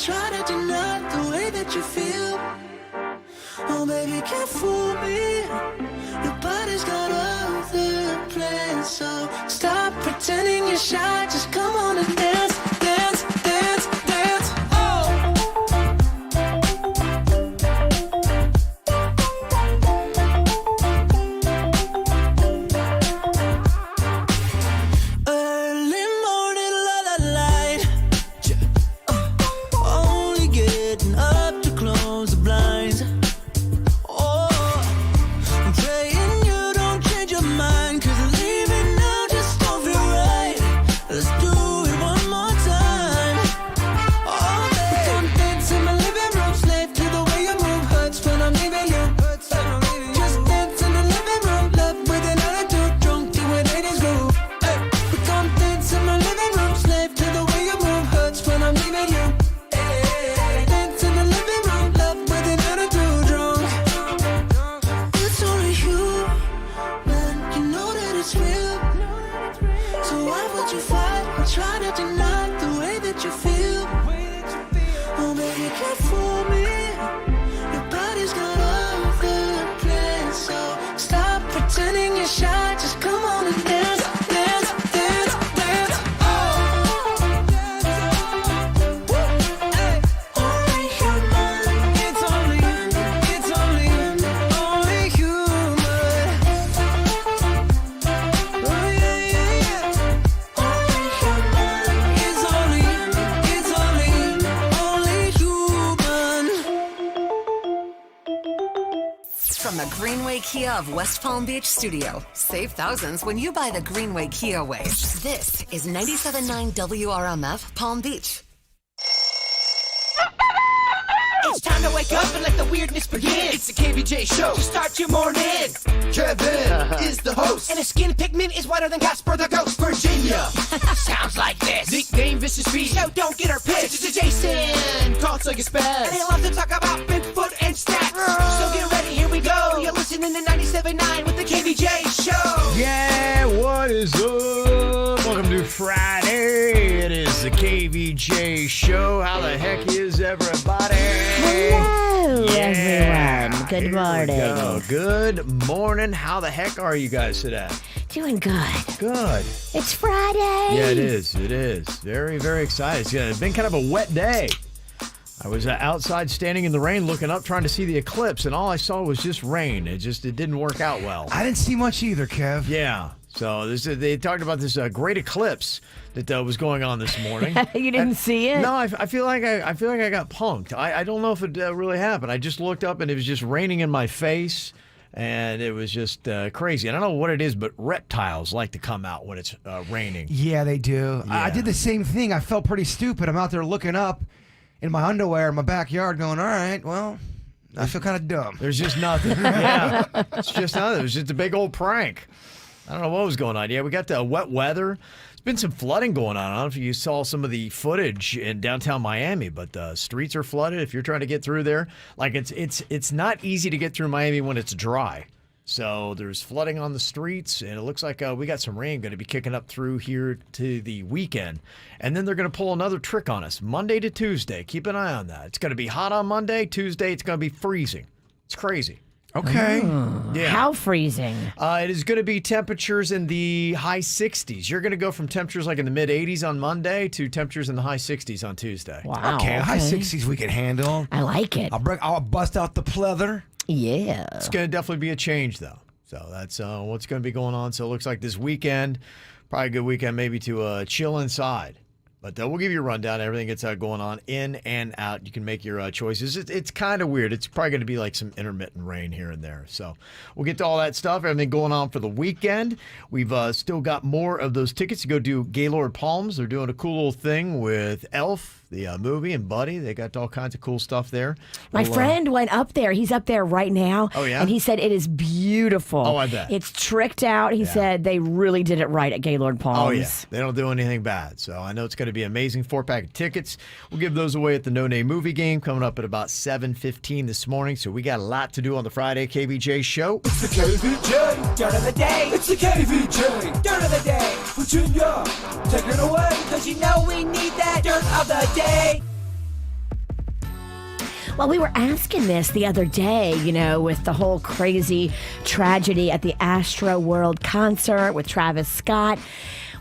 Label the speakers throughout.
Speaker 1: try to deny the way that you feel. Oh, baby, can't fool me. Your body's got other plans, so stop pretending you're shy. Just come on and dance, dance, dance, dance. Oh. Early morning, light. Only getting up to close the blinds.
Speaker 2: Kia of West Palm Beach Studio. Save thousands when you buy the Greenway Kia way. This is 97.9 WRMF Palm Beach.
Speaker 3: It's time to wake up and let the weirdness begin. It's the KVJ Show to start your morning. Kevin is the host, and his skin pigment is whiter than Casper the Ghost. Virginia sounds like this. Nickname Vicious Beast. So don't get her pissed. It's Jason. Talks like a spaz. And he loves to talk about Bigfoot and stats. So get ready, here we go. You're listening to 97.9 with the KVJ Show.
Speaker 4: Yeah, what is up? Welcome to Friday. It is the KVJ Show. How the heck is everybody?
Speaker 5: Hello, everyone. Good morning.
Speaker 4: Good morning. How the heck are you guys today?
Speaker 5: Doing good.
Speaker 4: Good.
Speaker 5: It's Friday.
Speaker 4: Yeah, it is. It is. Very, very excited. It's been kind of a wet day. I was outside standing in the rain looking up trying to see the eclipse, and all I saw was just rain. It didn't work out well.
Speaker 6: I didn't see much either, Kev.
Speaker 4: Yeah. So they talked about this great eclipse that was going on this morning.
Speaker 5: You didn't see it?
Speaker 4: No, I feel like I got punked. I don't know if it really happened. I just looked up and it was just raining in my face, and it was just crazy. And I don't know what it is, but reptiles like to come out when it's raining.
Speaker 6: Yeah, they do.
Speaker 4: Yeah.
Speaker 6: I did the same thing. I felt pretty stupid. I'm out there looking up in my underwear in my backyard going, all right, well, I feel kind of dumb.
Speaker 4: There's just nothing. Yeah, it's just nothing. It was just a big old prank. I don't know what was going on. Yeah, we got the wet weather. There's been some flooding going on. I don't know if you saw some of the footage in downtown Miami, but the streets are flooded. If you're trying to get through there, like it's not easy to get through Miami when it's dry. So there's flooding on the streets, and it looks like we got some rain going to be kicking up through here to the weekend. And then they're going to pull another trick on us Monday to Tuesday. Keep an eye on that. It's going to be hot on Monday. Tuesday, it's going to be freezing. It's crazy.
Speaker 6: Okay.
Speaker 4: Yeah.
Speaker 5: How freezing?
Speaker 4: It is going to be temperatures in the high 60s. You're going to go from temperatures like in the mid 80s on Monday to temperatures in the high 60s on Tuesday.
Speaker 5: Wow.
Speaker 6: Okay, high 60s we can handle.
Speaker 5: I like it.
Speaker 6: I'll bust out the pleather.
Speaker 5: Yeah.
Speaker 4: It's going to definitely be a change, though. So that's what's going to be going on. So it looks like this weekend, probably a good weekend maybe to chill inside. But we'll give you a rundown. Everything that's going on in and out. You can make your choices. It's kind of weird. It's probably going to be like some intermittent rain here and there. So we'll get to all that stuff. Everything going on for the weekend. We've still got more of those tickets to go do Gaylord Palms. They're doing a cool little thing with Elf, the movie, and Buddy. They got all kinds of cool stuff there.
Speaker 5: My friend went up there. He's up there right now.
Speaker 4: Oh, yeah?
Speaker 5: And he said it is beautiful.
Speaker 4: Oh, I bet.
Speaker 5: It's tricked out. He said they really did it right at Gaylord Palms.
Speaker 4: Oh, yeah. They don't do anything bad. So I know it's going to be amazing. 4-pack of tickets. We'll give those away at the No Name Movie Game coming up at about 7:15 this morning. So we got a lot to do on the Friday KVJ Show.
Speaker 3: It's the KVJ Dirt of the Day. It's the KVJ Dirt of the Day. Virginia, take it away, because you know we need that Dirt of the Day.
Speaker 5: Well, we were asking this the other day, with the whole crazy tragedy at the Astro World concert with Travis Scott.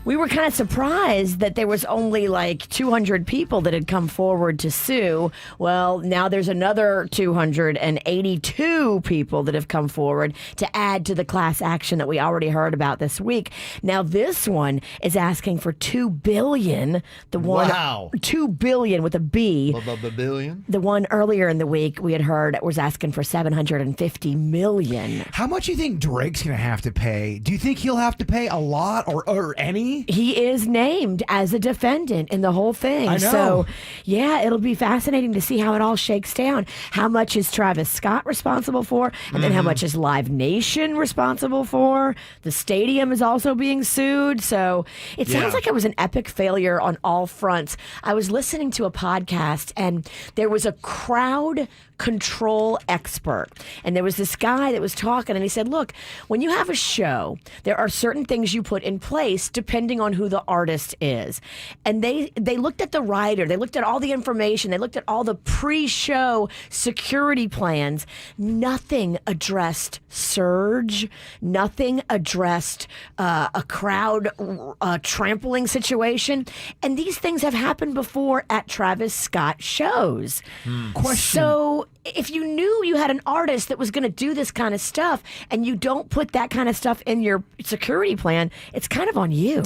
Speaker 5: We were kind of surprised that there was only like 200 people that had come forward to sue. Well, now there's another 282 people that have come forward to add to the class action that we already heard about this week. Now this one is asking for $2 billion.
Speaker 4: Wow.
Speaker 5: $2 billion with a B.
Speaker 4: Billion?
Speaker 5: The one earlier in the week we had heard was asking for $750 million.
Speaker 6: How much do you think Drake's going to have to pay? Do you think he'll have to pay a lot or any?
Speaker 5: He is named as a defendant in the whole thing.
Speaker 6: I know.
Speaker 5: So, yeah, it'll be fascinating to see how it all shakes down. How much is Travis Scott responsible for? And then how much is Live Nation responsible for? The stadium is also being sued. So it sounds like it was an epic failure on all fronts. I was listening to a podcast and there was a crowd control expert. And there was this guy that was talking and he said, look, when you have a show, there are certain things you put in place depending on who the artist is. And they looked at the writer, they looked at all the information, they looked at all the pre-show security plans. Nothing addressed surge, nothing addressed a crowd trampling situation. And these things have happened before at Travis Scott shows.
Speaker 6: Question.
Speaker 5: So if you knew you had an artist that was going to do this kind of stuff and you don't put that kind of stuff in your security plan, it's kind of on you.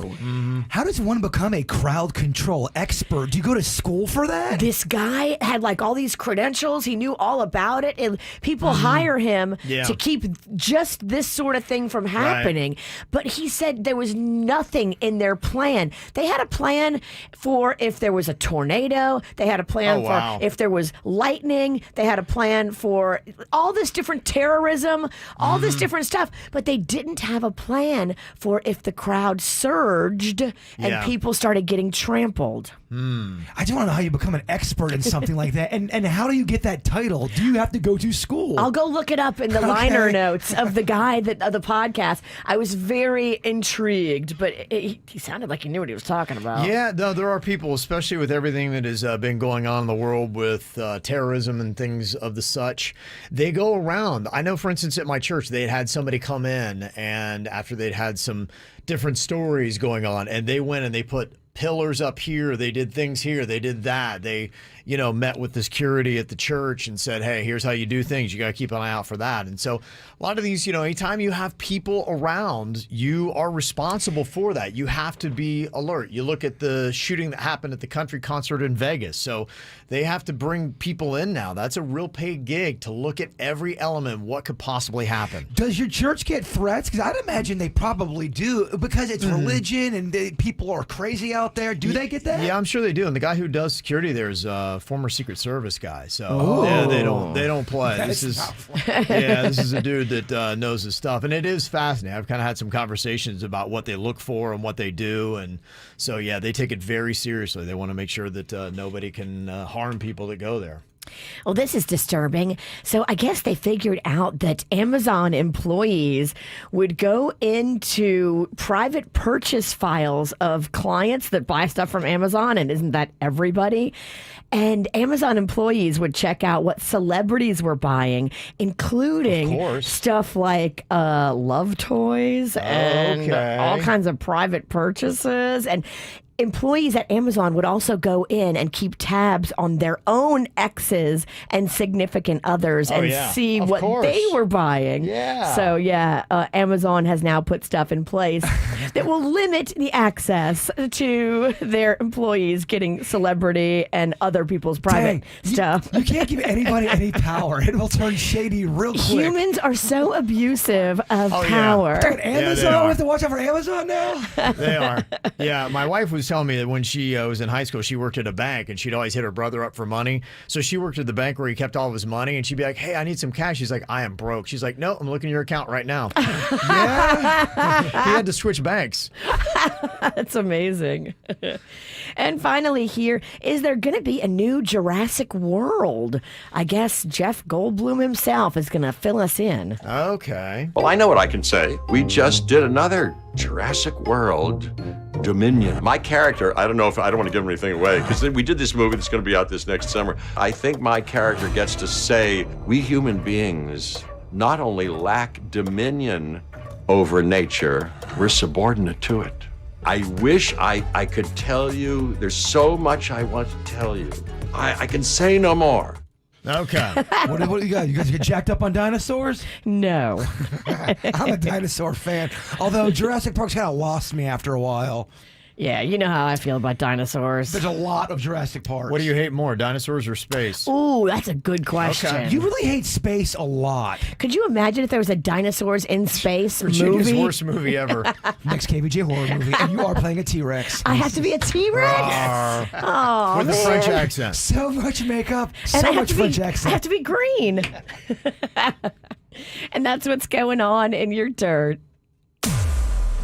Speaker 6: How does one become a crowd control expert? Do you go to school for that?
Speaker 5: This guy had like all these credentials. He knew all about it. And people hire him to keep just this sort of thing from happening. But he said there was nothing in their plan. They had a plan for if there was a tornado. They had a plan for if there was lightning. They had a plan for all this different terrorism, all this different stuff. But they didn't have a plan for if the crowd surged and people started getting trampled.
Speaker 6: I just want to know how you become an expert in something like that. And how do you get that title? Do you have to go to school?
Speaker 5: I'll go look it up in the liner notes of the guy of the podcast. I was very intrigued, but he sounded like he knew what he was talking about.
Speaker 4: Yeah, no, there are people, especially with everything that has been going on in the world with terrorism and things of the such. They go around. I know, for instance, at my church, they had somebody come in, and after they'd had some different stories going on, and they went and they put pillars up here, they did things here, they did that. They, met with the security at the church and said, hey, here's how you do things. You got to keep an eye out for that. And so a lot of these, anytime you have people around, you are responsible for that. You have to be alert. You look at the shooting that happened at the country concert in Vegas. So they have to bring people in now. That's a real paid gig to look at every element, what could possibly happen.
Speaker 6: Does your church get threats? Because I'd imagine they probably do because it's religion and people are crazy out there. Do they get that?
Speaker 4: Yeah, I'm sure they do. And the guy who does security there is a former Secret Service guy. So yeah, they don't play. This is a dude that knows his stuff. And it is fascinating. I've kind of had some conversations about what they look for and what they do. And so, yeah, they take it very seriously. They want to make sure that nobody can harm people that go there.
Speaker 5: Well, this is disturbing. So I guess they figured out that Amazon employees would go into private purchase files of clients that buy stuff from Amazon, and isn't that everybody? And Amazon employees would check out what celebrities were buying, including stuff like love toys and all kinds of private purchases. And employees at Amazon would also go in and keep tabs on their own exes and significant others and see what they were buying.
Speaker 4: Yeah.
Speaker 5: So, Amazon has now put stuff in place that will limit the access to their employees getting celebrity and other people's private stuff.
Speaker 6: You can't give anybody any power. It will turn shady real quick.
Speaker 5: Humans are so abusive of power.
Speaker 6: Yeah. Dude, Amazon, we have to watch out for Amazon now?
Speaker 4: They are. Yeah, my wife was telling me that when she was in high school, she worked at a bank and she'd always hit her brother up for money. So she worked at the bank where he kept all of his money and she'd be like, hey, I need some cash. He's like, I am broke. She's like, no, I'm looking at your account right now. Yeah. He had to switch banks.
Speaker 5: That's amazing. And finally here, is there going to be a new Jurassic World? I guess Jeff Goldblum himself is going to fill us in.
Speaker 4: Okay.
Speaker 7: Well, I know what I can say. We just did another Jurassic World dominion. My character, I don't want to give anything away, because we did this movie that's going to be out this next summer. I think my character gets to say, we human beings not only lack dominion over nature, we're subordinate to it. I wish I could tell you, there's so much I want to tell you. I can say no more.
Speaker 4: Okay.
Speaker 6: What do you guys? You guys get jacked up on dinosaurs?
Speaker 5: No.
Speaker 6: I'm a dinosaur fan. Although Jurassic Park's kind of lost me after a while.
Speaker 5: Yeah, you know how I feel about dinosaurs.
Speaker 6: There's a lot of Jurassic Parks.
Speaker 4: What do you hate more, dinosaurs or space?
Speaker 5: Ooh, that's a good question.
Speaker 4: Okay.
Speaker 6: You really hate space a lot.
Speaker 5: Could you imagine if there was a dinosaurs in space
Speaker 4: Virginia's
Speaker 5: movie?
Speaker 4: worst movie ever.
Speaker 6: Next KVJ horror movie, and you are playing a T-Rex.
Speaker 5: I have to be a T-Rex? Oh,
Speaker 4: With the
Speaker 5: man.
Speaker 4: French accent.
Speaker 6: So much makeup,
Speaker 5: And
Speaker 6: so
Speaker 5: I have
Speaker 6: much
Speaker 5: to
Speaker 6: French
Speaker 5: be,
Speaker 6: accent.
Speaker 5: I have to be green. And that's what's going on in your dirt.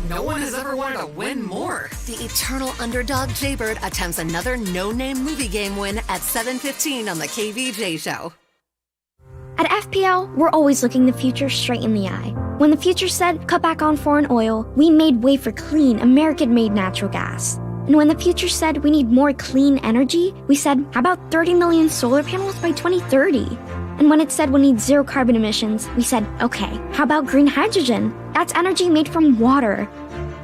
Speaker 2: No one has ever wanted to win more. The eternal underdog Jaybird attempts another no-name movie game win at 7:15 on the KVJ Show.
Speaker 8: At FPL, we're always looking the future straight in the eye. When the future said cut back on foreign oil, we made way for clean, American-made natural gas. And when the future said we need more clean energy, we said, how about 30 million solar panels by 2030? And when it said we need zero carbon emissions, we said, okay, how about green hydrogen? That's energy made from water.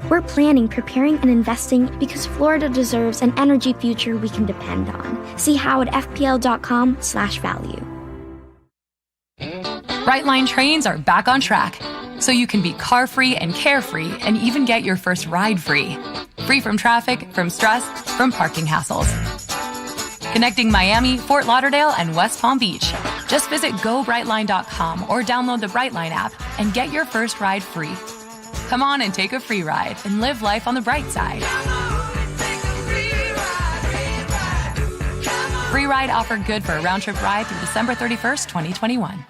Speaker 8: We're planning, preparing, and investing because Florida deserves an energy future we can depend on. See how at fpl.com/value.
Speaker 9: Brightline trains are back on track, so you can be car-free and carefree and even get your first ride free. Free from traffic, from stress, from parking hassles. Connecting Miami, Fort Lauderdale, and West Palm Beach. Just visit GoBrightline.com or download the Brightline app and get your first ride free. Come on and take a free ride and live life on the bright side. Free ride offer good for a round-trip ride through December 31st, 2021.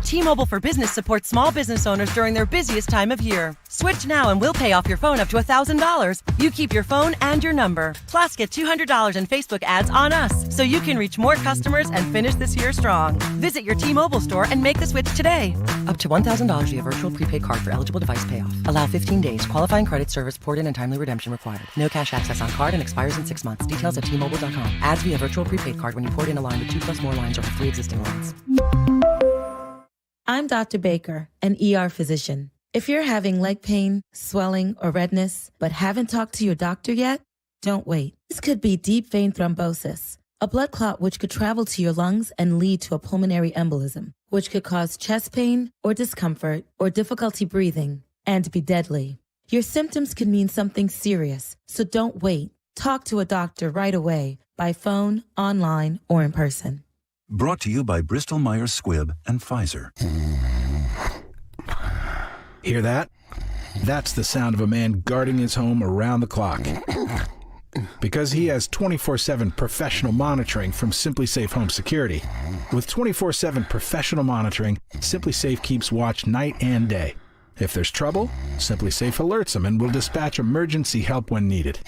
Speaker 10: T-Mobile for Business supports small business owners during their busiest time of year. Switch now and we'll pay off your phone up to $1,000. You keep your phone and your number. Plus, get $200 in Facebook ads on us, so you can reach more customers and finish this year strong. Visit your T-Mobile store and make the switch today. Up to $1,000 via virtual prepaid card for eligible device payoff. Allow 15 days. Qualifying credit service port-in and timely redemption required. No cash access on card and expires in 6 months. Details at T-Mobile.com. Ads via virtual prepaid card when you port in a line with 2+ more lines or 3 existing lines.
Speaker 11: I'm Dr. Baker, an ER physician. If you're having leg pain, swelling, or redness, but haven't talked to your doctor yet, don't wait. This could be deep vein thrombosis, a blood clot which could travel to your lungs and lead to a pulmonary embolism, which could cause chest pain or discomfort or difficulty breathing and be deadly. Your symptoms could mean something serious, so don't wait. Talk to a doctor right away, by phone, online, or in person.
Speaker 12: Brought to you by Bristol-Myers Squibb and Pfizer.
Speaker 13: Hear that? That's the sound of a man guarding his home around the clock. Because he has 24/7 professional monitoring from SimpliSafe Home Security. With 24/7 professional monitoring, SimpliSafe keeps watch night and day. If there's trouble, SimpliSafe alerts them and will dispatch emergency help when needed.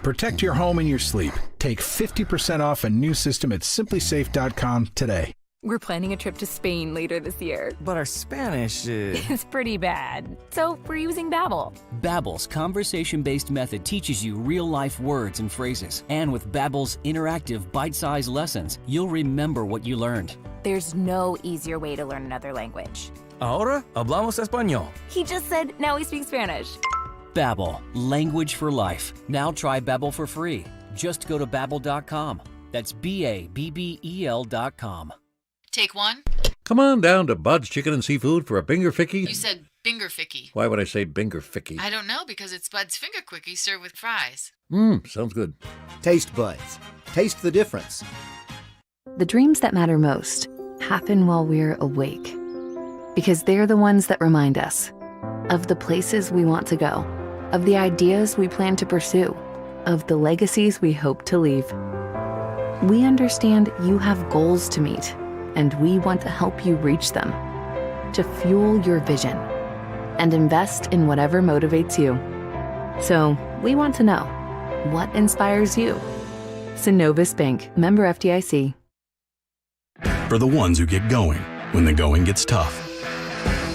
Speaker 13: Protect your home and your sleep. Take 50% off a new system at simplisafe.com today.
Speaker 14: We're planning a trip to Spain later this year.
Speaker 15: But our Spanish is...
Speaker 14: It's pretty bad. So we're using Babbel.
Speaker 16: Babbel's conversation-based method teaches you real-life words and phrases. And with Babbel's interactive, bite-sized lessons, you'll remember what you learned.
Speaker 14: There's no easier way to learn another language.
Speaker 15: Ahora hablamos español.
Speaker 14: He just said, now we speak Spanish.
Speaker 16: Babbel, language for life. Now try Babbel for free. Just go to Babbel.com. That's Babbel.com.
Speaker 17: Take one.
Speaker 18: Come on down to Bud's Chicken and Seafood for a Binger Ficky.
Speaker 17: You said Binger Ficky.
Speaker 18: Why would I say Binger Ficky?
Speaker 17: I don't know, because it's Bud's Finger Quickie served with fries.
Speaker 18: Sounds good.
Speaker 19: Taste buds. Taste the difference.
Speaker 20: The dreams that matter most happen while we're awake. Because they're the ones that remind us of the places we want to go, of the ideas we plan to pursue, of the legacies we hope to leave. We understand you have goals to meet, and we want to help you reach them, to fuel your vision and invest in whatever motivates you. So we want to know, what inspires you? Synovus Bank, member FDIC.
Speaker 12: For the ones who get going when the going gets tough.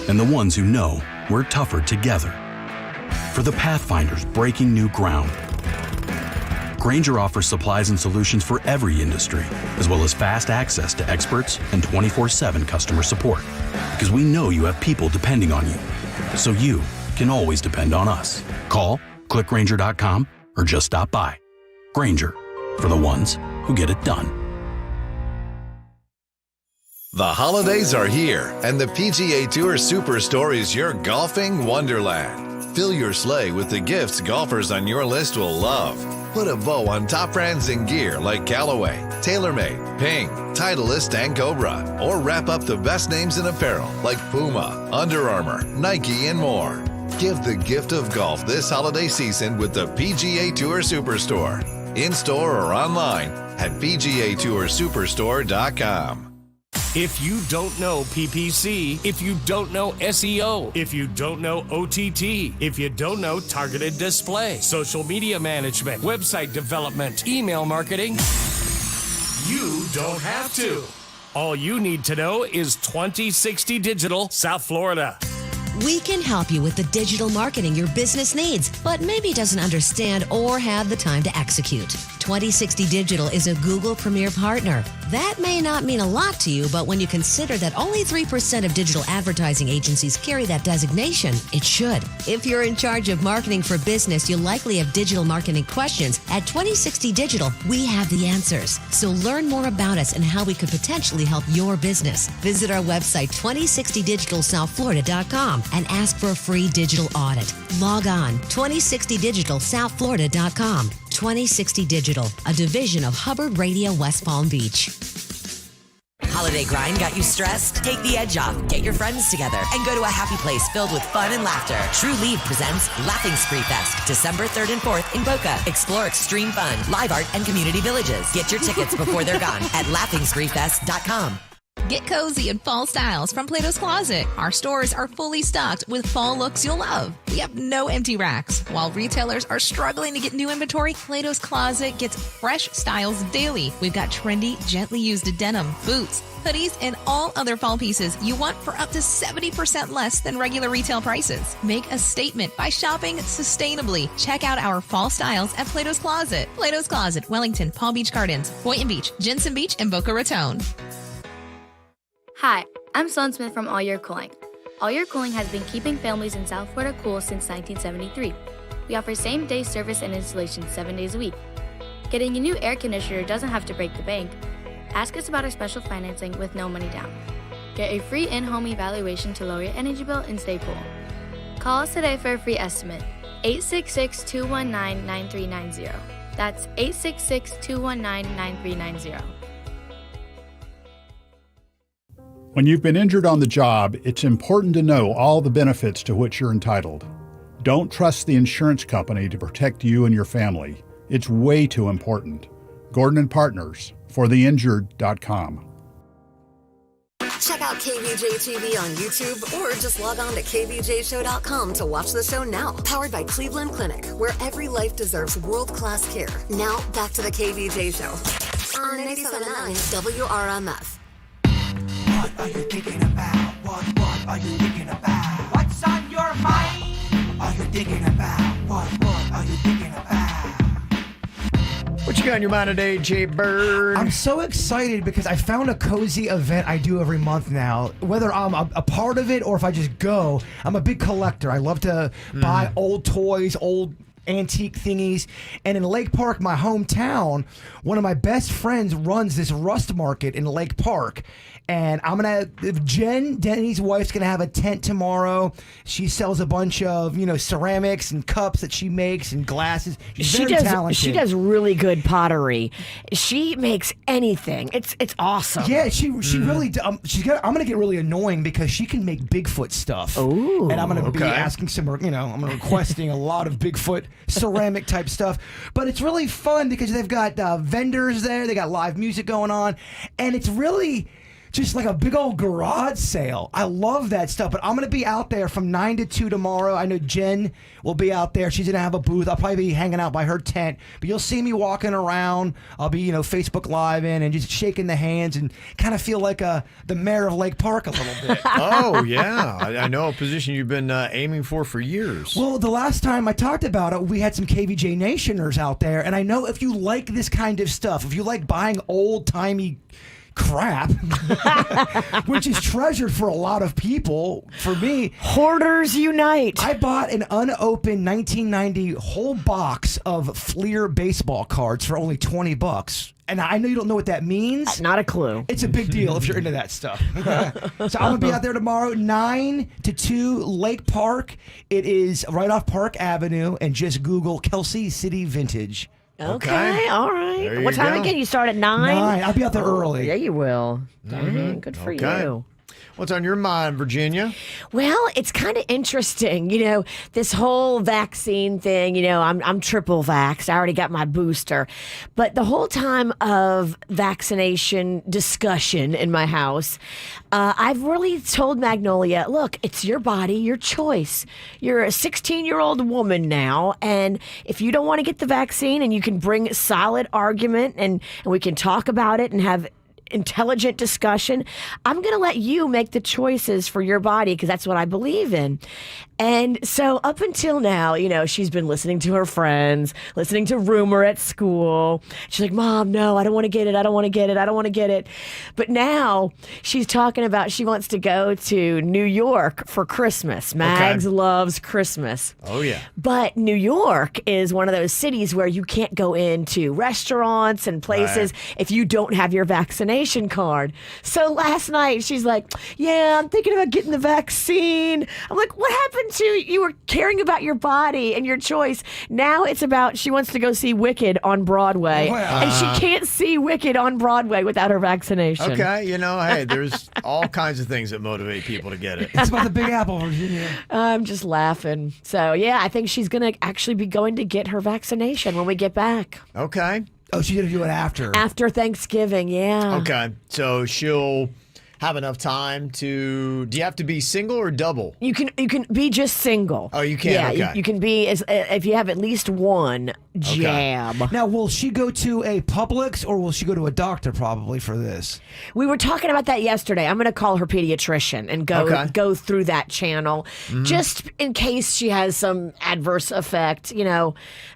Speaker 12: And the ones who know we're tougher together.
Speaker 21: for the pathfinders breaking new ground. Grainger offers supplies and solutions for every industry, as well as fast access to experts and 24/7 customer support. Because we know you have people depending on you, so you can always depend on us. Call, click Grainger.com, or just stop by. Grainger, for the ones who get it done.
Speaker 22: The holidays are here, and the PGA Tour Superstore is your golfing wonderland. Fill your sleigh with the gifts golfers on your list will love. Put a bow on top brands and gear like Callaway, TaylorMade, Ping, Titleist, and Cobra. Or wrap up the best names in apparel like Puma, Under Armour, Nike, and more. Give the gift of golf this holiday season with the PGA Tour Superstore. In-store or online at PGATourSuperstore.com.
Speaker 23: If you don't know PPC, if you don't know SEO, if you don't know OTT, if you don't know targeted display, social media management, website development, email marketing, you don't have to. All you need to know is 2060 Digital, South Florida.
Speaker 24: We can help you with the digital marketing your business needs, but maybe doesn't understand or have the time to execute. 2060 Digital is a Google Premier Partner. That may not mean a lot to you, but when you consider that only 3% of digital advertising agencies carry that designation, it should. If you're in charge of marketing for business, you'll likely have digital marketing questions. At 2060 Digital, we have the answers. So learn more about us and how we could potentially help your business. Visit our website, 2060digitalsouthflorida.com, and ask for a free digital audit. Log on, 2060digitalsouthflorida.com. 2060 Digital, a division of Hubbard Radio West Palm Beach.
Speaker 25: Holiday grind got you stressed? Take the edge off, get your friends together, and go to a happy place filled with fun and laughter. True Lead presents Laughing Spree Fest, December 3rd and 4th in Boca. Explore extreme fun, live art, and community villages. Get your tickets before they're gone at laughingspreefest.com.
Speaker 26: Get cozy in fall styles from Plato's Closet. Our stores are fully stocked with fall looks you'll love. We have no empty racks. While retailers are struggling to get new inventory, Plato's Closet gets fresh styles daily. We've got trendy, gently used denim, boots, hoodies, and all other fall pieces you want for up to 70% less than regular retail prices. Make a statement by shopping sustainably. Check out our fall styles at Plato's Closet. Plato's Closet, Wellington, Palm Beach Gardens, Boynton Beach, Jensen Beach, and Boca Raton.
Speaker 27: Hi, I'm Sloan Smith from All Year Cooling. All Year Cooling has been keeping families in South Florida cool since 1973. We offer same-day service and installation 7 days a week. Getting a new air conditioner doesn't have to break the bank. Ask us about our special financing with no money down. Get a free in-home evaluation to lower your energy bill and stay cool. Call us today for a free estimate. 866-219-9390. That's 866-219-9390.
Speaker 28: When you've been injured on the job, it's important to know all the benefits to which you're entitled. Don't trust the insurance company to protect you and your family. It's way too important. Gordon and Partners, fortheinjured.com.
Speaker 2: Check out KVJ TV on YouTube or just log on to KVJShow.com to watch the show now. Powered by Cleveland Clinic, where every life deserves world-class care. Now, back to the KVJ Show on 97.9 WRMF.
Speaker 3: What are you thinking about? What are you thinking about? What's on your mind? Are you thinking about? What are you thinking about?
Speaker 4: What you got on your mind today, Jay Bird?
Speaker 6: I'm so excited because I found a cozy event I do every month now. Whether I'm a part of it or if I just go, I'm a big collector. I love to buy old toys, old antique thingies. And in Lake Park, my hometown, one of my best friends runs this rust market in Lake Park. And Denny's wife's going to have a tent tomorrow. She sells a bunch of, ceramics and cups that she makes and glasses. She's very talented.
Speaker 5: She does really good pottery. She makes anything. It's awesome.
Speaker 6: Yeah, she really I'm going to get really annoying because she can make Bigfoot stuff.
Speaker 5: Ooh.
Speaker 6: And I'm going to be asking I'm requesting a lot of Bigfoot ceramic type stuff. But it's really fun because they've got vendors there. They got live music going on. And it's really just like a big old garage sale. I love that stuff. But I'm going to be out there from 9 to 2 tomorrow. I know Jen will be out there. She's going to have a booth. I'll probably be hanging out by her tent. But you'll see me walking around. I'll be, Facebook Live and just shaking the hands and kind of feel like the mayor of Lake Park a little bit.
Speaker 4: Oh, yeah. I know a position you've been aiming for years.
Speaker 6: Well, the last time I talked about it, we had some KVJ Nationers out there. And I know if you like this kind of stuff, if you like buying old-timey crap, which is treasured for a lot of people. For me,
Speaker 5: hoarders unite.
Speaker 6: I bought an unopened 1990 whole box of Fleer baseball cards for only $20. And I know you don't know what that means.
Speaker 5: Not a clue.
Speaker 6: It's a big deal if you're into that stuff. So I'm going to be out there tomorrow, 9 to 2, Lake Park. It is right off Park Avenue, and just Google Kelsey City Vintage.
Speaker 5: Okay, all right. What time again? You start at 9?
Speaker 6: 9. I'll be out there early.
Speaker 5: Yeah, you will. Dang, good for you.
Speaker 4: What's on your mind, Virginia?
Speaker 5: Well, it's kind of interesting, this whole vaccine thing. I'm triple vaxxed. I already got my booster. But the whole time of vaccination discussion in my house, I've really told Magnolia, look, it's your body, your choice. You're a 16-year-old woman now, and if you don't want to get the vaccine and you can bring solid argument and we can talk about it and have intelligent discussion, I'm going to let you make the choices for your body because that's what I believe in. And so up until now, she's been listening to her friends, listening to rumor at school. She's like, Mom, no, I don't want to get it. I don't want to get it. I don't want to get it. But now she's talking about she wants to go to New York for Christmas. Mags loves Christmas.
Speaker 4: Oh, yeah.
Speaker 5: But New York is one of those cities where you can't go into restaurants and places if you don't have your vaccination card. So last night she's like, yeah, I'm thinking about getting the vaccine. I'm like, what happened to you were caring about your body and your choice? Now it's about she wants to go see Wicked on Broadway. And she can't see Wicked on Broadway without her vaccination.
Speaker 4: Okay, hey, there's all kinds of things that motivate people to get it.
Speaker 6: It's about the Big Apple, Virginia.
Speaker 5: I'm just laughing. So, yeah, I think she's going to actually be going to get her vaccination when we get back.
Speaker 4: Okay.
Speaker 6: Oh, she's going to do it after.
Speaker 5: After Thanksgiving, yeah.
Speaker 4: Okay, so she'll have enough time to. Do you have to be single or double?
Speaker 5: You can be just single.
Speaker 4: Oh, you can.
Speaker 5: Yeah,
Speaker 4: okay.
Speaker 5: you can be if you have at least one jab.
Speaker 6: Now, will she go to a Publix or will she go to a doctor probably for this?
Speaker 5: We were talking about that yesterday. I'm going to call her pediatrician and go through that channel just in case she has some adverse effect.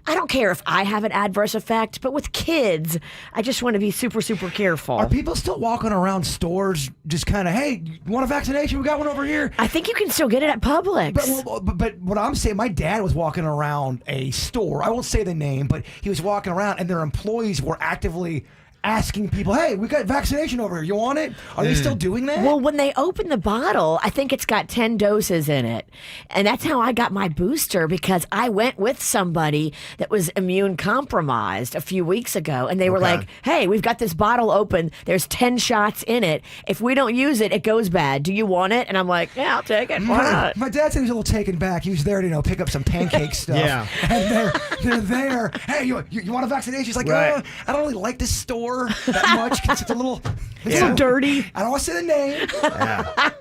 Speaker 5: I don't care if I have an adverse effect, but with kids, I just want to be super, super careful.
Speaker 6: Are people still walking around stores just kind of, hey, you want a vaccination? We got one over here.
Speaker 5: I think you can still get it at Publix.
Speaker 6: But what I'm saying, my dad was walking around a store. I won't say the name, but he was walking around and their employees were actively asking people, hey, we got vaccination over here. You want it? Are they still doing that?
Speaker 5: Well, when they open the bottle, I think it's got 10 doses in it. And that's how I got my booster because I went with somebody that was immune compromised a few weeks ago. And they were like, hey, we've got this bottle open. There's 10 shots in it. If we don't use it, it goes bad. Do you want it? And I'm like, yeah, I'll take it. Why not?
Speaker 6: My dad said he was a little taken back. He was there to pick up some pancake stuff.
Speaker 4: Yeah.
Speaker 6: And they're there. Hey, you want a vaccination? He's like, I don't really like this store that much because it's a little
Speaker 5: dirty.
Speaker 6: I don't want to say the name.
Speaker 4: Yeah.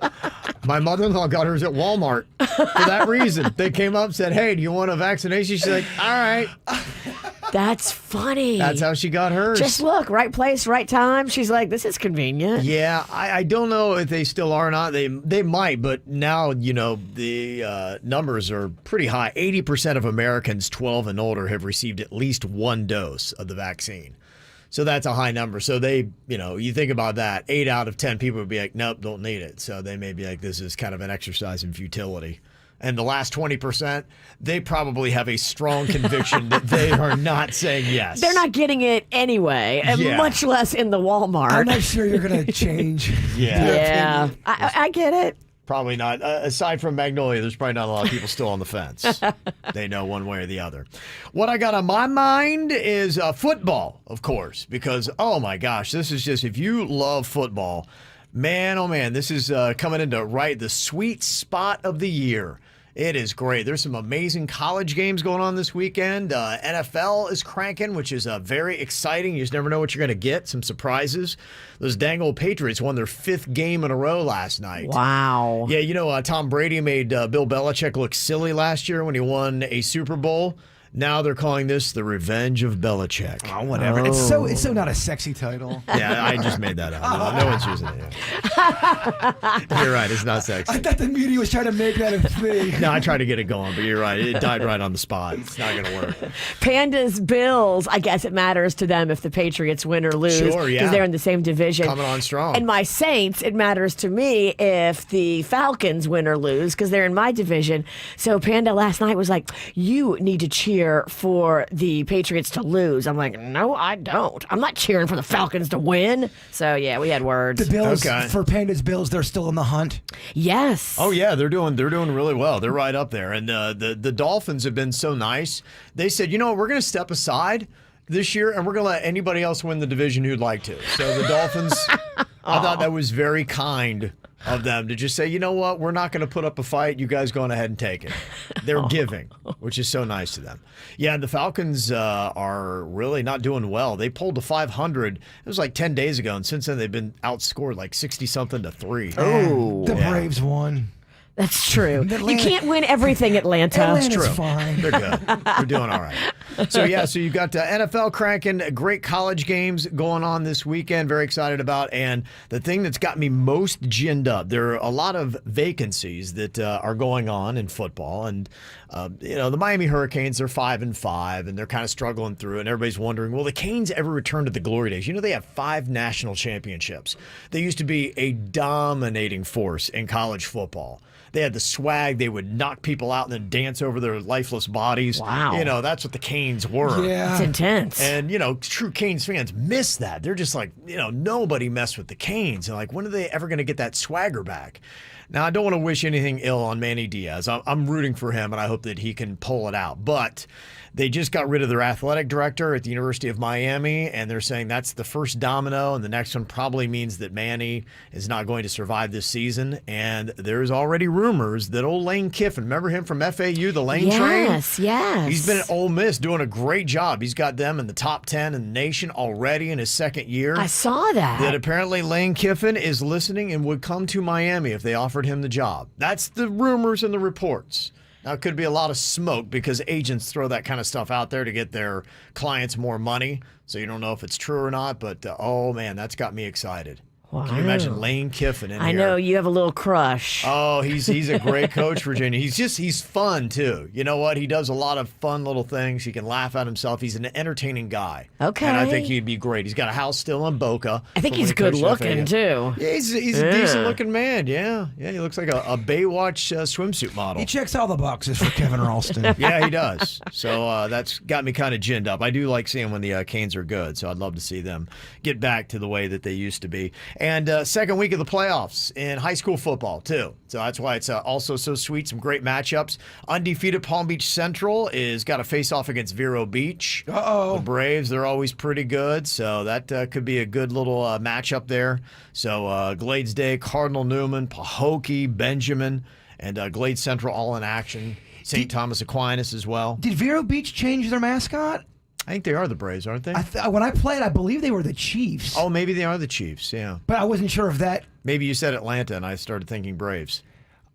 Speaker 4: My mother-in-law got hers at Walmart for that reason. They came up and said, hey, do you want a vaccination? She's like, all right.
Speaker 5: That's funny.
Speaker 4: That's how she got hers.
Speaker 5: Just look, right place, right time. She's like, this is convenient.
Speaker 4: Yeah, I don't know if they still are or not. They might, but now, the numbers are pretty high. 80% of Americans 12 and older have received at least one dose of the vaccine. So that's a high number. So they, you think about that, 8 out of 10 people would be like, nope, don't need it. So they may be like, this is kind of an exercise in futility. And the last 20%, they probably have a strong conviction that they are not saying yes.
Speaker 5: They're not getting it anyway, much less in the Walmart.
Speaker 6: I'm not sure you're going to change.
Speaker 5: Yeah. I get it.
Speaker 4: Probably not. Aside from Magnolia, there's probably not a lot of people still on the fence. They know one way or the other. What I got on my mind is football, of course, because, oh my gosh, this is just, if you love football, man, oh man, this is coming into the sweet spot of the year. It is great. There's some amazing college games going on this weekend. NFL is cranking, which is very exciting. You just never know what you're going to get. Some surprises. Those dang old Patriots won their 5th game in a row last night.
Speaker 5: Wow.
Speaker 4: Yeah, Tom Brady made Bill Belichick look silly last year when he won a Super Bowl. Now they're calling this the Revenge of Belichick.
Speaker 6: Oh, whatever. It's so not a sexy title.
Speaker 4: Yeah, I just made that up. No one's using it. You're right. It's not sexy.
Speaker 6: I thought the media was trying to make that a thing.
Speaker 4: No, I tried to get it going, but you're right. It died right on the spot. It's not going to work.
Speaker 5: Pandas, Bills, I guess it matters to them if the Patriots win or lose.
Speaker 4: Sure, yeah.
Speaker 5: Because they're in the same division.
Speaker 4: Coming on strong.
Speaker 5: And my Saints, it matters to me if the Falcons win or lose because they're in my division. So Panda last night was like, you need to cheer for the Patriots to lose. I'm like, no, I don't. I'm not cheering for the Falcons to win. So, yeah, we had words.
Speaker 6: The Bills, for Panda's Bills, they're still in the hunt.
Speaker 5: Yes.
Speaker 4: Oh, yeah, they're doing really well. They're right up there. And the Dolphins have been so nice. They said, you know what, we're going to step aside this year, and we're going to let anybody else win the division who'd like to. So the Dolphins, I thought that was very kind of them to just say, you know what, we're not going to put up a fight. You guys go on ahead and take it. They're giving, which is so nice to them. Yeah, the Falcons are really not doing well. They pulled to 500. It was like 10 days ago, and since then they've been outscored like 60-something to 3.
Speaker 6: Oh, the Braves won.
Speaker 5: That's true. You can't win everything, Atlanta.
Speaker 6: Atlanta's
Speaker 4: It's true.
Speaker 6: fine.
Speaker 4: They're good. They're doing all right. So you've got NFL cranking, great college games going on this weekend. Very excited about. And the thing that's got me most ginned up, there are a lot of vacancies that are going on in football. And, the Miami Hurricanes, they're 5-5, and they're kind of struggling through. And everybody's wondering, will the Canes ever return to the glory days? They have 5 national championships. They used to be a dominating force in college football. They had the swag. They would knock people out and then dance over their lifeless bodies.
Speaker 5: Wow.
Speaker 4: That's what the Canes were.
Speaker 6: Yeah.
Speaker 5: It's intense.
Speaker 4: And, true Canes fans miss that. They're just like, nobody messed with the Canes. And like, when are they ever going to get that swagger back? Now, I don't want to wish anything ill on Manny Diaz. I'm rooting for him, and I hope that he can pull it out. But they just got rid of their athletic director at the University of Miami, and they're saying that's the first domino, and the next one probably means that Manny is not going to survive this season. And there's already rumors that old Lane Kiffin, remember him from FAU, the Lane train?
Speaker 5: Yes.
Speaker 4: He's been at Ole Miss doing a great job. He's got them in the top 10 in the nation already in his second year.
Speaker 5: I saw that.
Speaker 4: That apparently Lane Kiffin is listening and would come to Miami if they offered him the job. That's the rumors and the reports. Now, it could be a lot of smoke because agents throw that kind of stuff out there to get their clients more money. So you don't know if it's true or not. But, oh, man, that's got me excited.
Speaker 5: Wow.
Speaker 4: Can you imagine Lane Kiffin in here?
Speaker 5: I know you have a little crush.
Speaker 4: Oh, he's a great coach, Virginia. He's fun, too. You know what? He does a lot of fun little things. He can laugh at himself. He's an entertaining guy.
Speaker 5: Okay.
Speaker 4: And I think he'd be great. He's got a house still in Boca.
Speaker 5: I think he's good looking, too.
Speaker 4: Yeah, he's a decent-looking man, yeah. Yeah, he looks like a Baywatch swimsuit model.
Speaker 6: He checks all the boxes for Kevin Ralston.
Speaker 4: Yeah, he does. So that's got me kind of ginned up. I do like seeing when the Canes are good, so I'd love to see them get back to the way that they used to be. And second week of the playoffs in high school football, too. So that's why it's also so sweet. Some great matchups. Undefeated Palm Beach Central is got a face-off against Vero Beach.
Speaker 6: Uh-oh.
Speaker 4: The Braves, they're always pretty good, so that could be a good little matchup there. So Glades Day, Cardinal Newman, Pahokee, Benjamin, and Glades Central all in action. St. Thomas Aquinas as well.
Speaker 6: Did Vero Beach change their mascot?
Speaker 4: I think they are the Braves, aren't they?
Speaker 6: When I played, I believe they were the Chiefs.
Speaker 4: Oh, maybe they are the Chiefs, yeah.
Speaker 6: But I wasn't sure if that...
Speaker 4: Maybe you said Atlanta, and I started thinking Braves.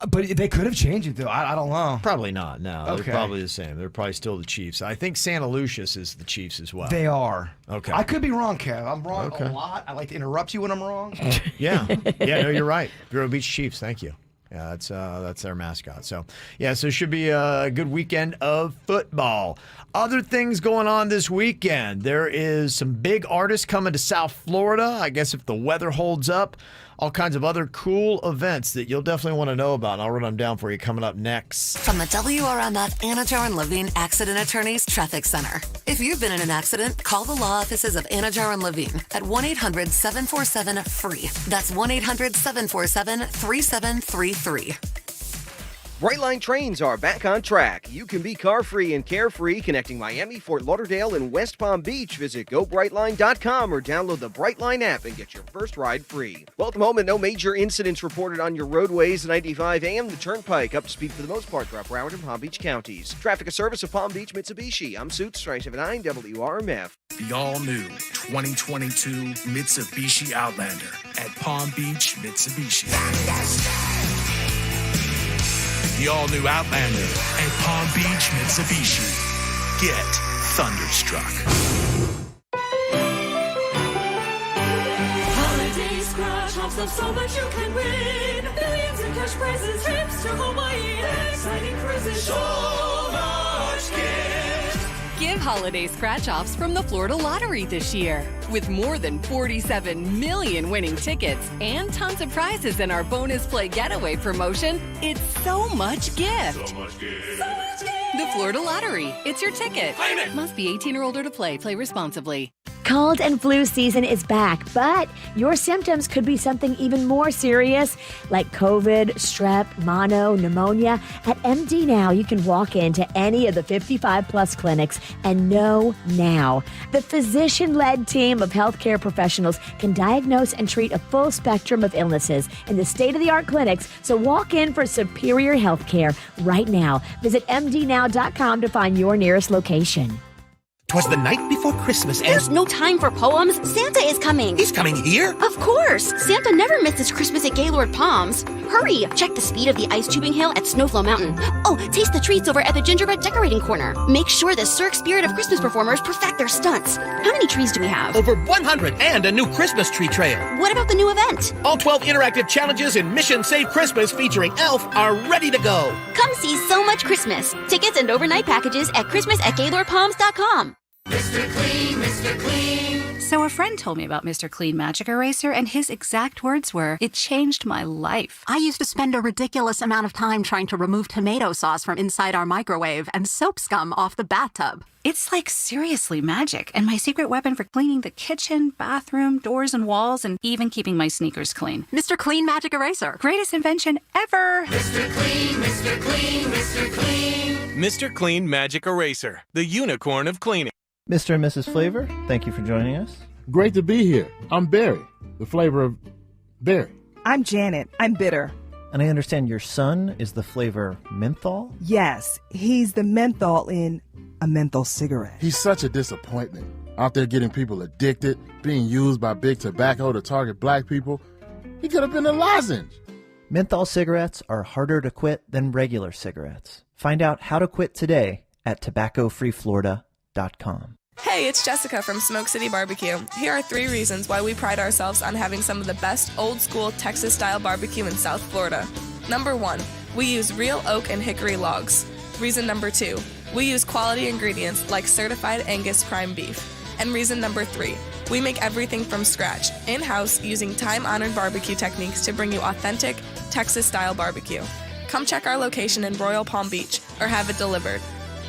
Speaker 6: But they could have changed it, though. I don't know.
Speaker 4: Probably not, no.
Speaker 6: Okay.
Speaker 4: They're probably the same. They're probably still the Chiefs. I think Santa Lucius is the Chiefs as well.
Speaker 6: They are.
Speaker 4: Okay.
Speaker 6: I could be wrong, Kev. I'm wrong a lot. I like to interrupt you when I'm wrong.
Speaker 4: Yeah. Yeah, no, you're right. Vero Beach Chiefs, thank you. Yeah, that's their mascot. So it should be a good weekend of football. Other things going on this weekend. There is some big artists coming to South Florida. I guess if the weather holds up, all kinds of other cool events that you'll definitely want to know about. And I'll run them down for you coming up next.
Speaker 2: From the WRMF Anajar and Levine Accident Attorneys Traffic Center. If you've been in an accident, call the law offices of Anajar and Levine at 1-800-747-FREE. That's 1-800-747-3733.
Speaker 1: Brightline trains are back on track. You can be car-free and carefree connecting Miami, Fort Lauderdale, and West Palm Beach. Visit GoBrightline.com or download the Brightline app and get your first ride free. Welcome home, and no major incidents reported on your roadways. 95 and the Turnpike up to speed for the most part throughout Broward and Palm Beach counties. Traffic, a service of Palm Beach Mitsubishi. I'm Suits, 379 WRMF.
Speaker 7: The all-new 2022 Mitsubishi Outlander at Palm Beach Mitsubishi. The all-new Outlander at Palm Beach Mitsubishi. Get thunderstruck.
Speaker 8: Holiday scratch offs of so much you can win. Billions in cash prizes, trips to Hawaii, exciting cruises, so much gift.
Speaker 9: Give holiday scratch-offs from the Florida Lottery this year. With more than 47 million winning tickets and tons of prizes in our bonus play getaway promotion, it's so much gift.
Speaker 8: So much gift.
Speaker 9: So much gift. The Florida Lottery. It's your ticket.
Speaker 8: Claim it.
Speaker 9: Must be 18 or older to play. Play responsibly.
Speaker 5: Cold and flu season is back, but your symptoms could be something even more serious, like COVID, strep, mono, pneumonia. At MD Now, you can walk into any of the 55-plus clinics and know now. The physician-led team of healthcare professionals can diagnose and treat a full spectrum of illnesses in the state-of-the-art clinics, so walk in for superior healthcare right now. Visit mdnow.com to find your nearest location.
Speaker 3: 'Twas the night before Christmas and...
Speaker 10: There's no time for poems. Santa is coming.
Speaker 3: He's coming here?
Speaker 10: Of course. Santa never misses Christmas at Gaylord Palms. Hurry. Check the speed of the ice tubing hill at Snowflow Mountain. Oh, taste the treats over at the gingerbread decorating corner. Make sure the Cirque Spirit of Christmas performers perfect their stunts. How many trees do we have?
Speaker 3: Over 100 and a new Christmas tree trail.
Speaker 10: What about the new event?
Speaker 3: All 12 interactive challenges in Mission Save Christmas featuring Elf are ready to go.
Speaker 10: Come see so much Christmas. Tickets and overnight packages at Christmas@GaylordPalms.com.
Speaker 8: Mr. Clean, Mr. Clean.
Speaker 11: So a friend told me about Mr. Clean Magic Eraser, and his exact words were, "It changed my life."
Speaker 13: I used to spend a ridiculous amount of time trying to remove tomato sauce from inside our microwave and soap scum off the bathtub.
Speaker 11: It's like seriously magic, and my secret weapon for cleaning the kitchen, bathroom, doors, and walls, and even keeping my sneakers clean.
Speaker 13: Mr. Clean Magic Eraser.
Speaker 11: Greatest invention ever.
Speaker 8: Mr. Clean, Mr. Clean, Mr. Clean.
Speaker 15: Mr. Clean Magic Eraser, the unicorn of cleaning.
Speaker 29: Mr. and Mrs. Flavor, thank you for joining us.
Speaker 30: Great to be here. I'm Barry, the flavor of berry.
Speaker 31: I'm Janet. I'm bitter.
Speaker 29: And I understand your son is the flavor menthol?
Speaker 31: Yes, he's the menthol in a menthol cigarette.
Speaker 30: He's such a disappointment. Out there getting people addicted, being used by big tobacco to target black people. He could have been a lozenge.
Speaker 29: Menthol cigarettes are harder to quit than regular cigarettes. Find out how to quit today at tobaccofreeflorida.com.
Speaker 32: Hey, it's Jessica from Smoke City BBQ. Here are 3 reasons why we pride ourselves on having some of the best old-school Texas-style barbecue in South Florida. Number 1, we use real oak and hickory logs. Reason number 2, we use quality ingredients like certified Angus prime beef. And reason number 3, we make everything from scratch, in-house, using time-honored barbecue techniques to bring you authentic Texas-style barbecue. Come check our location in Royal Palm Beach or have it delivered.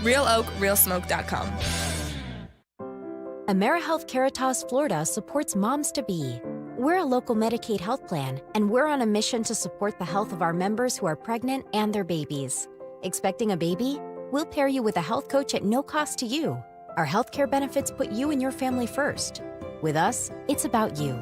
Speaker 32: RealOakRealSmoke.com.
Speaker 33: AmeriHealth Caritas Florida supports moms-to-be. We're a local Medicaid health plan, and we're on a mission to support the health of our members who are pregnant and their babies. Expecting a baby? We'll pair you with a health coach at no cost to you. Our healthcare benefits put you and your family first. With us, it's about you.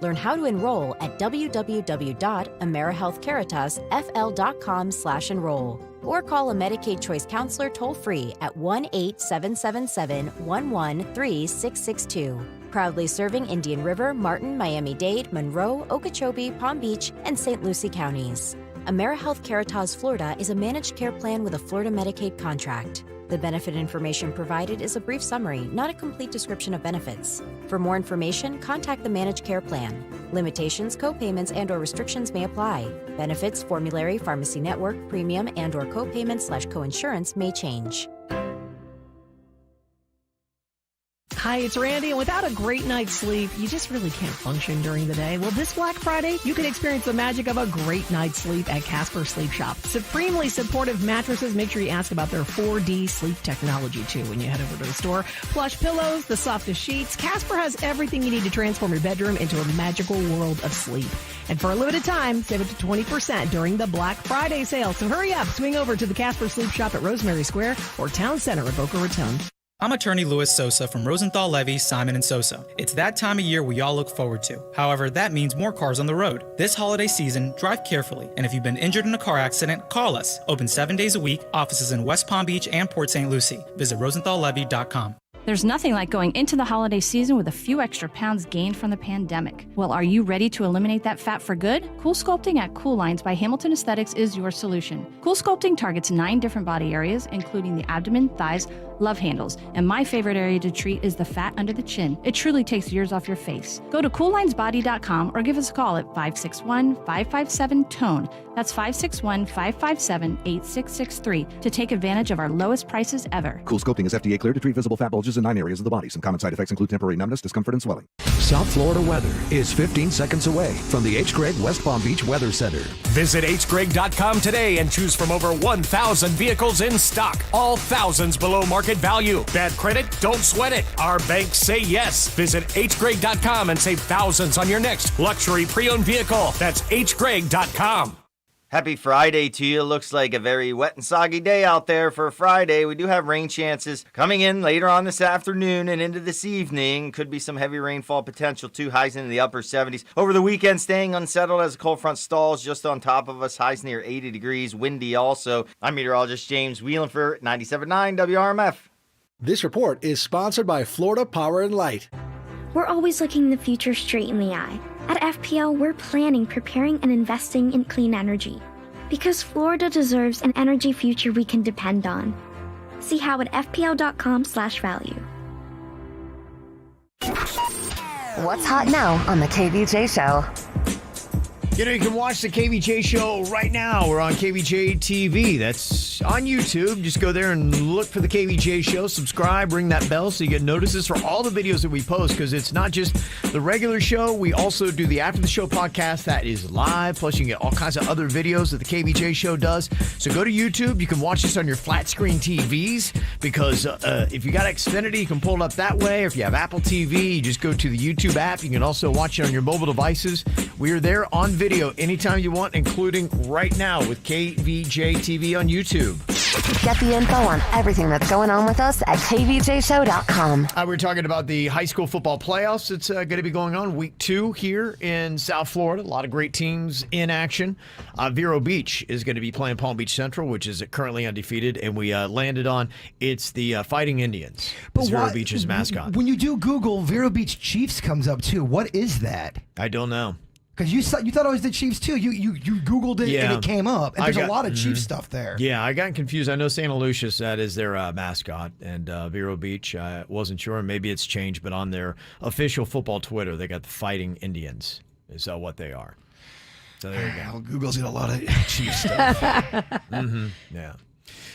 Speaker 33: Learn how to enroll at www.amerihealthcaritasfl.com/enroll or call a Medicaid Choice Counselor toll-free at 1-877-713-6662. Proudly serving Indian River, Martin, Miami-Dade, Monroe, Okeechobee, Palm Beach, and St. Lucie counties. AmeriHealth Caritas Florida is a managed care plan with a Florida Medicaid contract. The benefit information provided is a brief summary, not a complete description of benefits. For more information, contact the managed care plan. Limitations, co-payments, and/or restrictions may apply. Benefits, formulary, pharmacy network, premium, and/or co-payments/coinsurance may change.
Speaker 12: Hi, it's Randy, and without a great night's sleep, you just really can't function during the day. Well, this Black Friday, you can experience the magic of a great night's sleep at Casper Sleep Shop. Supremely supportive mattresses. Make sure you ask about their 4D sleep technology, too, when you head over to the store. Plush pillows, the softest sheets. Casper has everything you need to transform your bedroom into a magical world of sleep. And for a limited time, save it to 20% during the Black Friday sale. So hurry up, swing over to the Casper Sleep Shop at Rosemary Square or Town Center at Boca Raton.
Speaker 14: I'm attorney Louis Sosa from Rosenthal, Levy, Simon & Sosa. It's that time of year we all look forward to. However, that means more cars on the road. This holiday season, drive carefully. And if you've been injured in a car accident, call us. Open 7 days a week. Offices in West Palm Beach and Port St. Lucie. Visit rosenthallevy.com.
Speaker 16: There's nothing like going into the holiday season with a few extra pounds gained from the pandemic. Well, are you ready to eliminate that fat for good? CoolSculpting at Cool Lines by Hamilton Aesthetics is your solution. CoolSculpting targets 9 different body areas, including the abdomen, thighs, love handles, and my favorite area to treat is the fat under the chin. It truly takes years off your face. Go to CoolLinesBody.com or give us a call at 561-557-TONE. That's 561-557-8663 to take advantage of our lowest prices ever.
Speaker 17: CoolSculpting is FDA cleared to treat visible fat bulges in 9 areas of the body. Some common side effects include temporary numbness, discomfort, and swelling.
Speaker 18: South Florida weather is 15 seconds away from the Hgregg West Palm Beach Weather Center.
Speaker 19: Visit hgregg.com today and choose from over 1,000 vehicles in stock, all thousands below market value. Bad credit? Don't sweat it. Our banks say yes. Visit hgregg.com and save thousands on your next luxury pre-owned vehicle. That's hgregg.com.
Speaker 20: Happy Friday to you. Looks like a very wet and soggy day out there for Friday. We do have rain chances coming in later on this afternoon and into this evening. Could be some heavy rainfall potential too. Highs into the upper 70s. Over the weekend, staying unsettled as a cold front stalls just on top of us. Highs near 80 degrees. Windy also. I'm meteorologist James Whelan for 97.9 WRMF.
Speaker 21: This report is sponsored by Florida Power and Light.
Speaker 22: We're always looking the future straight in the eye. At FPL, we're planning, preparing, and investing in clean energy. Because Florida deserves an energy future we can depend on. See how at fpl.com/value.
Speaker 2: What's hot now on the KVJ Show?
Speaker 4: You know, you can watch the KVJ Show right now. We're on KVJ TV. That's on YouTube. Just go there and look for the KVJ Show. Subscribe, ring that bell so you get notices for all the videos that we post, because it's not just the regular show. We also do the After the Show podcast that is live. Plus, you can get all kinds of other videos that the KVJ Show does. So go to YouTube. You can watch this on your flat screen TVs, because if you got Xfinity, you can pull it up that way. Or if you have Apple TV, you just go to the YouTube app. You can also watch it on your mobile devices. We are there on video anytime you want, including right now with KVJ TV on YouTube.
Speaker 2: Get the info on everything that's going on with us at kvjshow.com.
Speaker 4: We're talking about the high school football playoffs. It's going to be going on week 2 here in South Florida. A lot of great teams in action. Vero Beach is going to be playing Palm Beach Central, which is currently undefeated, and we landed on it's the Fighting Indians. It's Vero Beach's mascot.
Speaker 6: When you do Google, Vero Beach Chiefs comes up too. What is that?
Speaker 4: I don't know.
Speaker 6: Because you thought it was the Chiefs too. You Googled it and it came up. And there's a lot of Chiefs stuff there.
Speaker 4: Yeah, I got confused. I know Santa Lucia's that is their mascot, and Vero Beach, I wasn't sure. Maybe it's changed, but on their official football Twitter, they got the Fighting Indians is what they are. So there you go.
Speaker 6: Well, Google's got a lot of Chiefs stuff.
Speaker 4: Yeah.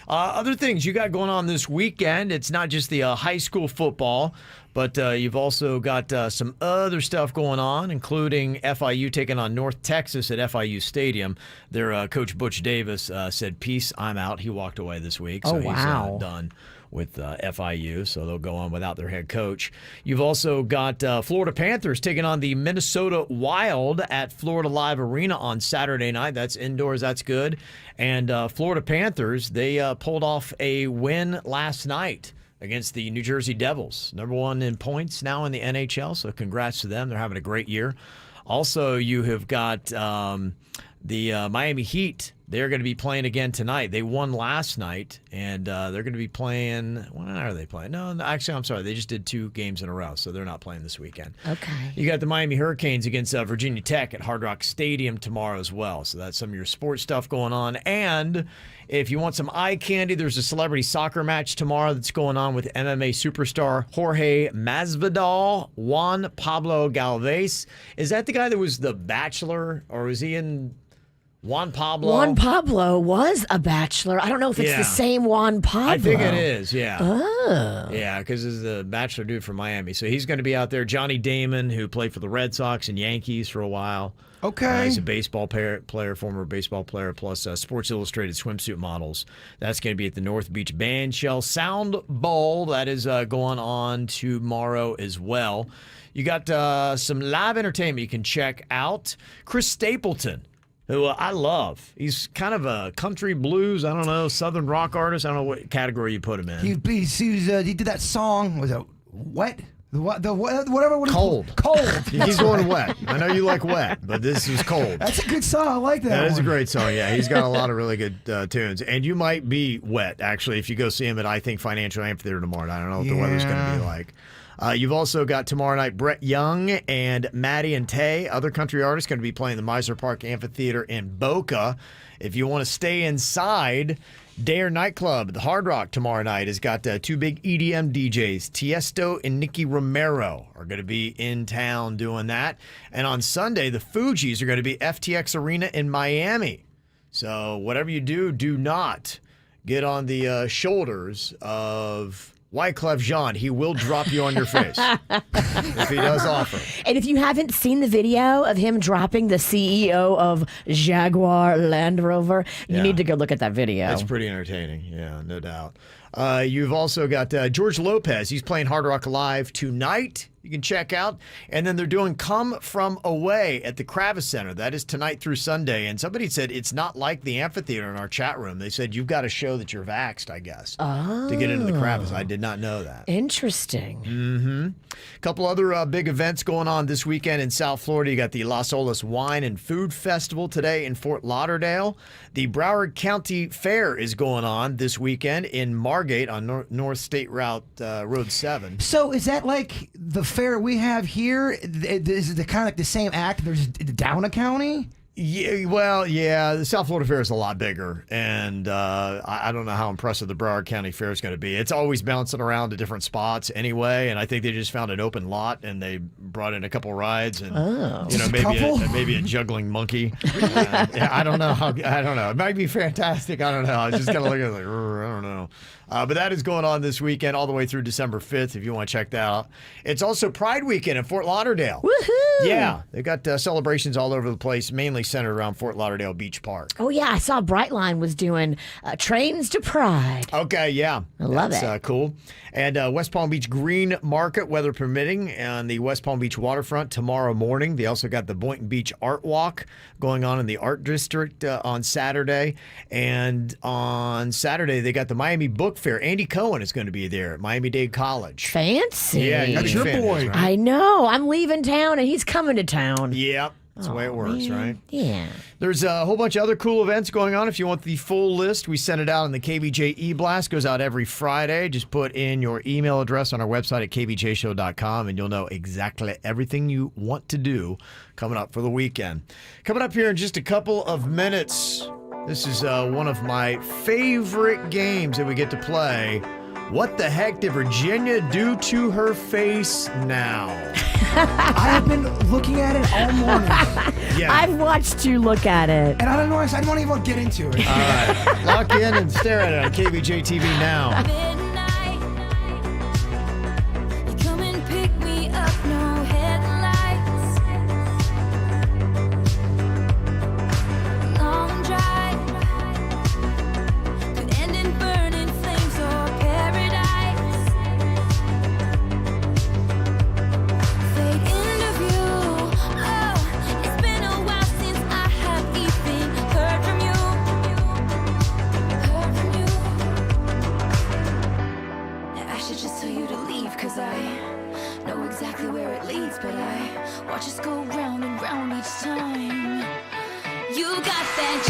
Speaker 4: Other things you got going on this weekend, it's not just the high school football, but you've also got some other stuff going on, including FIU taking on North Texas at FIU Stadium. Their coach Butch Davis said, "Peace, I'm out." He walked away this week, so he's done with FIU, so they'll go on without their head coach. You've also got Florida Panthers taking on the Minnesota Wild at Florida Live Arena on Saturday night. That's indoors. That's good. And Florida Panthers, they pulled off a win last night against the New Jersey Devils. Number 1 in points now in the NHL, so congrats to them. They're having a great year. Also, you have got the Miami Heat. They're going to be playing again tonight. They won last night, and they're going to be playing. When are they playing? No, actually, I'm sorry. They just did 2 games in a row, so they're not playing this weekend.
Speaker 5: Okay.
Speaker 4: You got the Miami Hurricanes against Virginia Tech at Hard Rock Stadium tomorrow as well. So that's some of your sports stuff going on. And if you want some eye candy, there's a celebrity soccer match tomorrow that's going on with MMA superstar Jorge Masvidal, Juan Pablo Galvez. Is that the guy that was The Bachelor, or was he in Juan Pablo.
Speaker 5: Juan Pablo was a bachelor. I don't know if it's the same Juan Pablo.
Speaker 4: I think it is, yeah.
Speaker 5: Oh.
Speaker 4: Yeah, because he's the bachelor dude from Miami. So he's going to be out there. Johnny Damon, who played for the Red Sox and Yankees for a while.
Speaker 6: Okay.
Speaker 4: He's a baseball player, former baseball player, plus Sports Illustrated swimsuit models. That's going to be at the North Beach Bandshell Sound Bowl. That is going on tomorrow as well. You got some live entertainment you can check out. Chris Stapleton, who I love. He's kind of a country blues, I don't know, southern rock artist. I don't know what category you put him in.
Speaker 6: He did that song, was it Wet? Whatever.
Speaker 4: Cold. He's going wet. I know you like wet, but this is cold.
Speaker 6: That's a good song. I like that.
Speaker 4: That is a
Speaker 6: one.
Speaker 4: great song. Yeah, he's got a lot of really good tunes. And you might be wet, actually, if you go see him at, I think, Financial Amphitheater tomorrow night. I don't know what the weather's going to be like. You've also got tomorrow night Brett Young and Maddie and Tay, other country artists, going to be playing the Meisner Park Amphitheater in Boca. If you want to stay inside, Dare Nightclub, the Hard Rock tomorrow night, has got two big EDM DJs. Tiesto and Nicky Romero are going to be in town doing that. And on Sunday, the Fugees are going to be FTX Arena in Miami. So whatever you do, do not get on the shoulders of Wyclef Jean. He will drop you on your face if he does offer.
Speaker 5: And if you haven't seen the video of him dropping the CEO of Jaguar Land Rover, you need to go look at that video.
Speaker 4: It's pretty entertaining. Yeah, no doubt. You've also got George Lopez. He's playing Hard Rock Live tonight. You can check out. And then they're doing Come From Away at the Kravis Center. That is tonight through Sunday. And somebody said it's not like the amphitheater in our chat room. They said you've got to show that you're vaxxed, I guess, to get into the Kravis. I did not know that.
Speaker 5: Interesting.
Speaker 4: Mm-hmm. A couple other big events going on this weekend in South Florida. You got the Las Olas Wine and Food Festival today in Fort Lauderdale. The Broward County Fair is going on this weekend in Margate on North State Route Road 7.
Speaker 6: So is that like the fair we have here? Is it kind of like the same act? There's Downa County?
Speaker 4: Yeah, well, yeah, the South Florida Fair is a lot bigger, and I don't know how impressive the Broward County Fair is going to be. It's always bouncing around to different spots anyway, and I think they just found an open lot, and they brought in a couple rides, and maybe a juggling monkey. I don't know. I don't know. It might be fantastic. I don't know. I was just kind of looking at it like, I don't know. But that is going on this weekend all the way through December 5th if you want to check that out. It's also Pride Weekend in Fort Lauderdale.
Speaker 5: Woohoo!
Speaker 4: Yeah, they've got celebrations all over the place, mainly centered around Fort Lauderdale Beach Park.
Speaker 5: Oh, yeah, I saw Brightline was doing Trains to Pride.
Speaker 4: Okay, yeah.
Speaker 5: I love it.
Speaker 4: That's cool. And West Palm Beach Green Market, weather permitting, on the West Palm Beach waterfront tomorrow morning. They also got the Boynton Beach Art Walk going on in the Art District on Saturday. And on Saturday, they got the Miami Book Fair. Andy Cohen is going to be there at Miami-Dade College.
Speaker 5: Fancy.
Speaker 4: Yeah,
Speaker 6: that's your boy.
Speaker 4: Right?
Speaker 5: I know. I'm leaving town, and he's coming to town.
Speaker 4: Yep. That's the way it works, right?
Speaker 5: Yeah.
Speaker 4: There's a whole bunch of other cool events going on. If you want the full list, we send it out in the KVJ e-blast. Goes out every Friday. Just put in your email address on our website at kvjshow.com, and you'll know exactly everything you want to do coming up for the weekend. Coming up here in just a couple of minutes, this is one of my favorite games that we get to play. What the heck did Virginia do to her face now?
Speaker 6: I have been looking at it all morning.
Speaker 4: Yeah.
Speaker 5: I've watched you look at it.
Speaker 6: And I don't know, I don't even want to get into it.
Speaker 4: All right. Lock in and stare at it on KVJ TV now.
Speaker 8: Come and pick me up, no headlights. Long drive could end in burning flames or paradise. Fade into view. Oh, it's been a while since I have even heard from you. I should just tell you to leave, 'cause I know exactly where it leads, but I watch us go round and round each time. You got that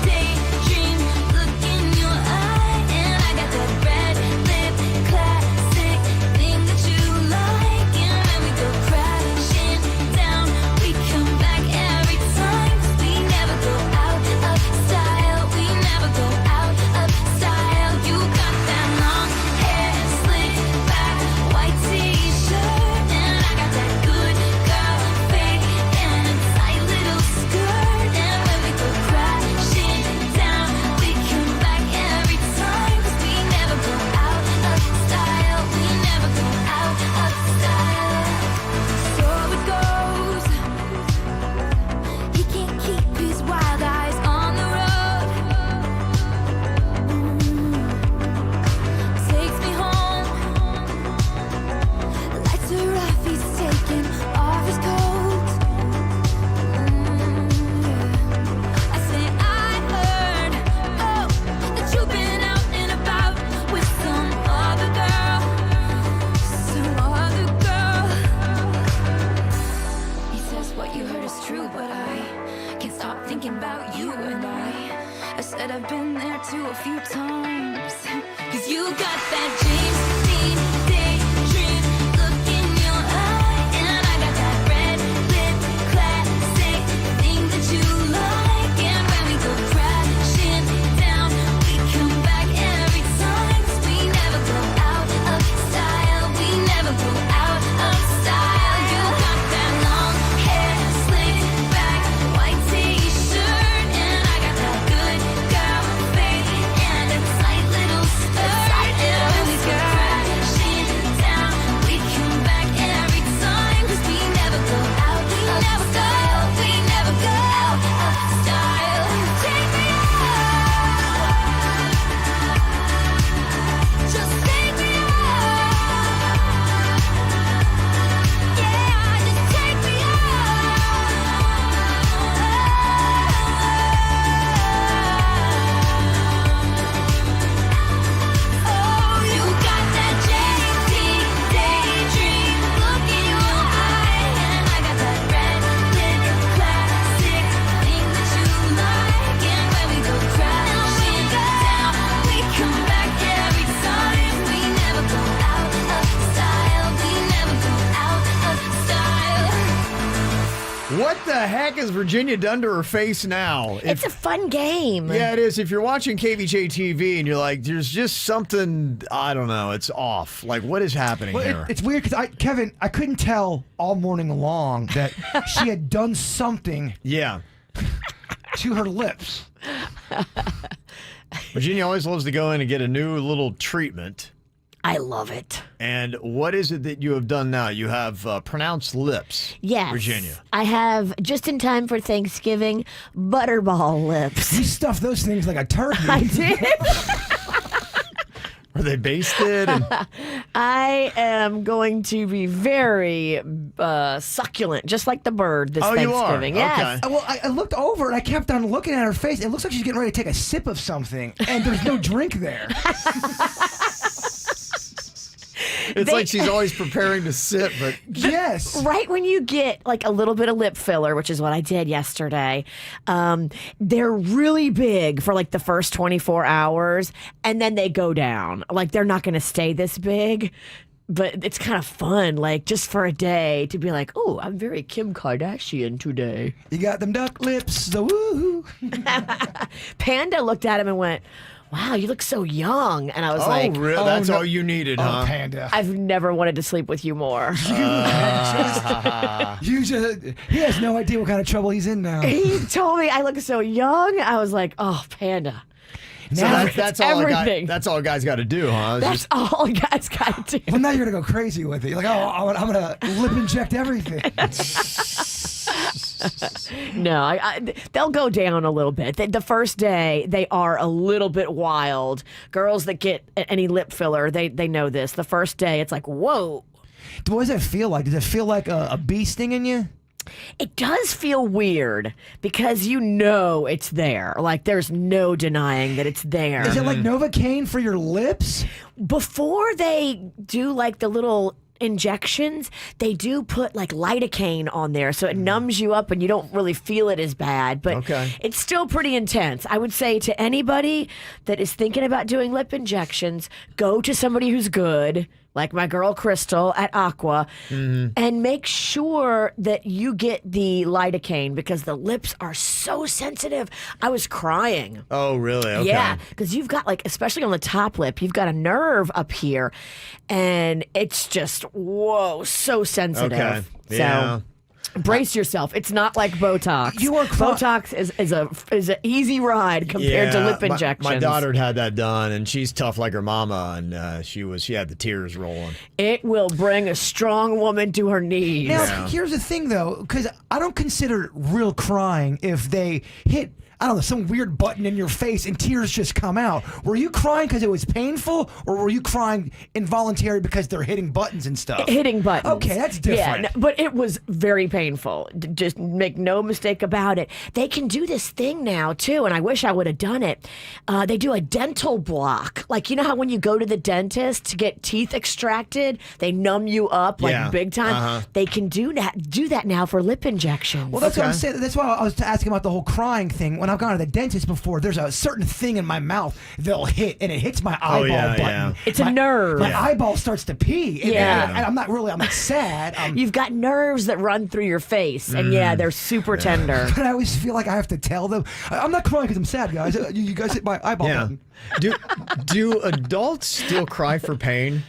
Speaker 8: daydream look in your eye, and I got that red lip classic thing that you like, and when we go crashing down, we come back every time, 'cause we never go out of style, we never go out of style. You got that long hair, slick back, white t-shirt, and I got that good girl fade and a tight little skirt, and when we about you and I said I've been there too a few times. 'Cause you got that James Dean daydream look in your eye, and I got that red lip classic thing that you like. And when we go crashing down, we come back every time. 'Cause we never go out of style. We never go out of style. You got that long hair slicked back, white t-shirt, and I got that good girl face and a tight little skirt. And when we go crashing down, we come back every time. 'Cause we never go out of style. We never go out of style. Take me out. Just take me out. Yeah, just take me out. Oh, you got that JT daydream look in your eye, and I got that red lip classic thing that you like. And when we go crashing down, we come back every time. We never go out of style. We never go out of style.
Speaker 4: What the heck has Virginia done to her face now?
Speaker 5: It's a fun game.
Speaker 4: Yeah, it is. If you're watching KVJ TV and you're like, there's just something, I don't know, it's off. Like, what is happening here?
Speaker 6: It's weird because Kevin, I couldn't tell all morning long that she had done something
Speaker 4: Yeah.
Speaker 6: to her lips.
Speaker 4: Virginia always loves to go in and get a new little treatment.
Speaker 5: I love it.
Speaker 4: And what is it that you have done now? You have pronounced lips.
Speaker 5: Yes.
Speaker 4: Virginia.
Speaker 5: I have, just in time for Thanksgiving, butterball lips.
Speaker 6: You stuffed those things like a turkey.
Speaker 5: I did.
Speaker 4: Are they basted? And
Speaker 5: I am going to be very succulent, just like the bird this
Speaker 4: Oh, you are?
Speaker 5: Thanksgiving. Yes.
Speaker 4: Okay.
Speaker 6: Well, I looked over and I kept on looking at her face. It looks like she's getting ready to take a sip of something, and there's no drink there.
Speaker 4: it's like she's always preparing to sip, but
Speaker 6: Yes.
Speaker 5: Right when you get like a little bit of lip filler, which is what I did yesterday, they're really big for like the first 24 hours, and then they go down. Like they're not going to stay this big. But it's kind of fun, like just for a day to be like, oh, I'm very Kim Kardashian today.
Speaker 6: You got them duck lips, the woo.
Speaker 5: Panda looked at him and went, wow, you look so young. And I was like,
Speaker 4: really? That's all you needed, huh?
Speaker 6: Panda.
Speaker 5: I've never wanted to sleep with you more.
Speaker 6: He has no idea what kind of trouble he's in now.
Speaker 5: He told me I look so young. I was like, oh, Panda.
Speaker 4: So that's all
Speaker 5: everything.
Speaker 4: that's all a guy's got to do, huh?
Speaker 5: That's all a guy's got to do.
Speaker 6: Well, now you're going to go crazy with it. You're like, oh, I'm going to lip inject everything.
Speaker 5: No, they'll go down a little bit. The first day, they are a little bit wild. Girls that get any lip filler, they know this. The first day, it's like, whoa.
Speaker 6: What does it feel like? Does it feel like a bee stinging you?
Speaker 5: It does feel weird because you know it's there. Like there's no denying that it's there.
Speaker 6: Is it like Novocaine for your lips?
Speaker 5: Before they do like the little injections, they do put like lidocaine on there, so it numbs you up and you don't really feel it as bad, but it's still pretty intense. I would say to anybody that is thinking about doing lip injections, go to somebody who's good, like my girl Crystal at Aqua, and make sure that you get the lidocaine because the lips are so sensitive. I was crying.
Speaker 4: Oh, really? Okay.
Speaker 5: Yeah, because you've got like, especially on the top lip, you've got a nerve up here, and it's just, whoa, so sensitive.
Speaker 4: Okay.
Speaker 5: So
Speaker 4: Yeah.
Speaker 5: brace yourself. It's not like Botox. Botox is an easy ride compared to lip injections.
Speaker 4: My daughter had that done, and she's tough like her mama, and she had the tears rolling.
Speaker 5: It will bring a strong woman to her knees.
Speaker 6: Now, here's the thing, though, because I don't consider real crying if they hit I don't know, some weird button in your face and tears just come out. Were you crying because it was painful, or were you crying involuntary because they're hitting buttons and stuff?
Speaker 5: Hitting buttons.
Speaker 6: Okay, that's different.
Speaker 5: Yeah, but it was very painful. Just make no mistake about it. They can do this thing now, too, and I wish I would have done it. They do a dental block. Like, you know how when you go to the dentist to get teeth extracted, they numb you up like big time? They can do that now for lip injections.
Speaker 6: Well, that's what I'm saying. That's why I was asking about the whole crying thing. When I've gone to the dentist before, there's a certain thing in my mouth they'll hit, and it hits my eyeball button.
Speaker 5: Yeah. It's a nerve.
Speaker 6: My eyeball starts to pee. And I'm not sad.
Speaker 5: You've got nerves that run through your face, and they're super tender.
Speaker 6: But I always feel like I have to tell them, I'm not crying because I'm sad, guys. You guys hit my eyeball button.
Speaker 4: Do adults still cry for pain?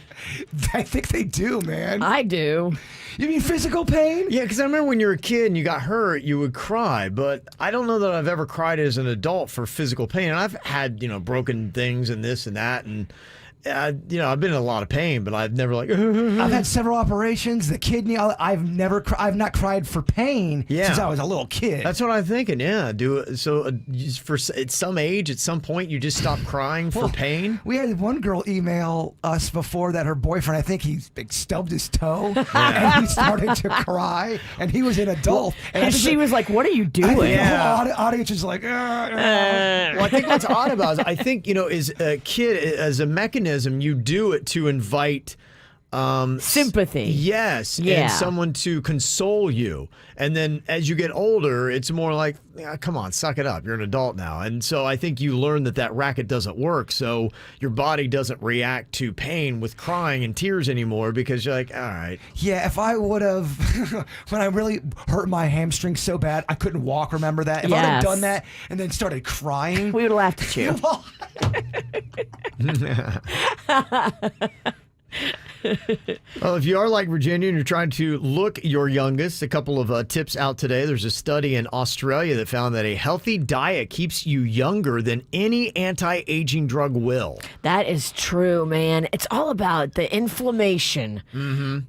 Speaker 6: I think they do, man.
Speaker 5: I do.
Speaker 6: You mean physical pain?
Speaker 4: Yeah, because I remember when you were a kid and you got hurt, you would cry. But I don't know that I've ever cried as an adult for physical pain. And I've had, broken things and this and that. And, I've been in a lot of pain, but I've never
Speaker 6: I've had several operations. The kidney, I've not cried for pain since I was a little kid.
Speaker 4: That's what I'm thinking, yeah. For at some age, at some point, you just stop crying for pain?
Speaker 6: We had one girl email us before that her boyfriend, I think he stubbed his toe, and he started to cry, and he was an adult.
Speaker 5: And she was like, what are you doing?
Speaker 6: The whole audience was like,
Speaker 4: Well, I think what's odd about it, I think, is a kid, as a mechanism, you do it to invite
Speaker 5: sympathy.
Speaker 4: Yes, and someone to console you. And then as you get older, it's more like, come on, suck it up. You're an adult now. And so I think you learn that racket doesn't work. So your body doesn't react to pain with crying and tears anymore because you're like, all right.
Speaker 6: Yeah, if I would have, when I really hurt my hamstring so bad, I couldn't walk, remember that? If I had done that and then started crying.
Speaker 5: We would have laughed at you.
Speaker 4: Well, if you are like Virginia and you're trying to look your youngest, a couple of tips out today. There's a study in Australia that found that a healthy diet keeps you younger than any anti-aging drug will.
Speaker 5: That is true, man. It's all about the inflammation.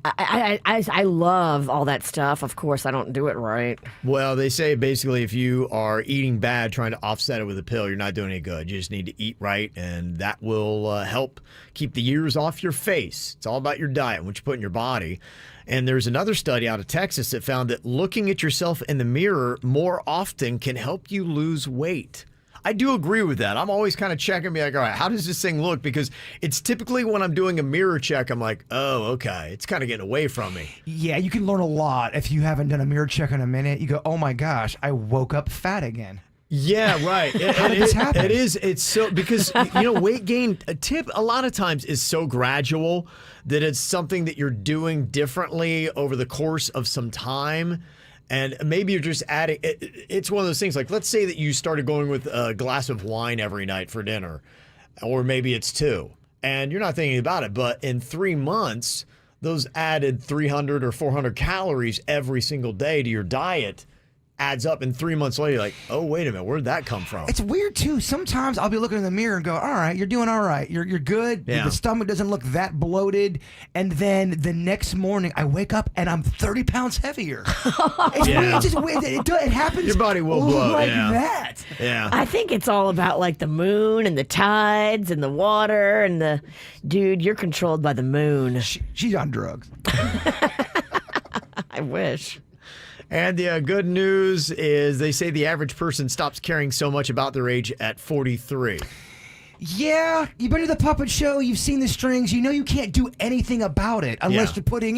Speaker 5: I love all that stuff. Of course, I don't do it right.
Speaker 4: Well, they say basically if you are eating bad, trying to offset it with a pill, you're not doing any good. You just need to eat right, and that will help keep the years off your face. It's all about your diet, what you put in your body. And there's another study out of Texas that found that looking at yourself in the mirror more often can help you lose weight. I do agree with that. I'm always kind of checking, be like, all right, how does this thing look? Because it's typically when I'm doing a mirror check, I'm like, oh, okay, it's kind of getting away from me.
Speaker 6: Yeah, you can learn a lot if you haven't done a mirror check in a minute. You go, oh my gosh, I woke up fat again.
Speaker 4: Yeah, right.
Speaker 6: How did this happen?
Speaker 4: It's so, because, weight gain, a lot of times is so gradual that it's something that you're doing differently over the course of some time. And maybe you're just adding, it's one of those things, like let's say that you started going with a glass of wine every night for dinner, or maybe it's 2, and you're not thinking about it, but in 3 months, those added 300 or 400 calories every single day to your diet adds up, and 3 months later, you're like, oh, wait a minute, where'd that come from?
Speaker 6: It's weird, too. Sometimes I'll be looking in the mirror and go, all right, you're doing all right. You're good.
Speaker 4: Yeah.
Speaker 6: The stomach doesn't look that bloated. And then the next morning, I wake up and I'm 30 pounds heavier. It's weird. It's just weird. It happens.
Speaker 4: Your body will blow.
Speaker 6: Like that.
Speaker 4: Yeah.
Speaker 5: I think it's all about like the moon and the tides and the water and the... Dude, you're controlled by the moon.
Speaker 6: She's on drugs.
Speaker 5: I wish.
Speaker 4: And the good news is they say the average person stops caring so much about their age at 43.
Speaker 6: Yeah, you've been to the puppet show, you've seen the strings, you know you can't do anything about it unless you're putting,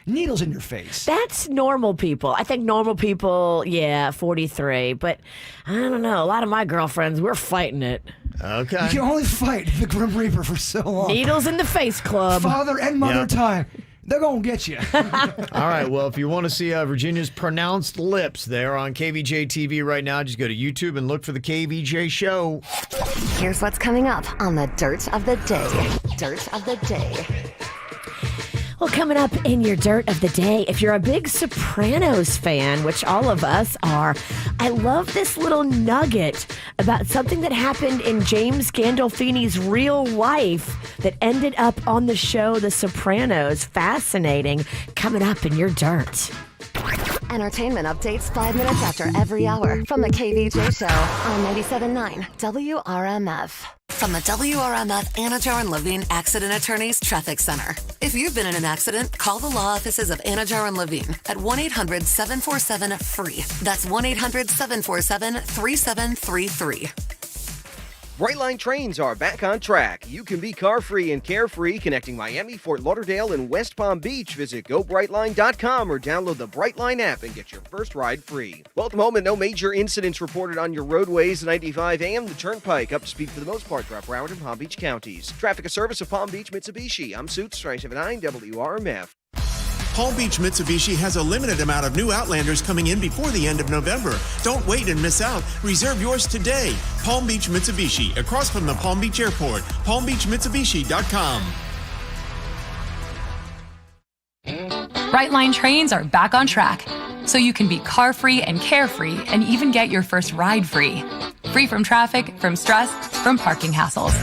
Speaker 6: needles in your face.
Speaker 5: That's normal people. I think normal people, 43. But I don't know. A lot of my girlfriends, we're fighting it.
Speaker 4: Okay.
Speaker 6: You can only fight the Grim Reaper for so long.
Speaker 5: Needles in the face club.
Speaker 6: Father and mother time. They're going to get you.
Speaker 4: All right. Well, if you want to see Virginia's pronounced lips, they're on KVJ TV right now. Just go to YouTube and look for the KVJ Show.
Speaker 2: Here's what's coming up on the Dirt of the Day. Dirt of the Day.
Speaker 5: Well, coming up in your Dirt of the Day, if you're a big Sopranos fan, which all of us are, I love this little nugget about something that happened in James Gandolfini's real life that ended up on the show The Sopranos. Fascinating. Coming up in your Dirt.
Speaker 2: Entertainment updates 5 minutes after every hour from the KVJ Show on 97.9 WRMF. From the WRMF Anajar and Levine Accident Attorneys Traffic Center. If you've been in an accident, call the law offices of Anajar and Levine at 1-800-747-FREE. That's 1-800-747-3733.
Speaker 1: Brightline trains are back on track. You can be car-free and carefree connecting Miami, Fort Lauderdale, and West Palm Beach. Visit GoBrightline.com or download the Brightline app and get your first ride free. Well, at the moment, no major incidents reported on your roadways. 95 AM, the Turnpike, up to speed for the most part throughout Broward and Palm Beach counties. Traffic a service of Palm Beach Mitsubishi. I'm Suits, 379 WRMF.
Speaker 3: Palm Beach Mitsubishi has a limited amount of new Outlanders coming in before the end of November. Don't wait and miss out. Reserve yours today. Palm Beach Mitsubishi, across from the Palm Beach Airport. PalmBeachMitsubishi.com.
Speaker 7: Brightline trains are back on track, so you can be car-free and carefree and even get your first ride free. Free from traffic, from stress, from parking hassles.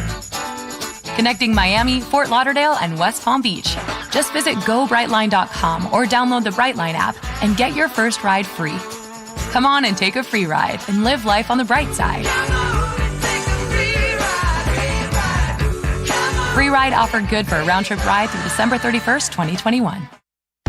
Speaker 7: Connecting Miami, Fort Lauderdale, and West Palm Beach. Just visit GoBrightline.com or download the Brightline app and get your first ride free. Come on and take a free ride and live life on the bright side. Free ride offer good for a round-trip ride through December 31st, 2021.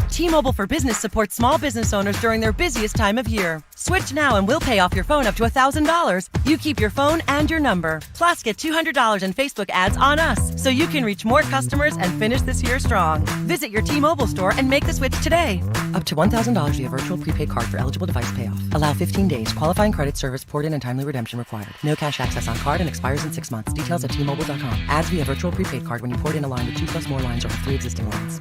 Speaker 9: T-Mobile for Business supports small business owners during their busiest time of year. Switch now and we'll pay off your phone up to $1,000. You keep your phone and your number. Plus, get $200 in Facebook ads on us, so you can reach more customers and finish this year strong. Visit your T-Mobile store and make the switch today. Up to $1,000 via virtual prepaid card for eligible device payoff. Allow 15 days. Qualifying credit service port-in and timely redemption required. No cash access on card and expires in 6 months. Details at T-Mobile.com. Ads via virtual prepaid card when you port in a line with 2 plus more lines or 3 existing lines.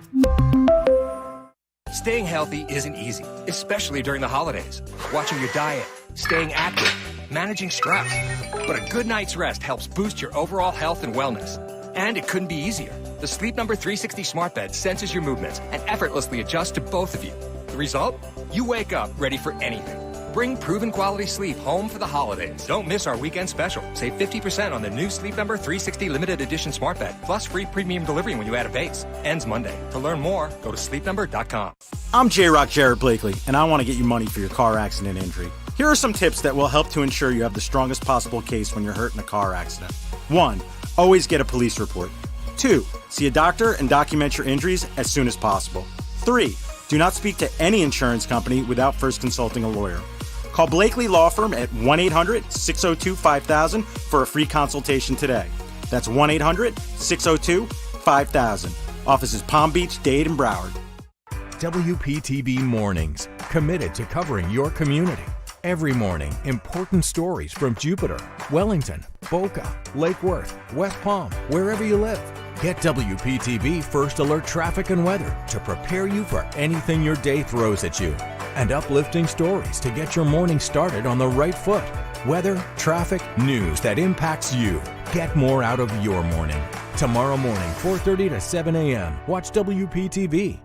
Speaker 19: Staying healthy isn't easy, especially during the holidays. Watching your diet, staying active, managing stress. But a good night's rest helps boost your overall health and wellness. And it couldn't be easier. The Sleep Number 360 smart bed senses your movements and effortlessly adjusts to both of you. The result? You wake up ready for anything. Bring proven quality sleep home for the holidays. Don't miss our weekend special. Save 50% on the new Sleep Number 360 limited edition smart bed, plus free premium delivery when you add a base. Ends Monday. To learn more, go to sleepnumber.com.
Speaker 10: I'm J-Rock Jared Blakely, and I want to get you money for your car accident injury. Here are some tips that will help to ensure you have the strongest possible case when you're hurt in a car accident. 1. Always get a police report. 2. See a doctor and document your injuries as soon as possible. 3. Do not speak to any insurance company without first consulting a lawyer. Call Blakely Law Firm at 1-800-602-5000 for a free consultation today. That's 1-800-602-5000. Offices Palm Beach, Dade, and Broward.
Speaker 18: WPTV Mornings, committed to covering your community. Every morning, important stories from Jupiter, Wellington, Boca, Lake Worth, West Palm, wherever you live. Get WPTV First Alert Traffic and Weather to prepare you for anything your day throws at you. And uplifting stories to get your morning started on the right foot. Weather, traffic, news that impacts you. Get more out of your morning. Tomorrow morning, 4:30 to 7 a.m. Watch WPTV.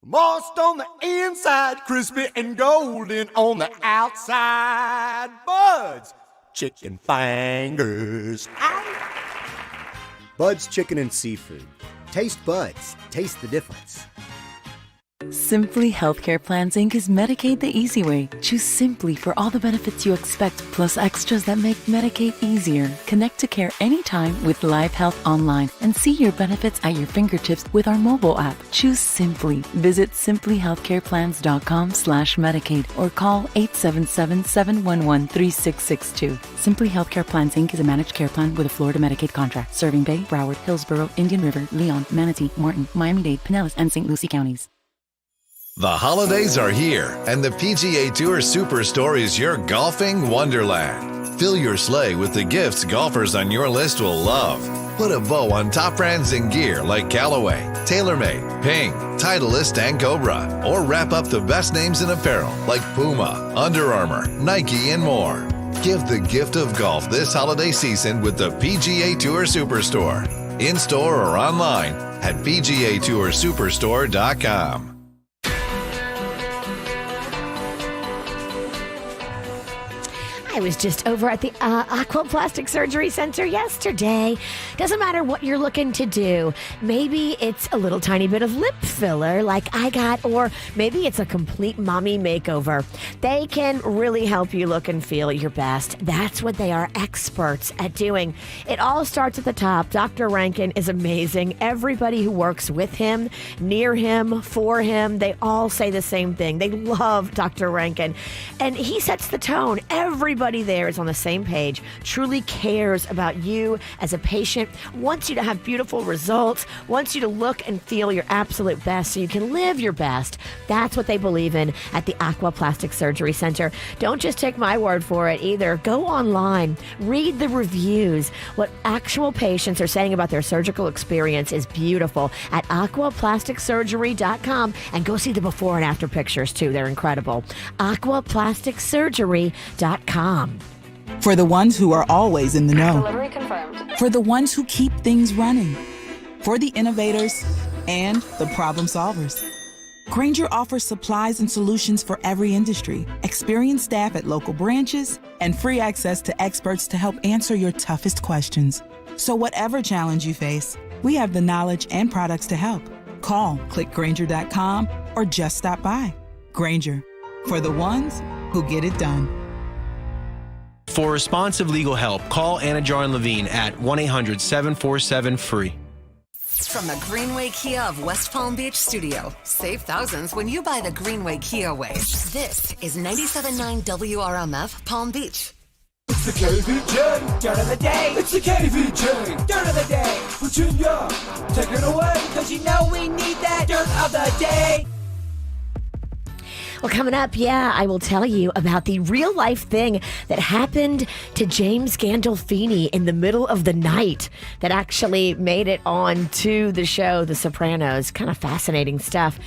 Speaker 11: Moist on the inside, crispy and golden on the outside. Bud's chicken fingers. Ow.
Speaker 13: Bud's Chicken and Seafood. Taste Bud's. Taste the difference.
Speaker 23: Simply Healthcare Plans, Inc. is Medicaid the easy way. Choose Simply for all the benefits you expect, plus extras that make Medicaid easier. Connect to care anytime with Live Health Online and see your benefits at your fingertips with our mobile app. Choose Simply. Visit simplyhealthcareplans.com/Medicaid or call 877-711-3662. Simply Healthcare Plans, Inc. is a managed care plan with a Florida Medicaid contract, serving Bay, Broward, Hillsborough, Indian River, Leon, Manatee, Martin, Miami-Dade, Pinellas, and St. Lucie counties.
Speaker 24: The holidays are here, and the PGA Tour Superstore is your golfing wonderland. Fill your sleigh with the gifts golfers on your list will love. Put a bow on top brands and gear like Callaway, TaylorMade, Ping, Titleist, and Cobra. Or wrap up the best names in apparel like Puma, Under Armour, Nike, and more. Give the gift of golf this holiday season with the PGA Tour Superstore. In-store or online at PGATourSuperstore.com.
Speaker 5: I was just over at the Aquaplastic Surgery Center yesterday. Doesn't matter what you're looking to do. Maybe it's a little tiny bit of lip filler like I got, or maybe it's a complete mommy makeover. They can really help you look and feel your best. That's what they are experts at doing. It all starts at the top. Dr. Rankin is amazing. Everybody who works with him, near him, for him, they all say the same thing. They love Dr. Rankin. And he sets the tone. Everybody there is on the same page, truly cares about you as a patient, wants you to have beautiful results, wants you to look and feel your absolute best so you can live your best. That's what they believe in at the Aquaplastic Surgery Center. Don't just take my word for it either. Go online, read the reviews. What actual patients are saying about their surgical experience is beautiful at aquaplasticsurgery.com, and go see the before and after pictures too. They're incredible. aquaplasticsurgery.com.
Speaker 12: For the ones who are always in the know.
Speaker 2: Delivery confirmed.
Speaker 12: For the ones who keep things running. For the innovators and the problem solvers. Grainger offers supplies and solutions for every industry, experienced staff at local branches, and free access to experts to help answer your toughest questions. So whatever challenge you face, we have the knowledge and products to help. Call, click Grainger.com, or just stop by. Grainger, for the ones who get it done.
Speaker 14: For responsive legal help, call Anna Jar Levine at 1-800-747-FREE.
Speaker 2: From the Greenway Kia of West Palm Beach studio. Save thousands when you buy the Greenway Kia way. This is 97.9 WRMF Palm Beach.
Speaker 11: It's the KVJ Dirt of the Day. It's the KVJ Dirt of the Day. Virginia, take it away, because you know we need that Dirt of the Day.
Speaker 5: Well, coming up, I will tell you about the real life thing that happened to James Gandolfini in the middle of the night that actually made it on to the show, The Sopranos. Kind of fascinating stuff.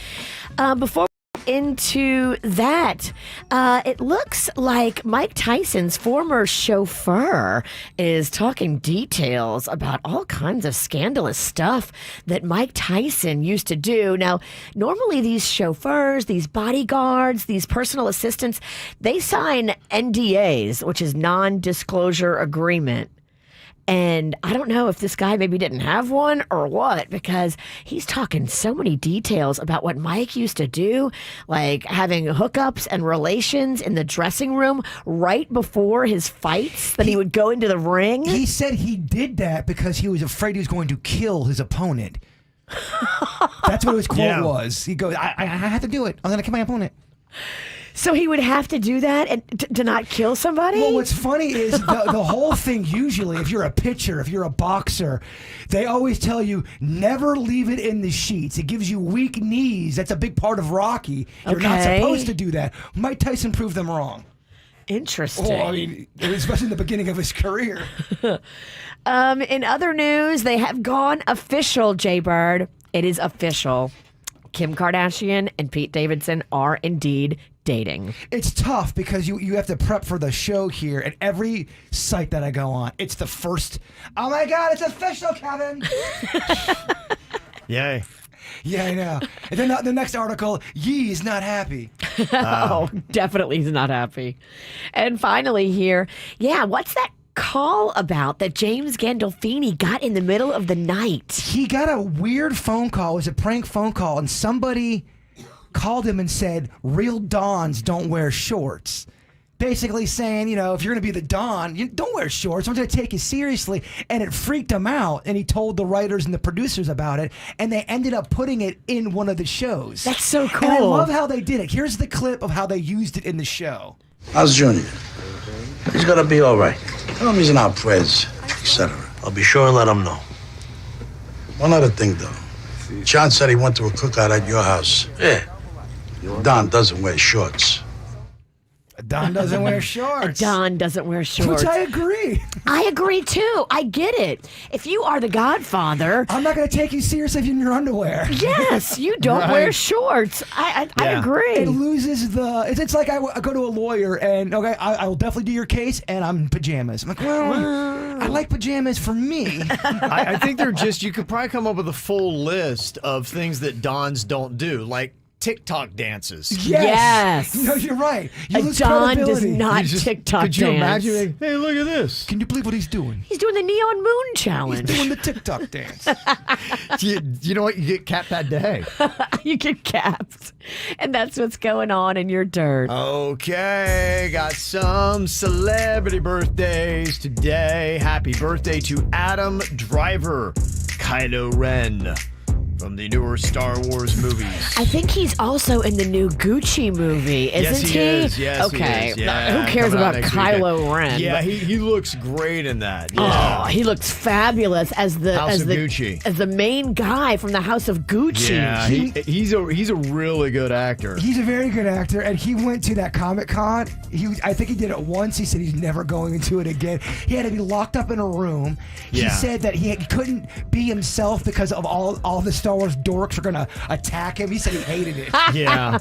Speaker 5: Before into that, it looks like Mike Tyson's former chauffeur is talking details about all kinds of scandalous stuff that Mike Tyson used to do. Now, normally these chauffeurs, these bodyguards, these personal assistants, they sign NDAs, which is non-disclosure agreement. And I don't know if this guy maybe didn't have one or what, because he's talking so many details about what Mike used to do, like having hookups and relations in the dressing room right before his fights, that he would go into the ring.
Speaker 6: He said he did that because he was afraid he was going to kill his opponent. That's what his quote was. He goes, I have to do it. I'm going to kill my opponent.
Speaker 5: So he would have to do that and to not kill somebody?
Speaker 6: Well, what's funny is the whole thing, usually, if you're a pitcher, if you're a boxer, they always tell you, never leave it in the sheets. It gives you weak knees. That's a big part of Rocky. You're not supposed to do that. Mike Tyson proved them wrong.
Speaker 5: Interesting.
Speaker 6: Oh, I mean, especially in the beginning of his career.
Speaker 5: In other news, they have gone official, Jay Bird. It is official. Kim Kardashian and Pete Davidson are indeed dating.
Speaker 6: It's tough because you have to prep for the show here, and every site that I go on, it's the first, oh my God, it's official, Kevin.
Speaker 4: Yay.
Speaker 6: Yeah, I know. And then the next article, Yee is not happy.
Speaker 5: Oh, definitely he's not happy. And finally here, what's that call about that James Gandolfini got in the middle of the night?
Speaker 6: He got a weird phone call. It was a prank phone call, and somebody called him and said, real Dons don't wear shorts. Basically saying, if you're going to be the Don, you don't wear shorts. I'm going to take you seriously. And it freaked him out, and he told the writers and the producers about it, and they ended up putting it in one of the shows.
Speaker 5: That's so cool.
Speaker 6: And I love how they did it. Here's the clip of how they used it in the show.
Speaker 15: How's Junior? He's gonna be all right. Tell him he's in our prayers, etc. I'll be sure and let him know. One other thing, though. John said he went to a cookout at your house. Yeah. Don doesn't wear shorts.
Speaker 6: Don doesn't wear shorts.
Speaker 5: Don doesn't wear shorts.
Speaker 6: Which I agree.
Speaker 5: I agree too. I get it. If you are the Godfather,
Speaker 6: I'm not going to take you seriously if you're in your underwear.
Speaker 5: Yes, you don't wear shorts. I agree.
Speaker 6: It loses the. It's like I go to a lawyer and I will definitely do your case, and I'm in pajamas. I'm like, well, I like pajamas for me.
Speaker 4: I think they're just. You could probably come up with a full list of things that Dons don't do, like TikTok dances.
Speaker 5: Yes.
Speaker 6: No, you're right. You lose
Speaker 5: Don does
Speaker 6: credibility.
Speaker 5: not
Speaker 4: You just-
Speaker 5: TikTok
Speaker 4: Could you
Speaker 5: dance.
Speaker 4: imagine? Hey, look at this.
Speaker 6: Can you believe what he's doing?
Speaker 5: He's doing the Neon Moon Challenge.
Speaker 6: He's doing the TikTok dance.
Speaker 4: You know what? You get capped that day.
Speaker 5: You get capped. And that's what's going on in your dirt.
Speaker 4: Okay, got some celebrity birthdays today. Happy birthday to Adam Driver, Kylo Ren from the newer Star Wars movies.
Speaker 5: I think he's also in the new Gucci movie, isn't
Speaker 4: Yes, he is. Yes,
Speaker 5: okay.
Speaker 4: he is. Yeah,
Speaker 5: Who cares
Speaker 4: coming out
Speaker 5: about
Speaker 4: next
Speaker 5: Kylo
Speaker 4: weekend.
Speaker 5: Ren?
Speaker 4: Yeah, he looks great in that. Yeah.
Speaker 5: Oh, he looks fabulous as the
Speaker 4: House
Speaker 5: as
Speaker 4: of
Speaker 5: the
Speaker 4: Gucci.
Speaker 5: as the main guy from the House of Gucci.
Speaker 4: Yeah, he's a really good actor.
Speaker 6: He's a very good actor, and he went to that Comic-Con. I think he did it once. He said he's never going to it again. He had to be locked up in a room. He
Speaker 4: Yeah.
Speaker 6: said that he couldn't be himself because of all the Star Wars dorks are going to attack him. He said he hated it.
Speaker 4: Yeah.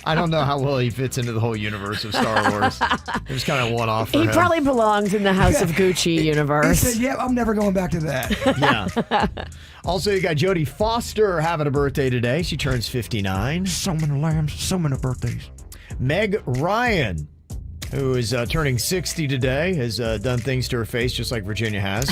Speaker 4: I don't know how well he fits into the whole universe of Star Wars. It was kind of one off for
Speaker 5: He
Speaker 4: him.
Speaker 5: probably belongs in the House of Gucci
Speaker 6: He
Speaker 5: universe.
Speaker 6: said, "Yeah, I'm never going back to that."
Speaker 4: Yeah. Also, you got Jodie Foster having a birthday today. She turns 59.
Speaker 6: So many lambs, so many birthdays.
Speaker 4: Meg Ryan, who is turning 60 today, has done things to her face just like Virginia has.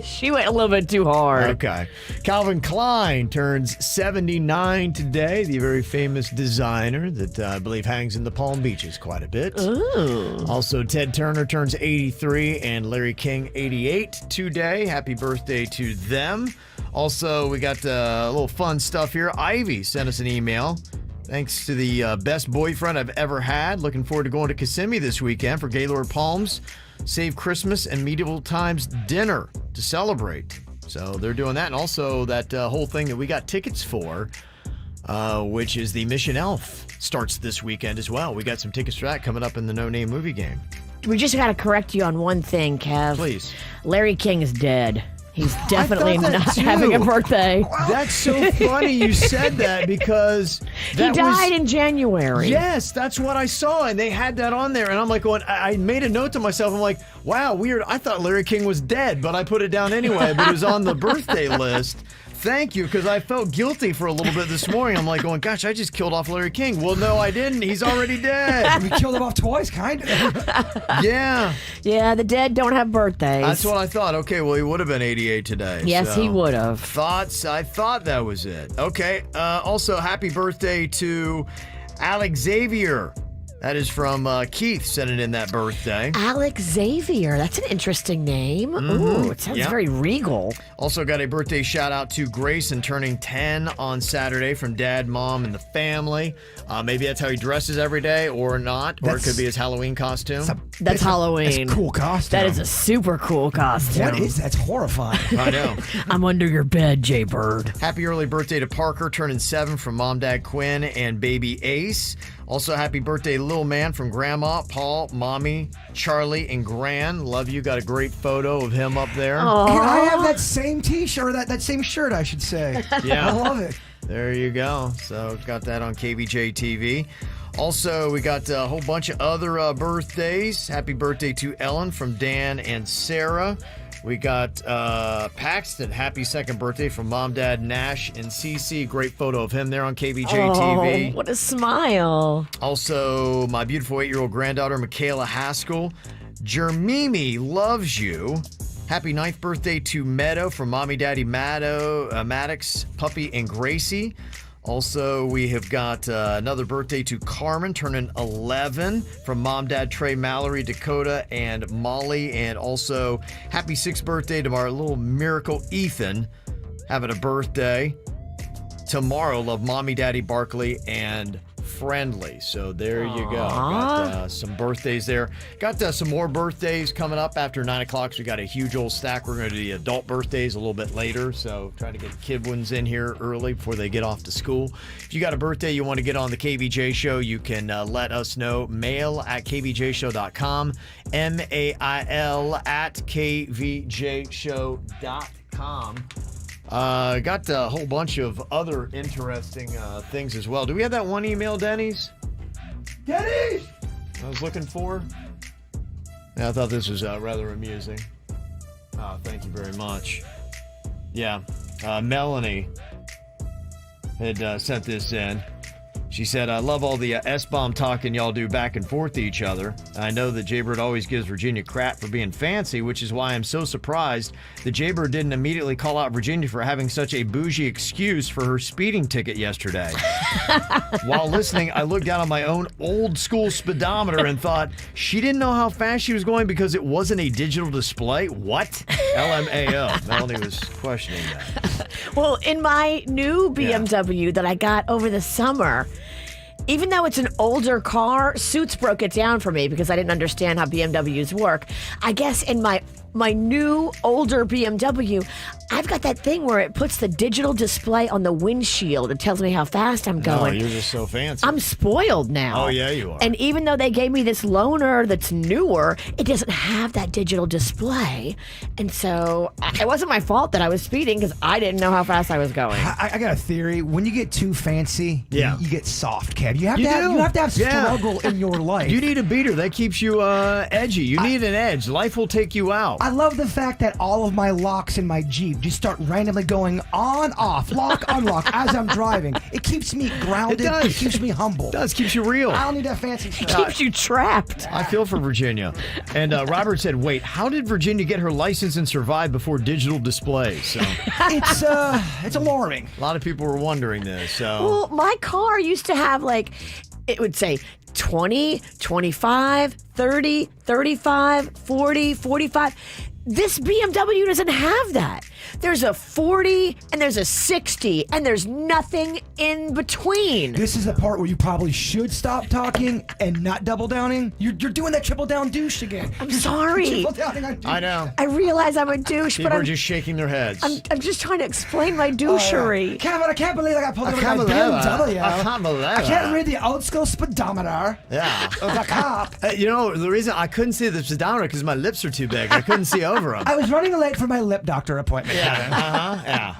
Speaker 5: She went a little bit too hard.
Speaker 4: Okay. Calvin Klein turns 79 today, the very famous designer that I believe hangs in the Palm Beaches quite a bit.
Speaker 5: Ooh.
Speaker 4: Also, Ted Turner turns 83 and Larry King 88 today. Happy birthday to them. Also, we got a little fun stuff here. Ivy sent us an email. Thanks to the best boyfriend I've ever had. Looking forward to going to Kissimmee this weekend for Gaylord Palms. Save Christmas and medieval times dinner to celebrate. So they're doing that. And also that whole thing that we got tickets for, which is the Mission Elf, starts this weekend as well. We got some tickets for that coming up in the No Name movie game.
Speaker 5: We just got to correct you on one thing, Kev.
Speaker 4: Please.
Speaker 5: Larry King is dead. He's definitely
Speaker 4: that
Speaker 5: not
Speaker 4: too.
Speaker 5: having a birthday.
Speaker 4: That's so funny you said that because
Speaker 5: He
Speaker 4: that
Speaker 5: died in January.
Speaker 4: Yes, that's what I saw, and they had that on there, and I'm like going, I made a note to myself, I'm like, wow, weird, I thought Larry King was dead, but I put it down anyway, but it was on the birthday list. Thank you, because I felt guilty for a little bit this morning. I'm like going, gosh, I just killed off Larry King. Well, no, I didn't. He's already dead.
Speaker 6: We killed him off twice, kind of.
Speaker 4: Yeah.
Speaker 5: Yeah, the dead don't have birthdays.
Speaker 4: That's what I thought. Okay, well, he would have been 88 today.
Speaker 5: Yes,
Speaker 4: so.
Speaker 5: he would have.
Speaker 4: I thought that was it. Okay. Also, happy birthday to Alex Xavier. That is from Keith sending in that birthday.
Speaker 5: Alex Xavier. That's an interesting name. Ooh, it sounds very regal.
Speaker 4: Also got a birthday shout out to Grayson turning 10 on Saturday from Dad, Mom, and the family. Maybe that's how he dresses every day or not. Or it could be his Halloween costume.
Speaker 5: That's Halloween.
Speaker 6: That's a cool costume.
Speaker 5: That is a super cool costume.
Speaker 6: What is that? It's horrifying.
Speaker 4: I know.
Speaker 5: I'm under your bed, Jay Bird.
Speaker 4: Happy early birthday to Parker turning 7 from Mom, Dad, Quinn, and baby Ace. Also, happy birthday, little man from Grandma, Paul, Mommy, Charlie, and Gran. Love you. Got a great photo of him up there.
Speaker 6: I have that same T-shirt, that same shirt, I should say.
Speaker 4: Yeah.
Speaker 6: I love it.
Speaker 4: There you go. So, got that on KVJ TV. Also, we got a whole bunch of other birthdays. Happy birthday to Ellen from Dan and Sarah. We got Paxton, happy second birthday from Mom, Dad, Nash, and Cece. Great photo of him there on KVJ TV.
Speaker 5: Oh, what a smile.
Speaker 4: Also, my beautiful 8-year-old granddaughter, Michaela Haskell. Jermimi loves you. Happy 9th birthday to Meadow from Mommy, Daddy, Maddox, Puppy, and Gracie. Also, we have got another birthday to Carmen, turning 11, from Mom, Dad, Trey, Mallory, Dakota, and Molly. And also, happy 6th birthday to our little miracle Ethan, having a birthday tomorrow. Love Mommy, Daddy, Barkley, and Friendly. So there you go. Got some birthdays there. Got some more birthdays coming up after 9 o'clock. So we got a huge old stack. We're going to do the adult birthdays a little bit later. So trying to get the kid ones in here early before they get off to school. If you got a birthday you want to get on the KVJ show, you can let us know. Mail at kvjshow.com. mail at kvjshow.com. Got a whole bunch of other interesting things as well. Do we have that one email, Denny's?
Speaker 6: Denny's!
Speaker 4: I was looking for? Yeah, I thought this was rather amusing. Thank you very much. Yeah, Melanie had sent this in. She said, I love all the S-bomb talking y'all do back and forth to each other. I know that Jaybird always gives Virginia crap for being fancy, which is why I'm so surprised that Jaybird didn't immediately call out Virginia for having such a bougie excuse for her speeding ticket yesterday. While listening, I looked down on my own old school speedometer and thought, she didn't know how fast she was going because it wasn't a digital display? What? LMAO. Melanie was questioning that.
Speaker 5: Well, in my new BMW that I got over the summer, even though it's an older car, Suits broke it down for me because I didn't understand how BMWs work. I guess in my new older BMW, I've got that thing where it puts the digital display on the windshield. It tells me how fast I'm going.
Speaker 4: Oh, you're just so fancy.
Speaker 5: I'm spoiled now.
Speaker 4: Oh, yeah, you are.
Speaker 5: And even though they gave me this loaner that's newer, it doesn't have that digital display. And so it wasn't my fault that I was speeding because I didn't know how fast I was going.
Speaker 6: I got a theory. When you get too fancy, you get soft, Kev. You have to have struggle in your life.
Speaker 4: You need a beater. That keeps you edgy. You need an edge. Life will take you out.
Speaker 6: I love the fact that all of my locks in my Jeep just start randomly going on, off, lock, unlock as I'm driving. It keeps me grounded.
Speaker 4: It does.
Speaker 6: It keeps me humble.
Speaker 4: It does. Keeps you real.
Speaker 6: I don't need that fancy stuff.
Speaker 5: It keeps you trapped.
Speaker 4: I feel for Virginia. And Robert said, wait, how did Virginia get her license and survive before digital displays? So,
Speaker 6: it's alarming.
Speaker 4: A lot of people were wondering this. So.
Speaker 5: Well, my car used to have it would say 20, 25, 30, 35, 40, 45. This BMW doesn't have that. There's a 40 and there's a 60 and there's nothing in between.
Speaker 6: This is the part where you probably should stop talking and not double downing. You're doing that triple down douche again.
Speaker 5: I'm sorry.
Speaker 6: Triple downing on douche.
Speaker 4: I know.
Speaker 5: I realize I'm a douche,
Speaker 4: People
Speaker 5: but
Speaker 4: are
Speaker 5: I'm
Speaker 4: just shaking their heads.
Speaker 5: I'm just trying to explain my douchery.
Speaker 6: Kevin, I can't believe I got pulled over by BMW.
Speaker 4: I can't believe
Speaker 6: I can't read the old school speedometer.
Speaker 4: Yeah.
Speaker 6: Of the cop.
Speaker 4: You know, the reason I couldn't see the speedometer because my lips are too big. I couldn't see over them.
Speaker 6: I was running late for my lip doctor appointment.
Speaker 4: Yeah.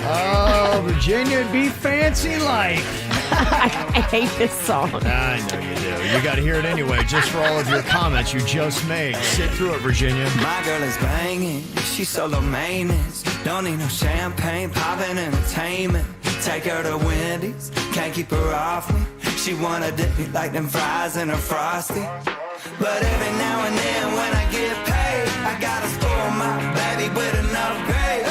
Speaker 4: Oh, Virginia, be fancy like.
Speaker 5: I hate this song.
Speaker 4: I know you do. You got to hear it anyway, just for all of your comments you just made. Sit through it, Virginia.
Speaker 11: My girl is banging, she's solo maintenance. Don't need no champagne, poppin' entertainment. Take her to Wendy's, can't keep her off me. She wanna dip me like them fries in a Frosty. But every now and then when I get paid, I gotta spoil my baby with an upgrade.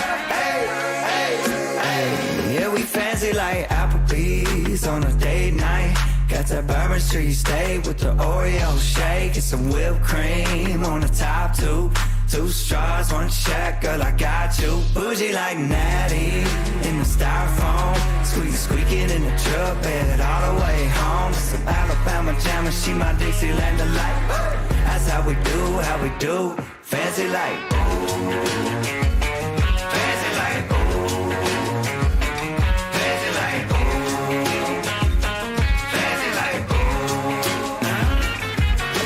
Speaker 11: Hey, yeah, we fancy like Applebee's on a date night. Got that Bourbon Street steak with the Oreo shake and some whipped cream on the top two. 2 straws, 1 check, girl, I got you. Bougie like Natty in the styrofoam. Squeaking in the truck bed all the way home. Some Alabama Jammer, she my Dixieland delight. That's how we do, fancy like. Fancy like. Fancy like. Fancy like.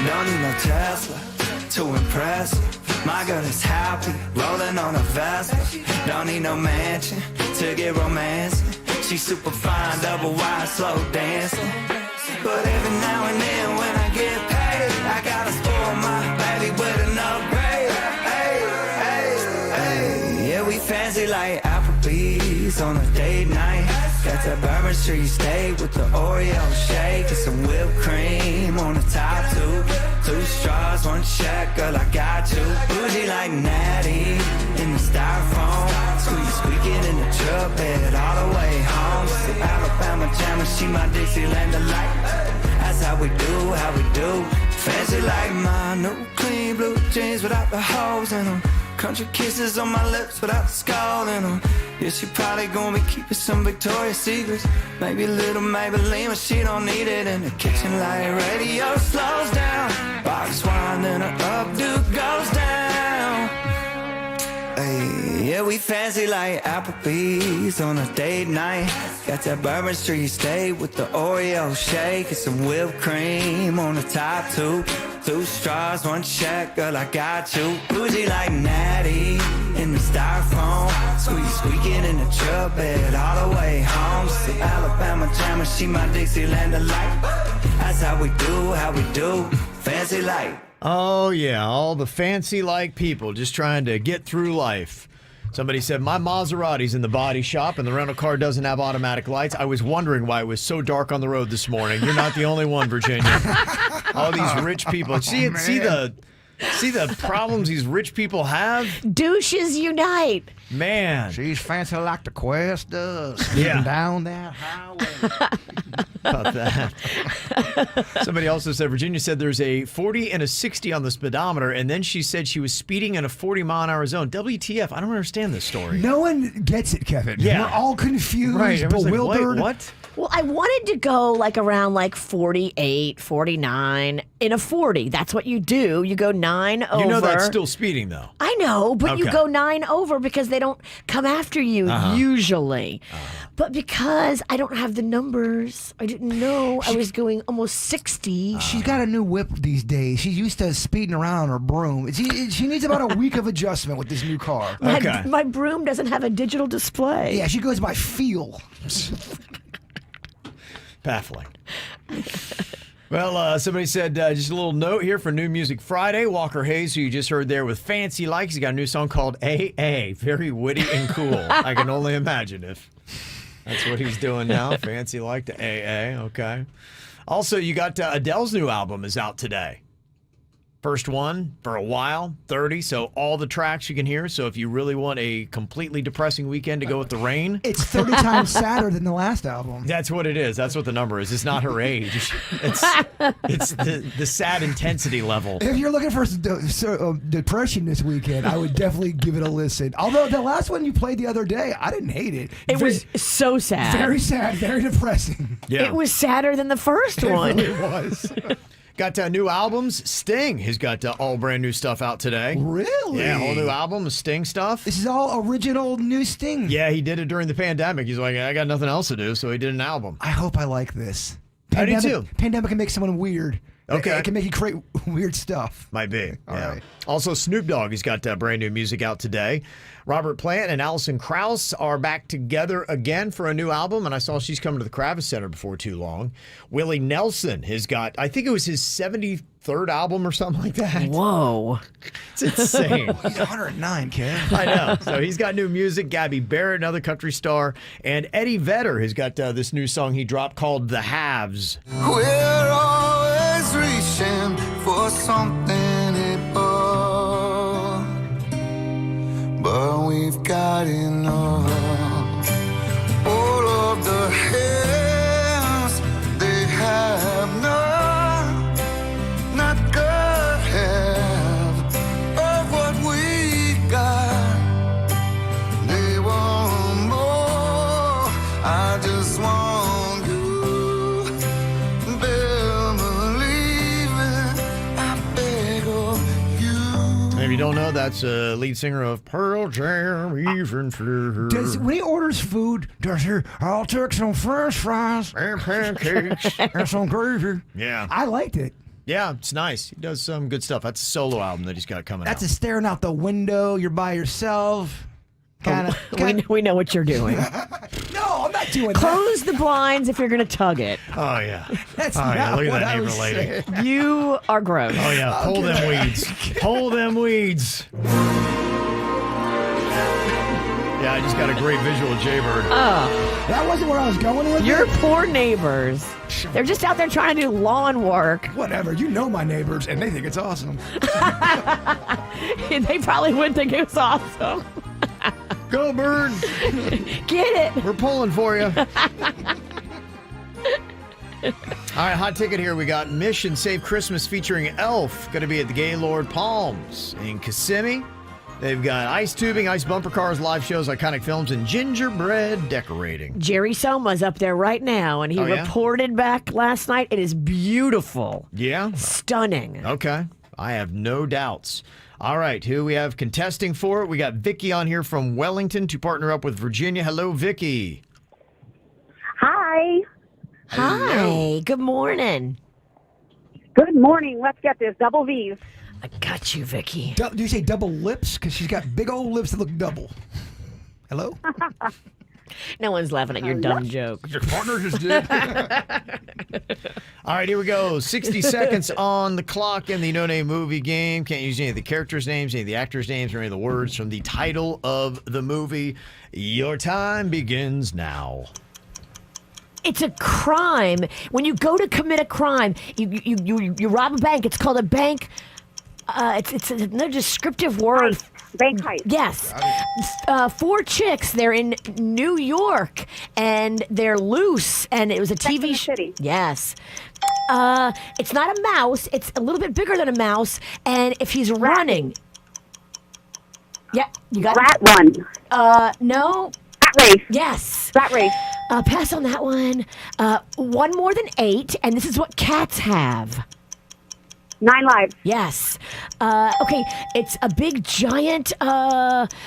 Speaker 11: Don't need no Tesla to impress. My girl is happy, rolling on a Vespa. Don't need no mansion to get romance. She's super fine, double wide, slow dancing. But every now and then when I get paid, I gotta spoil my baby with an upgrade. Hey, yeah, we fancy like Applebee's on a date night. Got that Bourbon Street steak with the Oreo shake and some whipped cream on the top two. 2 straws, 1 check, girl, I got you. Bougie like Natty in the styrofoam. Squeaking in the truck bed all the way home. Some Alabama Jammer, she my Dixieland delight. That's how we do, fancy like my new clean blue jeans without the holes in them. Country kisses on my lips without the skull in them. Yeah, she probably gonna be keeping some Victoria's Secrets. Maybe a little Maybelline, but she don't need it. In the kitchen light radio slows down. Box wine, then her updo goes down. Hey, yeah, we fancy like Applebee's on a date night. Got that Bourbon Street steak with the Oreo shake and some whipped cream on the top two. 2 straws, 1 check, girl, I got you. Bougie like Natty in the styrofoam. Squeaking in the truck bed all the way home. Some Alabama Jammer, she my Dixieland delight. That's how we do, fancy like.
Speaker 4: Oh, yeah, all the fancy-like people just trying to get through life. Somebody said, my Maserati's in the body shop and the rental car doesn't have automatic lights. I was wondering why it was so dark on the road this morning. You're not the only one, Virginia. All these rich people. See the problems these rich people have?
Speaker 5: Douches unite.
Speaker 4: Man.
Speaker 6: She's fancy like the Quest does.
Speaker 4: Yeah.
Speaker 6: Down that highway.
Speaker 4: About that. Somebody also said, Virginia said there's a 40 and a 60 on the speedometer, and then she said she was speeding in a 40-mile-an-hour zone. WTF? I don't understand this story.
Speaker 6: No one gets it, Kevin.
Speaker 4: Yeah.
Speaker 6: We're all confused,
Speaker 4: Right. Everyone's like,
Speaker 6: bewildered.
Speaker 4: wait, what?
Speaker 5: Well, I wanted to go like around like 48, 49 in a 40. That's what you do. You go 9 over.
Speaker 4: You know that's still speeding, though.
Speaker 5: I know, but you
Speaker 4: Okay.
Speaker 5: go 9 over because they don't come after you usually. But because I don't have the numbers, I didn't know I was going almost 60.
Speaker 6: She's got a new whip these days. She's used to speeding around on her broom. She needs about a week of adjustment with this new car.
Speaker 5: My broom doesn't have a digital display.
Speaker 6: Yeah, she goes by feel.
Speaker 4: Baffling. Well, somebody said just a little note here for New Music Friday. Walker Hayes, who you just heard there with Fancy Likes, he got a new song called AA. Very witty and cool. I can only imagine if that's what he's doing now. Fancy Like to AA. Okay. Also, you got Adele's new album is out today. First one for a while, 30, so all the tracks you can hear. So if you really want a completely depressing weekend to go with the rain.
Speaker 6: It's 30 times sadder than the last album.
Speaker 4: That's what it is. That's what the number is. It's not her age. It's the sad intensity level.
Speaker 6: If you're looking for depression this weekend, I would definitely give it a listen. Although the last one you played the other day, I didn't hate it.
Speaker 5: It was so sad.
Speaker 6: Very sad, very depressing.
Speaker 4: Yeah.
Speaker 5: It was sadder than the first one.
Speaker 6: It really was.
Speaker 4: Got new albums. Sting has got all brand new stuff out today.
Speaker 6: Really?
Speaker 4: Yeah, whole new album of Sting stuff.
Speaker 6: This is all original new Sting.
Speaker 4: Yeah, he did it during the pandemic. He's like, I got nothing else to do, so he did an album.
Speaker 6: I hope I like this.
Speaker 4: I do too.
Speaker 6: Pandemic can make someone weird.
Speaker 4: Okay.
Speaker 6: It can make you create weird stuff.
Speaker 4: Might be.
Speaker 6: All right.
Speaker 4: Also, Snoop Dogg, he's got brand new music out today. Robert Plant and Alison Krauss are back together again for a new album, and I saw she's coming to the Kravis Center before too long. Willie Nelson has got, I think it was his 73rd album or something like that.
Speaker 5: Whoa.
Speaker 4: It's insane.
Speaker 6: He's 109, kid.
Speaker 4: I know. So he's got new music. Gabby Barrett, another country star. And Eddie Vedder has got this new song he dropped called The Haves.
Speaker 11: We're always reaching for something above, but we've got enough. All of the hands, they have not got half of what we got. They want more. I just want you, believing. I beg of you.
Speaker 4: If you don't know, that's lead singer of Pearl Jam, Even Floor.
Speaker 6: When he orders food, does he, I'll take some french fries
Speaker 4: and pancakes
Speaker 6: and some gravy.
Speaker 4: Yeah.
Speaker 6: I liked it.
Speaker 4: Yeah, it's nice. He does some good stuff. That's a solo album that he's got coming
Speaker 6: That's
Speaker 4: out.
Speaker 6: a staring out the window. You're by yourself.
Speaker 5: We know what you're doing.
Speaker 6: No, I'm not doing
Speaker 5: Close the blinds if you're going to tug it.
Speaker 4: Oh, yeah.
Speaker 6: That's
Speaker 4: oh, yeah.
Speaker 6: not
Speaker 4: Look at
Speaker 6: what
Speaker 4: that
Speaker 6: I
Speaker 4: neighbor
Speaker 6: was
Speaker 4: lady.
Speaker 6: saying.
Speaker 5: You are gross.
Speaker 4: Oh, yeah. Pull them weeds. Pull them weeds. Yeah, I just got a great visual of Jaybird.
Speaker 5: Oh.
Speaker 6: That wasn't where I was going with
Speaker 5: Your
Speaker 6: it.
Speaker 5: poor neighbors. They're just out there trying to do lawn work.
Speaker 6: Whatever. You know my neighbors, and they think it's awesome.
Speaker 5: They probably would think it was awesome.
Speaker 4: Go, bird.
Speaker 5: Get it.
Speaker 4: We're pulling for you. All right, hot ticket here. We got Mission Save Christmas featuring Elf. Going to be at the Gaylord Palms in Kissimmee. They've got ice tubing, ice bumper cars, live shows, iconic films, and gingerbread decorating.
Speaker 5: Jerry Soma's up there right now, and he reported back last night. It is beautiful.
Speaker 4: Yeah?
Speaker 5: Stunning.
Speaker 4: Okay. I have no doubts. All right, who we have contesting for it? We got Vicky on here from Wellington to partner up with Virginia. Hello, Vicky.
Speaker 16: Hi.
Speaker 5: Hi. Good morning.
Speaker 16: Good morning. Let's get this. Double V's.
Speaker 5: I got you, Vicky.
Speaker 6: Do you say double lips? Because she's got big old lips that look double. Hello?
Speaker 5: No one's laughing at your dumb joke.
Speaker 4: Your partner just did. All right, here we go. 60 seconds on the clock in the no-name movie game. Can't use any of the characters' names, any of the actors' names, or any of the words from the title of the movie. Your time begins now.
Speaker 5: It's a crime. When you go to commit a crime, you rob a bank. It's called a bank. It's another descriptive word.
Speaker 16: Bank heist.
Speaker 5: Yes. 4 chicks. They're in New York, and they're loose. And it was a TV show. Yes. It's not a mouse. It's a little bit bigger than a mouse. And if he's running, yeah, you got
Speaker 16: Rat Run.
Speaker 5: No.
Speaker 16: Rat Race.
Speaker 5: Yes.
Speaker 16: Rat Race.
Speaker 5: Pass on that one. 1 more than 8, and this is what cats have.
Speaker 16: 9 lives.
Speaker 5: Yes. Okay, it's a big, giant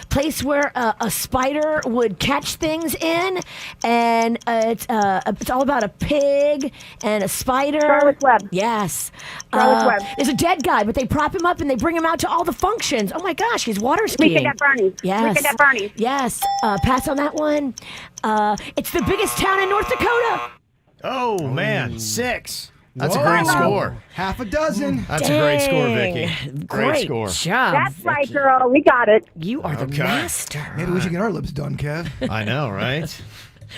Speaker 5: place where a spider would catch things in, and it's all about a pig and a spider.
Speaker 16: Charlotte's Web.
Speaker 5: Yes.
Speaker 16: Charlotte's Web.
Speaker 5: There's a dead guy, but they prop him up and they bring him out to all the functions. Oh my gosh, he's water skiing.
Speaker 16: Weekend at Bernie's.
Speaker 5: Yes.
Speaker 16: Weekend at Bernie's.
Speaker 5: Yes. Pass on that one. It's the biggest town in North Dakota.
Speaker 4: Oh, man. 6. That's a great score.
Speaker 6: Half a dozen.
Speaker 4: That's a great score, Vicky. Great score.
Speaker 5: Job.
Speaker 16: That's right, girl. We got it.
Speaker 5: You are the master.
Speaker 6: Maybe we should get our lips done, Kev.
Speaker 4: I know, right?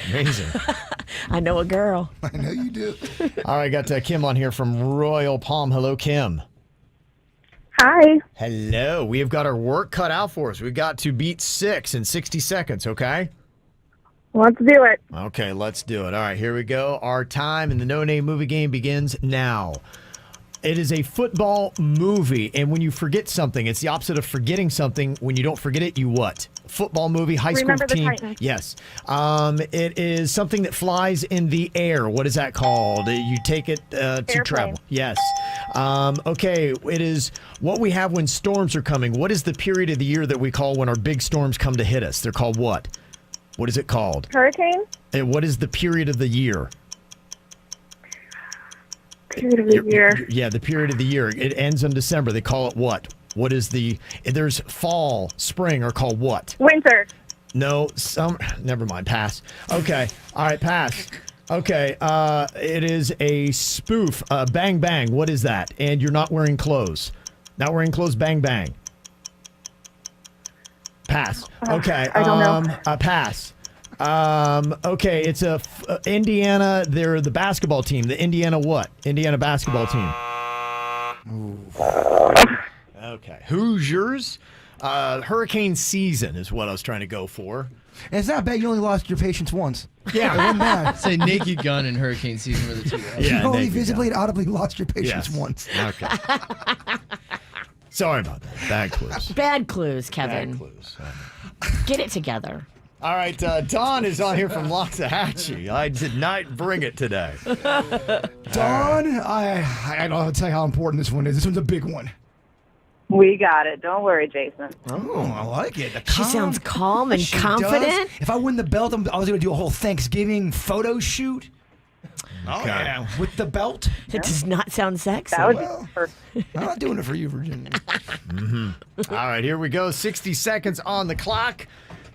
Speaker 4: Amazing.
Speaker 5: I know a girl.
Speaker 6: I know you do.
Speaker 4: All right, got Kim on here from Royal Palm. Hello, Kim.
Speaker 16: Hi.
Speaker 4: Hello. We have got our work cut out for us. We've got to beat 6 in 60 seconds, okay?
Speaker 16: Let's do it.
Speaker 4: Okay, let's do it. All right, here we go. Our time in the no-name movie game begins now. It is a football movie, and when you forget something, it's the opposite of forgetting something. When you don't forget it, you what? Football movie, high school
Speaker 16: Remember the
Speaker 4: team.
Speaker 16: Titans.
Speaker 4: Yes. It is something that flies in the air. What is that called? You take it to travel. Yes. Okay, it is what we have when storms are coming. What is the period of the year that we call when our big storms come to hit us? They're called what? What is it called?
Speaker 16: Hurricane?
Speaker 4: And what is the period of the year?
Speaker 16: Period of the year.
Speaker 4: Yeah, the period of the year. It ends in December. They call it what? What is the... There's fall, spring are called what?
Speaker 16: Winter.
Speaker 4: No, never mind. Pass. Okay. All right, pass. Okay. It is a spoof. Bang Bang. What is that? And you're not wearing clothes. Not wearing clothes. Bang Bang. Pass. Okay.
Speaker 16: I don't know.
Speaker 4: Pass. Okay. It's Indiana. They're the basketball team. The Indiana what? Indiana basketball team. Okay. Hoosiers. Hurricane season is what I was trying to go for.
Speaker 6: And it's not bad. You only lost your patience once.
Speaker 4: Yeah.
Speaker 6: It wasn't bad.
Speaker 17: Say Naked Gun and Hurricane season were the two.
Speaker 4: Yeah,
Speaker 6: you only
Speaker 4: Naked
Speaker 6: visibly
Speaker 4: Gun.
Speaker 6: and audibly lost your patience
Speaker 4: Yes.
Speaker 6: once.
Speaker 4: Okay. Sorry about that. Bad clues.
Speaker 5: Bad clues, Kevin.
Speaker 4: Bad clues.
Speaker 5: Get it together.
Speaker 4: All right, Don is on here from Loxahatchee. I did not bring it today.
Speaker 6: Dawn, I don't know how to tell you how important this one is. This one's a big one.
Speaker 16: We got it. Don't worry, Jason.
Speaker 6: Oh, I like it.
Speaker 5: She sounds calm and
Speaker 6: She
Speaker 5: confident.
Speaker 6: does. If I win the belt, I was going to do a whole Thanksgiving photo shoot.
Speaker 4: Okay.
Speaker 6: Yeah, with the belt.
Speaker 5: It does not sound sexy.
Speaker 16: That would be perfect.
Speaker 6: I'm not doing it for you, Virginia.
Speaker 4: All right, here we go. 60 seconds on the clock.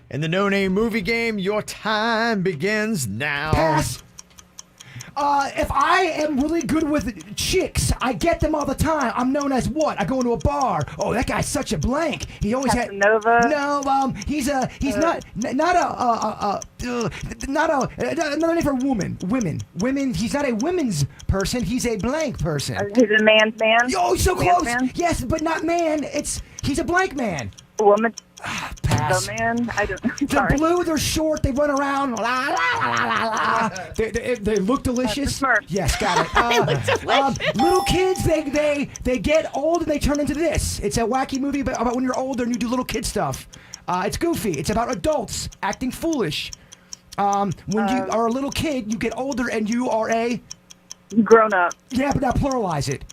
Speaker 4: In the no-name movie game, your time begins now.
Speaker 6: Pass. If I am really good with chicks, I get them all the time. I'm known as what? I go into a bar. Oh, that guy's such a blank. He always
Speaker 16: Casanova.
Speaker 6: No, he's not another name for women. He's not a women's person. He's a blank person.
Speaker 16: He's a man's man.
Speaker 6: Oh, so
Speaker 16: Man's
Speaker 6: close.
Speaker 16: man?
Speaker 6: Yes, but not man. He's a blank man.
Speaker 16: A woman.
Speaker 6: Pass.
Speaker 16: The man. I don't.
Speaker 6: They're
Speaker 16: Sorry.
Speaker 6: blue, they're short, they run around. La, la, la, la, la. They look delicious.
Speaker 16: Smurfs.
Speaker 6: Yes, got it. Little kids, they get old and they turn into this. It's a wacky movie about when you're older and you do little kid stuff. It's goofy. It's about adults acting foolish. When you are a little kid, you get older and you are a...
Speaker 16: Grown up.
Speaker 6: Yeah, but now pluralize it.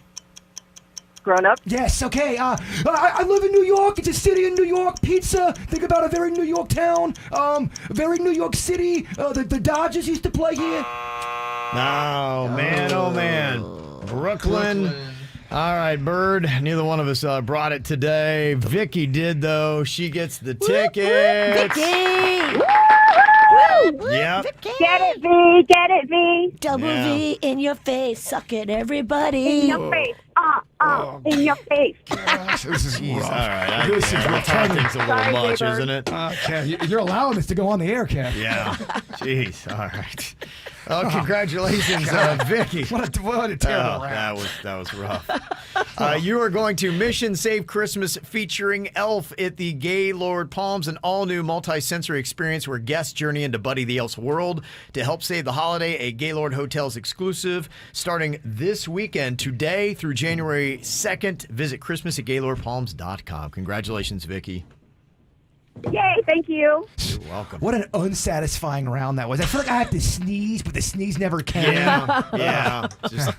Speaker 16: Grown up?
Speaker 6: Yes, okay. I live in New York. It's a city in New York. Pizza. Think about a very New York town. Very New York City. The Dodgers used to play here.
Speaker 4: Oh, man. Brooklyn. All right, Bird. Neither one of us brought it today. Vicky did, though. She gets the tickets.
Speaker 5: Vicky!
Speaker 4: Yep.
Speaker 16: Get it, V. Get it, V.
Speaker 5: Double V in your face. Suck it, everybody.
Speaker 16: In your face. In your face.
Speaker 6: This is
Speaker 4: Jeez,
Speaker 6: rough.
Speaker 4: all right.
Speaker 6: This is
Speaker 4: Timing's a little
Speaker 16: Sorry,
Speaker 4: much,
Speaker 16: Gaylord.
Speaker 4: isn't it?
Speaker 6: Kev, you're allowing this to go on the air, Kev.
Speaker 4: Yeah. Jeez. All right. Oh, congratulations, Vicky.
Speaker 6: What a terrible rap.
Speaker 4: That was rough. You are going to Mission Save Christmas featuring Elf at the Gaylord Palms, an all-new multi-sensory experience where guests journey into Buddy the Elf's world to help save the holiday. A Gaylord Hotels exclusive starting this weekend, today through January 2nd. Visit Christmas at GaylordPalms.com. Congratulations, Vicky.
Speaker 16: Yay, thank you.
Speaker 4: You're welcome.
Speaker 6: What an unsatisfying round that was. I feel like I have to sneeze, but the sneeze never came.
Speaker 4: Yeah.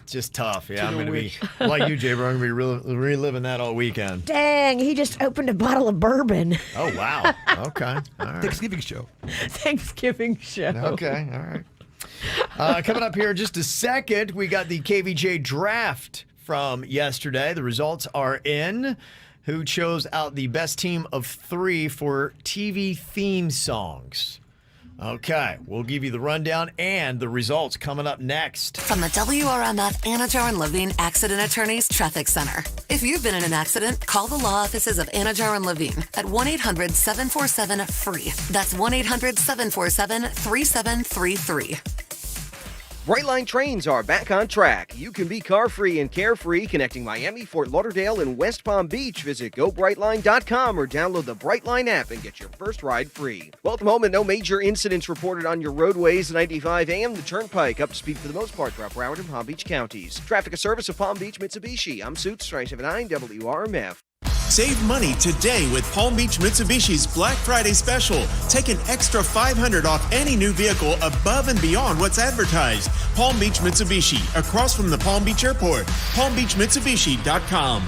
Speaker 4: Just tough. Yeah, I'm going to be, like you, Jay, I'm going to be reliving that all weekend.
Speaker 5: Dang, he just opened a bottle of bourbon.
Speaker 4: Oh, wow. Okay. All right.
Speaker 6: Thanksgiving show.
Speaker 5: Thanksgiving show.
Speaker 4: Okay. All right. Coming up here in just a second, we got the KVJ draft from yesterday. The results are in. Who chose out the best team of 3 for TV theme songs? Okay, we'll give you the rundown and the results coming up next.
Speaker 2: From the WRMF Anajar and Levine Accident Attorneys Traffic Center. If you've been in an accident, call the law offices of Anajar and Levine at 1-800-747-FREE. That's 1-800-747-3733.
Speaker 1: Brightline trains are back on track. You can be car-free and carefree connecting Miami, Fort Lauderdale, and West Palm Beach. Visit GoBrightline.com or download the Brightline app and get your first ride free. Well, at the moment, no major incidents reported on your roadways. 95 AM, the Turnpike, up to speed for the most part throughout Broward and Palm Beach counties. Traffic a service of Palm Beach Mitsubishi. I'm Suits, 379 WRMF.
Speaker 3: Save money today with Palm Beach Mitsubishi's Black Friday special. Take an extra $500 off any new vehicle above and beyond what's advertised. Palm Beach Mitsubishi, across from the Palm Beach Airport. PalmBeachMitsubishi.com.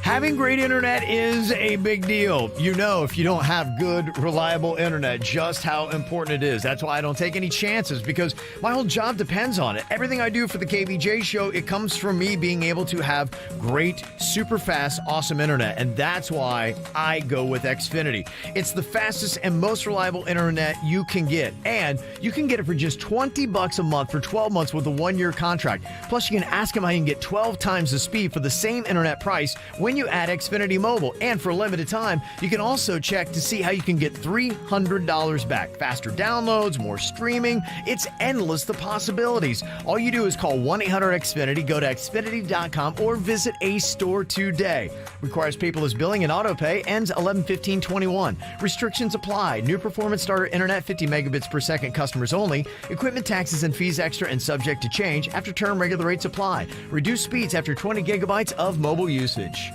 Speaker 4: Having great internet is a big deal. You know, if you don't have good, reliable internet, just how important it is. That's why I don't take any chances, because my whole job depends on it. Everything I do for the KVJ show, it comes from me being able to have great, super fast, awesome internet. And that's why I go with Xfinity. It's the fastest and most reliable internet you can get. And you can get it for just $20 a month for 12 months with a 1-year contract. Plus, you can ask them how you can get 12 times the speed for the same internet price when you add Xfinity Mobile. And for a limited time, you can also check to see how you can get $300 back. Faster downloads, more streaming. It's endless, the possibilities. All you do is call 1-800-XFINITY, go to Xfinity.com, or visit a store today. Requires paperless billing and auto pay. Ends 11/15/21. Restrictions apply. New performance starter internet, 50 megabits per second, customers only. Equipment taxes and fees extra and subject to change. After term, regular rates apply. Reduced speeds after 20 gigabytes of mobile usage.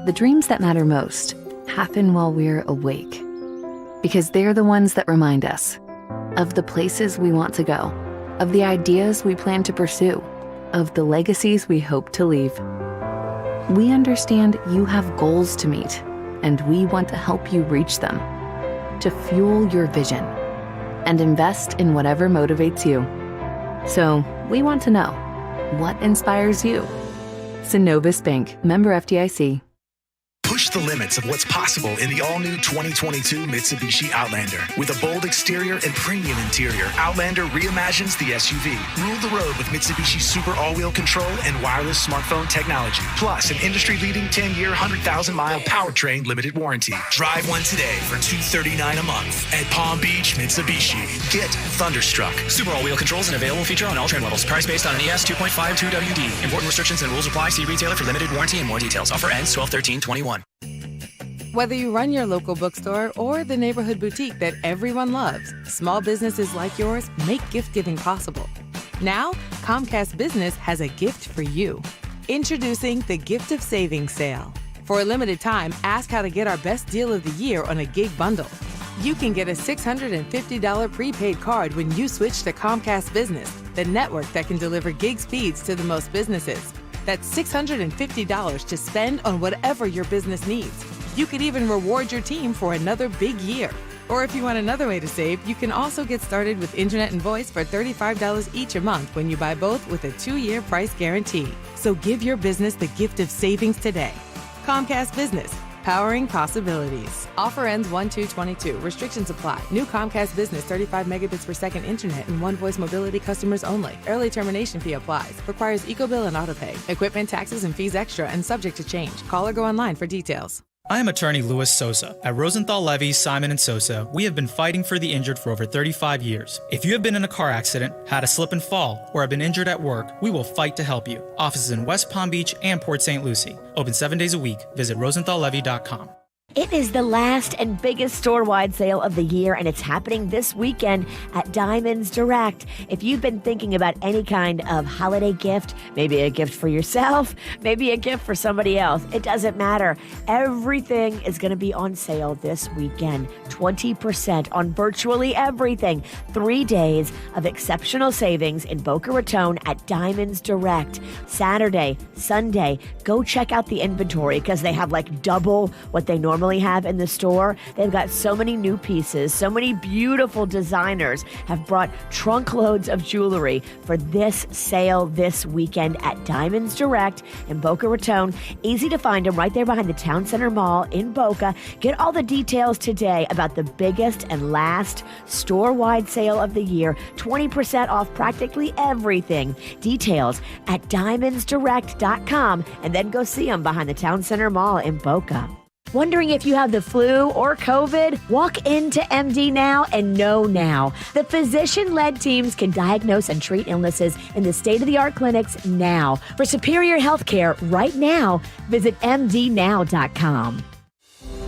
Speaker 23: The dreams that matter most happen while we're awake, because they're the ones that remind us of the places we want to go, of the ideas we plan to pursue, of the legacies we hope to leave. We understand you have goals to meet, and we want to help you reach them, to fuel your vision and invest in whatever motivates you. So we want to know, what inspires you? Synovus Bank, member FDIC.
Speaker 8: Push the limits of what's possible in the all-new 2022 Mitsubishi Outlander. With a bold exterior and premium interior, Outlander reimagines the SUV. Rule the road with Mitsubishi Super all-wheel control and wireless smartphone technology. Plus, an industry-leading 10-year, 100,000-mile powertrain limited warranty. Drive one today for $239 a month at Palm Beach Mitsubishi. Get Thunderstruck.
Speaker 20: Super all-wheel controls and available feature on all trend levels. Price based on an ES 2.52 WD. Important restrictions and rules apply. See retailer for limited warranty and more details. Offer ends 12/13/21.
Speaker 21: Whether you run your local bookstore or the neighborhood boutique that everyone loves, small businesses like yours make gift-giving possible. Now, Comcast Business has a gift for you. Introducing the Gift of Savings sale. For a limited time, ask how to get our best deal of the year on a gig bundle. You can get a $650 prepaid card when you switch to Comcast Business, the network that can deliver gig speeds to the most businesses. That's $650 to spend on whatever your business needs. You could even reward your team for another big year. Or if you want another way to save, you can also get started with internet and voice for $35 each a month when you buy both with a 2-year price guarantee. So give your business the gift of savings today. Comcast Business. powering possibilities. Offer ends 1/2/22. Restrictions apply. New Comcast Business 35 megabits per second internet and one voice mobility customers only. Early termination fee applies. Requires EcoBill and AutoPay. Equipment, taxes, and fees extra and subject to change. Call or go online for details.
Speaker 20: I am attorney Louis Sosa. At Rosenthal, Levy, Simon & Sosa, we have been fighting for the injured for over 35 years. If you have been in a car accident, had a slip and fall, or have been injured at work, we will fight to help you. Offices in West Palm Beach and Port St. Lucie. Open 7 days a week. Visit RosenthalLevy.com.
Speaker 5: It is the last and biggest store-wide sale of the year, and it's happening this weekend at Diamonds Direct. If you've been thinking about any kind of holiday gift, maybe a gift for yourself, maybe a gift for somebody else, it doesn't matter. Everything is going to be on sale this weekend. 20% on virtually everything. 3 days of exceptional savings in Boca Raton at Diamonds Direct. Saturday, Sunday, go check out the inventory because they have like double what they normally have in the store. They've got so many new pieces, so many beautiful designers have brought trunk loads of jewelry for this sale this weekend at Diamonds Direct in Boca Raton. Easy to find them right there behind the Town Center Mall in Boca. Get all the details today about the biggest and last store-wide sale of the year. 20% off practically everything. Details at diamondsdirect.com and then go see them behind the Town Center Mall in Boca. Wondering if you have the flu or COVID? Walk into MD Now and know now. The physician-led teams can diagnose and treat illnesses in the state-of-the-art clinics now. For superior health care right now, visit mdnow.com.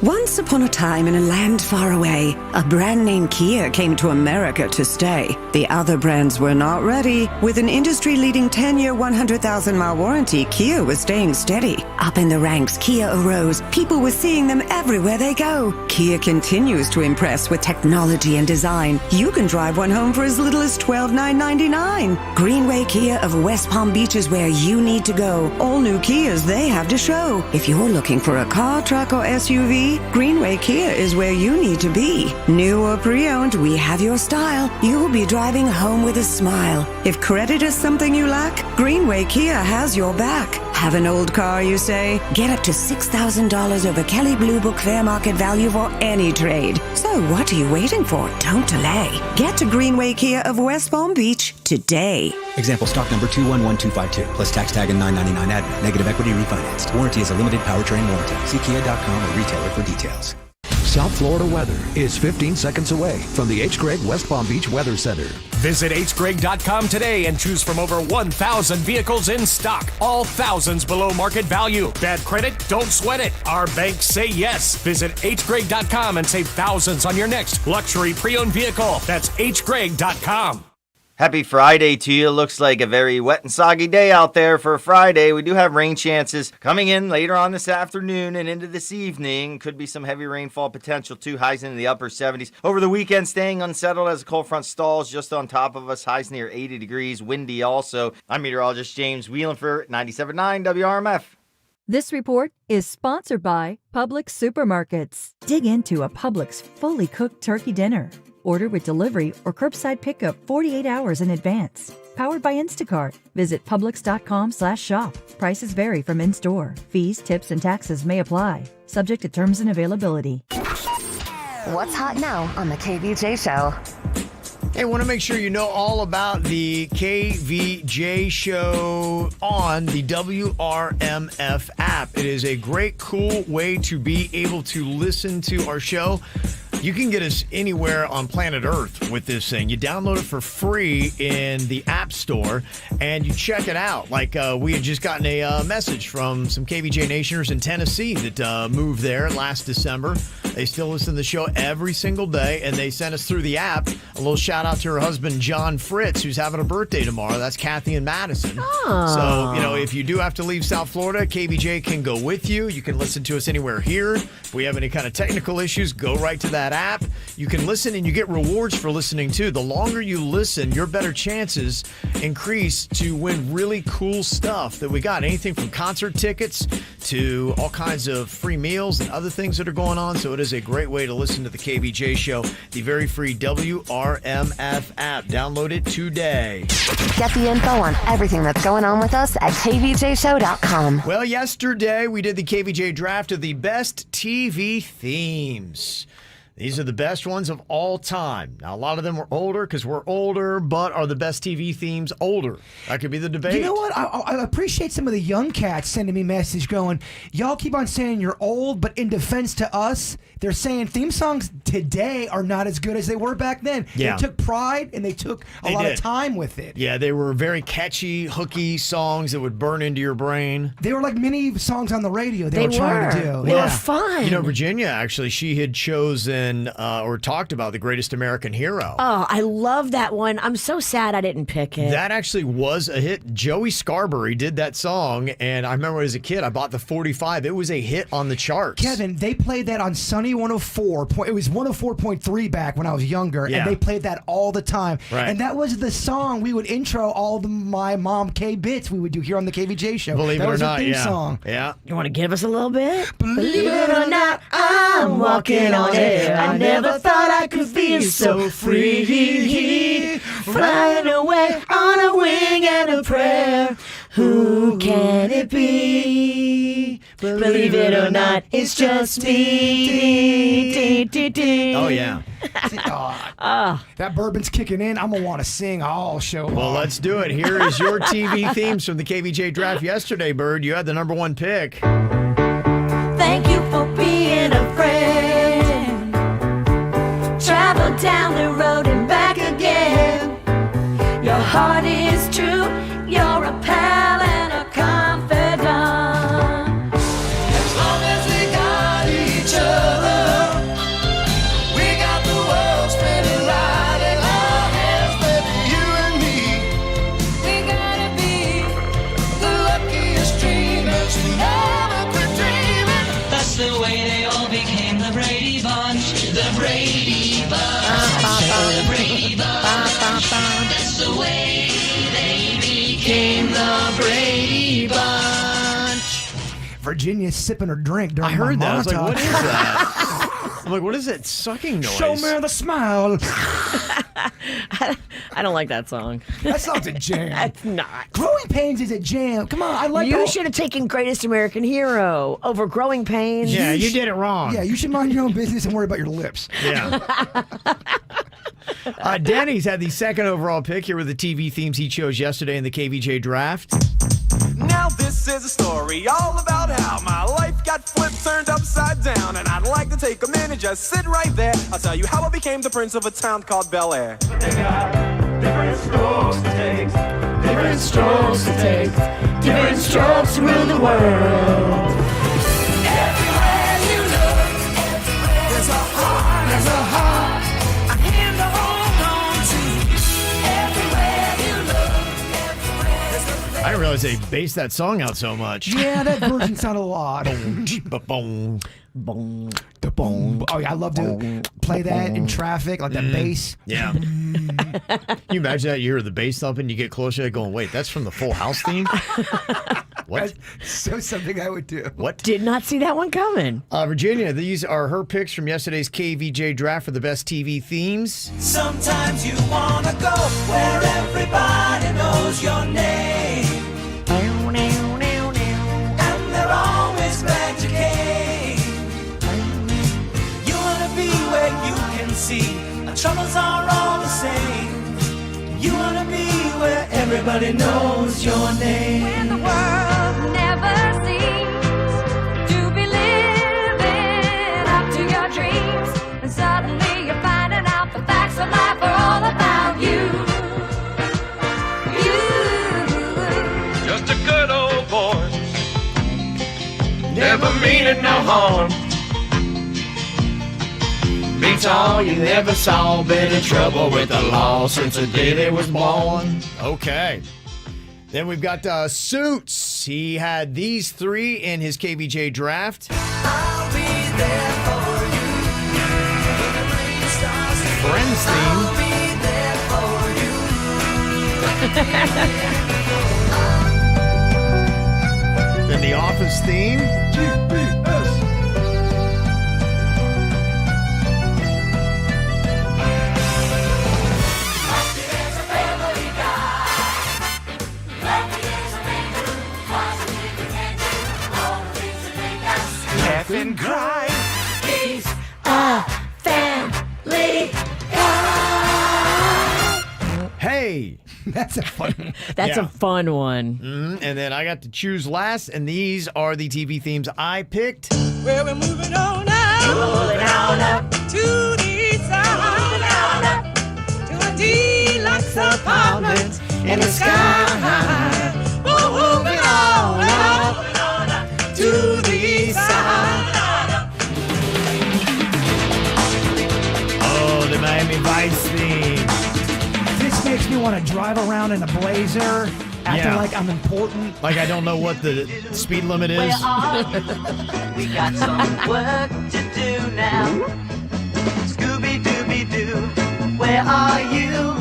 Speaker 7: Once upon a time in a land far away, a brand named Kia came to America to stay. The other brands were not ready. With an industry-leading 10-year, 100,000-mile warranty, Kia was staying steady. Up in the ranks, Kia arose. People were seeing them everywhere they go. Kia continues to impress with technology and design. You can drive one home for as little as $12,999. Greenway Kia of West Palm Beach is where you need to go. All new Kias they have to show. If you're looking for a car, truck, or SUV, Greenway Kia is where you need to be. New or pre-owned, we have your style. You'll be driving home with a smile. If credit is something you lack, Greenway Kia has your back. Have an old car, you say? Get up to $6,000 over Kelley Blue Book fair market value for any trade. So what are you waiting for? Don't delay. Get to Greenway Kia of West Palm Beach today.
Speaker 9: Example stock number 211252 plus tax tag and $999 admin. Negative equity refinanced. Warranty is a limited powertrain warranty. See Kia.com or retailer for details.
Speaker 18: South Florida weather is 15 seconds away from the Hgregg West Palm Beach Weather Center.
Speaker 19: Visit hgregg.com today and choose from over 1,000 vehicles in stock. All thousands below market value. Bad credit? Don't sweat it. Our banks say yes. Visit hgregg.com and save thousands on your next luxury pre-owned vehicle. That's hgregg.com.
Speaker 22: Happy Friday to you. Looks like a very wet and soggy day out there for Friday. We do have rain chances coming in later on this afternoon and into this evening. Could be some heavy rainfall potential too. Highs into the upper 70s. Over the weekend, staying unsettled as a cold front stalls just on top of us. Highs near 80 degrees. Windy also. I'm meteorologist James Whelan for 97.9 WRMF.
Speaker 25: This report is sponsored by Publix Supermarkets. Dig into a Publix fully cooked turkey dinner. Order with delivery or curbside pickup 48 hours in advance. Powered by Instacart. Visit Publix.com/shop. Prices vary from in-store. Fees, tips, and taxes may apply. Subject to terms and availability.
Speaker 2: What's hot now on the KVJ Show?
Speaker 4: Hey, I want to make sure you know all about the KVJ Show on the WRMF app. It is a great, cool way to be able to listen to our show. You can get us anywhere on planet Earth with this thing. You download it for free in the App Store, and you check it out. Like we had just gotten a message from some KVJ Nationers in Tennessee that moved there last December. They still listen to the show every single day, and they sent us through the app a little shout-out to her husband, John Fritz, who's having a birthday tomorrow. That's Kathy and Madison.
Speaker 5: Oh.
Speaker 4: So, you know, if you do have to leave South Florida, KVJ can go with you. You can listen to us anywhere here. If we have any kind of technical issues, go right to that app. You can listen, and you get rewards for listening, too. The longer you listen, your better chances increase to win really cool stuff that we got. Anything from concert tickets to all kinds of free meals and other things that are going on. So it is is a great way to listen to the KVJ Show. The very free WRMF app. Download it today.
Speaker 2: Get the info on everything that's going on with us at KVJShow.com.
Speaker 4: Well, yesterday we did the KVJ draft of the best TV themes. These are the best ones of all time. Now, a lot of them were older because we're older, but are the best TV themes older? That could be the debate.
Speaker 6: You know what? I appreciate some of the young cats sending me message going, y'all keep on saying you're old, but in defense to us, they're saying theme songs today are not as good as they were back then.
Speaker 4: Yeah.
Speaker 6: They took pride and they took a lot of time with it.
Speaker 4: Yeah, they were very catchy, hooky songs that would burn into your brain.
Speaker 6: They were like mini songs on the radio they were trying to do.
Speaker 5: They were fun.
Speaker 4: You know, Virginia, actually, she had chosen or talked about The Greatest American Hero.
Speaker 5: Oh, I love that one. I'm so sad I didn't pick it.
Speaker 4: That actually was a hit. Joey Scarberry did that song, and I remember as a kid, I bought the 45. It was a hit on the charts.
Speaker 6: Kevin, they played that on Sunny 104. It was 104.3 back when I was younger, and they played that all the time.
Speaker 4: Right.
Speaker 6: And that was the song we would intro all my mom K-Bits we would do here on the KVJ Show.
Speaker 4: Believe
Speaker 6: that
Speaker 4: it
Speaker 6: was
Speaker 4: or
Speaker 6: a
Speaker 4: not,
Speaker 6: theme
Speaker 4: yeah.
Speaker 6: song.
Speaker 4: Yeah.
Speaker 5: You want to give us a little bit?
Speaker 6: Believe
Speaker 5: it or not, I'm walking on air. I never thought I could feel so free. Flying away on a wing and a prayer. Who can it be? Believe it or not, it's just me.
Speaker 4: Oh, yeah.
Speaker 6: That bourbon's kicking in. I'm going to want to sing all show
Speaker 4: Well,
Speaker 6: long.
Speaker 4: let's do it. Here is your TV themes from the KVJ draft yesterday, Bird. You had the number one pick.
Speaker 10: Thank you for being a friend. Travel down the road and back again. Your heart is true. You're a pal and a confidant. As long as we got each other, we got the world spinning right in our hands, baby, you and me. We gotta be the luckiest dreamers who never quit dreaming. That's the way they all became the Brady Bunch. The Brady Bunch. The Brady Bunch. That's the way they became the Brady Bunch.
Speaker 6: Virginia's sipping her drink during
Speaker 4: I heard
Speaker 6: my
Speaker 4: that. I was like,
Speaker 6: montage.
Speaker 4: what is that? I'm like, what is that sucking noise?
Speaker 6: Show me the smile.
Speaker 5: I don't like that song.
Speaker 6: That song's a jam.
Speaker 5: It's not.
Speaker 6: Growing Pains is a jam. Come on, I like
Speaker 5: You should have taken Greatest American Hero over Growing Pains.
Speaker 4: Yeah, you did it wrong.
Speaker 6: Yeah, you should mind your own business and worry about your lips.
Speaker 4: Yeah. Danny's had the second overall pick here with the TV themes he chose yesterday in the KVJ draft.
Speaker 12: Now this is a story all about how my life got flipped, turned upside down, and I'd like to take a minute, just sit right there. I'll tell you how I became the prince of a town called Bel Air. They got different strokes to take,
Speaker 10: Different strokes to take, different strokes to rule the world. Everywhere you look, there's a heart, there's a heart. A hand to hold on to. Everywhere you look, there's a
Speaker 4: I didn't realize they based that song out so much.
Speaker 6: Yeah, that version sounded a lot.
Speaker 4: Boom, boom.
Speaker 6: Oh, yeah, I love to play that in traffic, like that bass.
Speaker 4: Yeah. Can you imagine that? You hear the bass thumping, you get closer, going, wait, that's from the Full House theme? What?
Speaker 6: So something I would do.
Speaker 4: What?
Speaker 5: Did not see that one coming.
Speaker 4: Virginia, these are her picks from yesterday's KVJ draft for the best TV themes.
Speaker 12: Sometimes you wanna go where everybody knows your name. And they're always glad you came. You wanna be where you can see our troubles are all the same. You wanna be where everybody knows your name.
Speaker 10: When the world never seems to be living up to your dreams, and suddenly you're finding out the facts of life are all about you.
Speaker 12: Just a good old boy, never meaning no harm.
Speaker 4: Beats all you ever saw, been in trouble with the law since the day they was born. Okay. Then we've got Suits. He had these three in his KVJ draft.
Speaker 12: I'll be there for you. When the rain starts to fall,
Speaker 4: Friends theme.
Speaker 12: I'll be there for you.
Speaker 4: Then the Office theme.
Speaker 10: laugh and cry.
Speaker 5: He's a family guy.
Speaker 4: Hey.
Speaker 6: That's a fun.
Speaker 5: That's a fun one.
Speaker 4: And then I got to choose last, and these are the TV themes I picked.
Speaker 10: Well, we're moving on up. Moving on up to the east side. Moving on up to a deluxe apartment in the sky. We're moving on up to the east side.
Speaker 4: Oh, the Miami Vice theme.
Speaker 6: This makes me want to drive around in a Blazer, acting like I'm important.
Speaker 4: Like I don't know what the speed limit is.
Speaker 10: Where are you? We got some work to do now. Scooby-Dooby-Doo, where are you?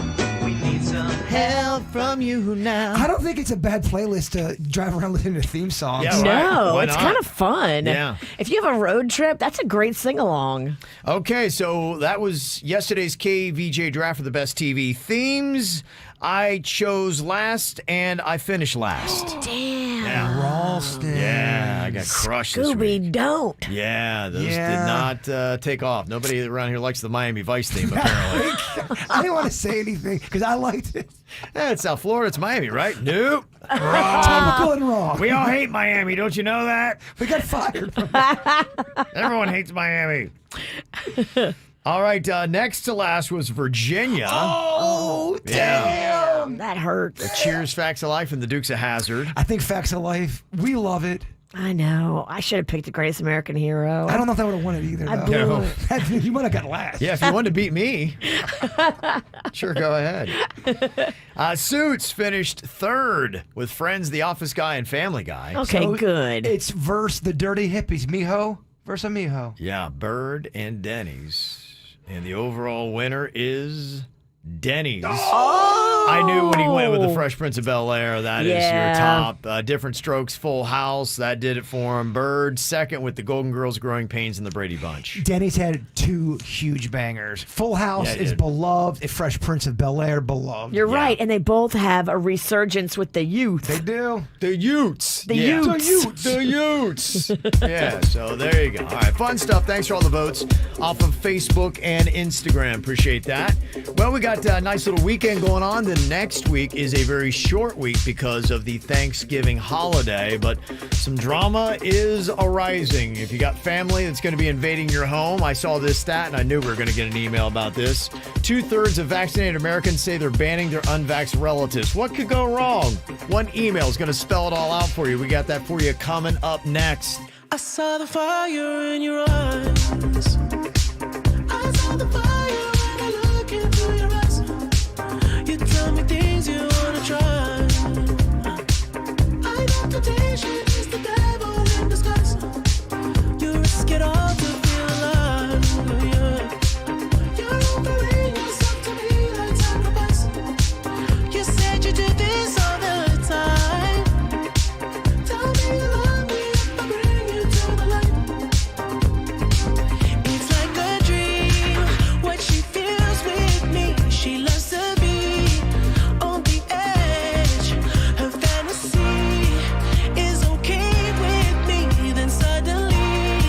Speaker 10: We need some
Speaker 4: help from you now.
Speaker 6: I don't think it's a bad playlist to drive around listening to theme songs.
Speaker 4: Yeah, right.
Speaker 5: No,
Speaker 4: Why
Speaker 5: it's
Speaker 4: not?
Speaker 5: kind of fun.
Speaker 4: Yeah.
Speaker 5: If you have a road trip, that's a great sing-along.
Speaker 4: Okay, so that was yesterday's KVJ draft for the best TV themes. I chose last, and I finished last.
Speaker 5: Damn.
Speaker 4: Yeah.
Speaker 6: Ralston.
Speaker 4: Yeah, I got crushed this week.
Speaker 5: Scooby don't.
Speaker 4: Yeah, those did not take off. Nobody around here likes the Miami Vice theme, apparently.
Speaker 6: I didn't want to say anything because I liked it.
Speaker 4: It's South Florida. It's Miami, right? Nope.
Speaker 6: Typical and wrong.
Speaker 4: We all hate Miami. Don't you know that?
Speaker 6: We got fired.
Speaker 4: Everyone hates Miami. All right, next to last was Virginia.
Speaker 6: Oh, damn.
Speaker 5: That hurts.
Speaker 4: The Cheers, Facts of Life, and the Dukes of Hazzard.
Speaker 6: I think Facts of Life, we love it.
Speaker 5: I know. I should have picked The Greatest American Hero.
Speaker 6: I don't know if I would have won it either,
Speaker 5: I
Speaker 6: though.
Speaker 5: blew it.
Speaker 6: You might have got last.
Speaker 4: Yeah, if you wanted to beat me, sure, go ahead. Suits finished third with Friends, The Office Guy, and Family Guy.
Speaker 5: Okay,
Speaker 6: So
Speaker 5: good.
Speaker 6: It's versus the Dirty Hippies, Miho versus Miho.
Speaker 4: Yeah, Bird and Denny's. And the overall winner is Denny's.
Speaker 5: Oh!
Speaker 4: I knew when he went with the Fresh Prince of Bel-Air, that is your
Speaker 5: Yeah.
Speaker 4: top. Different Strokes, Full House, that did it for him. Bird second with the Golden Girls, Growing Pains, and the Brady Bunch.
Speaker 6: Denny's had two huge bangers. Full House
Speaker 4: Yeah, it
Speaker 6: is
Speaker 4: did.
Speaker 6: beloved. And Fresh Prince of Bel-Air, beloved.
Speaker 5: You're right, and they both have a resurgence with the youth.
Speaker 6: They do.
Speaker 4: The Utes.
Speaker 5: The
Speaker 4: Yeah.
Speaker 5: Utes.
Speaker 4: The Utes. Yeah, so there you go. All right, fun stuff. Thanks for all the votes off of Facebook and Instagram. Appreciate that. Well, we got a nice little weekend going on. The next week is a very short week because of the Thanksgiving holiday, but some drama is arising. If you got family that's going to be invading your home, I saw this stat and I knew we were going to get an email about this. 2/3 of vaccinated Americans say they're banning their unvaxxed relatives. What could go wrong? One email is going to spell it all out for you. We got that for you coming up next.
Speaker 10: I saw the fire in your eyes. I saw the fire when I look into your eyes. You tell me things you wanna try. I know temptation is the devil in disguise. You risk it all to feel alive. Yeah. You're offering yourself to me like sacrifice. You said you do this all the time. Tell me you love me if I bring you to the light. It's like a dream, what she feels with me. She loves to be on the edge. Her fantasy is okay with me. Then suddenly,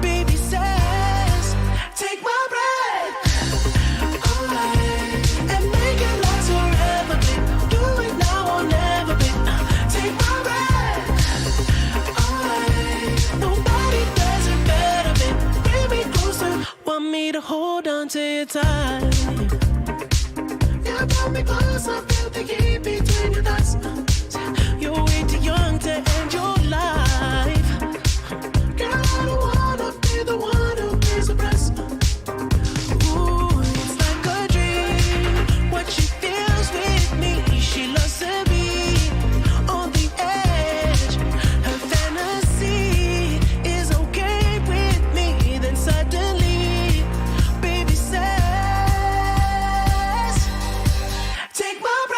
Speaker 10: baby says, take my breath away and make it last forever, babe. Do it now or never, babe. Take my breath away. Nobody does it better, babe. Bring me closer. Want me to hold on to you tight. Yeah, brought me close. I feel the heat between your thighs. You're way too young to end your life. Girl, I don't wanna be the one who pays the price. Ooh, it's like a dream. What she feels with me, she loves to be on the edge. Her fantasy is okay with me. Then suddenly, baby says, take my breath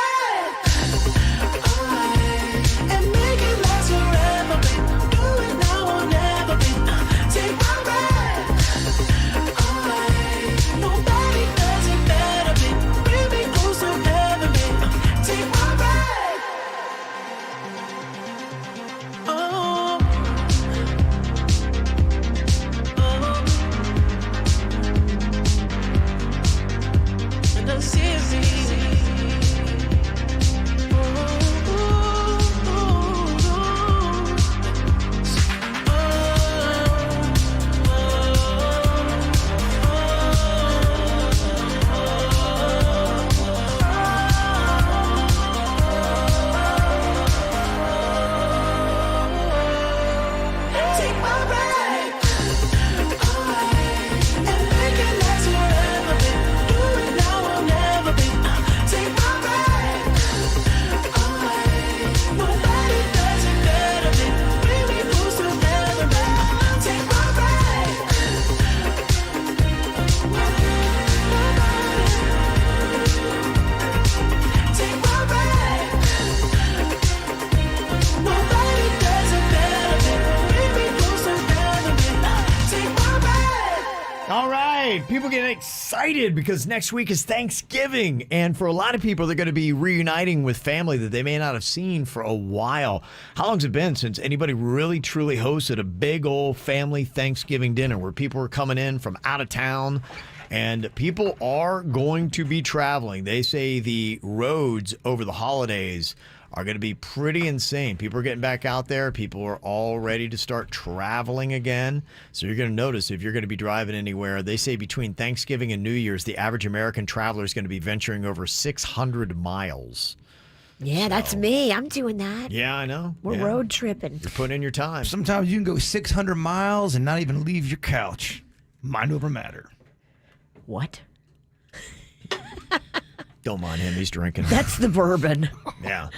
Speaker 4: people getting excited because next week is Thanksgiving. And for a lot of people, they're going to be reuniting with family that they may not have seen for a while. How long's it been since anybody really, truly hosted a big old family Thanksgiving dinner where people are coming in from out of town? And people are going to be traveling. They say the roads over the holidays are going to be pretty insane. People are getting back out there. People are all ready to start traveling again. So you're going to notice if you're going to be driving anywhere, they say between Thanksgiving and New Year's, the average American traveler is going to be venturing over 600 miles.
Speaker 5: Yeah, that's me. I'm doing that.
Speaker 4: Yeah, I know.
Speaker 5: We're road tripping.
Speaker 4: You're putting in your time.
Speaker 6: Sometimes you can go 600 miles and not even leave your couch. Mind over matter.
Speaker 5: What?
Speaker 4: Don't mind him. He's drinking.
Speaker 5: That's the bourbon.
Speaker 4: Yeah.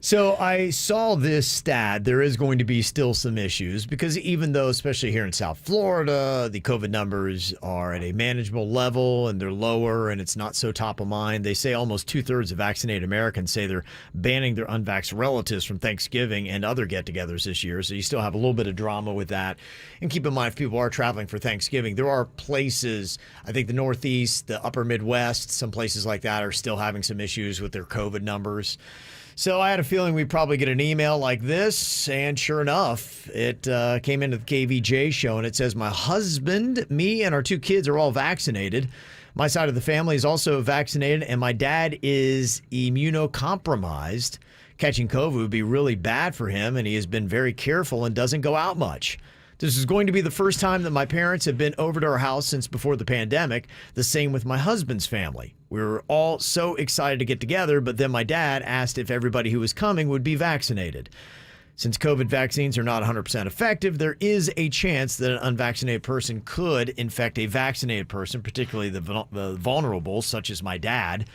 Speaker 4: So I saw this stat. There is going to be still some issues because even though, especially here in South Florida, the COVID numbers are at a manageable level and they're lower and it's not so top of mind, they say almost 2/3 of vaccinated Americans say they're banning their unvaxxed relatives from Thanksgiving and other get-togethers this year. So you still have a little bit of drama with that. And keep in mind, if people are traveling for Thanksgiving, there are places, I think the Northeast, the upper Midwest, some places like that are still having some issues with their COVID numbers. So I had a feeling we'd probably get an email like this, and sure enough, it came into the KVJ show, and it says, my husband, me, and our 2 kids are all vaccinated. My side of the family is also vaccinated, and my dad is immunocompromised. Catching COVID would be really bad for him, and he has been very careful and doesn't go out much. This is going to be the first time that my parents have been over to our house since before the pandemic. The same with my husband's family. We were all so excited to get together, but then my dad asked if everybody who was coming would be vaccinated. Since COVID vaccines are not 100% effective, there is a chance that an unvaccinated person could infect a vaccinated person, particularly the vulnerable, such as my dad.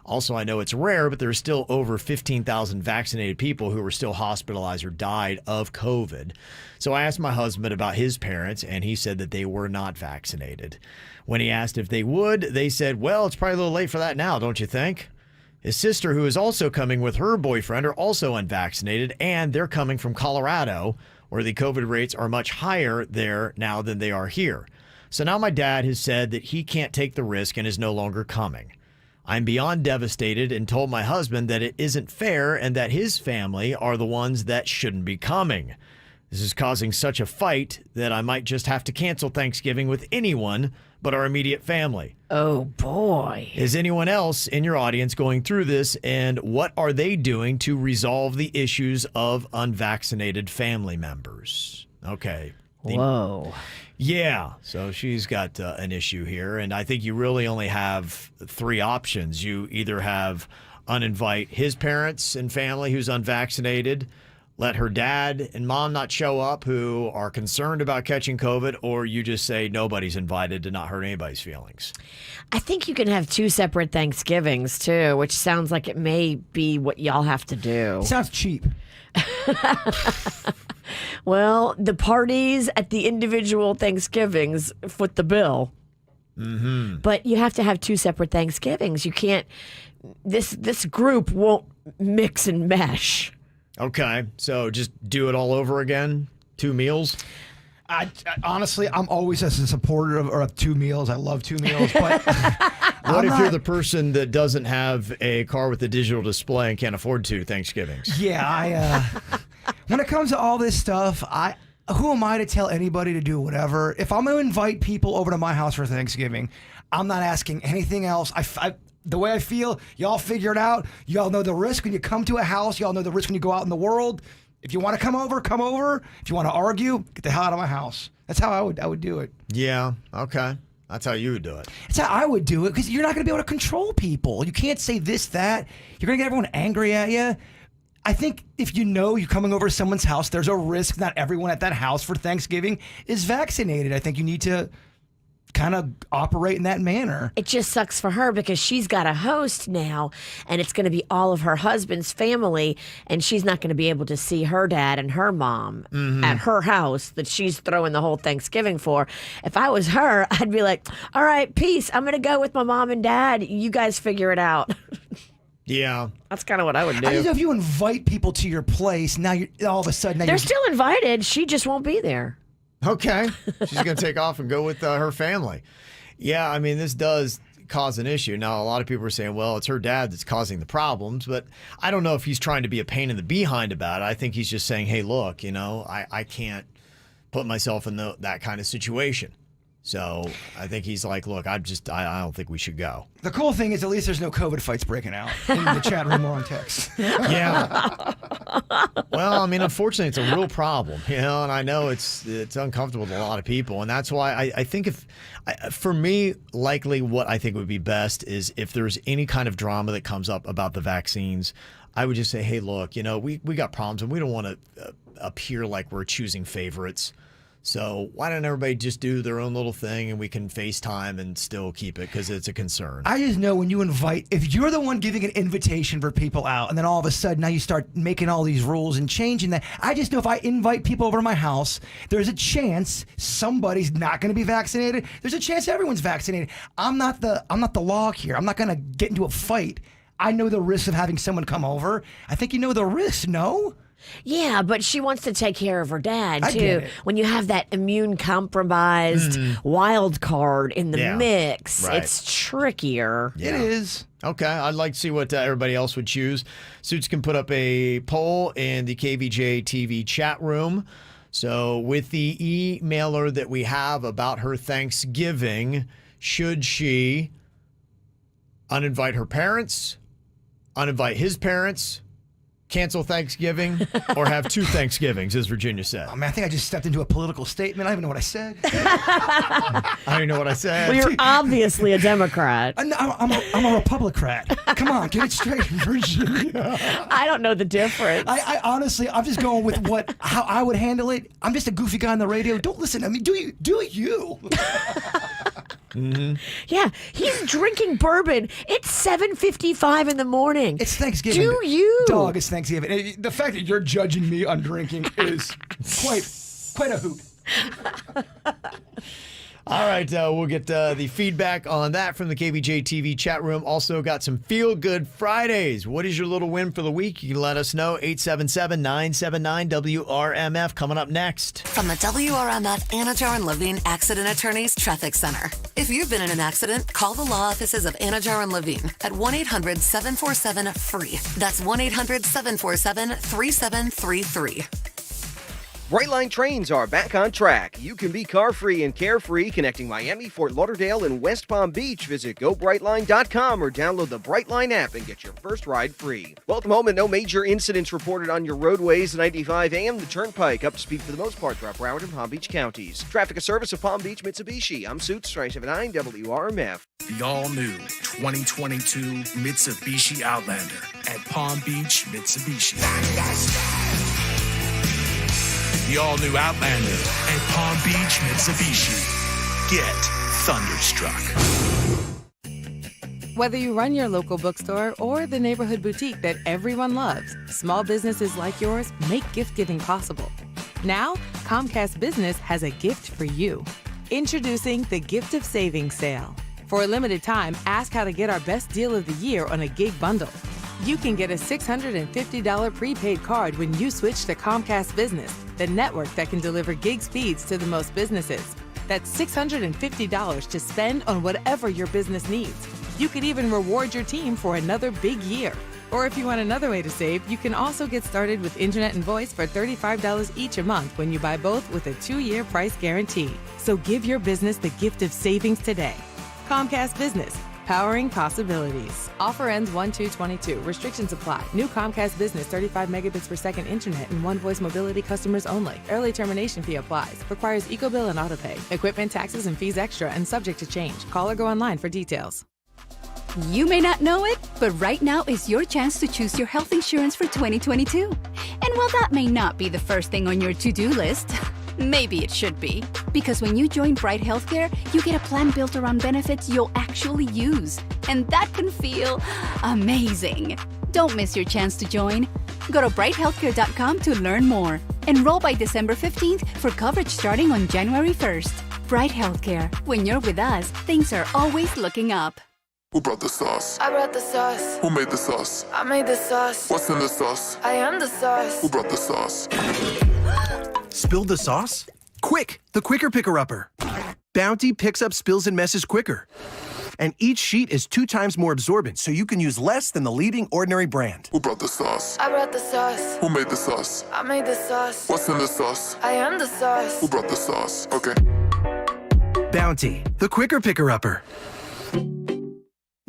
Speaker 4: Also, I know it's rare, but there are still over 15,000 vaccinated people who were still hospitalized or died of COVID. So I asked my husband about his parents, and he said that they were not vaccinated. When he asked if they would, they said, well, it's probably a little late for that now, don't you think? His sister, who is also coming with her boyfriend, are also unvaccinated, and they're coming from Colorado, where the COVID rates are much higher there now than they are here. So now my dad has said that he can't take the risk and is no longer coming. I'm beyond devastated and told my husband that it isn't fair and that his family are the ones that shouldn't be coming. This is causing such a fight that I might just have to cancel Thanksgiving with anyone but our immediate family.
Speaker 5: Oh, boy.
Speaker 4: Is anyone else in your audience going through this, and what are they doing to resolve the issues of unvaccinated family members? Okay.
Speaker 5: Whoa.
Speaker 4: Yeah, so she's got an issue here, and I think you really only have 3 options. You either have uninvite his parents and family who's unvaccinated, let her dad and mom not show up who are concerned about catching COVID, or you just say nobody's invited to not hurt anybody's feelings.
Speaker 5: I think you can have 2 separate Thanksgivings, too, which sounds like it may be what y'all have to do.
Speaker 6: Sounds cheap.
Speaker 5: Well, the parties at the individual Thanksgivings foot the bill.
Speaker 4: Mm-hmm.
Speaker 5: But you have to have 2 separate Thanksgivings. You can't, this group won't mix and mesh.
Speaker 4: Okay, so just do it all over again? 2 meals?
Speaker 6: I honestly, I'm always a supporter of 2 meals. I love 2 meals, but
Speaker 4: what if you're the person that doesn't have a car with a digital display and can't afford 2 Thanksgivings?
Speaker 6: Yeah, when it comes to all this stuff, who am I to tell anybody to do whatever? If I'm going to invite people over to my house for Thanksgiving, I'm not asking anything else. The way I feel, y'all figure it out. Y'all know the risk when you come to a house. Y'all know the risk when you go out in the world. If you want to come over, come over. If you want to argue, get the hell out of my house. That's how I would do it.
Speaker 4: Yeah, okay. That's how you would do it.
Speaker 6: That's how I would do it, because you're not going to be able to control people. You can't say this, that. You're going to get everyone angry at you. I think if you know you're coming over to someone's house, there's a risk not everyone at that house for Thanksgiving is vaccinated. I think you need to kind of operate in that manner.
Speaker 5: It just sucks for her because she's got a host now, and it's going to be all of her husband's family, and she's not going to be able to see her dad and her mom at her house that she's throwing the whole Thanksgiving for. If I was her, I'd be like, all right, peace. I'm going to go with my mom and dad. You guys figure it out.
Speaker 4: Yeah.
Speaker 5: That's kind of what I would do.
Speaker 6: I don't know if you invite people to your place, now you're all of a sudden...
Speaker 5: They're still invited. She just won't be there.
Speaker 4: Okay. She's going to take off and go with her family. Yeah, I mean, this does cause an issue. Now, a lot of people are saying, well, it's her dad that's causing the problems, but I don't know if he's trying to be a pain in the behind about it. I think he's just saying, hey, look, I can't put myself in that kind of situation. So I think he's like, look, I don't think we should go.
Speaker 6: The cool thing is at least there's no COVID fights breaking out in the chat room or on text.
Speaker 4: Yeah. Well, I mean, unfortunately, it's a real problem, and I know it's uncomfortable to a lot of people, and that's why I think for me, likely what I think would be best is if there's any kind of drama that comes up about the vaccines, I would just say, hey, look, we got problems, and we don't want to appear like we're choosing favorites. So why don't everybody just do their own little thing and we can FaceTime and still keep it because it's a concern.
Speaker 6: I just know when you if you're the one giving an invitation for people out and then all of a sudden now you start making all these rules and changing that. I just know if I invite people over to my house, there's a chance somebody's not going to be vaccinated. There's a chance everyone's vaccinated. I'm not the law here. I'm not going to get into a fight. I know the risk of having someone come over. I think you know the risk, no?
Speaker 5: Yeah, but she wants to take care of her dad,
Speaker 6: I
Speaker 5: too.
Speaker 6: get it.
Speaker 5: When you have that immune-compromised wild card in the mix,
Speaker 4: right.
Speaker 5: It's trickier.
Speaker 4: Yeah. It is. Okay, I'd like to see what everybody else would choose. Suits can put up a poll in the KVJ TV chat room. So with the emailer that we have about her Thanksgiving, should she uninvite her parents, uninvite his parents, cancel Thanksgiving, or have two Thanksgivings, as Virginia said?
Speaker 6: Oh, man, I think I just stepped into a political statement. I don't even know what I said.
Speaker 4: I don't even know what I said.
Speaker 5: Well, you're obviously a Democrat.
Speaker 6: I'm a Republican. Come on, get it straight, Virginia.
Speaker 5: I don't know the difference.
Speaker 6: I honestly, I'm just going with how I would handle it. I'm just a goofy guy on the radio. Don't listen to me. Do you?
Speaker 4: Mm-hmm.
Speaker 5: Yeah, he's drinking bourbon. It's 7:55 in the morning.
Speaker 6: It's Thanksgiving.
Speaker 5: Do you?
Speaker 6: Dog, it's Thanksgiving. And the fact that you're judging me on drinking is quite a hoot.
Speaker 4: All right, we'll get the feedback on that from the KVJ TV chat room. Also got some Feel Good Fridays. What is your little win for the week? You can let us know. 877-979-WRMF coming up next.
Speaker 2: From the WRMF Anajar and Levine Accident Attorneys Traffic Center. If you've been in an accident, call the law offices of Anajar and Levine at 1-800-747-FREE. That's 1-800-747-3733.
Speaker 1: Brightline trains are back on track. You can be car-free and carefree connecting Miami, Fort Lauderdale, and West Palm Beach. Visit GoBrightline.com or download the Brightline app and get your first ride free. Welcome home, and no major incidents reported on your roadways. 95 AM, the Turnpike, up to speed for the most part throughout Broward and Palm Beach counties. Traffic, a service of Palm Beach Mitsubishi. I'm Suits, 379 WRMF.
Speaker 8: The all-new 2022 Mitsubishi Outlander at Palm Beach Mitsubishi. The all-new Outlander at Palm Beach Mitsubishi. Get thunderstruck.
Speaker 21: Whether you run your local bookstore or the neighborhood boutique that everyone loves, small businesses like yours make gift-giving possible. Now, Comcast Business has a gift for you. Introducing the Gift of Savings Sale. For a limited time, ask how to get our best deal of the year on a gig bundle. You can get a $650 prepaid card when you switch to Comcast Business, the network that can deliver gig speeds to the most businesses. That's $650 to spend on whatever your business needs. You could even reward your team for another big year. Or if you want another way to save, you can also get started with internet and voice for $35 each a month when you buy both with a 2-year price guarantee. So give your business the gift of savings today. Comcast Business. Powering possibilities. Offer ends 1/2/22. Restrictions apply. New Comcast Business 35 megabits per second internet and one voice mobility customers only. Early termination fee applies. Requires EcoBill and autopay. Equipment taxes and fees extra and subject to change. Call or go online for details.
Speaker 11: You may not know it, but right now is your chance to choose your health insurance for 2022. And while that may not be the first thing on your to-do list, maybe it should be. Because when you join Bright Healthcare, you get a plan built around benefits you'll actually use. And that can feel amazing. Don't miss your chance to join. Go to brighthealthcare.com to learn more. Enroll by December 15th for coverage starting on January 1st. Bright Healthcare. When you're with us, things are always looking up.
Speaker 13: Who brought the sauce?
Speaker 14: I brought the sauce.
Speaker 13: Who made the sauce?
Speaker 14: I made the sauce.
Speaker 13: What's in the sauce?
Speaker 14: I am the sauce.
Speaker 13: Who brought the sauce?
Speaker 15: Spilled the sauce?
Speaker 3: Quick, the quicker picker-upper. Bounty picks up spills and messes quicker. And each sheet is 2 times more absorbent, so you can use less than the leading Ordinary brand.
Speaker 13: Who brought the sauce?
Speaker 14: I brought the sauce.
Speaker 13: Who made the sauce?
Speaker 14: I made the sauce.
Speaker 13: What's in the sauce?
Speaker 14: I am the sauce.
Speaker 13: Who brought the sauce? Okay.
Speaker 3: Bounty, the quicker picker-upper.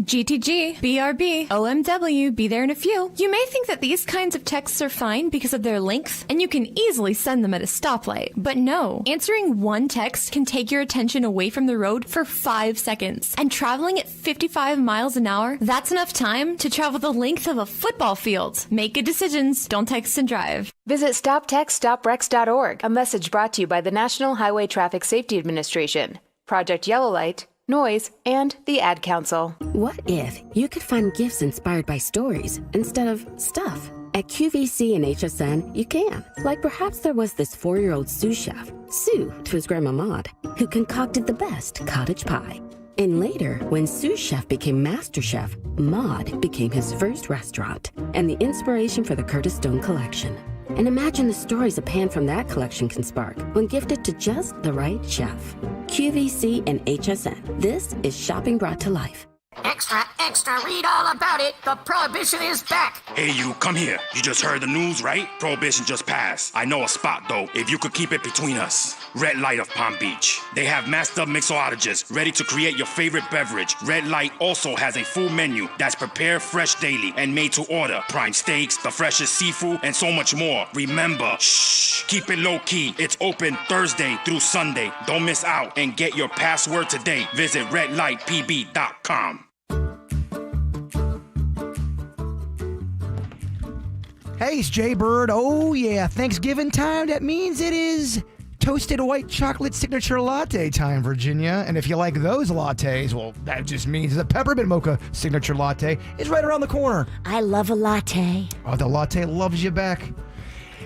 Speaker 15: GTG, BRB, OMW, be there in a few. You may think that these kinds of texts are fine because of their length, and you can easily send them at a stoplight. But no, answering one text can take your attention away from the road for 5 seconds. And traveling at 55 miles an hour, that's enough time to travel the length of a football field. Make good decisions, don't text and drive.
Speaker 16: Visit StopTextStopWrecks.org, a message brought to you by the National Highway Traffic Safety Administration, Project Yellow Light, Noise, and the Ad Council.
Speaker 17: What if you could find gifts inspired by stories instead of stuff? At QVC and HSN, you can. Like perhaps there was this 4-year-old sous chef, Sue to his grandma Maud, who concocted the best cottage pie. And later, when sous chef became master chef, Maud became his first restaurant and the inspiration for the Curtis Stone collection. And imagine the stories a pan from that collection can spark when gifted to just the right chef. QVC and HSN. This is shopping brought to life.
Speaker 24: Extra, extra, read all about it. The prohibition is back.
Speaker 26: Hey, you, come here. You just heard the news, right? Prohibition just passed. I know a spot, though, if you could keep it between us. Red Light of Palm Beach. They have master mixologists ready to create your favorite beverage. Red Light also has a full menu that's prepared fresh daily and made to order. Prime steaks, the freshest seafood, and so much more. Remember, shh, keep it low key. It's open Thursday through Sunday. Don't miss out and get your password today. Visit redlightpb.com.
Speaker 6: Hey, it's Jay Bird. Oh, yeah, Thanksgiving time. That means it is toasted white chocolate signature latte time, Virginia. And if you like those lattes, well, that just means the peppermint mocha signature latte is right around the corner.
Speaker 5: I love a latte.
Speaker 6: Oh, the latte loves you back.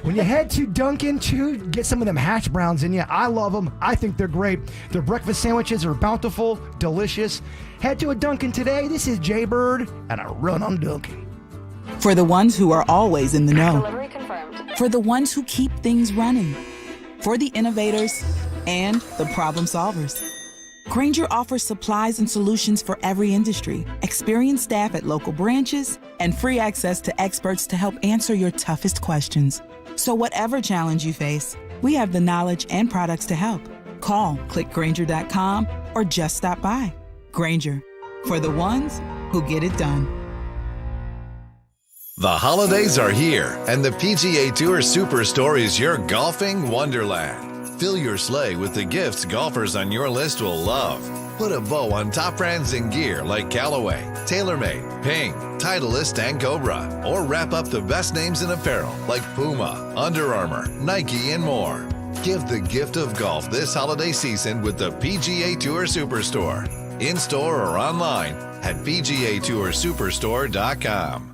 Speaker 6: When you head to Dunkin' to get some of them hash browns in you, I love them. I think they're great. Their breakfast sandwiches are bountiful, delicious. Head to a Dunkin' today. This is Jay Bird, and I run on Dunkin'.
Speaker 27: For the ones who are always in the know.
Speaker 16: Delivery confirmed.
Speaker 27: For the ones who keep things running. For the innovators and the problem solvers. Grainger offers supplies and solutions for every industry, experienced staff at local branches, and free access to experts to help answer your toughest questions. So whatever challenge you face, we have the knowledge and products to help. Call, click Grainger.com, or just stop by. Grainger, for the ones who get it done.
Speaker 28: The holidays are here, and the PGA Tour Superstore is your golfing wonderland. Fill your sleigh with the gifts golfers on your list will love. Put a bow on top brands and gear like Callaway, TaylorMade, Ping, Titleist, and Cobra. Or wrap up the best names in apparel like Puma, Under Armour, Nike, and more. Give the gift of golf this holiday season with the PGA Tour Superstore. In-store or online at PGATourSuperstore.com.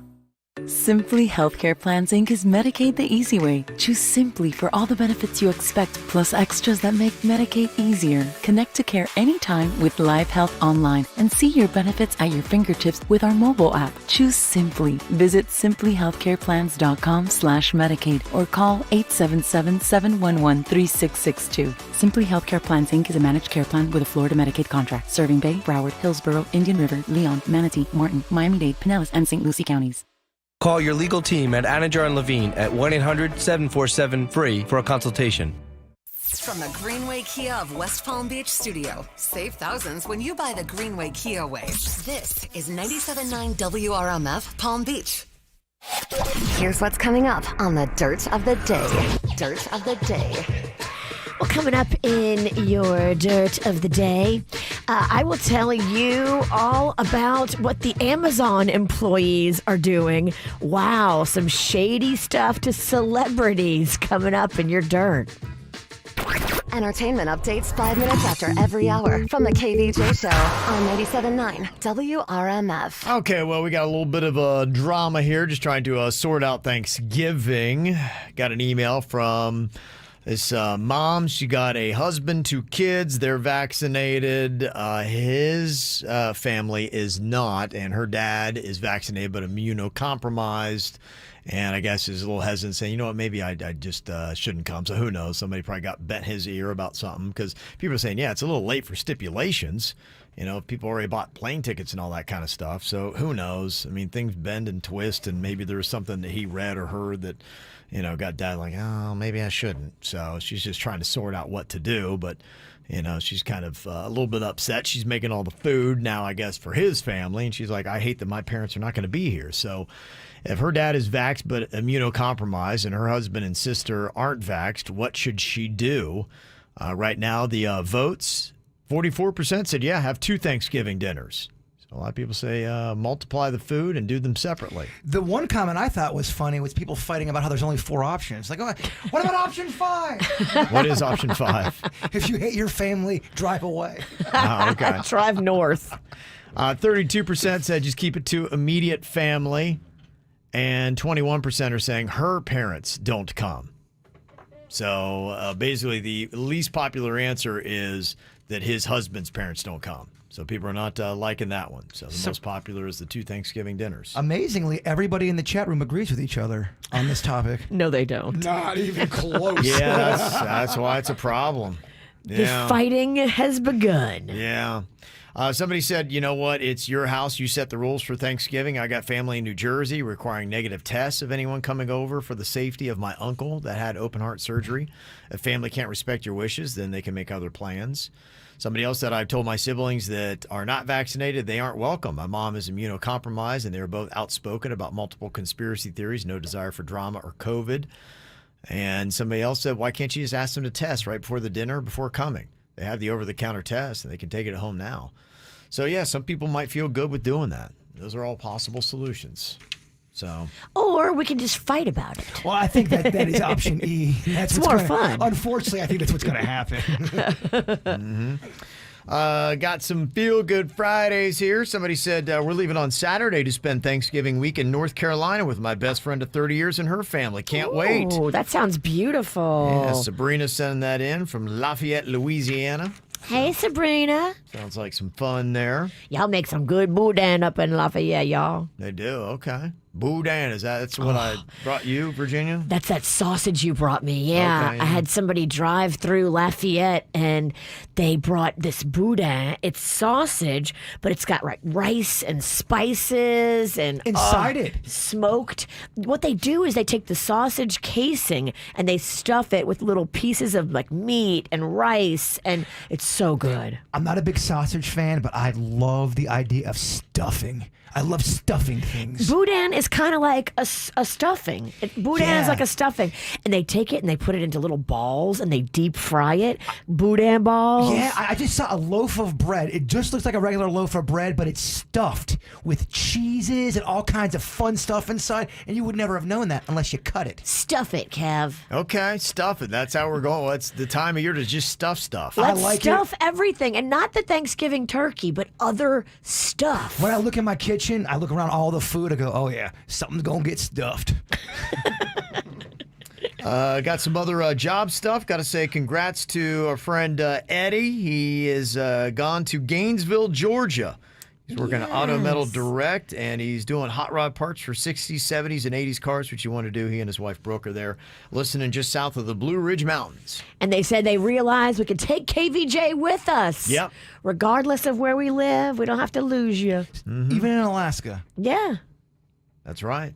Speaker 23: Simply Healthcare Plans, Inc. is Medicaid the easy way. Choose Simply for all the benefits you expect, plus extras that make Medicaid easier. Connect to care anytime with Live Health Online and see your benefits at your fingertips with our mobile app. Choose Simply. Visit simplyhealthcareplans.com/Medicaid or call 877-711-3662. Simply Healthcare Plans, Inc. is a managed care plan with a Florida Medicaid contract serving Bay, Broward, Hillsborough, Indian River, Leon, Manatee, Martin, Miami-Dade, Pinellas, and St. Lucie counties.
Speaker 29: Call your legal team at Anajar and Levine at 1-800-747-FREE for a consultation.
Speaker 2: From the Greenway Kia of West Palm Beach studio, save thousands when you buy the Greenway Kia way. This is 97.9 WRMF Palm Beach. Here's what's coming up on the Dirt of the Day. Dirt of the Day.
Speaker 5: Well, coming up in your Dirt of the Day, I will tell you all about what the Amazon employees are doing. Wow, some shady stuff to celebrities coming up in your Dirt.
Speaker 2: Entertainment updates 5 minutes after every hour from the KVJ Show on 97.9 WRMF.
Speaker 4: Okay, well, we got a little bit of a drama here, just trying to sort out Thanksgiving. Got an email from this mom. She got a husband, 2 kids. They're vaccinated. His family is not, and her dad is vaccinated but immunocompromised. And I guess he's a little hesitant, saying, you know what, maybe I just shouldn't come. So who knows? Somebody probably got bent his ear about something, because people are saying, yeah, it's a little late for stipulations. You know, people already bought plane tickets and all that kind of stuff. So who knows? I mean, things bend and twist, and maybe there was something that he read or heard that, you know, got dad like, oh, maybe I shouldn't. So she's just trying to sort out what to do. But, you know, she's kind of a little bit upset. She's making all the food now, I guess, for his family. And she's like, I hate that my parents are not going to be here. So if her dad is vaxxed but immunocompromised and her husband and sister aren't vaxxed, what should she do? Right now, the votes, 44% said, yeah, have 2 Thanksgiving dinners. So a lot of people say multiply the food and do them separately.
Speaker 6: The one comment I thought was funny was people fighting about how there's only 4 options. Like, oh, what about option 5?
Speaker 4: What is option 5?
Speaker 6: If you hate your family, drive away.
Speaker 4: Oh, okay.
Speaker 5: Drive north.
Speaker 4: 32% said just keep it to immediate family. And 21% are saying her parents don't come. So basically the least popular answer is that his husband's parents don't come. So people are not liking that one. So the most popular is the 2 Thanksgiving dinners.
Speaker 6: Amazingly, everybody in the chat room agrees with each other on this topic.
Speaker 5: No, they don't.
Speaker 6: Not even close.
Speaker 4: Yeah, that's why it's a problem. Yeah.
Speaker 5: The fighting has begun.
Speaker 4: Yeah. Somebody said, you know what, it's your house. You set the rules for Thanksgiving. I got family in New Jersey requiring negative tests of anyone coming over for the safety of my uncle that had open heart surgery. If family can't respect your wishes, then they can make other plans. Somebody else said, I've told my siblings that are not vaccinated, they aren't welcome. My mom is immunocompromised, and they were both outspoken about multiple conspiracy theories, no desire for drama or COVID. And somebody else said, why can't you just ask them to test right before the dinner, before coming? They have the over-the-counter test, and they can take it at home now. So, yeah, some people might feel good with doing that. Those are all possible solutions. So,
Speaker 5: or we can just fight about it.
Speaker 6: Well, I think that is option E. That's
Speaker 5: it's more fun.
Speaker 6: Unfortunately, I think that's what's going to happen.
Speaker 4: Got some feel-good Fridays here. Somebody said, we're leaving on Saturday to spend Thanksgiving week in North Carolina with my best friend of 30 years and her family. Can't wait.
Speaker 5: Oh, that sounds beautiful.
Speaker 4: Yeah, Sabrina sending that in from Lafayette, Louisiana.
Speaker 5: Hey, Sabrina.
Speaker 4: Sounds like some fun there.
Speaker 5: Y'all make some good boudin up in Lafayette, y'all.
Speaker 4: They do, okay. Boudin, that's what I brought you, Virginia?
Speaker 5: That's that sausage you brought me, yeah.
Speaker 4: Okay, yeah.
Speaker 5: I had somebody drive through Lafayette, and they brought this boudin. It's sausage, but it's got like rice and spices and
Speaker 6: inside it.
Speaker 5: Smoked. What they do is they take the sausage casing and they stuff it with little pieces of like meat and rice, and it's so good.
Speaker 6: I'm not a big sausage fan, but I love the idea of stuffing. I love stuffing things.
Speaker 5: Boudin is kind of like a stuffing. Boudin is like a stuffing. And they take it and they put it into little balls and they deep fry it. Boudin balls.
Speaker 6: Yeah, I just saw a loaf of bread. It just looks like a regular loaf of bread, but it's stuffed with cheeses and all kinds of fun stuff inside. And you would never have known that unless you cut it.
Speaker 5: Stuff it, Kev.
Speaker 4: Okay, stuff it. That's how we're going. Well, it's the time of year to just stuff stuff.
Speaker 5: Let's stuff everything. And not the Thanksgiving turkey, but other stuff.
Speaker 6: When I look in my kitchen, I look around all the food, I go, oh yeah, something's going to get stuffed.
Speaker 4: Got some other job stuff. Got to say congrats to our friend Eddie. He is gone to Gainesville, Georgia. He's working at Auto Metal Direct, and he's doing hot rod parts for 60s, 70s, and 80s cars, which you want to do. He and his wife Brooke are there listening just south of the Blue Ridge Mountains.
Speaker 5: And they said they realized we could take KVJ with us.
Speaker 4: Yep.
Speaker 5: Regardless of where we live, we don't have to lose you.
Speaker 4: Mm-hmm.
Speaker 6: Even in Alaska.
Speaker 5: Yeah.
Speaker 4: That's right.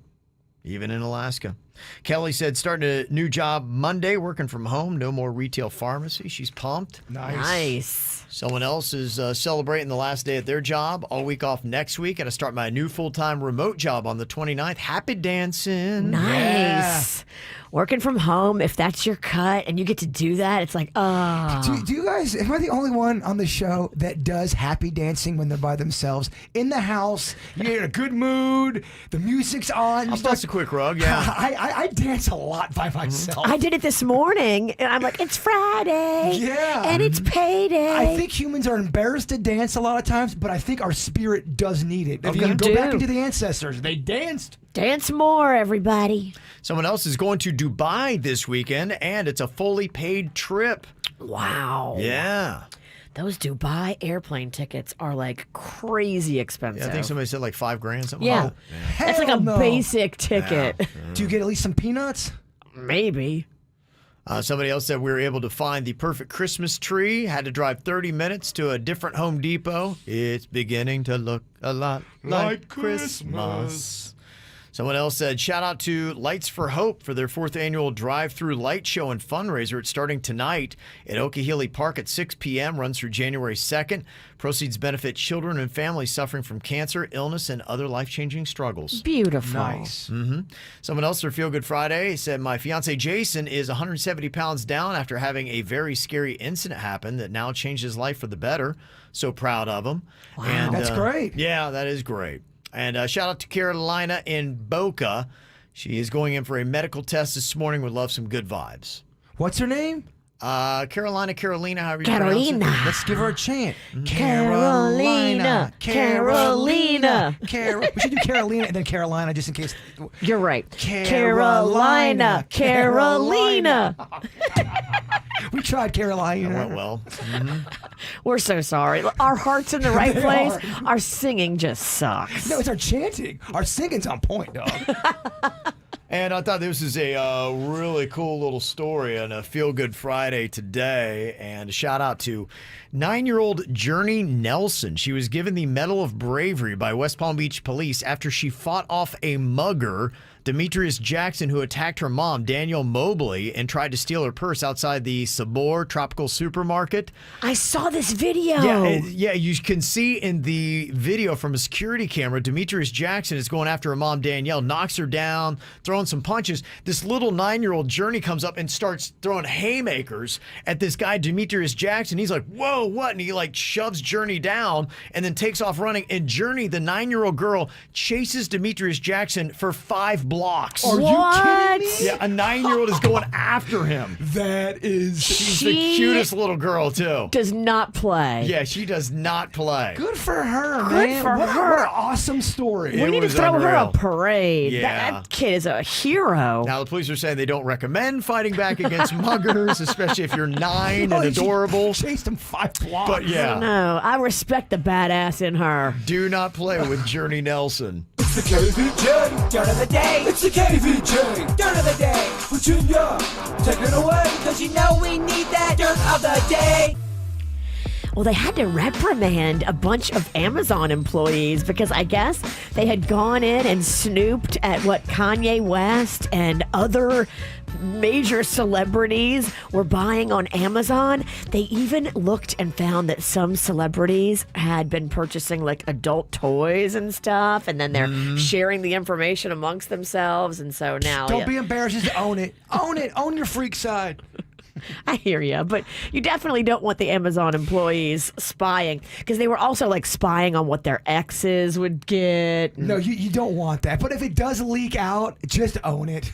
Speaker 4: Even in Alaska. Kelly said starting a new job Monday, working from home. No more retail pharmacy. She's pumped.
Speaker 5: Nice.
Speaker 4: Someone else is celebrating the last day at their job. All week off next week. Got to start my new full-time remote job on the 29th. Happy dancing.
Speaker 5: Nice.
Speaker 6: Yeah.
Speaker 5: Working from home, if that's your cut and you get to do that, it's like,
Speaker 6: Do you guys, am I the only one on the show that does happy dancing when they're by themselves? In the house, you're in a good mood, the music's on.
Speaker 4: I'll bust a quick rug, yeah.
Speaker 6: I dance a lot by myself.
Speaker 5: I did it this morning, and I'm like, it's Friday.
Speaker 6: Yeah.
Speaker 5: And it's payday.
Speaker 6: I think humans are embarrassed to dance a lot of times, but I think our spirit does need it. If you
Speaker 5: Okay.
Speaker 6: go back into the ancestors, they danced.
Speaker 5: Dance more, everybody.
Speaker 4: Someone else is going to Dubai this weekend, and it's a fully paid trip.
Speaker 5: Wow.
Speaker 4: Yeah.
Speaker 5: Those Dubai airplane tickets are like crazy expensive.
Speaker 4: Yeah, I think somebody said like $5,000, something
Speaker 5: Yeah.
Speaker 4: like that.
Speaker 5: That's like a basic ticket.
Speaker 4: Yeah.
Speaker 6: Do you get at least some peanuts?
Speaker 5: Maybe.
Speaker 4: Somebody else said we were able to find the perfect Christmas tree. Had to drive 30 minutes to a different Home Depot. It's beginning to look a lot like Christmas. Someone else said, shout out to Lights for Hope for their 4th annual drive-through light show and fundraiser. It's starting tonight at Okeechobee Park at 6 p.m., runs through January 2nd. Proceeds benefit children and families suffering from cancer, illness, and other life-changing struggles.
Speaker 5: Beautiful.
Speaker 6: Nice.
Speaker 4: Mm-hmm. Someone else for Feel Good Friday said, my fiance Jason is 170 pounds down after having a very scary incident happen that now changed his life for the better. So proud of him.
Speaker 6: Wow.
Speaker 4: And,
Speaker 6: That's great.
Speaker 4: Yeah, that is great. And shout out to Carolina in Boca. She is going in for a medical test this morning. Would love some good vibes.
Speaker 6: What's her name?
Speaker 4: Carolina, however you
Speaker 5: Carolina.
Speaker 4: pronounce it.
Speaker 6: Let's give her a chant.
Speaker 5: Carolina. Carolina.
Speaker 6: We should do Carolina and then Carolina just in case.
Speaker 5: You're right. Carolina. Carolina.
Speaker 6: We tried Carolina.
Speaker 4: That went well. Mm-hmm.
Speaker 5: We're so sorry. Our heart's in the right place. Our singing just sucks.
Speaker 6: No, it's our chanting. Our singing's on point, dog.
Speaker 4: And I thought this was a really cool little story on a Feel Good Friday today. And a shout out to 9-year-old Journey Nelson. She was given the Medal of Bravery by West Palm Beach police after she fought off a mugger, Demetrius Jackson, who attacked her mom, Danielle Mobley, and tried to steal her purse outside the Sabor Tropical Supermarket.
Speaker 5: I saw this video.
Speaker 4: Yeah, you can see in the video from a security camera, Demetrius Jackson is going after her mom, Danielle, knocks her down, throwing some punches. This little 9-year-old Journey comes up and starts throwing haymakers at this guy, Demetrius Jackson. He's like, whoa, what? And he like shoves Journey down and then takes off running. And Journey, the 9-year-old girl, chases Demetrius Jackson for 5 blocks.
Speaker 6: Are you kidding me?
Speaker 4: Yeah, a 9-year-old is going after him.
Speaker 6: That is...
Speaker 4: She's the cutest little girl, too.
Speaker 5: Does not play.
Speaker 4: Yeah, she does not play.
Speaker 6: Good for her,
Speaker 5: Good
Speaker 6: man.
Speaker 5: for
Speaker 6: What
Speaker 5: her.
Speaker 6: an awesome story.
Speaker 5: We need to
Speaker 4: was
Speaker 5: throw her
Speaker 4: unreal.
Speaker 5: a parade.
Speaker 4: Yeah.
Speaker 5: That kid is a hero.
Speaker 4: Now, the police are saying they don't recommend fighting back against muggers, especially if you're 9
Speaker 6: No,
Speaker 4: and adorable.
Speaker 6: She chased him 5 blocks.
Speaker 4: But yeah,
Speaker 5: No, I respect the badass in her.
Speaker 4: do not play with Journey Nelson.
Speaker 7: It's the KVJ Dirt of the Day. It's the KVJ Dirt of the Day. Virginia, take it away, because you know we need that Dirt of the Day.
Speaker 5: Well, they had to reprimand a bunch of Amazon employees because I guess they had gone in and snooped at what Kanye West and other major celebrities were buying on Amazon. They even looked and found that some celebrities had been purchasing like adult toys and stuff, and then they're sharing the information amongst themselves. And so now,
Speaker 6: Don't be embarrassed. Just own it. Own it. Own your freak side.
Speaker 5: I hear you, but you definitely don't want the Amazon employees spying because they were also like spying on what their exes would get.
Speaker 6: No, you don't want that. But if it does leak out, just own it.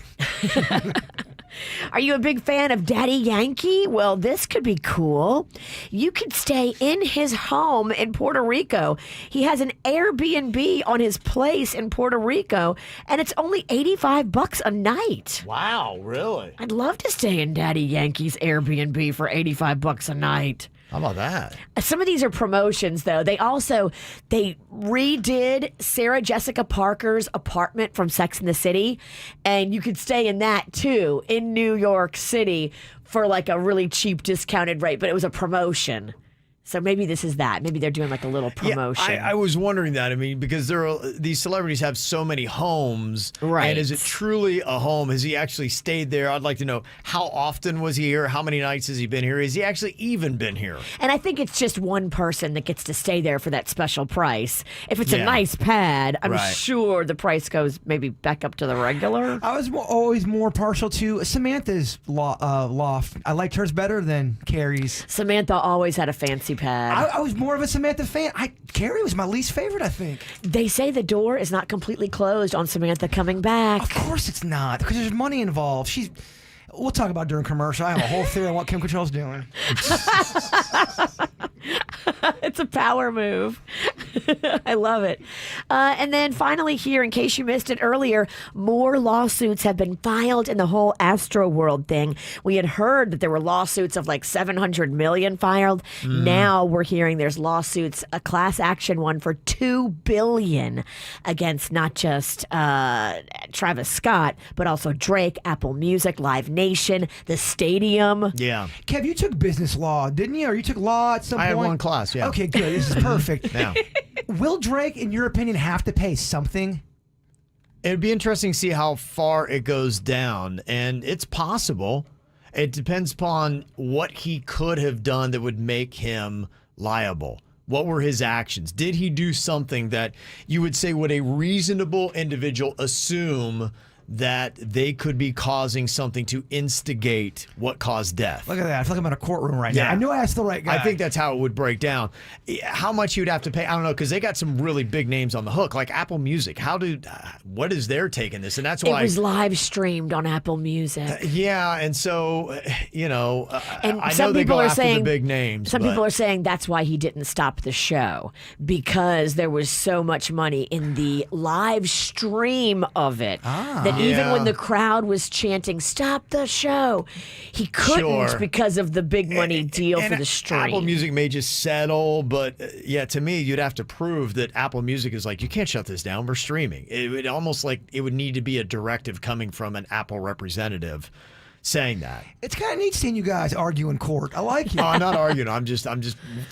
Speaker 5: Are you a big fan of Daddy Yankee? Well, this could be cool. You could stay in his home in Puerto Rico. He has an Airbnb on his place in Puerto Rico, and it's only $85 a night.
Speaker 4: Wow, really?
Speaker 5: I'd love to stay in Daddy Yankee's Airbnb for $85 a night.
Speaker 4: How about that?
Speaker 5: Some of these are promotions, though. They redid Sarah Jessica Parker's apartment from Sex and the City, and you could stay in that, too, in New York City for like a really cheap discounted rate, but it was a promotion. So maybe this is that. Maybe they're doing like a little promotion.
Speaker 4: Yeah, I was wondering that. I mean, because these celebrities have so many homes.
Speaker 5: Right.
Speaker 4: And is it truly a home? Has he actually stayed there? I'd like to know, how often was he here? How many nights has he been here? Has he actually even been here?
Speaker 5: And I think it's just one person that gets to stay there for that special price. If it's a nice pad, I'm sure the price goes maybe back up to the regular.
Speaker 6: I was always more partial to Samantha's loft. I liked hers better than Carrie's.
Speaker 5: Samantha always had a fancy pad.
Speaker 6: I was more of a Samantha fan. Carrie was my least favorite, I think.
Speaker 5: They say the door is not completely closed on Samantha coming back.
Speaker 6: Of course it's not, because there's money involved. We'll talk about it during commercial. I have a whole theory on what Kim Cattrall's doing.
Speaker 5: It's a power move. I love it. And then finally here, in case you missed it earlier, more lawsuits have been filed in the whole Astro World thing. We had heard that there were lawsuits of like 700 million filed. Now we're hearing there's lawsuits, a class action one for $2 billion against not just Travis Scott, but also Drake, Apple Music, Live Nation, the stadium.
Speaker 4: Yeah.
Speaker 6: Kev, you took business law, didn't you? Or you took law at some
Speaker 4: I
Speaker 6: point?
Speaker 4: had one class, yeah.
Speaker 6: Okay, good. This is perfect.
Speaker 4: Yeah.
Speaker 6: Will Drake, in your opinion, have to pay something?
Speaker 4: It'd be interesting to see how far it goes down, and it's possible. It depends upon what he could have done that would make him liable. What were his actions? Did he do something that you would say would a reasonable individual assume that they could be causing something to instigate what caused death?
Speaker 6: Look at that. I feel like I'm in a courtroom right now. I know I asked the right guy.
Speaker 4: I think that's how it would break down. How much you'd have to pay, I don't know, because they got some really big names on the hook, like Apple Music. What is their take in this? And that's why
Speaker 5: it was live streamed on Apple Music.
Speaker 4: Yeah, and so,
Speaker 5: and
Speaker 4: I
Speaker 5: some
Speaker 4: know they
Speaker 5: people
Speaker 4: go
Speaker 5: are
Speaker 4: after
Speaker 5: saying
Speaker 4: the big names.
Speaker 5: Some people are saying that's why he didn't stop the show, because there was so much money in the live stream of it that even when the crowd was chanting "Stop the show," he couldn't because of the big money deal for the stream.
Speaker 4: Apple Music may just settle, but to me, you'd have to prove that Apple Music is like, you can't shut this down. We're streaming. It would almost like it would need to be a directive coming from an Apple representative saying that.
Speaker 6: It's kind of neat seeing you guys argue in court. I like it.
Speaker 4: No, I'm not arguing. I'm just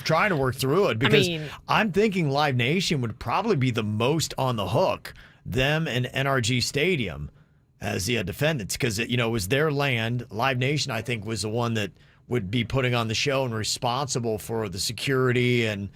Speaker 4: trying to work through it because I'm thinking Live Nation would probably be the most on the hook. Them and NRG Stadium as the defendants, because it was their land. Live Nation, I think, was the one that would be putting on the show and responsible for the security and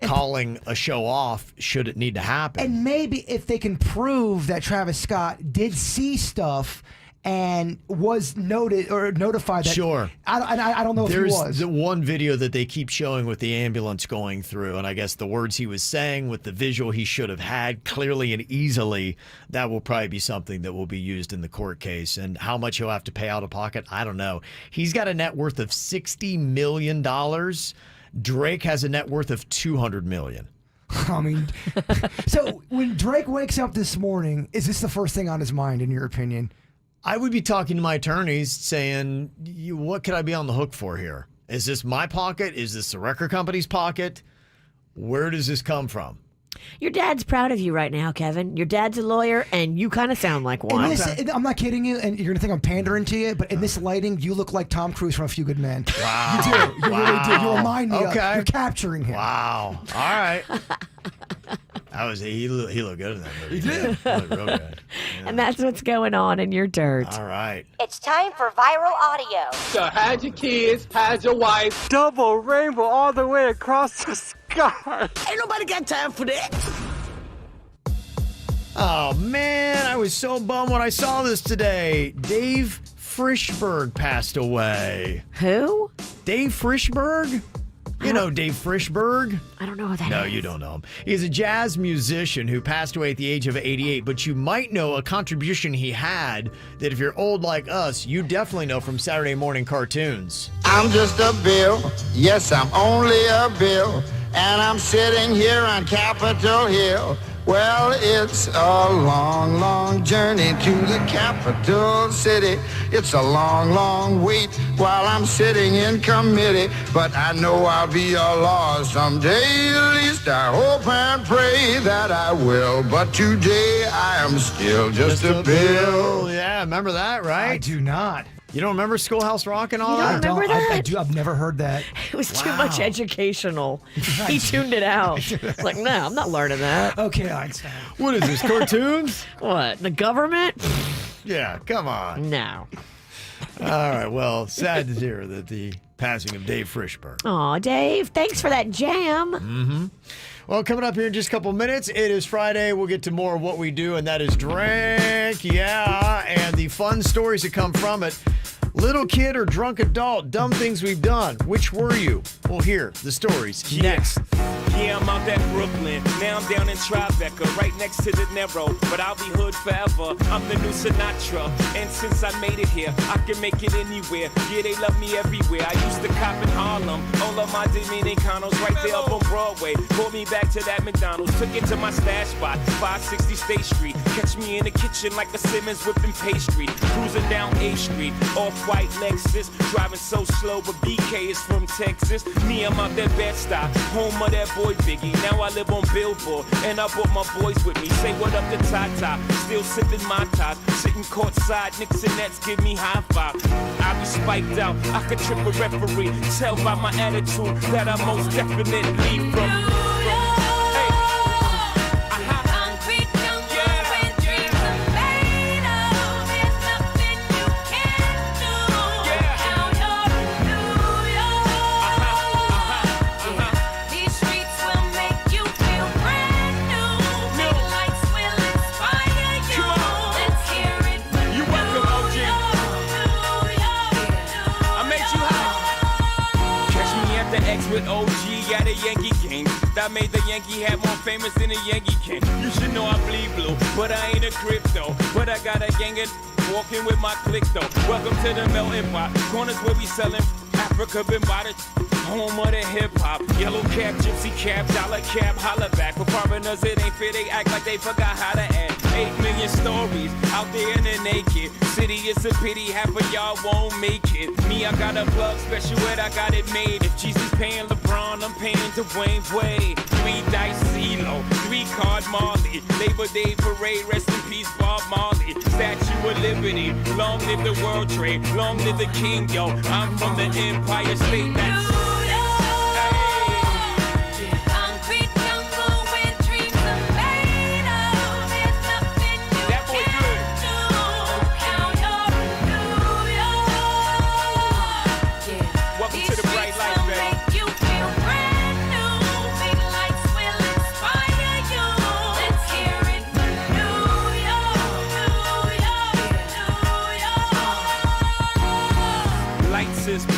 Speaker 4: calling a show off should it need to happen.
Speaker 6: And maybe if they can prove that Travis Scott did see stuff and was noted or notified that.
Speaker 4: Sure.
Speaker 6: I don't know if he was.
Speaker 4: There's the one video that they keep showing with the ambulance going through, and I guess the words he was saying with the visual he should have had clearly and easily, that will probably be something that will be used in the court case. And how much he'll have to pay out of pocket, I don't know. He's got a net worth of $60 million. Drake has a net worth of $200 million.
Speaker 6: I mean, so when Drake wakes up this morning, is this the first thing on his mind, in your opinion?
Speaker 4: I would be talking to my attorneys saying, what could I be on the hook for here? Is this my pocket? Is this the record company's pocket? Where does this come from?
Speaker 5: Your dad's proud of you right now, Kevin. Your dad's a lawyer, and you kind of sound like one.
Speaker 6: I'm not kidding you, and you're going to think I'm pandering to you, but in this lighting, you look like Tom Cruise from A Few Good Men.
Speaker 4: Wow.
Speaker 6: You do. You really do. You remind me of.
Speaker 4: Okay.
Speaker 6: You're capturing him.
Speaker 4: Wow. All right. He looked good in that movie. He did. He looked real good. Yeah.
Speaker 5: And that's what's going on in your dirt.
Speaker 4: All right.
Speaker 1: It's time for viral audio.
Speaker 9: So hide your kids, hide your wife.
Speaker 10: Double rainbow all the way across the sky.
Speaker 24: Ain't nobody got time for that.
Speaker 4: Oh, man, I was so bummed when I saw this today. Dave Frischberg passed away.
Speaker 5: Who?
Speaker 4: Dave Frischberg? You know Dave Frischberg?
Speaker 5: I don't know who that is.
Speaker 4: No, you don't know him. He's a jazz musician who passed away at the age of 88, but you might know a contribution he had that if you're old like us, you definitely know from Saturday morning cartoons.
Speaker 12: I'm just a bill. Yes, I'm only a bill. And I'm sitting here on Capitol Hill. Well, it's a long, long journey to the capital city. It's a long, long wait while I'm sitting in committee. But I know I'll be a law someday. At least I hope and pray that I will. But today I am still just a bill.
Speaker 4: Yeah, remember that, right?
Speaker 6: I do not.
Speaker 4: You don't remember Schoolhouse Rock and all
Speaker 5: You
Speaker 4: that?
Speaker 5: don't remember that?
Speaker 6: I do. I've never heard that.
Speaker 5: It was too much educational. He tuned it out. It's like, no, I'm not learning that.
Speaker 6: Okay, Einstein.
Speaker 4: What is this, cartoons?
Speaker 5: What, the government?
Speaker 4: Yeah, come on.
Speaker 5: No.
Speaker 4: All right, well, sad to hear that the passing of Dave Frischberg.
Speaker 5: Aw, Dave, thanks for that jam.
Speaker 4: Mm-hmm. Well, coming up here in just a couple minutes, it is Friday. We'll get to more of what we do, and that is drink. Yeah, and the fun stories that come from it. Little kid or drunk adult, dumb things we've done. Which were you? We'll hear the stories next.
Speaker 8: Yeah, I'm out at Brooklyn. Now I'm down in Tribeca, right next to the Narrow. But I'll be hood forever. I'm the new Sinatra. And since I made it here, I can make it anywhere. Yeah, they love me everywhere. I used to cop in Harlem. All of my Dominicanos right there up on Broadway. Pulled me back to that McDonald's. Took it to my stash spot, 560 State Street. Catch me in the kitchen like a Simmons whipping pastry. Cruising down A Street, off-white Lexus. Driving so slow, but BK is from Texas. Me, I'm out there Bed-Stuy, home of that boy Biggie. Now I live on Billboard, and I brought my boys with me. Say what up to Tata, still sipping my ties. Sitting courtside, Knicks and Nets give me high five. I be spiked out, I could trip a referee. Tell by my attitude that I most definitely from. With OG at a Yankee game. That made the Yankee hat more famous than a Yankee can. You should know I bleed blue, but I ain't a crypto. But I got a gang of walking with my click though. Welcome to the melting pot. Corners where we selling Africa been by the home of the hip hop. Yellow cap, gypsy cap, dollar cap, holla back. For foreigners it ain't fair, they act like they forgot how to act. 8 million stories out there in the naked city. It's a pity half of y'all won't make it. Me, I got a plug special ed, I got it made. If Jesus paying LeBron, I'm paying Dwayne Wade. 3 dice CeeLo, 3 card Marley. Labor Day parade, rest in peace Bob Marley. Statue of Liberty, long live the World Trade, long live the King, yo. I'm from the Empire State, that's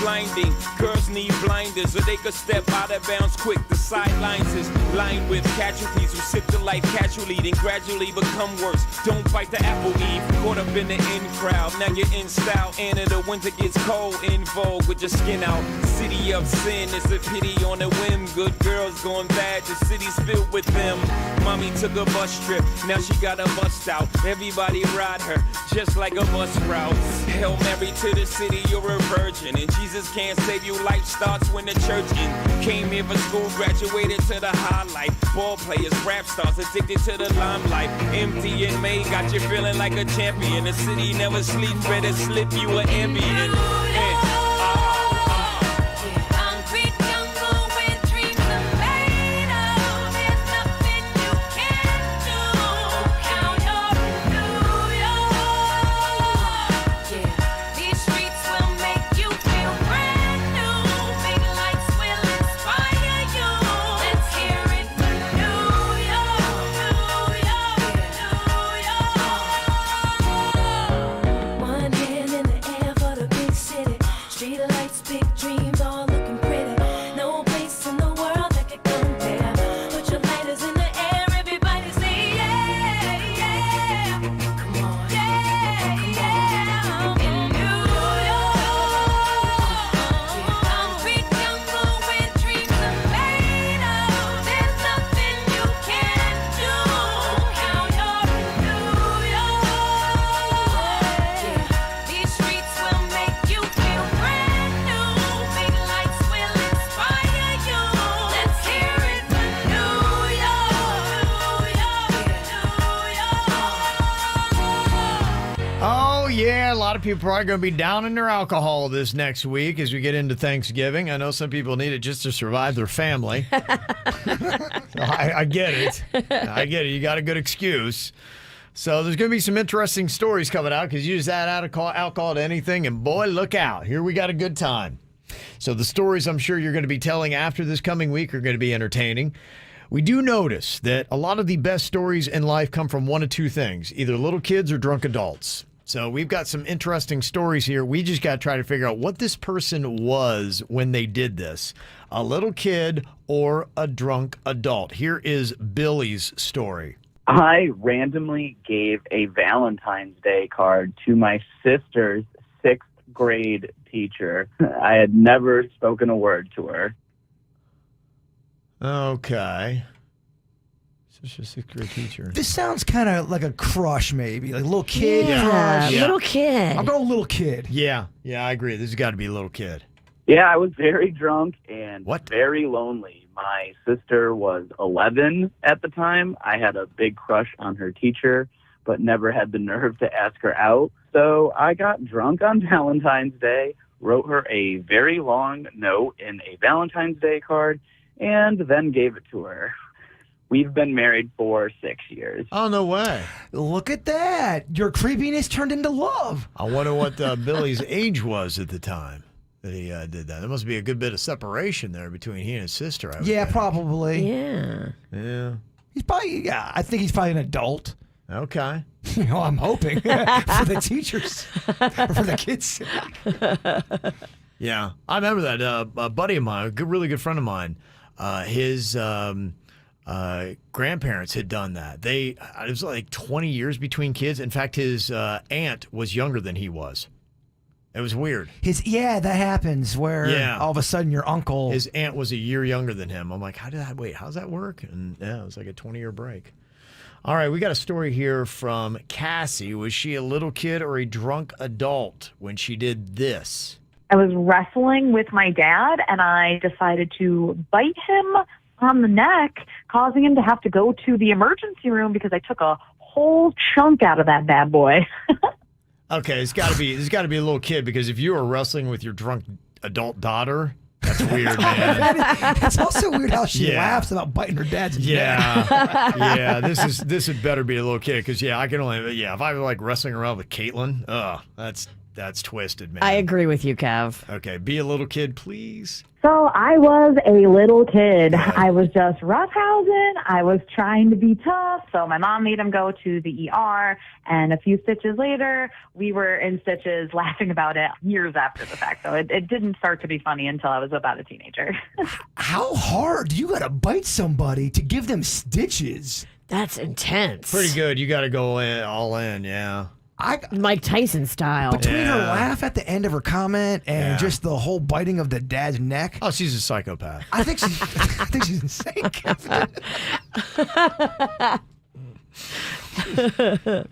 Speaker 8: blinding. Girls need blinders so they could step out of bounds quick. The sidelines is lined with casualties who sip the life casually, then gradually become worse. Don't bite the apple eve. Caught up in the in crowd. Now you're in style. And in the winter gets cold. In vogue with your skin out. City of sin. It's a pity on a whim. Good girls going bad. The city's filled with them. Mommy took a bus trip. Now she got a bust out. Everybody ride her just like a bus route. Hail Mary to the city. You're a virgin. And Jesus can't save you. Life starts when the church in. Came here for school, graduated to the highlight. Ball players, rap stars, addicted to the limelight. Empty in May, got you feeling like a champion. The city never sleeps, better slip you an ambient.
Speaker 4: Yeah, a lot of people are going to be down in their alcohol this next week as we get into Thanksgiving. I know some people need it just to survive their family. I get it. I get it. You got a good excuse. So there's going to be some interesting stories coming out because you just add alcohol to anything, and boy, look out. Here we got a good time. So the stories I'm sure you're going to be telling after this coming week are going to be entertaining. We do notice that a lot of the best stories in life come from one of two things, either little kids or drunk adults. So we've got some interesting stories here. We just got to try to figure out what this person was when they did this. A little kid or a drunk adult. Here is Billy's story.
Speaker 11: I randomly gave a Valentine's Day card to my sister's 6th grade teacher. I had never spoken a word to her.
Speaker 4: Okay. Such a 6th grade teacher.
Speaker 6: This sounds kind of like a crush, maybe. Like a little kid crush.
Speaker 5: Little kid.
Speaker 6: I'll go little kid.
Speaker 4: Yeah, I agree. This has got to be a little kid.
Speaker 11: Yeah, I was very drunk and very lonely. My sister was 11 at the time. I had a big crush on her teacher, but never had the nerve to ask her out. So I got drunk on Valentine's Day, wrote her a very long note in a Valentine's Day card, and then gave it to her. We've been married for 6 years.
Speaker 4: Oh, no way.
Speaker 6: Look at that. Your creepiness turned into love.
Speaker 4: I wonder what Billy's age was at the time that he did that. There must be a good bit of separation there between he and his sister. I would think.
Speaker 6: Probably.
Speaker 5: Yeah.
Speaker 6: He's probably, I think he's probably an adult.
Speaker 4: Okay.
Speaker 6: I'm hoping for the teachers, for the kids.
Speaker 4: Yeah. I remember that. A buddy of mine, really good friend of mine, his grandparents had done that. It was like 20 years between kids. In fact, his aunt was younger than he was. It was weird.
Speaker 6: That happens where all of a sudden your uncle.
Speaker 4: His aunt was a year younger than him. I'm like, how's that work? And it was like a 20-year break. All right, we got a story here from Cassie. Was she a little kid or a drunk adult when she did this?
Speaker 13: I was wrestling with my dad, and I decided to bite him on the neck, causing him to have to go to the emergency room because I took a whole chunk out of that bad boy.
Speaker 4: Okay, it's got to be a little kid, because if you were wrestling with your drunk adult daughter, that's weird, man.
Speaker 6: It's also weird how she laughs about biting her dad's neck.
Speaker 4: Yeah. This had better be a little kid, because I can only if I were like wrestling around with Caitlin, that's twisted, man.
Speaker 5: I agree with you, Kev.
Speaker 4: Okay, be a little kid, please.
Speaker 13: So I was a little kid. I was just roughhousing. I was trying to be tough. So my mom made him go to the ER. And a few stitches later, we were in stitches laughing about it years after the fact. So it didn't start to be funny until I was about a teenager.
Speaker 6: How hard do you got to bite somebody to give them stitches?
Speaker 5: That's intense.
Speaker 4: Pretty good. You got to go all in, yeah.
Speaker 5: Mike Tyson style.
Speaker 6: Between her laugh at the end of her comment and just the whole biting of the dad's neck.
Speaker 4: Oh, she's a psychopath.
Speaker 6: I think she's insane, Kevin.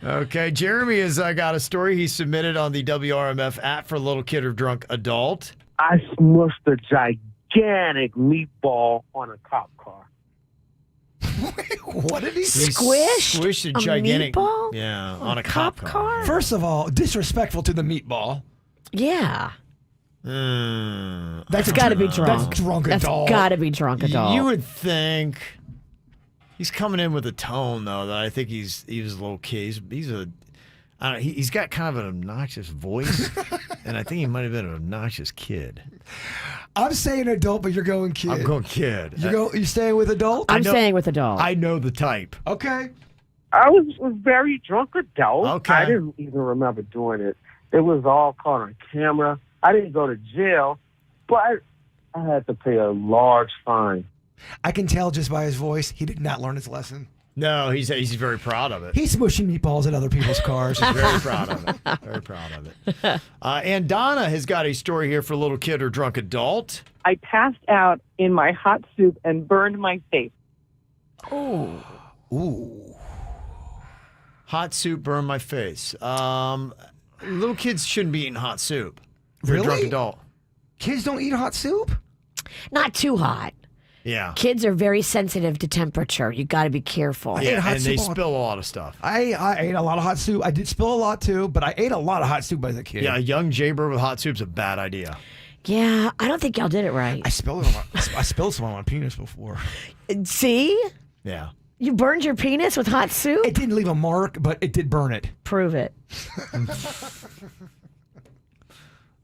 Speaker 4: Okay, Jeremy has got a story he submitted on the WRMF app for little kid or drunk adult.
Speaker 10: I smushed a gigantic meatball on a cop car.
Speaker 6: What did he
Speaker 4: Squished a gigantic
Speaker 5: meatball?
Speaker 4: Yeah, on a cop car.
Speaker 6: First of all, disrespectful to the meatball.
Speaker 5: Yeah.
Speaker 6: That's
Speaker 5: got to be drunk.
Speaker 6: That's drunk adult.
Speaker 5: That's got to be drunk adult.
Speaker 4: You would think he's coming in with a tone, though, that I think he was a little kid. He's got kind of an obnoxious voice, and I think he might have been an obnoxious kid.
Speaker 6: I'm saying adult, but you're going kid.
Speaker 4: I'm going kid.
Speaker 6: You staying with adult?
Speaker 5: I'm staying with adult.
Speaker 4: I know the type.
Speaker 6: Okay.
Speaker 10: I was very drunk adult.
Speaker 4: Okay.
Speaker 10: I didn't even remember doing it. It was all caught on camera. I didn't go to jail, but I had to pay a large fine.
Speaker 6: I can tell just by his voice, he did not learn his lesson.
Speaker 4: No, he's very proud of it.
Speaker 6: He's smushing meatballs at other people's cars.
Speaker 4: He's very proud of it. Very proud of it. And Donna has got a story here for little kid or drunk adult.
Speaker 14: I passed out in my hot soup and burned my face.
Speaker 5: Oh.
Speaker 6: Ooh.
Speaker 4: Hot soup burned my face. Little kids shouldn't be eating hot soup.
Speaker 6: Really?
Speaker 4: Drunk adult.
Speaker 6: Kids don't eat hot soup?
Speaker 5: Not too hot.
Speaker 4: Yeah.
Speaker 5: Kids are very sensitive to temperature. You got to be careful.
Speaker 4: Yeah, and they spill a lot of stuff.
Speaker 6: I ate a lot of hot soup. I did spill a lot too, but I ate a lot of hot soup as a kid.
Speaker 4: Yeah, a young jaybird with hot soup's a bad idea.
Speaker 5: Yeah, I don't think y'all did it right.
Speaker 6: I spilled some on my penis before.
Speaker 5: See?
Speaker 4: Yeah.
Speaker 5: You burned your penis with hot soup?
Speaker 6: It didn't leave a mark, but it did burn it.
Speaker 5: Prove it.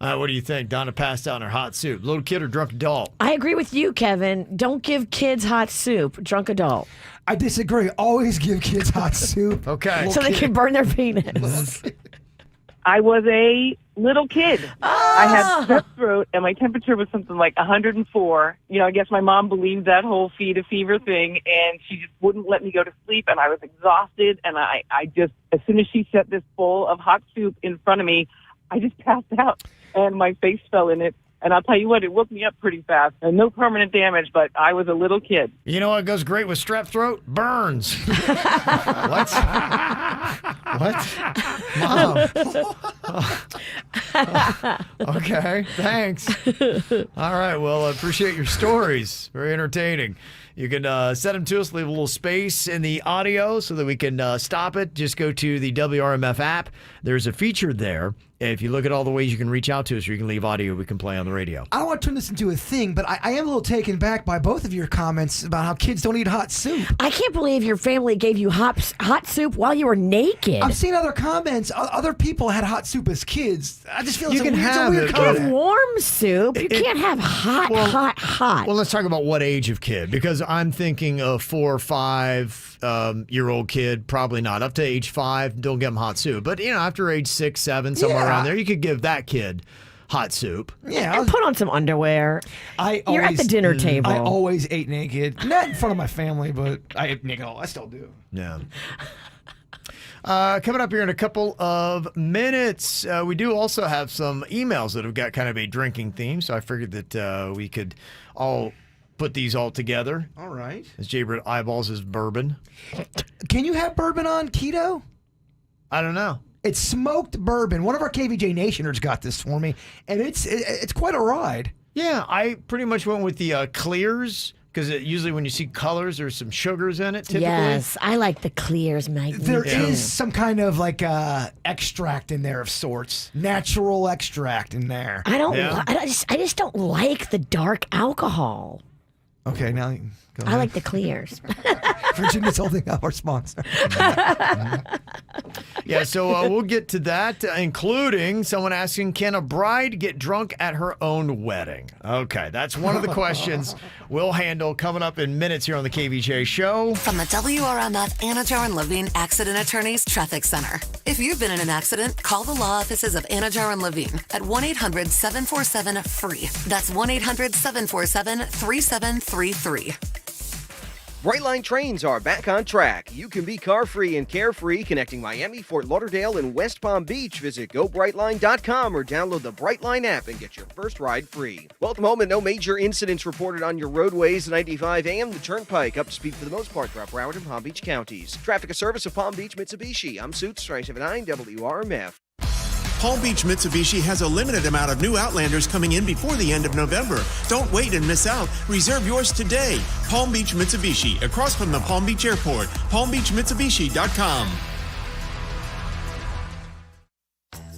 Speaker 4: What do you think? Donna passed out in her hot soup. Little kid or drunk adult?
Speaker 5: I agree with you, Kevin. Don't give kids hot soup. Drunk adult.
Speaker 6: I disagree. Always give kids hot soup.
Speaker 4: Okay.
Speaker 5: So they can burn their penis.
Speaker 14: I was a little kid. I had strep throat, and my temperature was something like 104. I guess my mom believed that whole feed a fever thing, and she just wouldn't let me go to sleep, and I was exhausted, and I just, as soon as she set this bowl of hot soup in front of me, I just passed out, and my face fell in it. And I'll tell you what, it woke me up pretty fast. And no permanent damage, but I was a little kid.
Speaker 4: You know what goes great with strep throat? Burns. What? Mom. Okay, thanks. All right, well, I appreciate your stories. Very entertaining. You can send them to us, leave a little space in the audio so that we can stop it. Just go to the WRMF app. There's a feature there. If you look at all the ways you can reach out to us, or you can leave audio we can play on the radio.
Speaker 6: I don't want to turn this into a thing, but I am a little taken back by both of your comments about how kids don't eat hot soup.
Speaker 5: I can't believe your family gave you hot soup while you were naked.
Speaker 6: I've seen other comments. Other people had hot soup as kids. I just feel
Speaker 4: You can have
Speaker 6: weird
Speaker 4: it,
Speaker 6: comment.
Speaker 5: You can have warm soup. You can't have hot.
Speaker 4: Well, let's talk about what age of kid, because I'm thinking a 4 or 5 year old kid, probably not. Up to age 5, don't give them hot soup. But, after age 6, 7, somewhere around there, you could give that kid hot soup.
Speaker 6: Yeah.
Speaker 5: And put on some underwear. You're at the dinner table.
Speaker 6: I always ate naked. Not in front of my family, but I ate naked. I still do.
Speaker 4: Yeah. Coming up here in a couple of minutes, we do also have some emails that have got kind of a drinking theme, so I figured that we could all put these all together.
Speaker 6: All right.
Speaker 4: As Jaybird eyeballs his bourbon.
Speaker 6: Can you have bourbon on keto?
Speaker 4: I don't know.
Speaker 6: It's smoked bourbon. One of our KVJ Nationers got this for me, and it's quite a ride.
Speaker 4: Yeah, I pretty much went with the clears, because usually when you see colors, there's some sugars in it, typically.
Speaker 5: Yes, I like the clears, Mike.
Speaker 6: There is some kind of extract in there of sorts. Natural extract in there.
Speaker 5: I just don't like the dark alcohol.
Speaker 6: Okay, now you can go
Speaker 5: I like the clears.
Speaker 6: Virginia's holding up our sponsor.
Speaker 4: Yeah, so we'll get to that, including someone asking, can a bride get drunk at her own wedding? Okay, that's one of the questions we'll handle coming up in minutes here on the KVJ Show.
Speaker 2: From the WRMF Anajar and Levine Accident Attorneys Traffic Center. If you've been in an accident, call the law offices of Anajar and Levine at 1-800-747-FREE. That's 1-800-747-3733.
Speaker 3: Brightline trains are back on track. You can be car-free and carefree connecting Miami, Fort Lauderdale, and West Palm Beach. Visit GoBrightline.com or download the Brightline app and get your first ride free. Well, at the moment, no major incidents reported on your roadways. 95 AM, the Turnpike, up to speed for the most part throughout Broward and Palm Beach counties. Traffic, a service of Palm Beach Mitsubishi. I'm Suits, 379 WRMF.
Speaker 15: Palm Beach Mitsubishi has a limited amount of new Outlanders coming in before the end of November. Don't wait and miss out. Reserve yours today. Palm Beach Mitsubishi, across from the Palm Beach Airport. PalmBeachMitsubishi.com.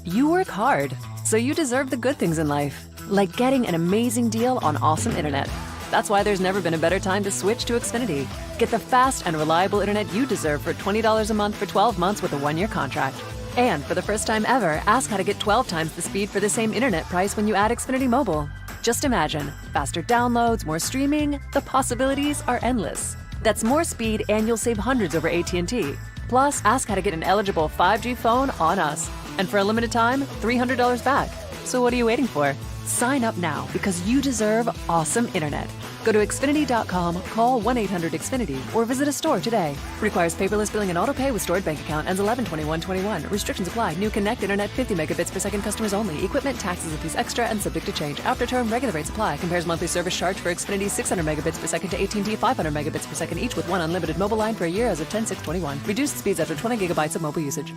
Speaker 17: You work hard, so you deserve the good things in life, like getting an amazing deal on awesome internet. That's why there's never been a better time to switch to Xfinity. Get the fast and reliable internet you deserve for $20 a month for 12 months with a 1-year contract. And for the first time ever, ask how to get 12 times the speed for the same internet price when you add Xfinity Mobile. Just imagine, faster downloads, more streaming, the possibilities are endless. That's more speed and you'll save hundreds over AT&T. Plus, ask how to get an eligible 5G phone on us. And for a limited time, $300 back. So what are you waiting for? Sign up now because you deserve awesome internet. Go to Xfinity.com, call 1-800-XFINITY, or visit a store today. Requires paperless billing and autopay with stored bank account. Ends 11/21/21. Restrictions apply. New Connect Internet 50 megabits per second customers only. Equipment, taxes and fees extra and subject to change. After term, regular rates apply. Compares monthly service charge for Xfinity 600 megabits per second to AT&T 500 megabits per second, each with one unlimited mobile line for a year as of 10/6/21. Reduced speeds after 20 gigabytes of mobile usage.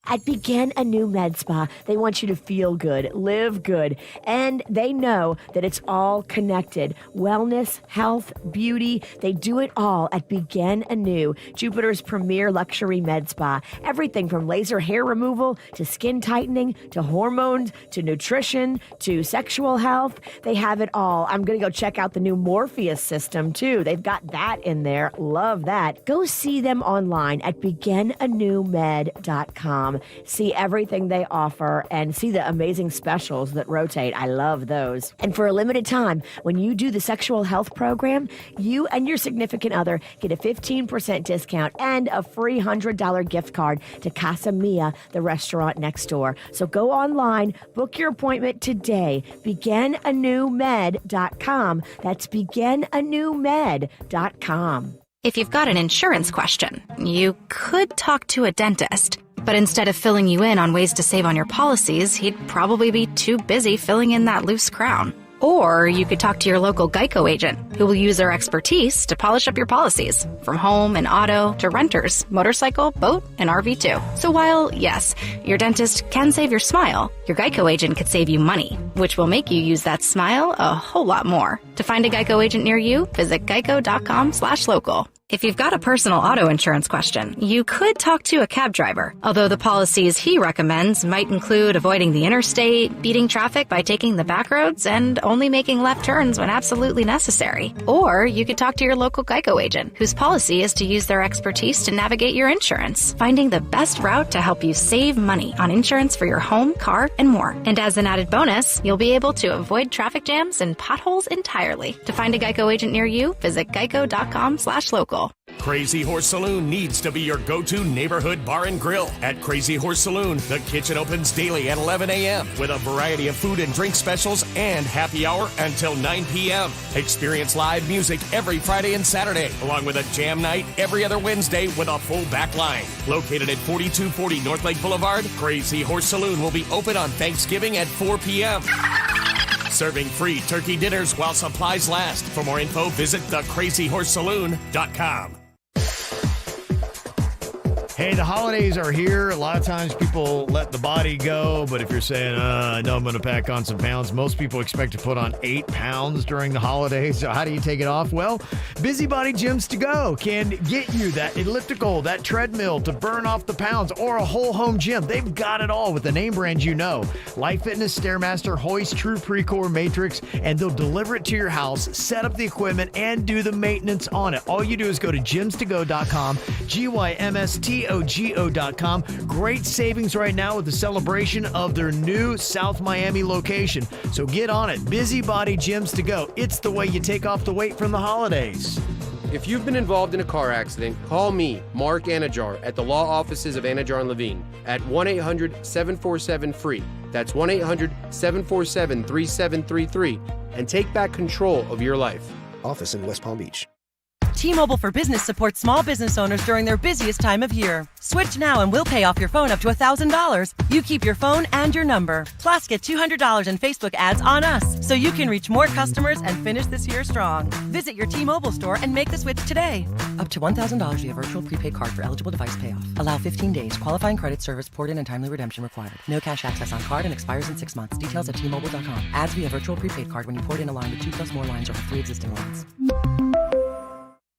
Speaker 5: At Begin a New Med Spa, they want you to feel good, live good, and they know that it's all connected. Wellness, health, beauty, they do it all at Begin Anew, Jupiter's premier luxury med spa. Everything from laser hair removal to skin tightening to hormones to nutrition to sexual health. They have it all. I'm going to go check out the new Morpheus system too. They've got that in there. Love that. Go see them online at beginanewmed.com. KVJShow.com. See everything they offer and see the amazing specials that rotate. I love those. And for a limited time, when you do the sexual health program, you and your significant other get a 15% discount and a free $100 gift card to Casa Mia, the restaurant next door. So go online, book your appointment today. BeginAnewMed.com. That's BeginAnewMed.com.
Speaker 16: If you've got an insurance question, you could talk to a dentist. But instead of filling you in on ways to save on your policies, he'd probably be too busy filling in that loose crown. Or you could talk to your local Geico agent, who will use their expertise to polish up your policies, from home and auto to renters, motorcycle, boat, and RV too. So while, yes, your dentist can save your smile, your Geico agent could save you money, which will make you use that smile a whole lot more. To find a Geico agent near you, visit geico.com/local. If you've got a personal auto insurance question, you could talk to a cab driver, although the policies he recommends might include avoiding the interstate, beating traffic by taking the back roads, and only making left turns when absolutely necessary. Or you could talk to your local Geico agent, whose policy is to use their expertise to navigate your insurance, finding the best route to help you save money on insurance for your home, car, and more. And as an added bonus, you'll be able to avoid traffic jams and potholes entirely. To find a Geico agent near you, visit geico.com/local.
Speaker 18: Crazy Horse Saloon needs to be your go-to neighborhood bar and grill. At Crazy Horse Saloon, the kitchen opens daily at 11 a.m. with a variety of food and drink specials and happy hour until 9 p.m. Experience live music every Friday and Saturday, along with a jam night every other Wednesday with a full back line. Located at 4240 North Lake Boulevard, Crazy Horse Saloon will be open on Thanksgiving at 4 p.m. Serving free turkey dinners while supplies last. For more info, visit thecrazyhorsesaloon.com.
Speaker 4: Hey, the holidays are here. A lot of times people let the body go, but if you're saying, I know I'm going to pack on some pounds, most people expect to put on 8 pounds during the holidays. So how do you take it off? Well, Busybody Gyms to Go can get you that elliptical, that treadmill to burn off the pounds, or a whole home gym. They've got it all with the name brands you know. Life Fitness, Stairmaster, Hoist, True Precore, Matrix, and they'll deliver it to your house, set up the equipment, and do the maintenance on it. All you do is go to gymstogo.com, GYMSTOGO.com. Great savings right now with the celebration of their new South Miami location. So get on it. Busybody Gyms to Go. It's the way you take off the weight from the holidays.
Speaker 19: If you've been involved in a car accident, call me, Mark Anajar, at the law offices of Anajar and Levine at 1-800-747-FREE. That's 1-800-747-3733 and take back control of your life.
Speaker 3: Office in West Palm Beach.
Speaker 20: T-Mobile for Business supports small business owners during their busiest time of year. Switch now and we'll pay off your phone up to $1,000. You keep your phone and your number. Plus, get $200 in Facebook ads on us, so you can reach more customers and finish this year strong. Visit your T-Mobile store and make the switch today. Up to $1,000 via virtual prepaid card for eligible device payoff. Allow 15 days. Qualifying credit service port-in and timely redemption required. No cash access on card and expires in 6 months. Details at T-Mobile.com. Ads via virtual prepaid card when you port in a line with 2 plus more lines or have 3 existing lines.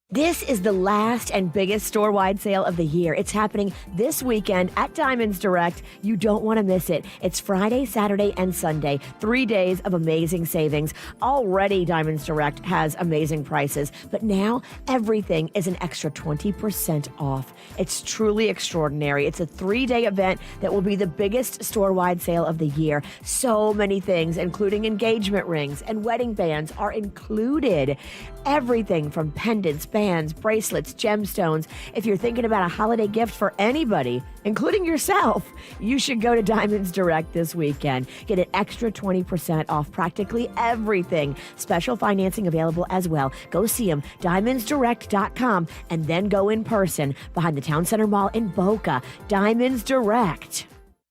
Speaker 5: This is the last and biggest store-wide sale of the year. It's happening this weekend at Diamonds Direct. You don't want to miss it. It's Friday, Saturday, and Sunday. 3 days of amazing savings. Already, Diamonds Direct has amazing prices, but now everything is an extra 20% off. It's truly extraordinary. It's a 3-day event that will be the biggest store-wide sale of the year. So many things, including engagement rings and wedding bands, are included. Everything from pendants, bands, bracelets, gemstones. If you're thinking about a holiday gift for anybody, including yourself, you should go to Diamonds Direct this weekend. Get an extra 20% off practically everything. Special financing available as well. Go see them, diamondsdirect.com, and then go in person behind the Town Center Mall in Boca. Diamonds Direct.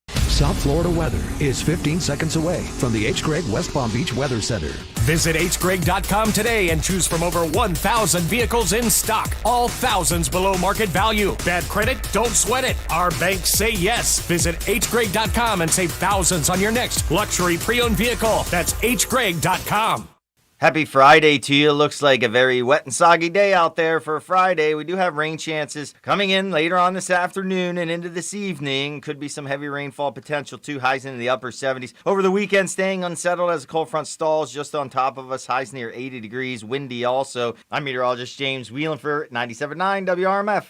Speaker 21: South Florida weather is 15 seconds away from the Hgregg West Palm Beach Weather Center.
Speaker 18: Visit hgregg.com today and choose from over 1,000 vehicles in stock. All thousands below market value. Bad credit? Don't sweat it. Our banks say yes. Visit hgregg.com and save thousands on your next luxury pre-owned vehicle. That's hgregg.com.
Speaker 22: Happy Friday to you. Looks like a very wet and soggy day out there for Friday. We do have rain chances coming in later on this afternoon and into this evening. Could be some heavy rainfall potential too. Highs into the upper 70s. Over the weekend, staying unsettled as a cold front stalls just on top of us. Highs near 80 degrees. Windy also. I'm meteorologist James Wheelan for 97.9 WRMF.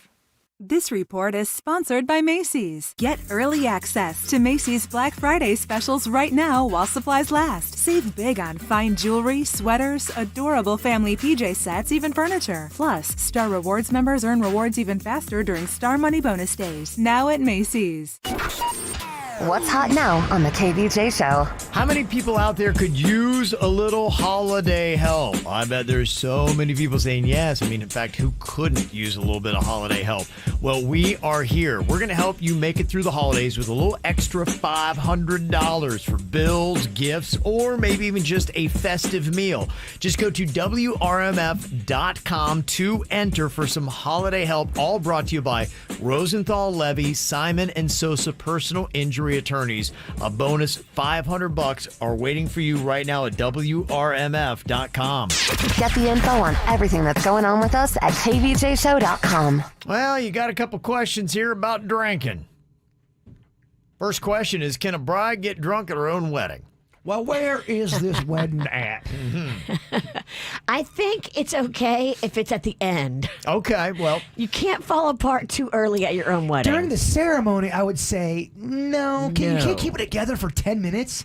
Speaker 1: This report is sponsored by Macy's. Get early access to Macy's Black Friday specials right now while supplies last. Save big on fine jewelry, sweaters, adorable family PJ sets, even furniture. Plus, Star Rewards members earn rewards even faster during Star Money Bonus Days. Now at Macy's.
Speaker 2: What's hot now on the KVJ Show?
Speaker 4: How many people out there could use a little holiday help? I bet there's so many people saying yes. I mean, in fact, who couldn't use a little bit of holiday help? Well, we are here. We're going to help you make it through the holidays with a little extra $500 for bills, gifts, or maybe even just a festive meal. Just go to WRMF.com to enter for some holiday help, all brought to you by Rosenthal, Levy, Simon, and Sosa Personal Injury Attorneys. A bonus $500 are waiting for you right now at WRMF.com.
Speaker 2: Get the info on everything that's going on with us at KVJShow.com.
Speaker 4: Well, you got a couple questions here about drinking. First question is, can a bride get drunk at her own wedding?
Speaker 6: Well, where is this wedding at?
Speaker 5: I think it's okay if it's at the end.
Speaker 4: Okay, well.
Speaker 5: You can't fall apart too early at your own wedding.
Speaker 6: During the ceremony, I would say, no. You can't keep it together for 10 minutes?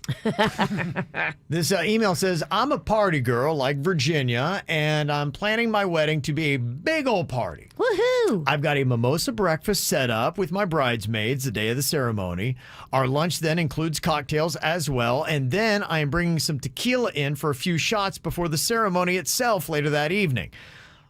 Speaker 4: This email says, I'm a party girl like Virginia, and I'm planning my wedding to be a big old party.
Speaker 5: Woohoo!
Speaker 4: I've got a mimosa breakfast set up with my bridesmaids the day of the ceremony. Our lunch then includes cocktails as well, and then I am bringing some tequila in for a few shots before the ceremony itself later that evening.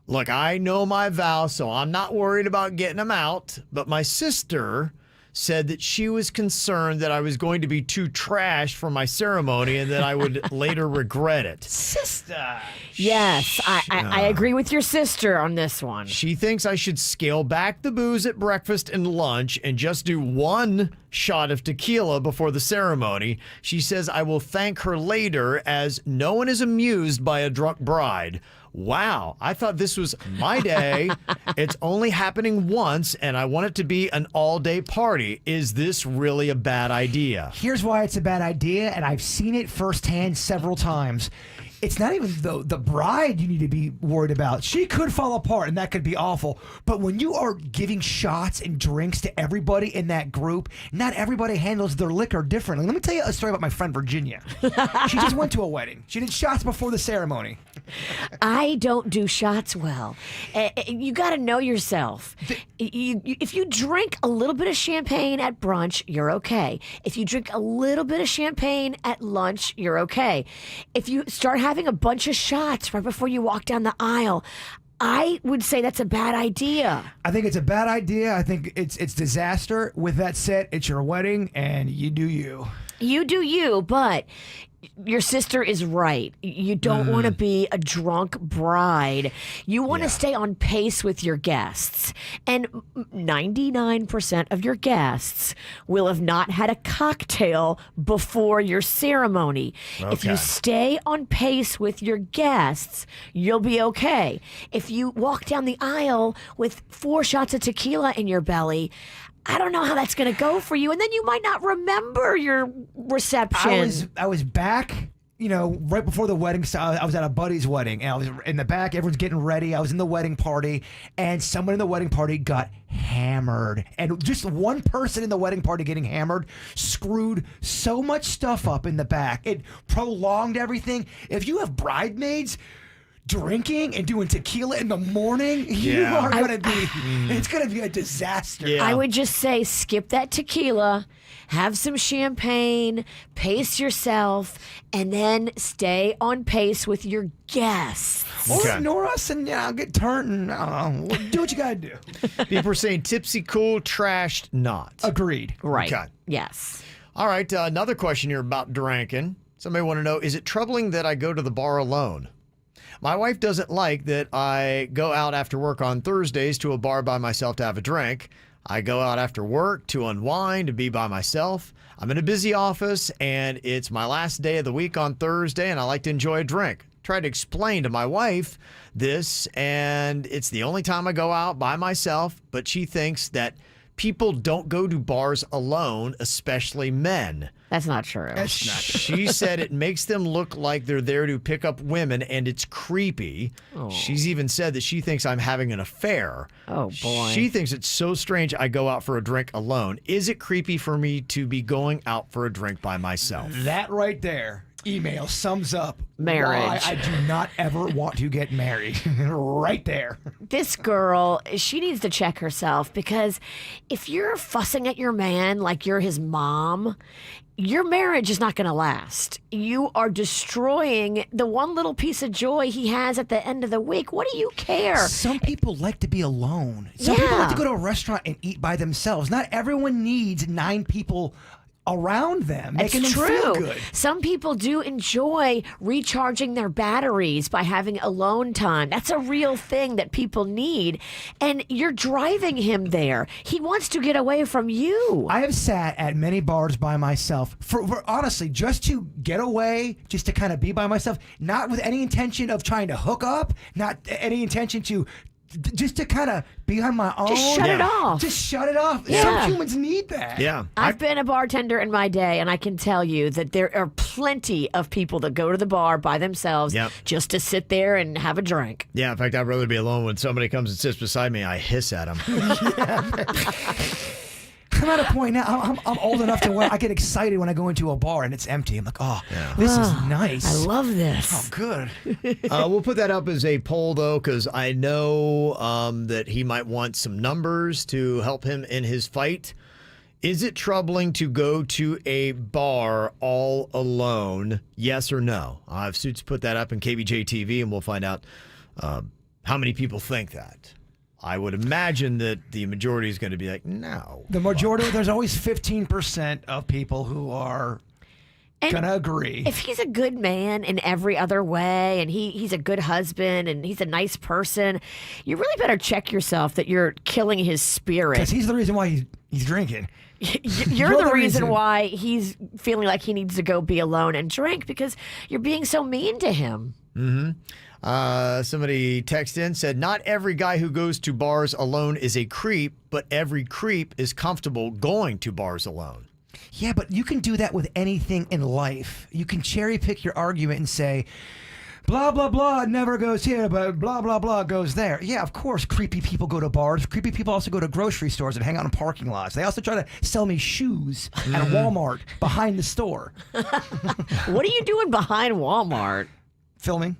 Speaker 4: Look, I know my vows, so I'm not worried about getting them out, but my sister said that she was concerned that I was going to be too trashed for my ceremony and that I would later regret it.
Speaker 6: Sister!
Speaker 5: Yes, I agree with your sister on this one.
Speaker 4: She thinks I should scale back the booze at breakfast and lunch and just do one shot of tequila before the ceremony. She says I will thank her later as no one is amused by a drunk bride. Wow, I thought this was my day. It's only happening once, and I want it to be an all-day party. Is this really a bad idea?
Speaker 6: Here's why it's a bad idea, and I've seen it firsthand several times. It's not even the bride you need to be worried about. She could fall apart, and that could be awful. But when you are giving shots and drinks to everybody in that group, not everybody handles their liquor differently. Let me tell you a story about my friend Virginia. She just went to a wedding. She did shots before the ceremony.
Speaker 5: I don't do shots well. You got to know yourself. If you drink a little bit of champagne at brunch, you're okay. If you drink a little bit of champagne at lunch, you're okay. If you start having a bunch of shots right before you walk down the aisle, I would say that's a bad idea.
Speaker 6: I think it's a bad idea. I think it's disaster. With that said, it's your wedding, and you do you.
Speaker 5: You do you, but your sister is right. You don't want to be a drunk bride. You want to stay on pace with your guests. And 99% of your guests will have not had a cocktail before your ceremony.
Speaker 4: Okay.
Speaker 5: If you stay on pace with your guests, you'll be okay. If you walk down the aisle with 4 shots of tequila in your belly, I don't know how that's going to go for you, and then you might not remember your reception.
Speaker 6: I was back, right before the wedding. So I was at a buddy's wedding, and I was in the back. Everyone's getting ready. I was in the wedding party, and someone in the wedding party got hammered. And just one person in the wedding party getting hammered screwed so much stuff up in the back. It prolonged everything. If you have bridesmaids drinking and doing tequila in the morning, you are going to be, it's going to be a disaster.
Speaker 5: Yeah. I would just say skip that tequila, have some champagne, pace yourself, and then stay on pace with your guests.
Speaker 6: Or ignore us and get turned and do what you got to do.
Speaker 4: People are saying tipsy cool, trashed not.
Speaker 6: Agreed.
Speaker 5: Right.
Speaker 4: Okay.
Speaker 5: Yes.
Speaker 4: All right, another question here about drinking. Somebody want to know, is it troubling that I go to the bar alone? My wife doesn't like that I go out after work on Thursdays to a bar by myself to have a drink. I go out after work to unwind and be by myself. I'm in a busy office, and it's my last day of the week on Thursday, and I like to enjoy a drink. Tried to explain to my wife this, and it's the only time I go out by myself, but she thinks that people don't go to bars alone, especially men.
Speaker 5: That's not true.
Speaker 6: That's not true.
Speaker 4: She said it makes them look like they're there to pick up women, and it's creepy.
Speaker 5: Oh.
Speaker 4: She's even said that she thinks I'm having an affair.
Speaker 5: Oh, boy.
Speaker 4: She thinks it's so strange I go out for a drink alone. Is it creepy for me to be going out for a drink by myself?
Speaker 6: That right there, email sums up
Speaker 5: marriage.
Speaker 6: why I do not ever want to get married. Right there.
Speaker 5: This girl, she needs to check herself, because if you're fussing at your man like you're his mom, your marriage is not going to last. You are destroying the one little piece of joy he has at the end of the week. What do you care?
Speaker 6: Some people like to be alone. Some people like to go to a restaurant and eat by themselves. Not everyone needs 9 people around them, making them feel good.
Speaker 5: Some people do enjoy recharging their batteries by having alone time. That's a real thing that people need. And you're driving him there. He wants to get away from you.
Speaker 6: I have sat at many bars by myself for honestly, just to get away, just to kind of be by myself, not with any intention of trying to hook up, not any intention to just to kind of be on my own.
Speaker 5: Just shut it off.
Speaker 6: Just shut it off.
Speaker 5: Yeah.
Speaker 6: Some humans need that.
Speaker 4: Yeah.
Speaker 5: I've been a bartender in my day, and I can tell you that there are plenty of people that go to the bar by themselves just to sit there and have a drink.
Speaker 4: Yeah, in fact, I'd rather be alone. When somebody comes and sits beside me, I hiss at them.
Speaker 6: I'm at a point now, I'm old enough to where I get excited when I go into a bar and it's empty. I'm like, this is nice.
Speaker 5: I love this.
Speaker 6: Oh, good.
Speaker 4: We'll put that up as a poll, though, because I know that he might want some numbers to help him in his fight. Is it troubling to go to a bar all alone? Yes or no? I've Suits put that up in KVJ TV, and we'll find out how many people think that. I would imagine that the majority is going to be like, no.
Speaker 6: The majority, there's always 15% of people who are going to agree.
Speaker 5: If he's a good man in every other way, and he's a good husband, and he's a nice person, you really better check yourself that you're killing his spirit.
Speaker 6: Because he's the reason why he's drinking.
Speaker 5: You're the reason why he's feeling like he needs to go be alone and drink, because you're being so mean to him.
Speaker 4: Mm-hmm. Somebody texted in, said, not every guy who goes to bars alone is a creep, but every creep is comfortable going to bars alone.
Speaker 6: Yeah, but you can do that with anything in life. You can cherry pick your argument and say, blah, blah, blah never goes here, but blah, blah, blah goes there. Yeah, of course, creepy people go to bars. Creepy people also go to grocery stores and hang out in parking lots. They also try to sell me shoes at Walmart behind the store.
Speaker 5: What are you doing behind Walmart?
Speaker 6: Filming.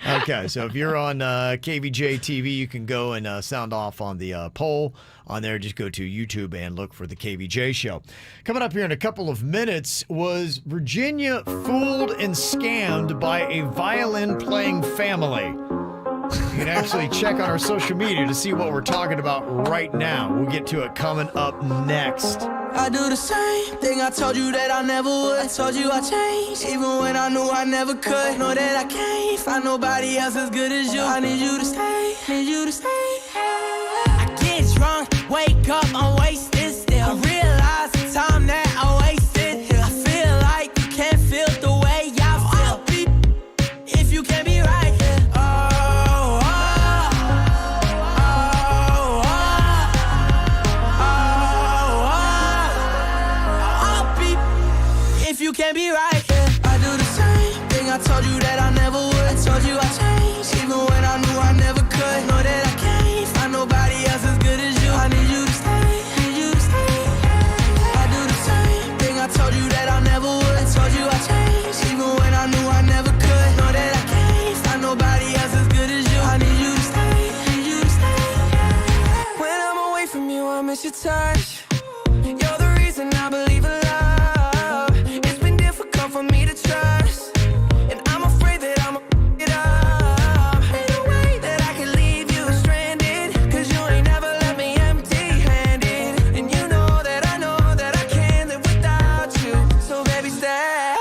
Speaker 4: Okay, so if you're on KVJ TV, you can go and sound off on the poll on there. Just go to YouTube and look for the KVJ Show. Coming up here in a couple of minutes, was Virginia fooled and scammed by a violin-playing family? You can actually check on our social media to see what we're talking about right now. We'll get to it coming up next.
Speaker 7: I do the same thing I told you that I never would. I told you I changed, even when I knew I never could. Know that I can't find nobody else as good as you. I need you to stay, need you to stay. I get drunk, wake up, I'm wasted still. I realize the time that I wasted here. I feel like you can't feel the way I feel. I'll be if you can't be right here. You can't be right, yeah. I do the same thing I told you that I never would. I told you I changed, even when I knew I never could. Know that I can't find nobody else as good as you. I need you to stay, need you to stay. I do the same thing I told you that I never would. I told you I changed, even when I knew I never could. Know that I can't find nobody else as good as you. I need you to stay, need you to stay. When I'm away from you, I miss your touch. You're the reason I believe in love. For me to trust, and I'm afraid that I'm it up. Ain't no way that I can leave you stranded, cause you ain't never left me empty-handed. And you know that I can't live without you. So baby, stay.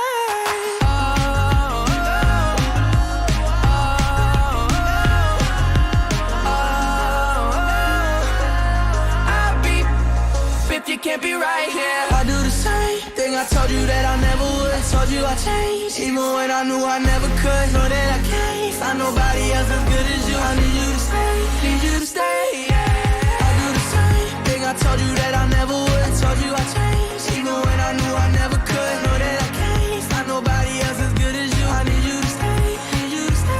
Speaker 7: I'll be if you can't be right here. I do the same thing I told you that I never would. I told you I changed, even when I knew I never could. Know that I can't find nobody else as good as you. I need you to stay, need you to stay, yeah. Think I told you that I never would. Told you I changed, even when I knew I never could. Know that I can't find nobody else as good as you. I need you to stay, need you to stay.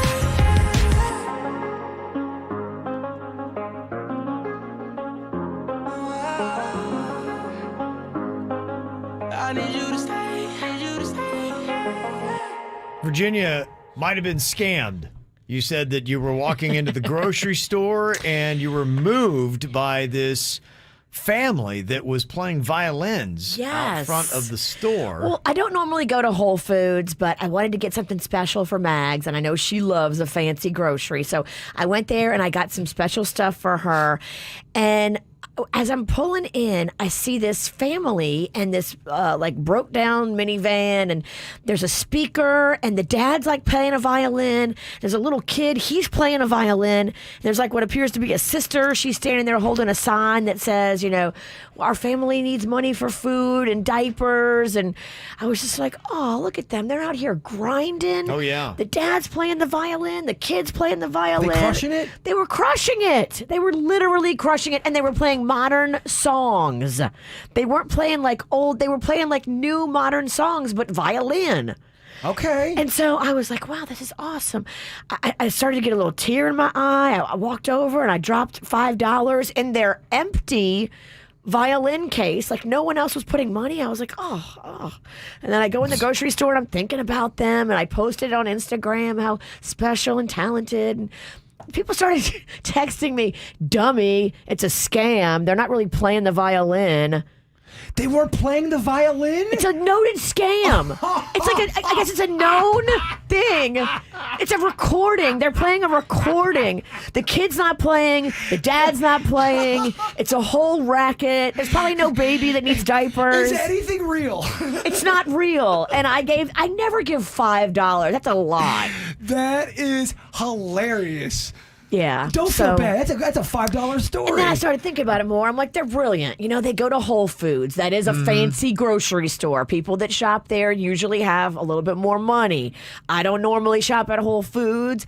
Speaker 7: I need you to stay, need you to stay.
Speaker 4: Virginia might have been scammed. You said that you were walking into the grocery store and you were moved by this family that was playing violins out front of the store.
Speaker 5: Well, I don't normally go to Whole Foods, but I wanted to get something special for Mags, and I know she loves a fancy grocery. So I went there and I got some special stuff for her. And as I'm pulling in, I see this family and this like broke down minivan, and there's a speaker, and the dad's like playing a violin. There's a little kid, he's playing a violin. There's like what appears to be a sister. She's standing there holding a sign that says, you know, our family needs money for food and diapers. And I was just like, oh, look at them. They're out here grinding.
Speaker 4: Oh, yeah.
Speaker 5: The dad's playing the violin. The kid's playing the violin.
Speaker 6: They crushing it?
Speaker 5: They were crushing it. They were literally crushing it, and they were playing modern songs. They weren't playing like old, they were playing like new modern songs, but violin.
Speaker 6: Okay.
Speaker 5: And so I was like, wow, this is awesome. I started to get a little tear in my eye. I walked over and I dropped $5 in their empty violin case. Like no one else was putting money. I was like, oh. And then I go in the grocery store and I'm thinking about them, and I posted on Instagram how special and talented. And people started texting me, dummy, it's a scam. They're not really playing the violin.
Speaker 6: They weren't playing the violin?
Speaker 5: It's a noted scam. It's like I guess it's a known thing. It's a recording. They're playing a recording. The kid's not playing. The dad's not playing. It's a whole racket. There's probably no baby that needs diapers.
Speaker 6: Is anything real?
Speaker 5: It's not real. And I never give $5. That's a lot.
Speaker 6: That is hilarious.
Speaker 5: Yeah.
Speaker 6: Don't feel bad. That's a $5 story.
Speaker 5: And then I started thinking about it more. I'm like, they're brilliant. You know, they go to Whole Foods. That is a fancy grocery store. People that shop there usually have a little bit more money. I don't normally shop at Whole Foods,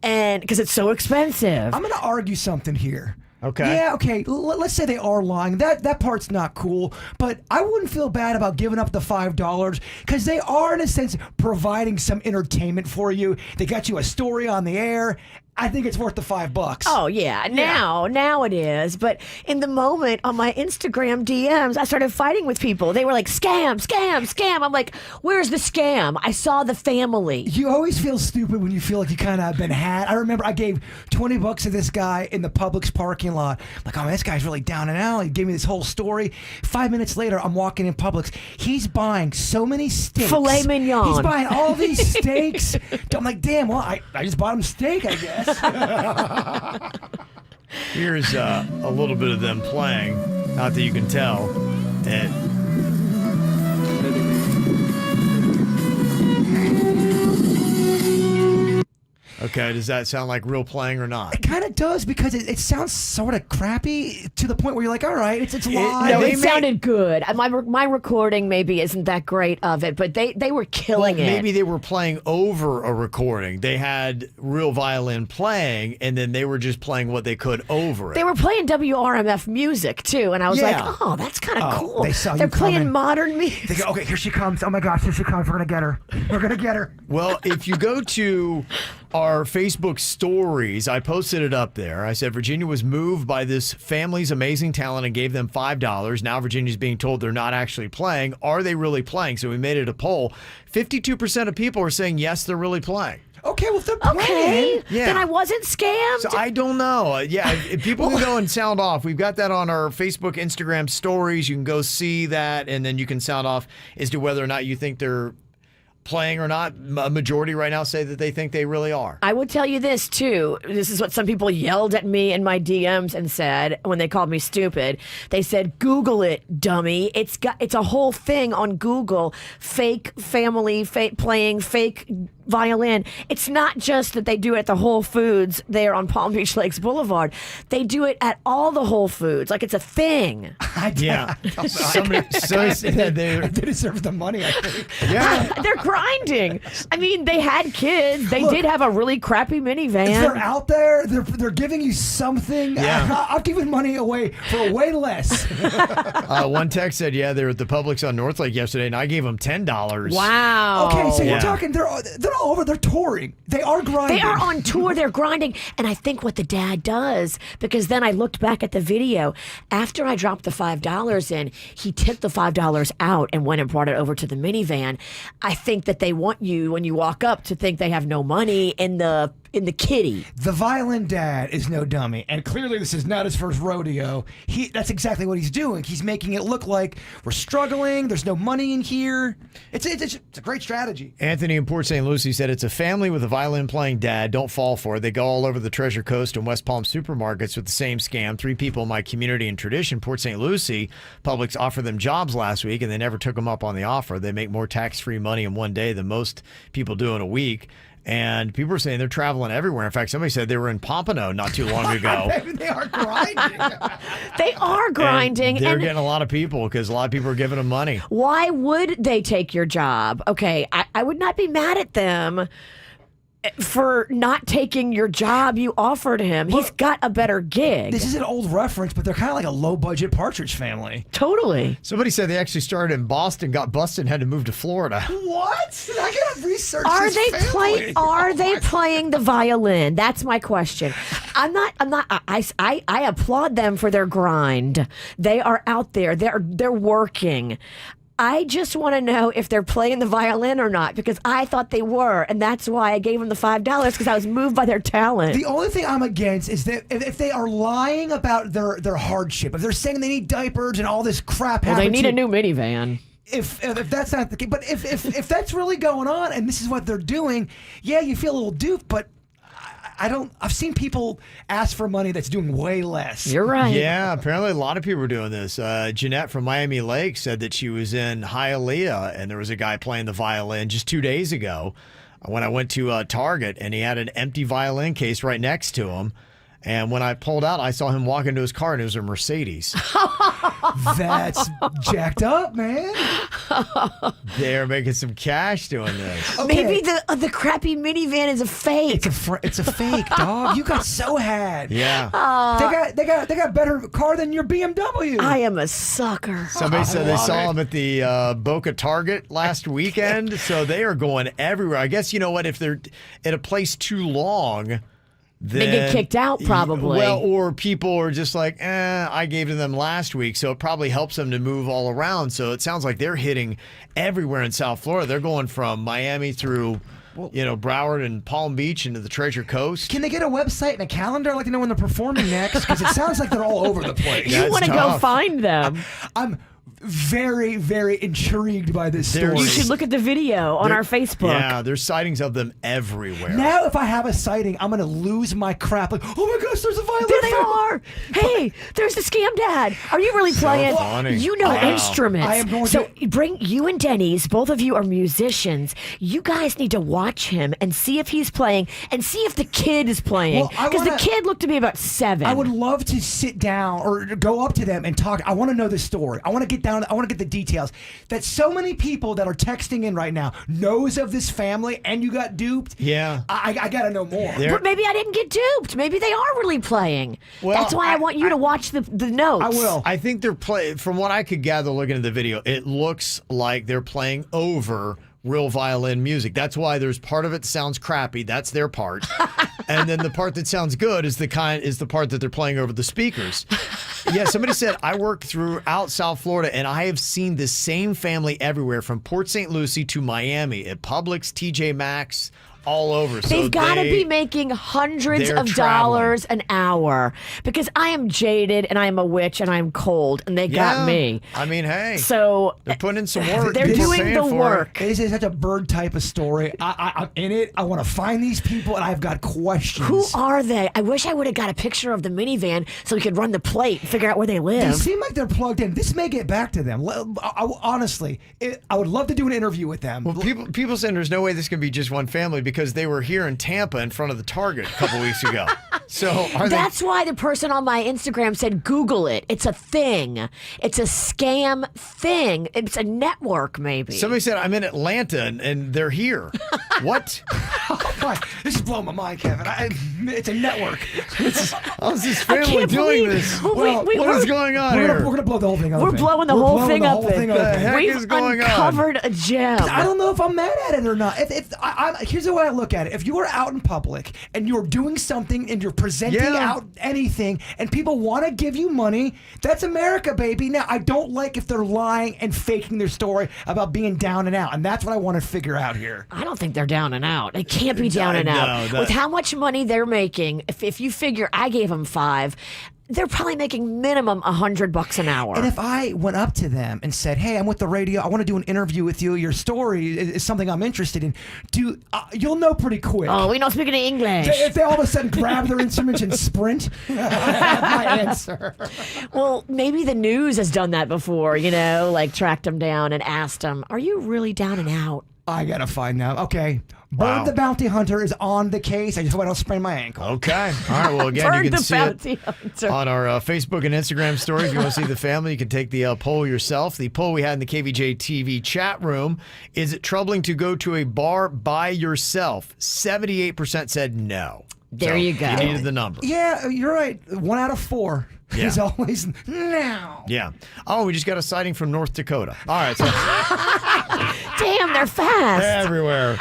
Speaker 5: and because it's so expensive.
Speaker 6: I'm going to argue something here.
Speaker 4: Okay.
Speaker 6: Yeah, okay. Let's say they are lying. That part's not cool. But I wouldn't feel bad about giving up the $5 because they are, in a sense, providing some entertainment for you. They got you a story on the air. I think it's worth the $5.
Speaker 5: Oh, yeah. Now it is. But in the moment on my Instagram DMs, I started fighting with people. They were like, scam, scam, scam. I'm like, where's the scam? I saw the family.
Speaker 6: You always feel stupid when you feel like you kind of have been had. I remember I gave $20 to this guy in the Publix parking lot. Like, oh, man, this guy's really down and out. He gave me this whole story. 5 minutes later, I'm walking in Publix. He's buying so many steaks.
Speaker 5: Filet mignon.
Speaker 6: He's buying all these steaks. I'm like, damn, well, I just bought him steak, I guess.
Speaker 4: Here's a little bit of them playing. Not that you can tell. Okay, does that sound like real playing or not?
Speaker 6: It kind of does because it sounds sort of crappy to the point where you're like, all right, it's live.
Speaker 5: No, it sounded good. My recording maybe isn't that great of it, but they were killing it.
Speaker 4: Maybe they were playing over a recording. They had real violin playing, and then they were just playing what they could over it.
Speaker 5: They were playing WRMF music, too, and I was like, oh, that's kind of cool. They're playing modern music.
Speaker 6: They go, okay, here she comes. Oh, my gosh, here she comes. We're going to get her. We're going to get her.
Speaker 4: Well, if you go to our Facebook stories, I posted it up there. I said Virginia was moved by this family's amazing talent and gave them $5. Now Virginia's being told they're not actually playing. Are they really playing? So we made it a poll. 52% of people are saying yes, they're really playing.
Speaker 6: Okay, well, if they're playing.
Speaker 4: Yeah.
Speaker 5: Then I wasn't scammed.
Speaker 4: So I don't know. If people can go and sound off. We've got that on our Facebook, Instagram stories. You can go see that, and then you can sound off as to whether or not you think they're playing or not. A majority right now say that they think they really are.
Speaker 5: I would tell you this too. This is what some people yelled at me in my DMs and said when they called me stupid. They said, Google it, dummy. It's a whole thing on Google. Fake family, playing fake violin, it's not just that they do it at the Whole Foods there on Palm Beach Lakes Boulevard. They do it at all the Whole Foods. Like, it's a thing.
Speaker 4: Yeah. Somebody said
Speaker 6: they deserve the money, I think.
Speaker 4: Yeah.
Speaker 5: They're grinding. I mean, they had kids. They did have a really crappy minivan.
Speaker 6: If they're out there, they're giving you something.
Speaker 4: Yeah.
Speaker 6: I'm giving money away for way less.
Speaker 4: One text said, yeah, they were at the Publix on North Lake yesterday, and I gave them $10.
Speaker 5: Wow.
Speaker 6: Okay, so you're talking, they're all over. They're touring. They are grinding.
Speaker 5: They are on tour. They're grinding. And I think what the dad does, because then I looked back at the video, after I dropped the $5 in, he took the $5 out and went and brought it over to the minivan. I think that they want you, when you walk up, to think they have no money in the kitty.
Speaker 6: The violin dad is no dummy, and clearly this is not his first rodeo. That's exactly what he's doing. He's making it look like we're struggling, there's no money in here. It's a great strategy.
Speaker 4: Anthony in Port St. Lucie said, it's a family with a violin-playing dad. Don't fall for it. They go all over the Treasure Coast and West Palm supermarkets with the same scam. 3 people in my community and tradition, Port St. Lucie, Publix offered them jobs last week, and they never took them up on the offer. They make more tax-free money in one day than most people do in a week. And people are saying they're traveling everywhere. In fact, somebody said they were in Pompano not too long ago.
Speaker 6: They are grinding.
Speaker 5: They are grinding.
Speaker 4: And they're getting a lot of people because a lot of people are giving them money.
Speaker 5: Why would they take your job? Okay, I would not be mad at them for not taking your job you offered him. He's got a better gig.
Speaker 6: This is an old reference, but they're kind of like a low-budget Partridge Family.
Speaker 5: Totally.
Speaker 4: Somebody said they actually started in Boston, got busted, and had to move to Florida.
Speaker 6: What? I gotta research
Speaker 5: Are
Speaker 6: this
Speaker 5: they
Speaker 6: family.
Speaker 5: Are they playing the violin? That's my question. I applaud them for their grind. They are out there. They're working. I just want to know if they're playing the violin or not, because I thought they were, and that's why I gave them the $5, because I was moved by their talent.
Speaker 6: The only thing I'm against is that if they are lying about their hardship, if they're saying they need diapers and all this crap,
Speaker 5: Well, they need a new minivan.
Speaker 6: If that's not the case, but if that's really going on and this is what they're doing, yeah, you feel a little duped, but I've seen people ask for money that's doing way less.
Speaker 5: You're right.
Speaker 4: Yeah, apparently a lot of people are doing this. Jeanette from Miami Lakes said that she was in Hialeah and there was a guy playing the violin just 2 days ago when I went to Target, and he had an empty violin case right next to him. And when I pulled out, I saw him walk into his car, and it was a Mercedes.
Speaker 6: That's jacked up, man.
Speaker 4: They're making some cash doing this.
Speaker 6: Okay.
Speaker 5: Maybe the crappy minivan is a fake.
Speaker 6: It's a fake, dog. You got Sohad.
Speaker 4: Yeah.
Speaker 6: They got better car than your BMW.
Speaker 5: I am a sucker.
Speaker 4: Somebody said they saw him at the Boca Target last weekend, so they are going everywhere. I guess, you know what, if they're at a place too long,
Speaker 5: they get kicked out, probably.
Speaker 4: Well, or people are just like, I gave to them last week, so it probably helps them to move all around. So it sounds like they're hitting everywhere in South Florida. They're going from Miami through, Broward and Palm Beach into the Treasure Coast.
Speaker 6: Can they get a website and a calendar? I'd like to know when they're performing next, because it sounds like they're all over the place.
Speaker 5: You want to go find them.
Speaker 6: I'm very, very intrigued by this story.
Speaker 5: You should look at the video on our Facebook.
Speaker 4: Yeah, there's sightings of them everywhere.
Speaker 6: Now, if I have a sighting, I'm going to lose my crap. Like, oh my gosh, there's a violin.
Speaker 5: There they are. Hey, there's the scam dad. Are you really playing?
Speaker 4: Funny.
Speaker 5: You know instruments.
Speaker 6: I am going
Speaker 5: to bring you and Denny's. Both of you are musicians. You guys need to watch him and see if he's playing, and see if the kid is playing. Because the kid looked to be about 7.
Speaker 6: I would love to sit down or go up to them and talk. I want to know the story. I want to get down. I want to get the details. That so many people that are texting in right now knows of this family, and you got duped.
Speaker 4: Yeah.
Speaker 6: I got to know more.
Speaker 5: But maybe I didn't get duped. Maybe they are really playing.
Speaker 4: Well,
Speaker 5: that's why I want you to watch the notes.
Speaker 6: I will.
Speaker 4: I think they're playing, from what I could gather looking at the video, it looks like they're playing over real violin music. That's why there's part of it that sounds crappy. That's their part. And then the part that sounds good is the part that they're playing over the speakers. Yeah, somebody said, I work throughout South Florida, and I have seen the same family everywhere, from Port St. Lucie to Miami, at Publix, TJ Maxx, all over. So
Speaker 5: They've got to be making hundreds
Speaker 4: they're
Speaker 5: of dollars an hour because I am jaded and I am a witch and I'm cold and they got me.
Speaker 4: I mean, hey.
Speaker 5: So
Speaker 4: they're putting in some work.
Speaker 5: They're
Speaker 4: People
Speaker 5: doing
Speaker 4: paying
Speaker 5: the
Speaker 4: for
Speaker 5: work.
Speaker 6: This is such a bird type of story. I'm in it. I want to find these people, and I've got questions.
Speaker 5: Who are they? I wish I would have got a picture of the minivan so we could run the plate and figure out where they live.
Speaker 6: They seem like they're plugged in. This may get back to them. Honestly, I would love to do an interview with them.
Speaker 4: Well, people saying there's no way this can be just one family because they were here in Tampa in front of the Target a couple weeks ago. So
Speaker 5: that's why the person on my Instagram said, Google it. It's a thing. It's a scam thing. It's a network, maybe.
Speaker 4: Somebody said, I'm in Atlanta and they're here. What?
Speaker 6: This is blowing my mind, Kevin. It's a network.
Speaker 4: How's this family doing this? What is going on
Speaker 6: We're
Speaker 4: here?
Speaker 6: going to blow the whole thing up.
Speaker 5: We're blowing the whole thing up.
Speaker 4: What the heck
Speaker 5: We've
Speaker 4: is going on?
Speaker 5: uncovered a gem.
Speaker 6: I don't know if I'm mad at it or not. Here's the way I look at it. If you are out in public and you're doing something and you're presenting out anything and people want to give you money, that's America, baby. Now, I don't like if they're lying and faking their story about being down and out, and that's what I want to figure out here.
Speaker 5: I don't think they're down and out. They can't be down and out. With how much money they're making, if you figure I gave them $5, they're probably making minimum $100 an hour.
Speaker 6: And if I went up to them and said, "Hey, I'm with the radio. I want to do an interview with you. Your story is something I'm interested in," you'll know pretty quick.
Speaker 5: Oh, we don't speak any English.
Speaker 6: If they all of a sudden grab their instruments and sprint, my answer.
Speaker 5: Well, maybe the news has done that before. Like tracked them down and asked them, "Are you really down and out?"
Speaker 6: I gotta find out. Okay.
Speaker 4: Wow.
Speaker 6: Bird the Bounty Hunter is on the case. I just hope I don't sprain my ankle.
Speaker 4: Okay. All right. Well, again,
Speaker 5: Bird
Speaker 4: you can
Speaker 5: the
Speaker 4: see
Speaker 5: Bounty
Speaker 4: it
Speaker 5: Hunter.
Speaker 4: on our Facebook and Instagram stories. If you want to see the family, you can take the poll yourself. The poll we had in the KVJ TV chat room, is it troubling to go to a bar by yourself? 78% said no.
Speaker 5: There you go.
Speaker 4: You needed the number.
Speaker 6: Yeah, you're right. 1 out of 4 is always no.
Speaker 4: Yeah. Oh, we just got a sighting from North Dakota. All right. So
Speaker 5: Damn, they're fast.
Speaker 4: everywhere.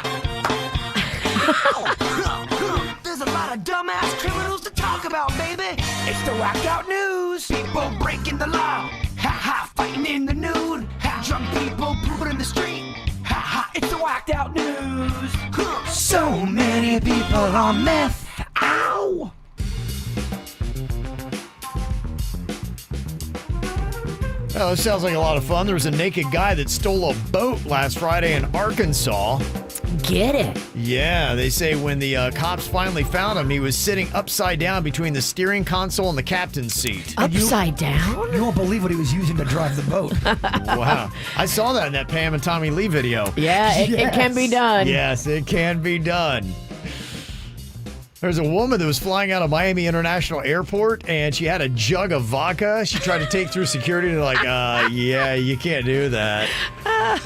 Speaker 7: There's a lot of dumbass criminals to talk about, baby. It's the whacked out news. People breaking the law. Ha ha, fighting in the nude. Ha, drunk people pooping in the street. Ha ha, it's the whacked out news.
Speaker 6: So many people on meth. Ow!
Speaker 4: Oh, this sounds like a lot of fun. There was a naked guy that stole a boat last Friday in Arkansas.
Speaker 5: Get it?
Speaker 4: Yeah, they say when the cops finally found him, he was sitting upside down between the steering console and the captain's seat.
Speaker 5: Upside down?
Speaker 6: You won't believe what he was using to drive the boat.
Speaker 4: Wow. I saw that in that Pam and Tommy Lee video.
Speaker 5: Yeah, it can be done.
Speaker 4: Yes, it can be done. There's a woman that was flying out of Miami International Airport, and she had a jug of vodka. She tried to take through security, and they're like, yeah, you can't do that.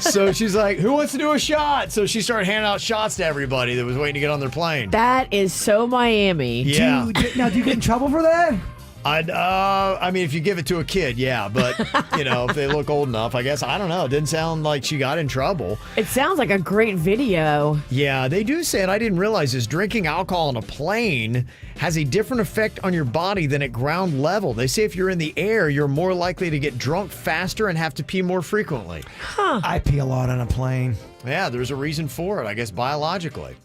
Speaker 4: So she's like, who wants to do a shot? So she started handing out shots to everybody that was waiting to get on their plane.
Speaker 5: That is so Miami.
Speaker 4: Yeah.
Speaker 6: Do you get in trouble for that?
Speaker 4: I mean, if you give it to a kid, yeah, but, if they look old enough, I guess, I don't know. It didn't sound like she got in trouble.
Speaker 5: It sounds like a great video.
Speaker 4: Yeah, they do say, and I didn't realize this, drinking alcohol on a plane has a different effect on your body than at ground level. They say if you're in the air, you're more likely to get drunk faster and have to pee more frequently.
Speaker 5: Huh.
Speaker 6: I pee a lot on a plane.
Speaker 4: Yeah, there's a reason for it, I guess, biologically.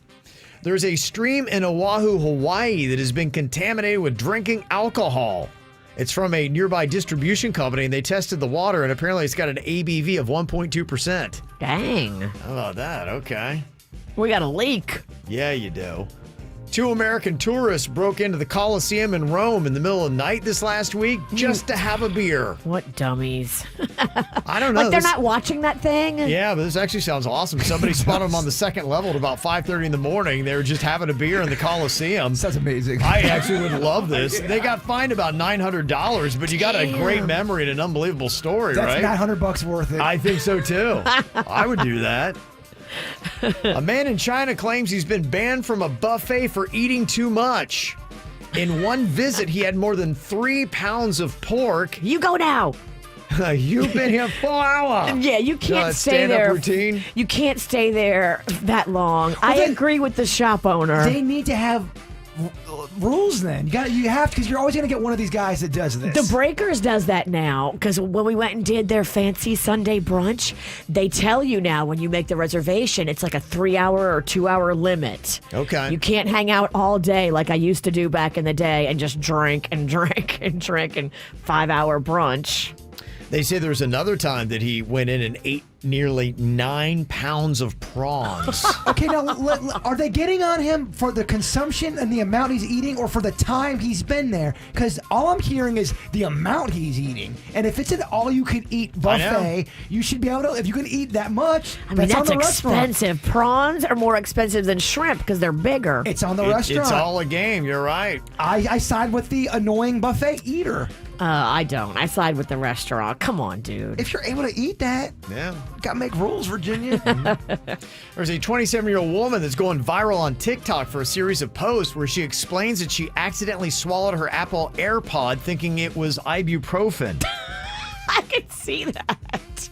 Speaker 4: There's a stream in Oahu, Hawaii that has been contaminated with drinking alcohol. It's from a nearby distribution company, and they tested the water, and apparently it's got an ABV of 1.2%.
Speaker 5: Dang.
Speaker 4: How about that? Okay.
Speaker 5: We got a leak.
Speaker 4: Yeah, you do. 2 American tourists broke into the Colosseum in Rome in the middle of the night this last week just to have a beer.
Speaker 5: What dummies.
Speaker 4: I don't know.
Speaker 5: Like they're not watching that thing?
Speaker 4: Yeah, but this actually sounds awesome. Somebody spotted them on the second level at about 5:30 in the morning. They were just having a beer in the Coliseum.
Speaker 6: Sounds amazing.
Speaker 4: I actually would love this. They got fined about $900, but you got a great memory and an unbelievable story, right?
Speaker 6: That's $900 worth it.
Speaker 4: I think so, too. I would do that. A man in China claims he's been banned from a buffet for eating too much. In one visit, he had more than 3 pounds of pork.
Speaker 5: You go now.
Speaker 4: You've been here 4 hours.
Speaker 5: Yeah, you can't stay there.
Speaker 4: Routine.
Speaker 5: You can't stay there that long. I agree with the shop owner.
Speaker 6: They need to have rules then. You have because you're always going to get one of these guys that does this.
Speaker 5: The Breakers does that now because when we went and did their fancy Sunday brunch, they tell you now when you make the reservation, it's like a 3-hour or 2-hour limit.
Speaker 4: Okay.
Speaker 5: You can't hang out all day like I used to do back in the day and just drink and drink and drink and 5-hour brunch.
Speaker 4: They say there was another time that he went in and ate nearly 9 pounds of prawns.
Speaker 6: Okay, now, are they getting on him for the consumption and the amount he's eating or for the time he's been there? Because all I'm hearing is the amount he's eating. And if it's an all-you-can-eat buffet, you should be able to, if you can eat that much,
Speaker 5: I mean, that's
Speaker 6: on the restaurant.
Speaker 5: expensive. Prawns are more expensive than shrimp because they're bigger.
Speaker 6: It's on the restaurant.
Speaker 4: It's all a game. You're right.
Speaker 6: I side with the annoying buffet eater.
Speaker 5: I don't. I side with the restaurant. Come on, dude.
Speaker 6: If you're able to eat that, gotta make rules, Virginia.
Speaker 4: There's a 27-year-old woman that's going viral on TikTok for a series of posts where she explains that she accidentally swallowed her Apple AirPod thinking it was ibuprofen.
Speaker 5: I can see that.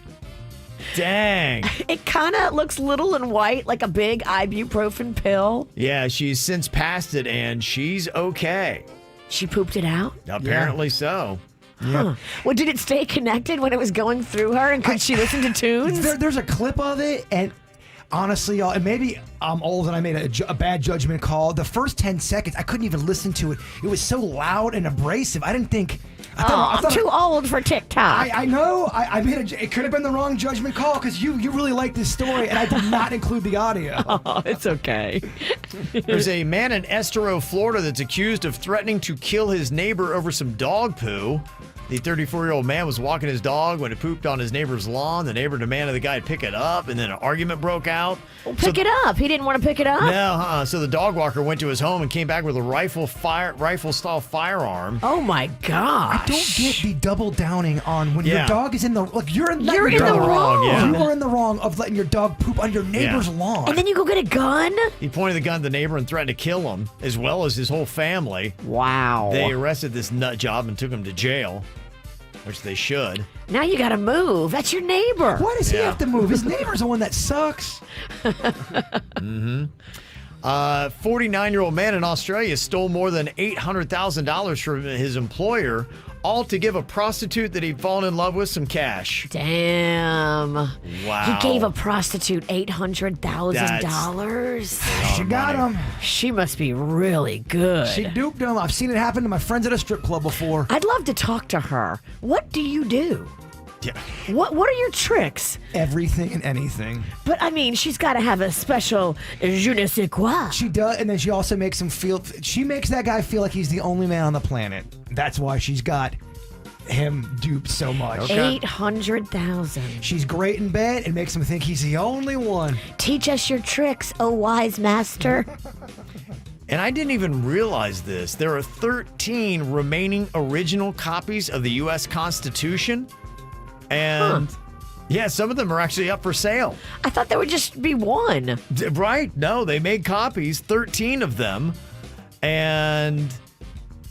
Speaker 4: Dang.
Speaker 5: It kind of looks little and white, like a big ibuprofen pill.
Speaker 4: Yeah, she's since passed it and she's okay.
Speaker 5: She pooped it out?
Speaker 4: Apparently so.
Speaker 5: Huh. Well, did it stay connected when it was going through her, and could she listen to tunes?
Speaker 6: There's a clip of it, and honestly, y'all, and maybe I'm old and I made a bad judgment call. The first 10 seconds, I couldn't even listen to it. It was so loud and abrasive. I didn't think... I thought,
Speaker 5: I'm too old for TikTok.
Speaker 6: I know. I made it could have been the wrong judgment call because you really like this story, and I did not include the audio.
Speaker 5: Oh, it's okay.
Speaker 4: There's a man in Estero, Florida that's accused of threatening to kill his neighbor over some dog poo. The 34-year-old man was walking his dog when it pooped on his neighbor's lawn. The neighbor demanded the guy pick it up, and then an argument broke out.
Speaker 5: Well, pick it up. He didn't want to pick it up?
Speaker 4: No, so the dog walker went to his home and came back with a rifle-style firearm.
Speaker 5: Oh, my gosh.
Speaker 6: I don't get the double downing on when your dog is in the... Like, you're in the
Speaker 5: wrong.
Speaker 4: Yeah.
Speaker 6: You are in the wrong of letting your dog poop on your neighbor's lawn.
Speaker 5: And then you go get a gun?
Speaker 4: He pointed the gun at the neighbor and threatened to kill him, as well as his whole family.
Speaker 5: Wow.
Speaker 4: They arrested this nut job and took him to jail. Which they should.
Speaker 5: Now you gotta move. That's your neighbor.
Speaker 6: Why does he have to move? His neighbor's the one that sucks.
Speaker 4: 49-year-old man in Australia stole more than $800,000 from his employer, all to give a prostitute that he'd fallen in love with some cash.
Speaker 5: Damn.
Speaker 4: Wow.
Speaker 5: He gave a prostitute $800,000.
Speaker 6: She got him.
Speaker 5: She must be really good.
Speaker 6: She duped him. I've seen it happen to my friends at a strip club before.
Speaker 5: I'd love to talk to her. What do you do?
Speaker 4: Yeah.
Speaker 5: What are your tricks?
Speaker 6: Everything and anything.
Speaker 5: But I mean, she's got to have a special je ne sais quoi.
Speaker 6: She does, and then she also makes him feel. She makes that guy feel like he's the only man on the planet. That's why she's got him duped so much.
Speaker 5: Okay. 800,000.
Speaker 6: She's great in bed and makes him think he's the only one.
Speaker 5: Teach us your tricks, oh wise master.
Speaker 4: And I didn't even realize this. There are 13 remaining original copies of the U.S. Constitution. And yeah, some of them are actually up for sale.
Speaker 5: I thought there would just be one.
Speaker 4: Right? No, they made copies, 13 of them. And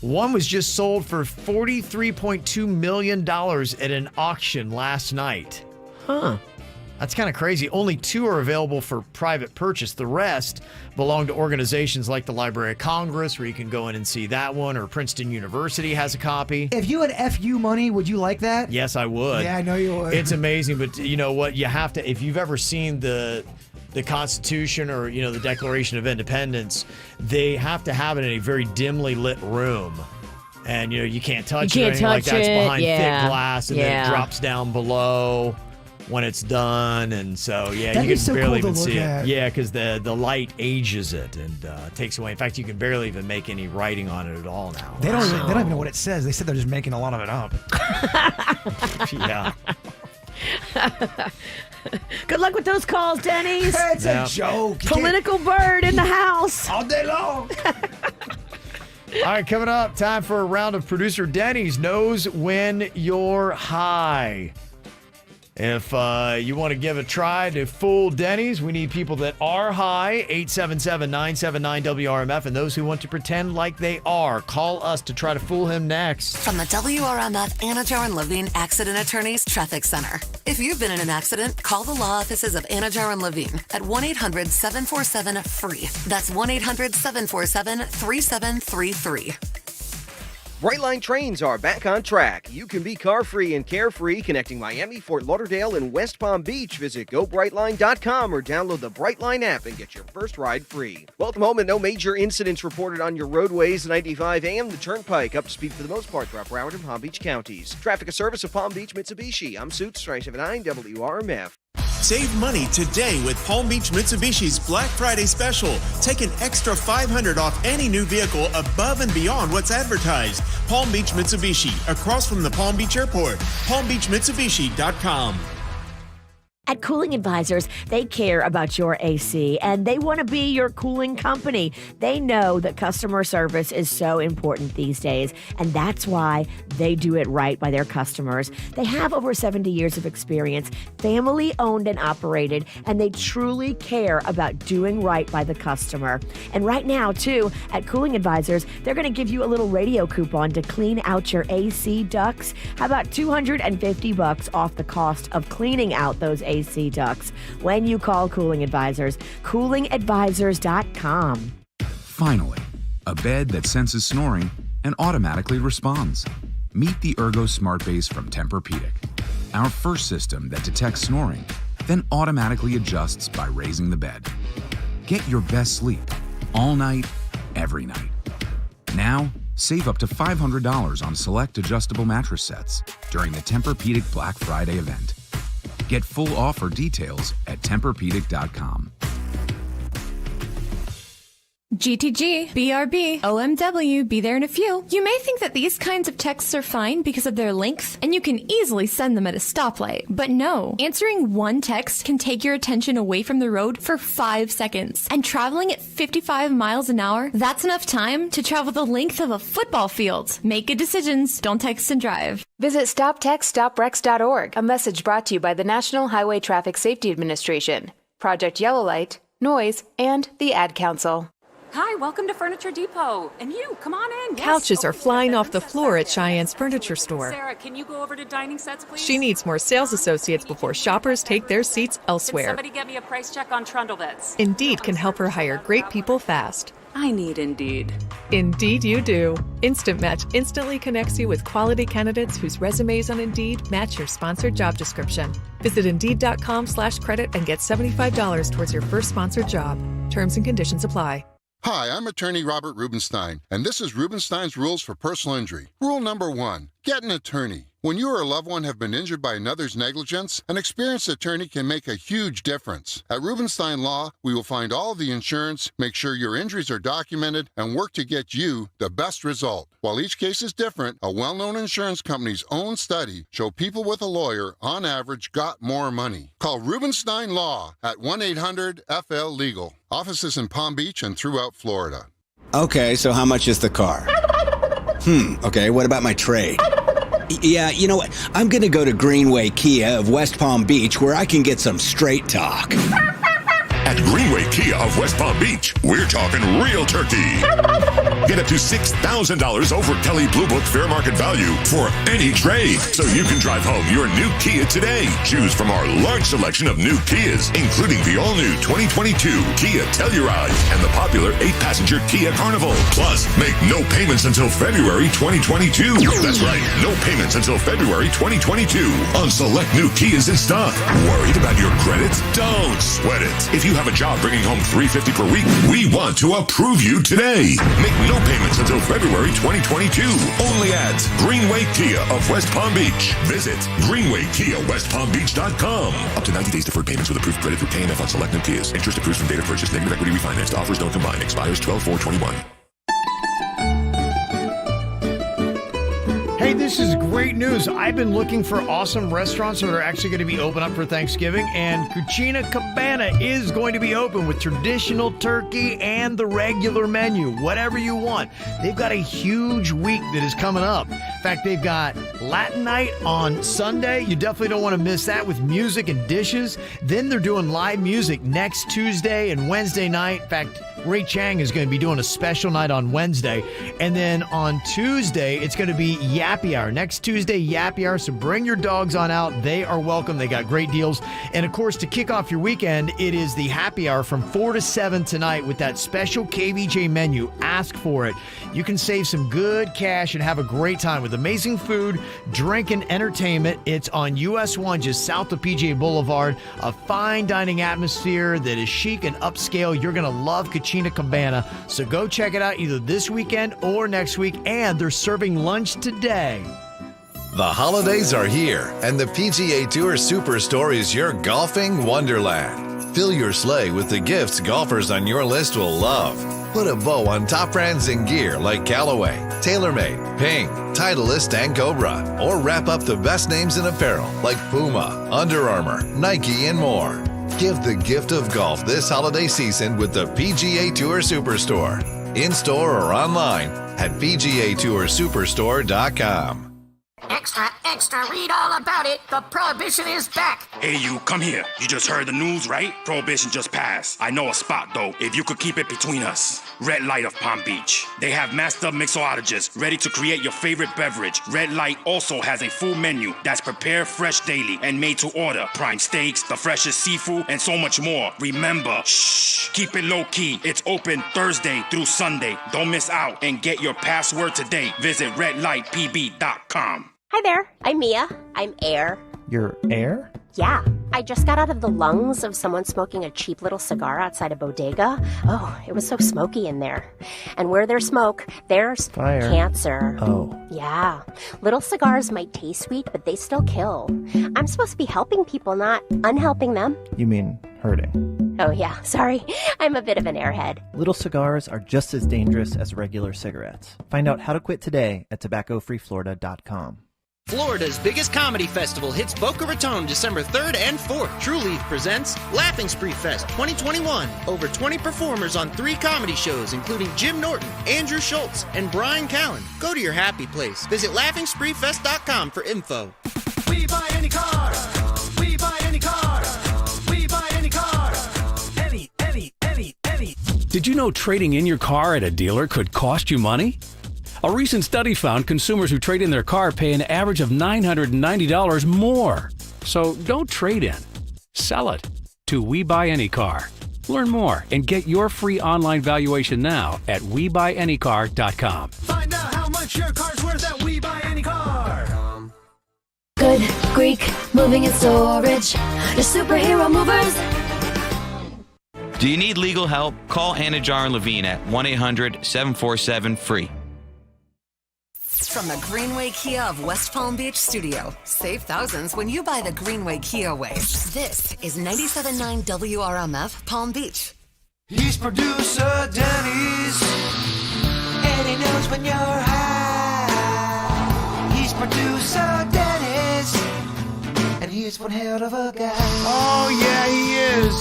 Speaker 4: one was just sold for $43.2 million at an auction last night.
Speaker 5: Huh.
Speaker 4: That's kind of crazy. Only 2 are available for private purchase. The rest belong to organizations like the Library of Congress, where you can go in and see that one, or Princeton University has a copy.
Speaker 6: If you had FU money, would you like that?
Speaker 4: Yes, I would.
Speaker 6: Yeah, I know you would.
Speaker 4: It's amazing, but you know what? You have to, if you've ever seen the Constitution or, you know, the Declaration of Independence, they have to have it in a very dimly lit room. And, you know, you can't touch it or anything like that. It's behind thick glass, and then it drops down below when it's done. And so, yeah,
Speaker 6: That'd
Speaker 4: you
Speaker 6: be
Speaker 4: can
Speaker 6: so
Speaker 4: barely
Speaker 6: cool
Speaker 4: even
Speaker 6: to
Speaker 4: see
Speaker 6: look
Speaker 4: it.
Speaker 6: at.
Speaker 4: Yeah, because the light ages it and takes away. In fact, you can barely even make any writing on it at all now.
Speaker 6: They don't even know what it says. They said they're just making a lot of it up.
Speaker 4: Yeah.
Speaker 5: Good luck with those calls, Denny's.
Speaker 6: It's a joke.
Speaker 5: Political bird in the house.
Speaker 6: All day long.
Speaker 4: All right, coming up, time for a round of producer Denny's Knows When You're High. If you want to give a try to fool Denny's, we need people that are high, 877-979-WRMF, and those who want to pretend like they are. Call us to try to fool him next.
Speaker 2: From the WRMF Anajar and Levine Accident Attorneys Traffic Center. If you've been in an accident, call the law offices of Anajar and Levine at 1-800-747-FREE. That's 1-800-747-3733.
Speaker 3: Brightline trains are back on track. You can be car-free and carefree connecting Miami, Fort Lauderdale, and West Palm Beach. Visit GoBrightline.com or download the Brightline app and get your first ride free. Well, at the moment, no major incidents reported on your roadways. 95 AM, the Turnpike, up to speed for the most part throughout Broward and Palm Beach counties. Traffic a service of Palm Beach Mitsubishi. I'm Suits, 379 WRMF.
Speaker 15: Save money today with Palm Beach Mitsubishi's Black Friday special. Take an extra $500 off any new vehicle above and beyond what's advertised. Palm Beach Mitsubishi, across from the Palm Beach Airport. PalmBeachMitsubishi.com.
Speaker 5: At Cooling Advisors, they care about your AC and they want to be your cooling company. They know that customer service is so important these days, and that's why they do it right by their customers. They have over 70 years of experience, family owned and operated, and they truly care about doing right by the customer. And right now, too, at Cooling Advisors, they're going to give you a little radio coupon to clean out your AC ducts. How about $250 off the cost of cleaning out those AC ducts when you call Cooling Advisors. CoolingAdvisors.com.
Speaker 9: Finally, a bed that senses snoring and automatically responds. Meet the Ergo Smart Base from Tempur-Pedic, our first system that detects snoring, then automatically adjusts by raising the bed. Get your best sleep all night, every night. Now, save up to $500 on select adjustable mattress sets during the Tempur-Pedic Black Friday event. Get full offer details at TempurPedic.com.
Speaker 12: GTG, BRB, OMW, be there in a few. You may think that these kinds of texts are fine because of their length, and you can easily send them at a stoplight. But no, answering one text can take your attention away from the road for 5 seconds. And traveling at 55 miles an hour, that's enough time to travel the length of a football field. Make good decisions. Don't text and drive.
Speaker 23: Visit StopTextStopWrecks.org. A message brought to you by the National Highway Traffic Safety Administration, Project Yellow Light, Noise, and the Ad Council.
Speaker 24: Hi, welcome to Furniture Depot. And you, come on in. Yes,
Speaker 25: Couches are flying off the floor at Cheyenne's Furniture Store.
Speaker 24: Sarah, can you go over to dining sets, please?
Speaker 25: She needs more sales associates before shoppers take their seats elsewhere.
Speaker 24: Can somebody get me a price check on trundle beds?
Speaker 25: Indeed can help her hire great people fast.
Speaker 24: I need Indeed.
Speaker 25: Indeed you do. Instant Match instantly connects you with quality candidates whose resumes on Indeed match your sponsored job description. Visit Indeed.com/credit and get $75 towards your first sponsored job. Terms and conditions apply.
Speaker 26: Hi, I'm attorney Robert Rubenstein, and this is Rubenstein's Rules for Personal Injury. Rule number 1, get an attorney. When you or a loved one have been injured by another's negligence, an experienced attorney can make a huge difference. At Rubenstein Law, we will find all of the insurance, make sure your injuries are documented, and work to get you the best result. While each case is different, a well-known insurance company's own study showed people with a lawyer, on average, got more money. Call Rubenstein Law at 1-800-FL-LEGAL. Offices in Palm Beach and throughout Florida.
Speaker 27: Okay, so how much is the car? Okay, what about my trade? Yeah, you know what? I'm going to go to Greenway Kia of West Palm Beach where I can get some straight talk.
Speaker 28: At Greenway Kia of West Palm Beach, we're talking real turkey. Get up to $6,000 over Kelley Blue Book fair market value for any trade. So you can drive home your new Kia today. Choose from our large selection of new Kias, including the all-new 2022 Kia Telluride and the popular 8-passenger Kia Carnival. Plus, make no payments until February 2022. That's right, no payments until February 2022 on select new Kias in stock. Worried about your credit? Don't sweat it. If you have a job bringing home $350 per week, we want to approve you today. Make no payments until February 2022. Only at Greenway Kia of West Palm Beach. Visit GreenwayKiaWestPalmBeach.com. Up to 90 days deferred payments with approved credit through KNF on select new Kias. Interest accrues from date of purchase. Negative equity refinanced. Offers don't combine. Expires 12/4/21.
Speaker 4: Hey, this is great news. I've been looking for awesome restaurants that are actually going to be open up for Thanksgiving, and Cucina Cabana is going to be open with traditional turkey and the regular menu, whatever you want. They've got a huge week that is coming up. In fact, they've got Latin night on Sunday. You definitely don't want to miss that with music and dishes. Then they're doing live music next Tuesday and Wednesday night. In fact, Ray Chang is going to be doing a special night on Wednesday. And then on Tuesday, it's going to be Yappy Hour. Next Tuesday, Yappy Hour. So bring your dogs on out. They are welcome. They got great deals. And of course, to kick off your weekend, it is the Happy Hour from 4 to 7 tonight with that special KVJ menu. Ask for it. You can save some good cash and have a great time with amazing food, drink, and entertainment. It's on US 1, just south of PGA Boulevard. A fine dining atmosphere that is chic and upscale. You're going to love Cucina Cabana. So go check it out either this weekend or next week. And they're serving lunch today.
Speaker 8: The holidays are here, and the PGA Tour Superstore is your golfing wonderland. Fill your sleigh with the gifts golfers on your list will love. Put a bow on top brands and gear like Callaway, TaylorMade, Ping, Titleist, and Cobra. Or wrap up the best names in apparel like Puma, Under Armour, Nike, and more. Give the gift of golf this holiday season with the PGA Tour Superstore. In-store or online at PGATourSuperstore.com.
Speaker 10: Extra, extra, read all about it. The prohibition is back.
Speaker 11: Hey, you, come here. You just heard the news, right? Prohibition just passed. I know a spot, though, if you could keep it between us. Red Light of Palm Beach. They have master mixologists ready to create your favorite beverage. Red Light also has a full menu that's prepared fresh daily and made to order. Prime steaks, the freshest seafood, and so much more. Remember, shh, keep it low key. It's open Thursday through Sunday. Don't miss out and get your password today. Visit redlightpb.com.
Speaker 13: Hi there, I'm Mia. I'm Air.
Speaker 6: You're Air?
Speaker 13: Yeah, I just got out of the lungs of someone smoking a cheap little cigar outside a bodega. Oh, it was so smoky in there. And where there's smoke, there's
Speaker 6: fire.
Speaker 13: Cancer.
Speaker 6: Oh.
Speaker 13: Yeah. Little cigars might taste sweet, but they still kill. I'm supposed to be helping people, not unhelping them.
Speaker 6: You mean hurting?
Speaker 13: Oh, yeah, sorry. I'm a bit of an airhead.
Speaker 14: Little cigars are just as dangerous as regular cigarettes. Find out how to quit today at tobaccofreeflorida.com.
Speaker 16: Florida's biggest comedy festival hits Boca Raton December 3rd and 4th. True Leaf presents Laughing Spree Fest 2021. Over 20 performers on 3 comedy shows, including Jim Norton, Andrew Schultz, and Brian Callen. Go to your happy place. Visit LaughingSpreeFest.com for info.
Speaker 7: We buy any car. We buy any car. We buy any car. Any.
Speaker 17: Did you know trading in your car at a dealer could cost you money? A recent study found consumers who trade in their car pay an average of $990 more. So don't trade in. Sell it to We Buy Any Car. Learn more and get your free online valuation now at WeBuyAnyCar.com.
Speaker 7: Find out how much your car's worth at We Buy Any Car.
Speaker 19: Good Greek moving and storage. Your superhero movers.
Speaker 29: Do you need legal help? Call Anajar and Levine at 1-800-747-FREE.
Speaker 2: From the Greenway Kia of West Palm Beach studio. Save thousands when you buy the Greenway Kia way. This is 97.9 WRMF Palm Beach.
Speaker 7: He's producer Denny's, and he knows when you're high. He's producer Denny's, and he's one hell of a guy.
Speaker 4: Oh, yeah, he is.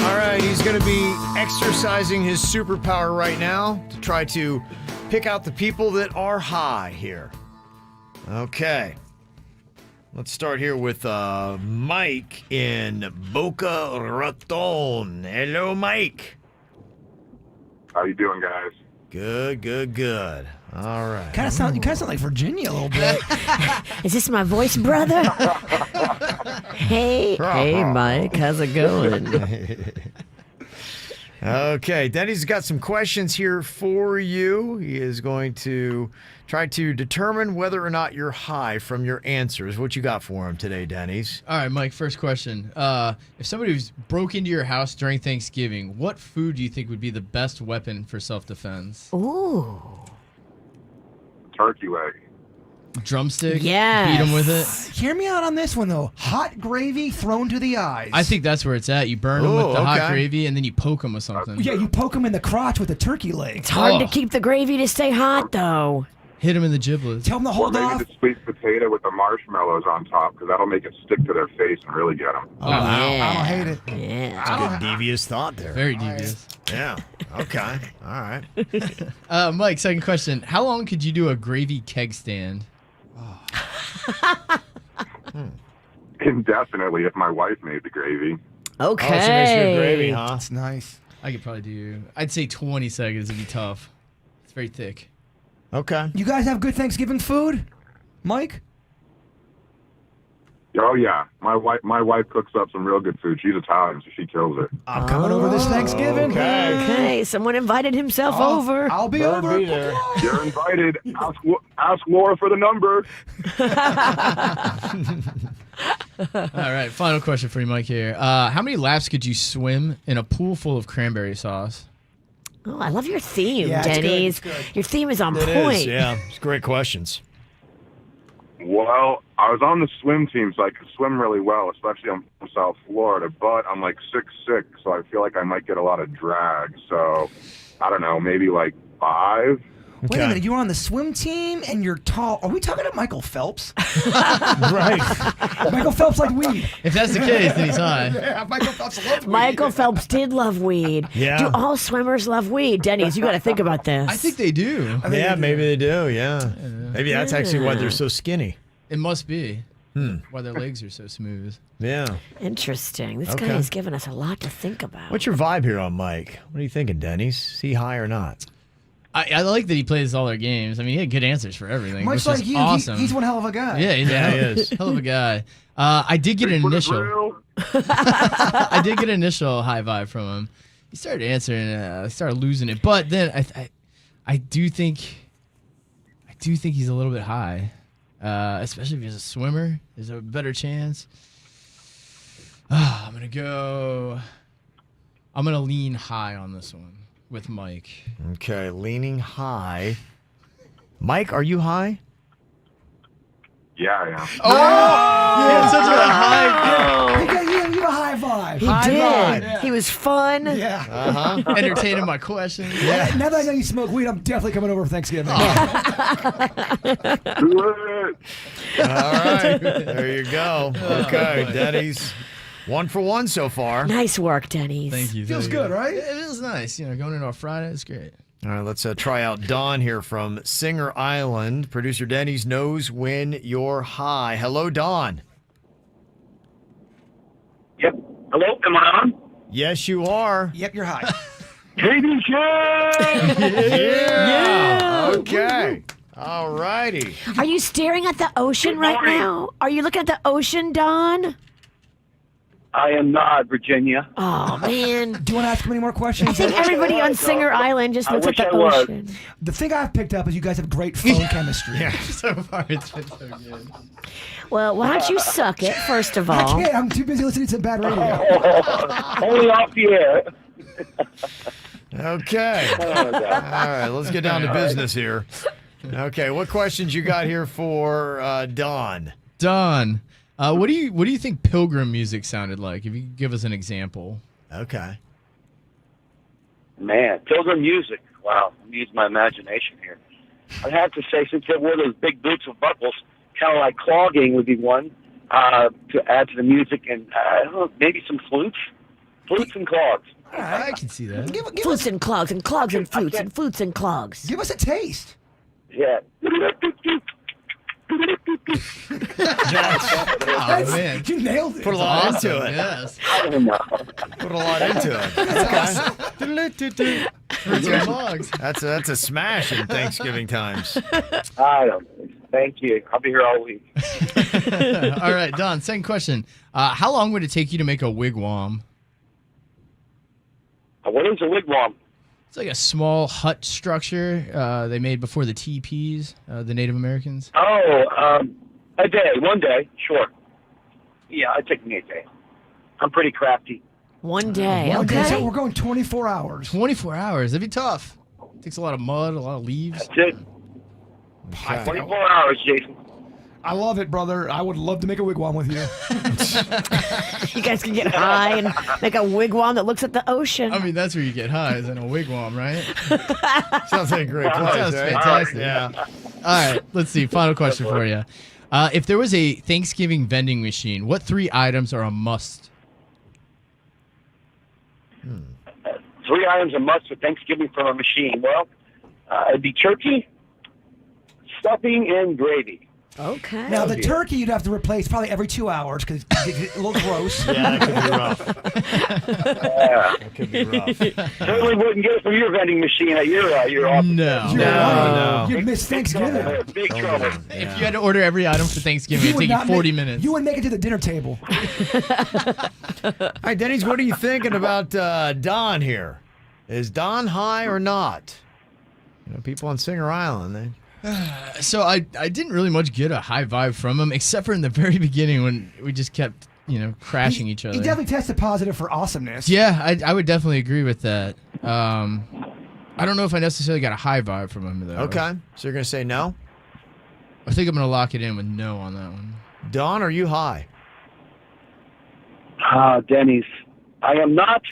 Speaker 4: All right, he's going to be exercising his superpower right now to try to pick out the people that are high here. Okay. Let's start here with Mike in Boca Raton. Hello, Mike.
Speaker 30: How you doing, guys?
Speaker 4: Good. All right.
Speaker 6: You kind of sound like Virginia a little bit.
Speaker 5: Is this my voice, brother? Hey, Mike. How's it going?
Speaker 4: Okay, Denny's got some questions here for you. He is going to try to determine whether or not you're high from your answers. What you got for him today, Denny's?
Speaker 31: All right, Mike, first question. If somebody broke into your house during Thanksgiving, what food do you think would be the best weapon for self-defense?
Speaker 5: Ooh.
Speaker 30: Turkey leg.
Speaker 31: Drumstick?
Speaker 5: Yes.
Speaker 31: Beat them with it?
Speaker 6: Hear me out on this one, though. Hot gravy thrown to the eyes.
Speaker 31: I think that's where it's at. You burn them with the hot gravy, and then you poke them with something.
Speaker 6: Yeah, you poke them in the crotch with a turkey leg.
Speaker 5: It's hard to keep the gravy to stay hot, though.
Speaker 31: Hit him in the giblets.
Speaker 6: Tell them to hold
Speaker 30: Or maybe
Speaker 6: off.
Speaker 30: the sweet potato with the marshmallows on top, because that'll make it stick to their face and really get them.
Speaker 4: Oh, wow.
Speaker 6: I don't hate it.
Speaker 5: Yeah.
Speaker 4: That's a good devious thought there.
Speaker 31: Very devious.
Speaker 4: Yeah. Okay. All right.
Speaker 31: Mike, second question. How long could you do a gravy keg stand?
Speaker 30: Indefinitely, if my wife made the gravy.
Speaker 5: Okay.
Speaker 4: Oh, she makes good gravy, huh?
Speaker 6: That's nice.
Speaker 31: I could probably do, I'd say 20 seconds would be tough. It's very thick.
Speaker 4: Okay.
Speaker 6: You guys have good Thanksgiving food, Mike?
Speaker 30: Oh yeah, my wife cooks up some real good food. She's Italian, so she kills it.
Speaker 6: I'm coming over this Thanksgiving.
Speaker 5: Okay, someone invited himself over.
Speaker 6: I'll be over.
Speaker 30: You're invited. Ask Laura for the number.
Speaker 31: All right, final question for you, Mike, here. How many laps could you swim in a pool full of cranberry sauce?
Speaker 5: Oh, I love your theme,
Speaker 6: Yeah, it's good,
Speaker 5: Denny's.
Speaker 6: it's good.
Speaker 5: Your theme is on
Speaker 4: It
Speaker 5: point.
Speaker 4: is, yeah. It's great questions.
Speaker 30: Well, I was on the swim team, so I could swim really well, especially I'm from South Florida. But I'm like 6'6", so I feel like I might get a lot of drag. So I don't know, maybe like 5.
Speaker 6: Wait a minute, you were on the swim team and you're tall. Are we talking to Michael Phelps?
Speaker 4: Right.
Speaker 6: Michael Phelps like weed.
Speaker 31: If that's the case, then he's high.
Speaker 6: Yeah, Michael Phelps loves weed.
Speaker 5: Michael Phelps did love weed.
Speaker 4: Yeah.
Speaker 5: Do all swimmers love weed? Denny's, you got to think about this.
Speaker 31: I think they do.
Speaker 4: Yeah, maybe they do. Yeah. Maybe that's actually why they're so skinny.
Speaker 31: It must be. Why their legs are so smooth.
Speaker 4: Yeah.
Speaker 5: Interesting. This
Speaker 4: Okay.
Speaker 5: guy has given us a lot to think about.
Speaker 4: What's your vibe here on Mike? What are you thinking, Denny's? Is he high or not?
Speaker 31: I like that he plays all their games. I mean, he had good answers for everything.
Speaker 6: Much
Speaker 31: which
Speaker 6: like
Speaker 31: is
Speaker 6: you,
Speaker 31: awesome.
Speaker 6: he's one hell of a guy.
Speaker 31: Yeah, he's
Speaker 4: Yeah,
Speaker 31: a
Speaker 4: he
Speaker 31: hell,
Speaker 4: is.
Speaker 31: hell of a guy. I did get an initial. I did get an initial high vibe from him. He started answering. I started losing it, but then I do think he's a little bit high, especially if he's a swimmer. There's a better chance. I'm gonna lean high on this one with Mike.
Speaker 4: Okay, leaning high. Mike, are you high?
Speaker 30: Yeah, I am.
Speaker 31: Oh, yeah, such a high.
Speaker 6: He got you a high vibe.
Speaker 5: He
Speaker 4: High
Speaker 5: did.
Speaker 4: vibe.
Speaker 6: Yeah.
Speaker 5: He was fun.
Speaker 6: Yeah.
Speaker 4: Uh-huh.
Speaker 31: Entertaining my questions.
Speaker 6: Yeah. Now that I know you smoke weed, I'm definitely coming over for Thanksgiving.
Speaker 30: Do it.
Speaker 4: All right. There you go. Okay, Denny's 1 for 1 so far.
Speaker 5: Nice work, Denny's.
Speaker 31: Thank you.
Speaker 6: Feels good, right?
Speaker 31: It feels nice. You know, going into a Friday, it's great.
Speaker 4: All right, let's try out Don here from Singer Island. Producer Denny's knows when you're high. Hello, Don.
Speaker 1: Yep. Hello, am I on?
Speaker 4: Yes, you are.
Speaker 6: Yep, you're high.
Speaker 1: KVJ!
Speaker 4: Yeah. Okay. All righty.
Speaker 5: Are you staring at the ocean right now? Are you looking at the ocean, Don?
Speaker 1: I am not, Virginia.
Speaker 5: Oh, man.
Speaker 6: Do you want to ask him any more questions?
Speaker 5: I think everybody on Singer Island just looks at the ocean.
Speaker 6: The thing I've picked up is you guys have great phone chemistry.
Speaker 4: Yeah.
Speaker 31: So far, it's been so good.
Speaker 5: Well, why don't you suck it, first of
Speaker 6: I
Speaker 5: all?
Speaker 6: can't. I'm too busy listening to some bad radio.
Speaker 1: Only off the air.
Speaker 4: Okay. All right, let's get down to business here. Okay, what questions you got here for Don?
Speaker 31: Don, what do you think Pilgrim music sounded like? If you could give us an example.
Speaker 4: Okay.
Speaker 1: Man, Pilgrim music. Wow, I'm using my imagination here. I'd have to say, since they wore those big boots with buckles, kind of like clogging would be one to add to the music, and I don't know, maybe some flutes and clogs.
Speaker 31: I can see that.
Speaker 5: Flutes and clogs and clogs and flutes and flutes and clogs.
Speaker 6: Give us a taste.
Speaker 1: Yeah.
Speaker 31: Oh, man.
Speaker 6: You nailed it.
Speaker 4: Put a lot
Speaker 31: Awesome,
Speaker 4: into it.
Speaker 31: Yes.
Speaker 1: I don't know.
Speaker 4: Put a lot into it. Okay.
Speaker 31: Fruits and clogs.
Speaker 4: That's a smash in Thanksgiving times.
Speaker 1: I don't know. Thank you. I'll be here all week.
Speaker 31: All right, Don, second question. How long would it take you to make a wigwam?
Speaker 1: What is a wigwam?
Speaker 31: It's like a small hut structure they made before the teepees, the Native Americans.
Speaker 1: Oh, a day, one day, sure. Yeah, it'd take me a day. I'm pretty crafty.
Speaker 5: One day,
Speaker 6: One day,
Speaker 5: okay.
Speaker 6: so we're going 24 hours.
Speaker 31: 24 hours. That'd be tough. Takes a lot of mud, a lot of leaves.
Speaker 1: That's it. 24 hours, Jason.
Speaker 6: I love it, brother. I would love to make a wigwam with you.
Speaker 5: You guys can get high and make a wigwam that looks at the ocean.
Speaker 31: I mean, that's where you get high, is in a wigwam, right?
Speaker 4: Sounds like a great place.
Speaker 31: Sounds
Speaker 4: right?
Speaker 31: fantastic.
Speaker 4: Yeah.
Speaker 31: right, let's see. Final question for you. If there was a Thanksgiving vending machine, what 3 items are a must?
Speaker 1: 3 items a must for Thanksgiving from a machine. Well, it'd be turkey, stuffing, and gravy.
Speaker 5: Okay.
Speaker 6: Now, the turkey you'd have to replace probably every 2 hours because it's a little gross.
Speaker 4: Yeah, that could be rough. That could be rough.
Speaker 1: Certainly wouldn't get it from your vending machine at your office.
Speaker 31: No.
Speaker 6: You'd miss Thanksgiving.
Speaker 1: Big trouble.
Speaker 31: If you had to order every item for Thanksgiving, it'd take you 40 minutes.
Speaker 6: You wouldn't make it to the dinner table.
Speaker 4: All right, Denny's, what are you thinking about Don here? Is Don high or not? You know, people on Singer Island,
Speaker 31: So I didn't really much get a high vibe from him, except for in the very beginning when we just kept, crashing each other.
Speaker 6: He definitely tested positive for awesomeness.
Speaker 31: Yeah, I would definitely agree with that. I don't know if I necessarily got a high vibe from him, though.
Speaker 4: Okay, so you're going to say no?
Speaker 31: I think I'm going to lock it in with no on that one.
Speaker 4: Don, are you high?
Speaker 1: Denny's. I am not.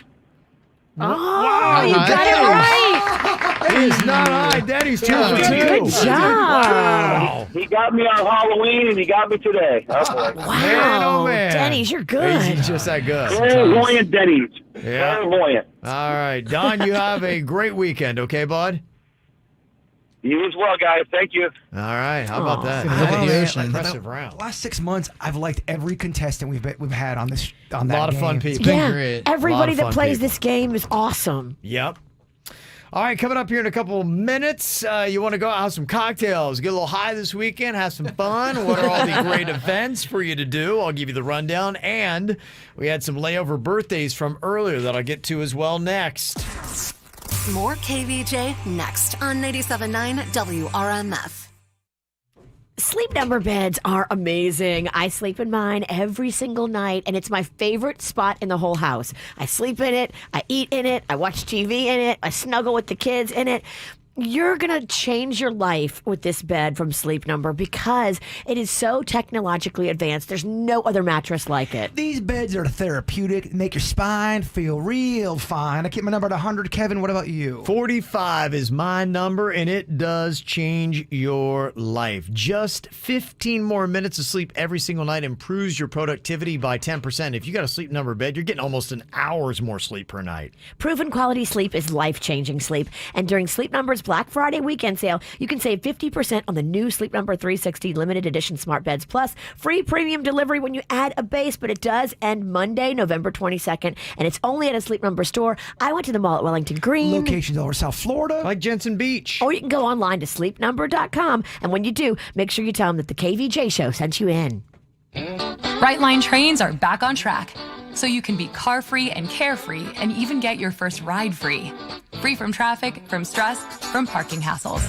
Speaker 5: Oh, you got it right.
Speaker 4: He's not high. Denny's 2 for 2.
Speaker 5: Good job.
Speaker 4: Wow.
Speaker 1: He got me on Halloween, and he got me today. Oh, boy.
Speaker 5: Wow.
Speaker 4: Man, oh, man.
Speaker 5: Denny's, you're good.
Speaker 4: He's just that good.
Speaker 1: Clairvoyant Denny's.
Speaker 4: Yeah.
Speaker 1: Clairvoyant.
Speaker 4: All right. Don, you have a great weekend, okay, bud?
Speaker 1: You as well, guys. Thank you.
Speaker 4: All right. How about that?
Speaker 31: Look at the ocean.
Speaker 4: Impressive round.
Speaker 6: Last 6 months, I've liked every contestant we've had on this. On
Speaker 4: A
Speaker 6: that
Speaker 4: lot of fun
Speaker 6: game.
Speaker 4: people.
Speaker 5: Yeah,
Speaker 31: great.
Speaker 5: everybody
Speaker 4: A lot of
Speaker 5: that
Speaker 4: fun
Speaker 5: plays
Speaker 4: people.
Speaker 5: this game is awesome.
Speaker 4: Yep. All right, coming up here in a couple of minutes, you want to go out, have some cocktails, get a little high this weekend, have some fun. What are all the great events for you to do? I'll give you the rundown. And we had some layover birthdays from earlier that I'll get to as well next.
Speaker 2: More KVJ next on 97.9 WRMF.
Speaker 5: Sleep Number beds are amazing. I sleep in mine every single night, and it's my favorite spot in the whole house. I sleep in it, I eat in it, I watch TV in it, I snuggle with the kids in it. You're going to change your life with this bed from Sleep Number because it is so technologically advanced. There's no other mattress like it.
Speaker 6: These beds are therapeutic, make your spine feel real fine. I keep my number at 100. Kevin, what about you?
Speaker 4: 45 is my number, and it does change your life. Just 15 more minutes of sleep every single night improves your productivity by 10%. If you got a Sleep Number bed, you're getting almost an hour's more sleep per night.
Speaker 5: Proven quality sleep is life-changing sleep. And during Sleep Number's Black Friday weekend sale, you can save 50% on the new Sleep Number 360 limited edition smart beds, plus free premium delivery when you add a base. But it does end Monday, November 22nd, and it's only at a Sleep Number store. I went to the mall at Wellington Green.
Speaker 6: Locations over South Florida.
Speaker 4: Like Jensen Beach.
Speaker 5: Or you can go online to sleepnumber.com. And when you do, make sure you tell them that the KVJ Show sent you in.
Speaker 3: Brightline trains are back on track, so you can be car-free and carefree and even get your first ride free. Free from traffic, from stress, from parking hassles.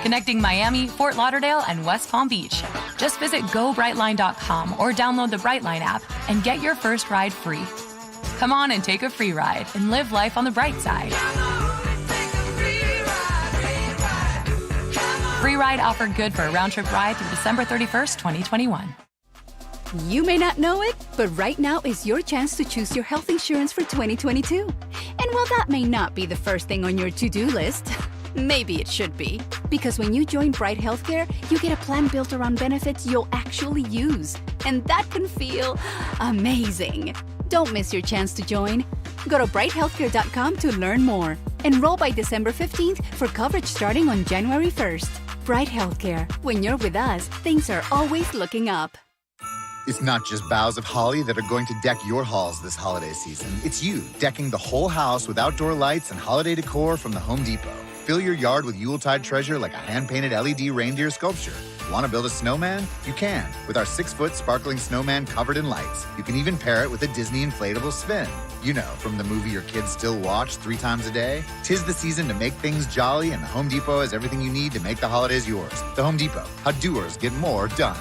Speaker 3: Connecting Miami, Fort Lauderdale, and West Palm Beach. Just visit GoBrightline.com or download the Brightline app and get your first ride free. Come on and take a free ride and live life on the bright side. Free ride offer good for a round-trip ride through December 31st, 2021.
Speaker 9: You may not know it, but right now is your chance to choose your health insurance for 2022. And while that may not be the first thing on your to-do list, maybe it should be. Because when you join Bright Healthcare, you get a plan built around benefits you'll actually use. And that can feel amazing. Don't miss your chance to join. Go to brighthealthcare.com to learn more. Enroll by December 15th for coverage starting on January 1st. Bright Healthcare. When you're with us, things are always looking up.
Speaker 12: It's not just boughs of holly that are going to deck your halls this holiday season. It's you decking the whole house with outdoor lights and holiday decor from the Home Depot. Fill your yard with Yuletide treasure like a hand-painted LED reindeer sculpture. Want to build a snowman? You can, with our 6-foot sparkling snowman covered in lights. You can even pair it with a Disney inflatable spin. You know, from the movie your kids still watch 3 times a day. 'Tis the season to make things jolly, and the Home Depot has everything you need to make the holidays yours. The Home Depot, how doers get more done.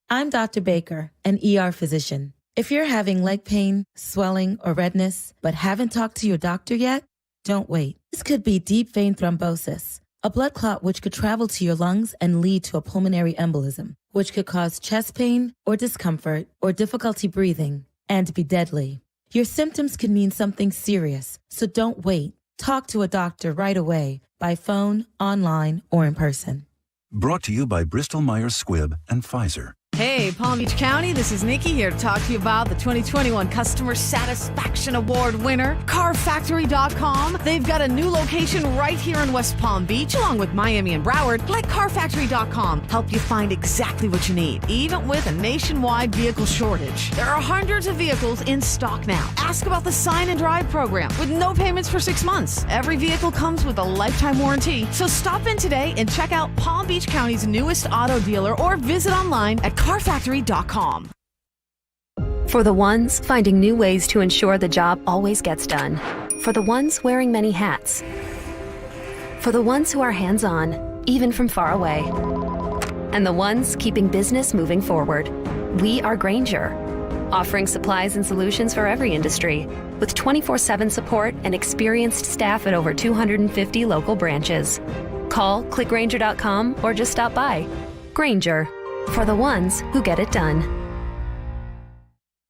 Speaker 15: I'm Dr. Baker, an ER physician. If you're having leg pain, swelling, or redness, but haven't talked to your doctor yet, don't wait. This could be deep vein thrombosis, a blood clot which could travel to your lungs and lead to a pulmonary embolism, which could cause chest pain or discomfort or difficulty breathing and be deadly. Your symptoms could mean something serious, so don't wait. Talk to a doctor right away by phone, online, or in person.
Speaker 8: Brought to you by Bristol-Myers Squibb and Pfizer.
Speaker 18: Hey, Palm Beach County, this is Nikki here to talk to you about the 2021 Customer Satisfaction Award winner, CarFactory.com. They've got a new location right here in West Palm Beach, along with Miami and Broward. Let CarFactory.com help you find exactly what you need, even with a nationwide vehicle shortage. There are hundreds of vehicles in stock now. Ask about the Sign and Drive program with no payments for 6 months. Every vehicle comes with a lifetime warranty. So stop in today and check out Palm Beach County's newest auto dealer or visit online at CarFactory.com.
Speaker 20: For the ones finding new ways to ensure the job always gets done. For the ones wearing many hats. For the ones who are hands-on, even from far away. And the ones keeping business moving forward. We are Grainger, offering supplies and solutions for every industry, with 24/7 support and experienced staff at over 250 local branches. Call, click Grainger.com, or just stop by. Grainger, for the ones who get it done.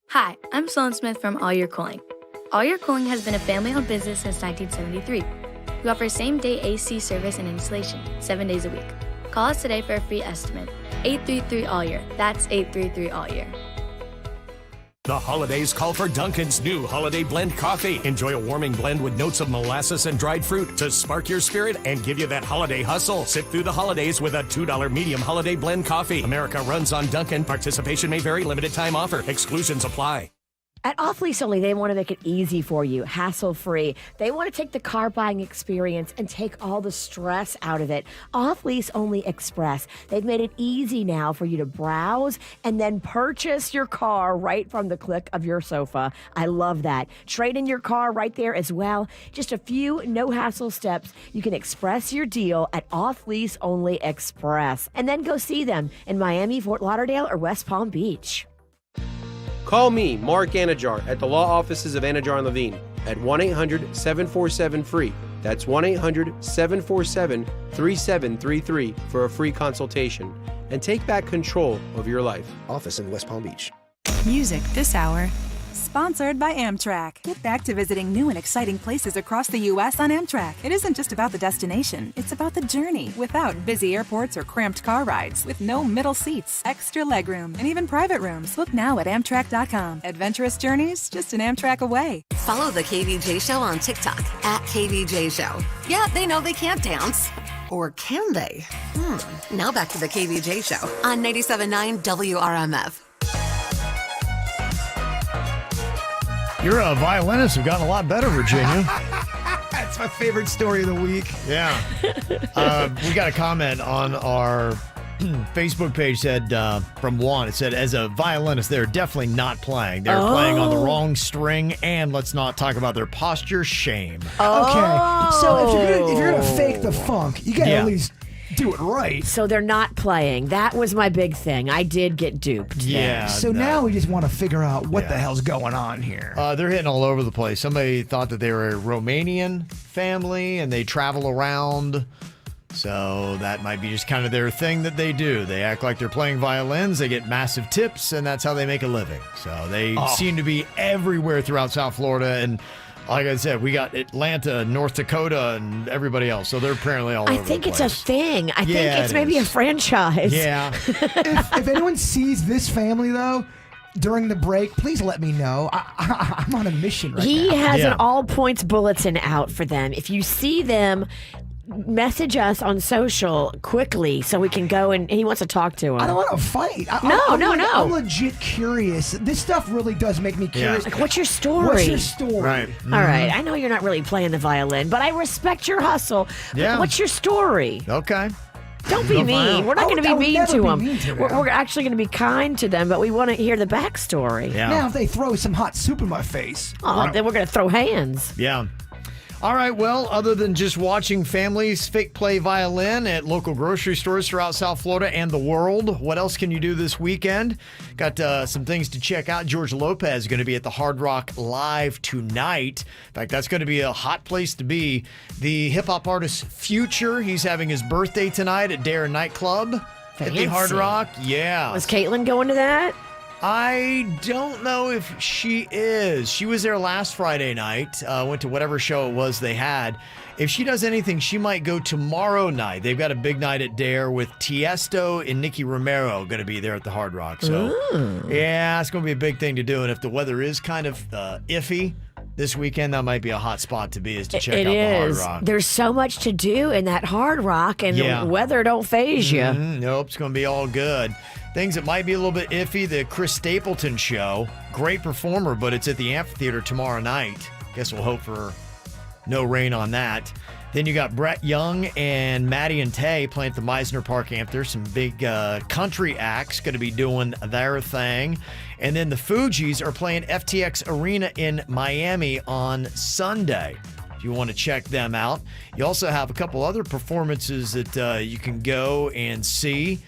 Speaker 21: Hi, I'm Sloan Smith from All Your Cooling. All Your Cooling has been a family-owned business since 1973. We offer same-day AC service and installation, 7 days a week. Call us today for a free estimate. 833-ALL-YEAR. That's 833-ALL-YEAR.
Speaker 22: The holidays call for Dunkin's new Holiday Blend Coffee. Enjoy a warming blend with notes of molasses and dried fruit to spark your spirit and give you that holiday hustle. Sit through the holidays with a $2 medium Holiday Blend Coffee. America runs on Dunkin'. Participation may vary. Limited time offer. Exclusions apply.
Speaker 5: At Off Lease Only, they want to make it easy for you, hassle-free. They want to take the car buying experience and take all the stress out of it. Off Lease Only Express. They've made it easy now for you to browse and then purchase your car right from the click of your sofa. I love that. Trade in your car right there as well. Just a few no-hassle steps. You can express your deal at Off Lease Only Express. And then go see them in Miami, Fort Lauderdale, or West Palm Beach.
Speaker 23: Call me, Mark Anajar, at the law offices of Anajar and Levine at 1-800-747-FREE. That's 1-800-747-3733 for a free consultation. And take back control of your life. Office in West Palm Beach.
Speaker 24: Music this hour. Sponsored by Amtrak. Get back to visiting new and exciting places across the U.S. on Amtrak. It isn't just about the destination, it's about the journey. Without busy airports or cramped car rides, with no middle seats, extra legroom, and even private rooms. Look now at Amtrak.com. Adventurous journeys, just an Amtrak away.
Speaker 2: Follow the KVJ Show on TikTok at KVJ Show. Yeah, they know they can't dance. Or can they? Now back to the KVJ Show on 97.9 WRMF.
Speaker 4: Your violinists have gotten a lot better, Virginia.
Speaker 6: That's my favorite story of the week.
Speaker 4: Yeah. We got a comment on our Facebook page said from Juan. It said, as a violinist, they're definitely not playing. They're playing on the wrong string, and let's not talk about their posture. Shame.
Speaker 6: Okay. So if you're gonna fake the funk, you gotta at least do it right.
Speaker 5: So they're not playing. That was my big thing. I did get duped.
Speaker 4: Yeah.
Speaker 6: So now we just want to figure out what the hell's going on here.
Speaker 4: They're hitting all over the place. Somebody thought that they were a Romanian family and they travel around. So that might be just kind of their thing that they do. They act like they're playing violins. They get massive tips, and that's how they make a living. So they seem to be everywhere throughout South Florida. And like I said, we got Atlanta, North Dakota, and everybody else. So they're apparently all over the place.
Speaker 5: I think it's a thing. I think it's maybe a franchise.
Speaker 4: Yeah.
Speaker 6: if anyone sees this family, though, during the break, please let me know. I'm on a mission right now.
Speaker 5: He has an all points bulletin out for them. If you see them, message us on social quickly so we can go and he wants to talk to him.
Speaker 6: I don't want to fight.
Speaker 5: No.
Speaker 6: I'm legit curious. This stuff really does make me curious.
Speaker 5: Like, what's your story?
Speaker 6: What's your story?
Speaker 4: Right.
Speaker 5: All right. I know you're not really playing the violin, but I respect your hustle.
Speaker 4: Yeah.
Speaker 5: What's your story?
Speaker 4: Okay.
Speaker 5: Don't be mean. We're not going to be mean to them.
Speaker 6: them.
Speaker 5: We're actually going to be kind to them, but we want to hear the backstory.
Speaker 4: Yeah.
Speaker 6: Now, if they throw some hot soup in my face,
Speaker 5: then we're going to throw hands.
Speaker 4: Yeah. All right, well, other than just watching families fake play violin at local grocery stores throughout South Florida and the world, what else can you do this weekend? Got some things to check out. George Lopez is going to be at the Hard Rock Live tonight. In fact, that's going to be a hot place to be. The hip-hop artist Future, he's having his birthday tonight at Dare Nightclub at the Hard Rock. Yeah.
Speaker 5: Was Caitlin going to that?
Speaker 4: I don't know if she is. She was there last Friday night. Went to whatever show it was they had. If she does anything, she might go tomorrow night. They've got a big night at Dare with Tiesto and Nicky Romero going to be there at the Hard Rock. So, yeah, it's going to be a big thing to do. And if the weather is kind of iffy this weekend, that might be a hot spot to be, is to check out the Hard Rock.
Speaker 5: There's so much to do in that Hard Rock, and the weather don't phase you.
Speaker 4: Nope, it's going to be all good. Things that might be a little bit iffy, the Chris Stapleton show. Great performer, but it's at the amphitheater tomorrow night. Guess we'll hope for no rain on that. Then you got Brett Young and Maddie and Tay playing at the Meisner Park Amphitheater. Some big country acts going to be doing their thing. And then the Fugees are playing FTX Arena in Miami on Sunday, if you want to check them out. You also have a couple other performances that you can go and see.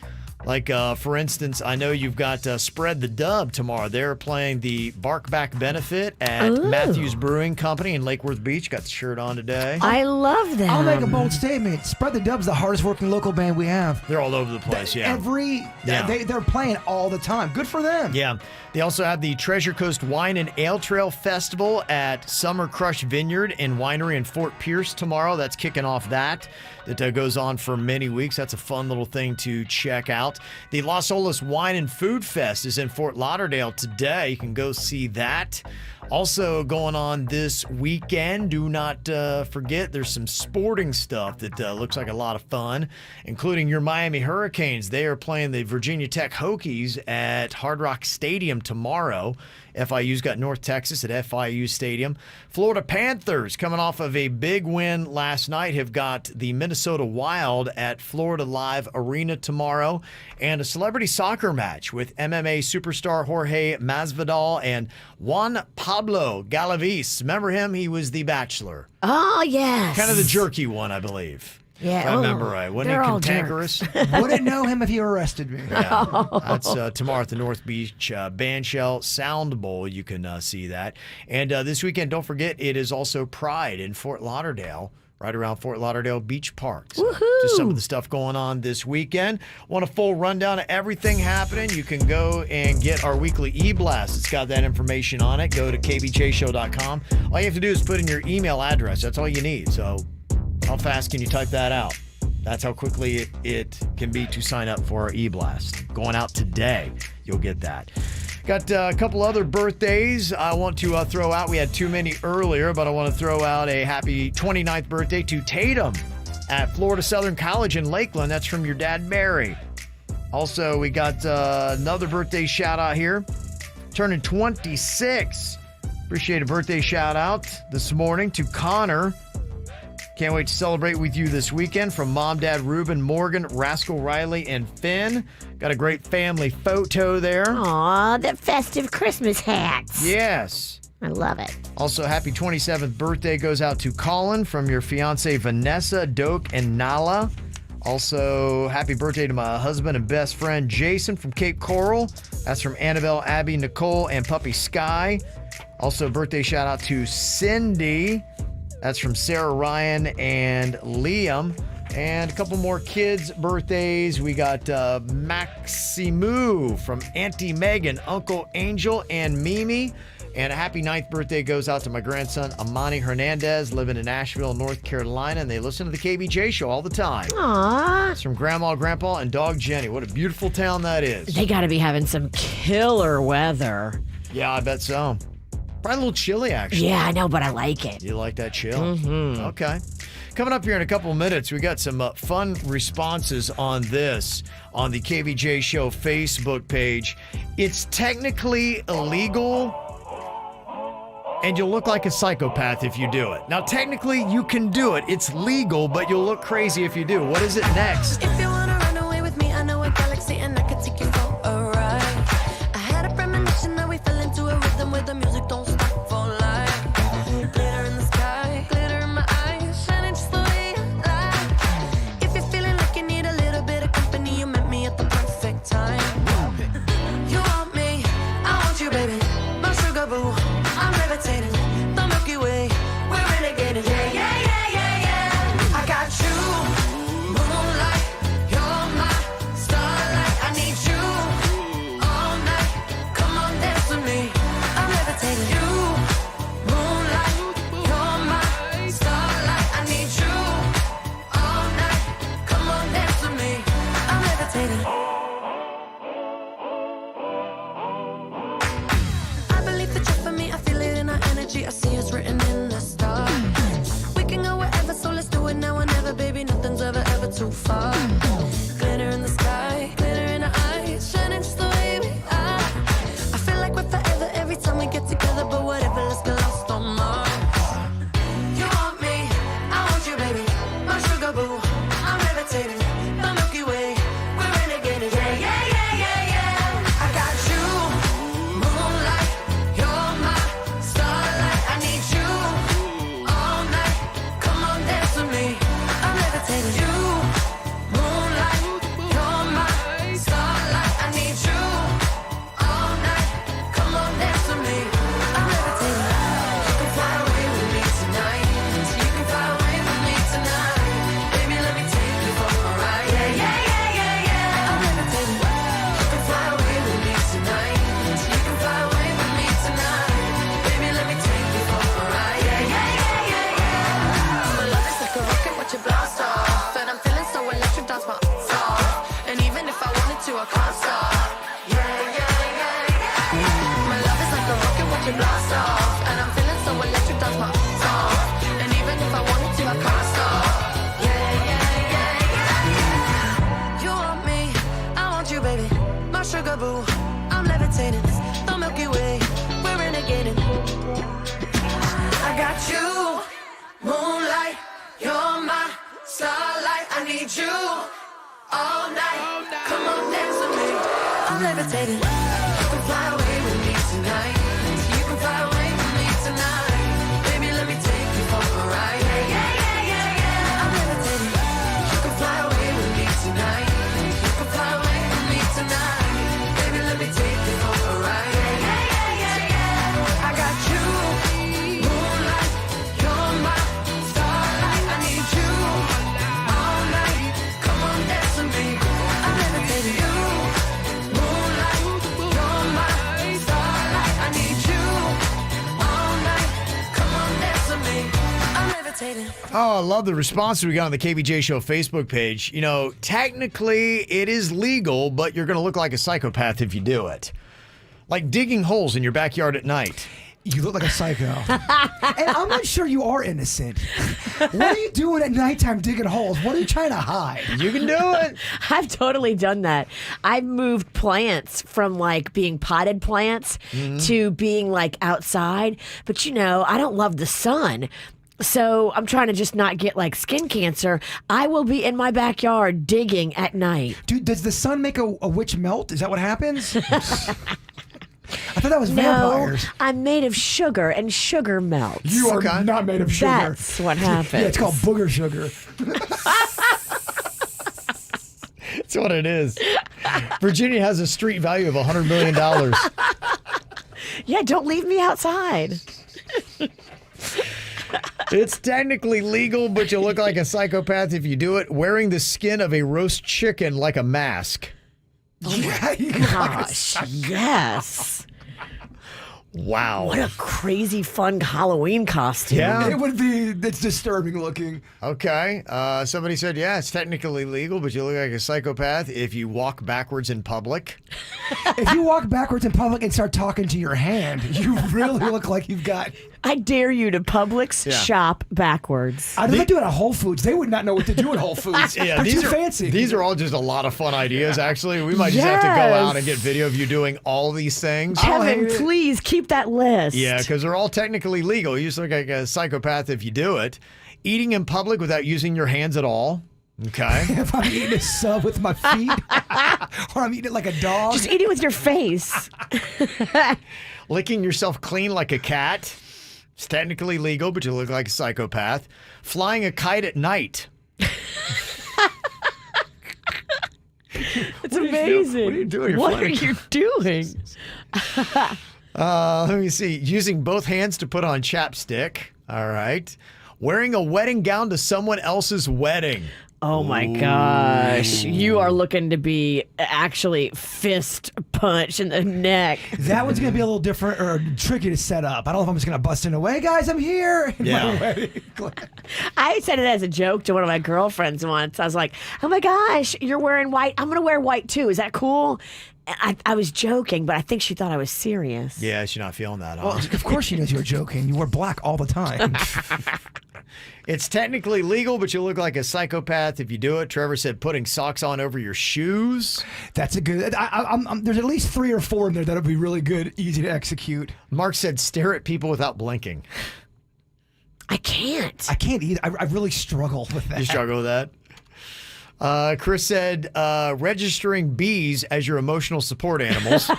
Speaker 4: Like, for instance, I know you've got Spread the Dub tomorrow. They're playing the Barkback Benefit at Matthews Brewing Company in Lake Worth Beach. Got the shirt on today.
Speaker 5: I love them.
Speaker 6: I'll make a bold statement. Spread the Dub's the hardest working local band we have.
Speaker 4: They're all over the place,
Speaker 6: They're playing all the time. Good for them.
Speaker 4: Yeah. They also have the Treasure Coast Wine and Ale Trail Festival at Summer Crush Vineyard and Winery in Fort Pierce tomorrow. That's kicking off that goes on for many weeks. That's a fun little thing to check out. The Las Olas Wine and Food Fest is in Fort Lauderdale today. You can go see that. Also going on this weekend, do not forget, there's some sporting stuff that looks like a lot of fun, including your Miami Hurricanes. They are playing the Virginia Tech Hokies at Hard Rock Stadium tomorrow. FIU's got North Texas at FIU Stadium. Florida Panthers, coming off of a big win last night, have got the Minnesota Wild at Florida Live Arena tomorrow. And a celebrity soccer match with MMA superstar Jorge Masvidal and Juan Pablo Galaviz. Remember him? He was The Bachelor.
Speaker 5: Oh, yes.
Speaker 4: Kind of the jerky one, I believe.
Speaker 5: Yeah,
Speaker 4: if I remember right. Wasn't he cantankerous?
Speaker 6: Wouldn't know him if he arrested me.
Speaker 4: Yeah. That's tomorrow at the North Beach Bandshell Sound Bowl. You can see that. And this weekend, don't forget, it is also Pride in Fort Lauderdale, right around Fort Lauderdale Beach Park. So just some of the stuff going on this weekend. Want a full rundown of everything happening? You can go and get our weekly e-blast. It's got that information on it. Go to kvjshow.com. All you have to do is put in your email address. That's all you need. So how fast can you type that out? That's how quickly it can be to sign up for our e-blast. Going out today, you'll get that. Got a couple other birthdays I want to throw out. We had too many earlier, but I want to throw out a happy 29th birthday to Tatum at Florida Southern College in Lakeland. That's from your dad, Barry. Also, we got another birthday shout out here. Turning 26. Appreciate a birthday shout out this morning to Connor. Can't wait to celebrate with you this weekend from Mom, Dad, Ruben, Morgan, Rascal Riley, and Finn. Got a great family photo there.
Speaker 5: Aw, the festive Christmas hats.
Speaker 4: Yes.
Speaker 5: I love it.
Speaker 4: Also, happy 27th birthday goes out to Colin from your fiance Vanessa, Doak, and Nala. Also, happy birthday to my husband and best friend Jason from Cape Coral. That's from Annabelle, Abby, Nicole, and puppy Sky. Also, birthday shout out to Cindy. That's from Sarah, Ryan, and Liam. And a couple more kids' birthdays. We got Maximu from Auntie Megan, Uncle Angel, and Mimi. And a happy 9th birthday goes out to my grandson, Amani Hernandez, living in Asheville, North Carolina. And they listen to the KVJ Show all the time.
Speaker 5: Aww.
Speaker 4: It's from Grandma, Grandpa, and Dog Jenny. What a beautiful town that is.
Speaker 5: They got to be having some killer weather.
Speaker 4: Yeah, I bet so. Probably a little chilly, actually.
Speaker 5: Yeah, I know, but I like it.
Speaker 4: You like that chill?
Speaker 5: Mm-hmm.
Speaker 4: Okay. Coming up here in a couple of minutes, we got some fun responses on this on the KVJ Show Facebook page. It's technically illegal, and you'll look like a psychopath if you do it. Now, technically, you can do it. It's legal, but you'll look crazy if you do. What is it next?
Speaker 7: If you wanna run away with me, I know a galaxy and I can take you for a ride. I had a premonition that we fell into a rhythm where the music don't stop for life. Glitter in the sky, glitter in my eyes, shining just the way I like. If you're feeling like you need a little bit of company, you met me at the perfect time. You want me, I want you, baby. My sugar boo, I'm levitating. The Milky Way, we're renegading. Yeah, yeah, yeah, yeah, yeah. I got you, moonlight. levitating. You can fly away with me tonight. You can fly away with me tonight. Baby, let me take you for a ride. Yeah, yeah, yeah, yeah, yeah. I'm levitating. You can fly away with me tonight. You can fly away with me tonight. Baby, let me take you for a ride. Yeah, yeah, yeah, yeah, yeah. I got you, moonlight. You're my starlight. I need you all night. Come on, dance with me. I'm levitating. You, moonlight. You're my starlight. I need you all night. Come on, dance with me. I'm levitating.
Speaker 4: Oh, I love the response we got on the KVJ Show Facebook page. You know, technically it is legal, but you're going to look like a psychopath if you do it. Like digging holes in your backyard at night.
Speaker 6: You look like a psycho. And I'm not sure you are innocent. What are you doing at nighttime digging holes? What are you trying to hide?
Speaker 4: You can do it.
Speaker 5: I've totally done that. I've moved plants from like being potted plants to being like outside. But you know, I don't love the sun. So I'm trying to just not get like skin cancer. I will be in my backyard digging at night.
Speaker 6: Dude, does the sun make a witch melt? Is that what happens? I thought that was vampires.
Speaker 5: No, I'm made of sugar, and sugar melts.
Speaker 6: You are not made of sugar.
Speaker 5: That's what happens.
Speaker 6: Yeah, it's called booger sugar.
Speaker 4: That's what it is. Virginia has a street value of $100 million.
Speaker 5: Yeah, don't leave me outside.
Speaker 4: It's technically legal, but you look like a psychopath if you do it. Wearing the skin of a roast chicken like a mask.
Speaker 5: Oh my gosh, yes.
Speaker 4: Wow.
Speaker 5: What a crazy fun Halloween costume.
Speaker 4: Yeah.
Speaker 6: It would be, it's disturbing looking.
Speaker 4: Okay. Somebody said, yeah, it's technically legal, but you look like a psychopath if you walk backwards in public.
Speaker 6: If you walk backwards in public and start talking to your hand, you really look like you've got...
Speaker 5: I dare you to Publix shop backwards.
Speaker 6: I'd like to do it at Whole Foods. They would not know what to do at Whole Foods.
Speaker 4: Yeah,
Speaker 6: They're
Speaker 4: these
Speaker 6: too
Speaker 4: are
Speaker 6: fancy.
Speaker 4: These are all just a lot of fun ideas, actually. We might just have to go out and get video of you doing all these things.
Speaker 5: Kevin, please keep that list.
Speaker 4: Yeah, because they're all technically legal. You just look like a psychopath if you do it. Eating in public without using your hands at all. Okay.
Speaker 6: If I'm eating a sub with my feet, or I'm eating it like a dog.
Speaker 5: Just eat it with your face.
Speaker 4: Licking yourself clean like a cat. It's technically legal, but you look like a psychopath. Flying a kite at night.
Speaker 5: It's amazing.
Speaker 4: What are you doing?
Speaker 5: What are you doing?
Speaker 4: Let me see. Using both hands to put on chapstick. All right. Wearing a wedding gown to someone else's wedding.
Speaker 5: Oh my gosh. You are looking to be actually fist punch in the neck.
Speaker 6: That one's going to be a little different or tricky to set up. I don't know if I'm just going to bust in away. Guys, I'm here. In my wedding.
Speaker 5: I said it as a joke to one of my girlfriends once. I was like, oh my gosh, you're wearing white. I'm going to wear white too. Is that cool? I was joking, but I think she thought I was serious.
Speaker 4: Yeah, she's not feeling that, huh?
Speaker 6: Well, of course she knows you were joking. You wear black all the time.
Speaker 4: It's technically legal, but you look like a psychopath if you do it. Trevor said putting socks on over your shoes.
Speaker 6: That's a good... there's at least 3 or 4 in there that'll be really good, easy to execute.
Speaker 4: Mark said stare at people without blinking.
Speaker 5: I can't.
Speaker 6: I can't either. I really struggle with that.
Speaker 4: You struggle with that? Chris said registering bees as your emotional support animals.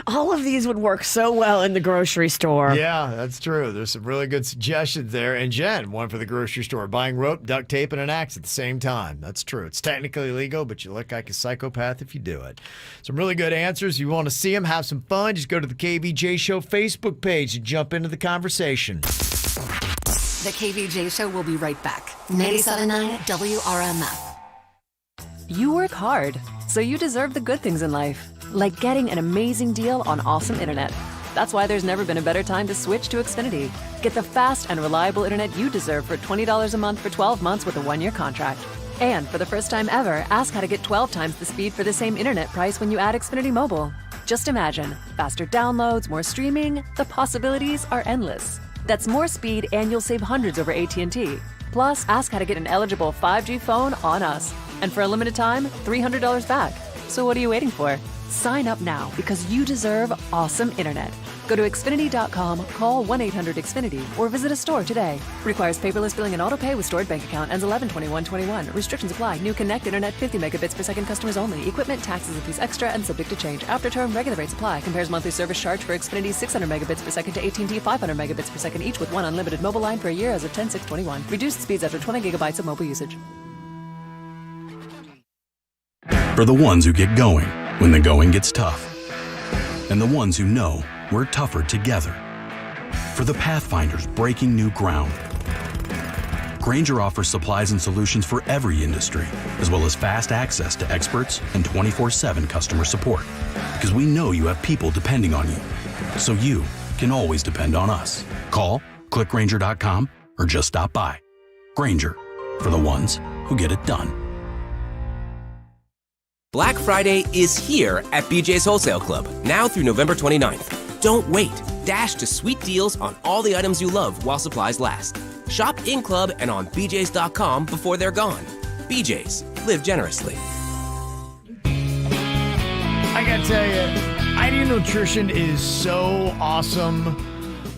Speaker 5: All of these would work so well in the grocery store.
Speaker 4: Yeah, that's true. There's some really good suggestions there. And Jen, one for the grocery store. Buying rope, duct tape, and an axe at the same time. That's true. It's technically legal, but you look like a psychopath if you do it. Some really good answers. You want to see them, have some fun, just go to the KVJ Show Facebook page and jump into the conversation.
Speaker 2: The KVJ Show will be right back. 97.9 WRMF.
Speaker 10: You work hard, so you deserve the good things in life, like getting an amazing deal on awesome internet. That's why there's never been a better time to switch to Xfinity. Get the fast and reliable internet you deserve for $20 a month for 12 months with a 1-year contract. And for the first time ever, ask how to get 12 times the speed for the same internet price when you add Xfinity Mobile. Just imagine, faster downloads, more streaming, the possibilities are endless. That's more speed and you'll save hundreds over AT&T. Plus, ask how to get an eligible 5G phone on us. And for a limited time, $300 back. So what are you waiting for? Sign up now because you deserve awesome internet. Go to Xfinity.com, call 1-800-XFINITY, or visit a store today. Requires paperless billing and auto pay with stored bank account. Ends 11/21/21. Restrictions apply. New Connect Internet 50 megabits per second customers only. Equipment, taxes, and fees extra and subject to change. After term, regular rates apply. Compares monthly service charge for Xfinity 600 megabits per second to AT&T 500 megabits per second, each with one unlimited mobile line for a year as of 10/6/21. Reduced speeds after 20 gigabytes of mobile usage.
Speaker 8: For the ones who get going when the going gets tough. And the ones who know we're tougher together. For the Pathfinders breaking new ground. Grainger offers supplies and solutions for every industry, as well as fast access to experts and 24/7 customer support. Because we know you have people depending on you. So you can always depend on us. Call, click Grainger.com, or just stop by. Grainger, for the ones who get it done.
Speaker 11: Black Friday is here at BJ's Wholesale Club, now through November 29th. Don't wait. Dash to sweet deals on all the items you love while supplies last. Shop in-club and on BJ's.com before they're gone. BJ's. Live generously.
Speaker 4: I gotta tell you, Ideal Nutrition is so awesome.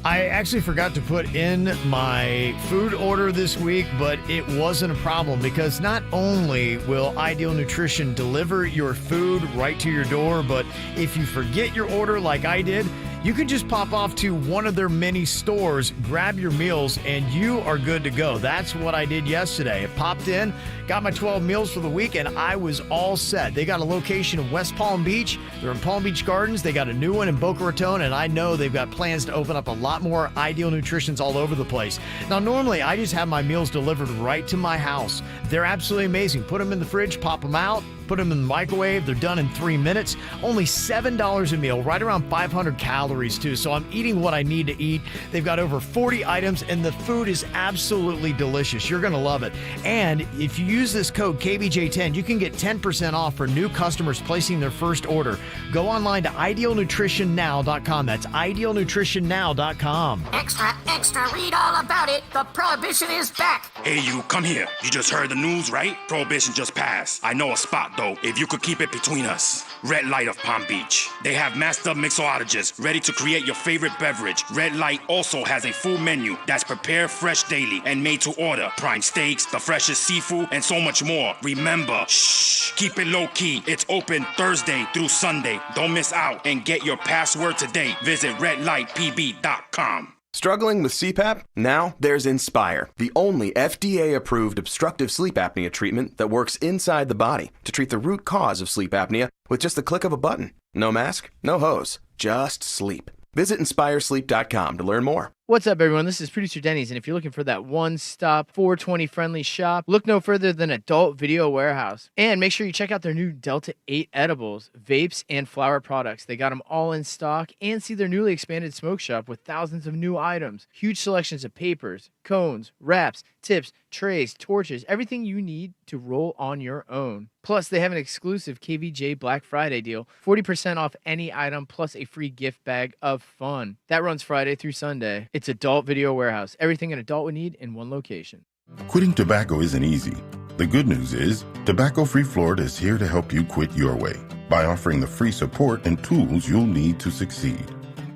Speaker 4: I actually forgot to put in my food order this week, but it wasn't a problem because not only will Ideal Nutrition deliver your food right to your door, but if you forget your order like I did, you can just pop off to one of their many stores, grab your meals, and you are good to go. That's what I did yesterday. I popped in, got my 12 meals for the week, and I was all set. They got a location in West Palm Beach. They're in Palm Beach Gardens. They got a new one in Boca Raton, and I know they've got plans to open up a lot more Ideal Nutritions all over the place. Now, normally, I just have my meals delivered right to my house. They're absolutely amazing. Put them in the fridge, pop them out, put them in the microwave. They're done in 3 minutes. Only $7 a meal, right around 500 calories too. So I'm eating what I need to eat. They've got over 40 items and the food is absolutely delicious. You're going to love it. And if you use this code KVJ10, you can get 10% off for new customers placing their first order. Go online to idealnutritionnow.com. That's idealnutritionnow.com.
Speaker 13: Extra, extra, read all about it. The prohibition is back.
Speaker 14: Hey, you, come here. You just heard the news, right? Prohibition just passed. I know a spot, though, if you could keep it between us. Red Light of Palm Beach. They have master mixologists ready to create your favorite beverage. Red Light also has a full menu that's prepared fresh daily and made to order. Prime steaks, the freshest seafood, and so much more. Remember, shh, keep it low key. It's open Thursday through Sunday. Don't miss out and get your password today. Visit redlightpb.com.
Speaker 16: Struggling with CPAP? Now there's Inspire, the only FDA-approved obstructive sleep apnea treatment that works inside the body to treat the root cause of sleep apnea with just the click of a button. No mask, no hose, just sleep. Visit InspireSleep.com to learn more.
Speaker 31: What's up, everyone? This is Producer Denny's, and if you're looking for that one-stop 420-friendly shop, look no further than Adult Video Warehouse. And make sure you check out their new Delta 8 edibles, vapes, and flower products. They got them all in stock, and see their newly expanded smoke shop with thousands of new items. Huge selections of papers, cones, wraps, tips, trays, torches, everything you need to roll on your own. Plus, they have an exclusive KVJ Black Friday deal, 40% off any item plus a free gift bag of fun. That runs Friday through Sunday. It's Adult Video Warehouse. Everything an adult would need in one location.
Speaker 17: Quitting tobacco isn't easy. The good news is, Tobacco Free Florida is here to help you quit your way by offering the free support and tools you'll need to succeed.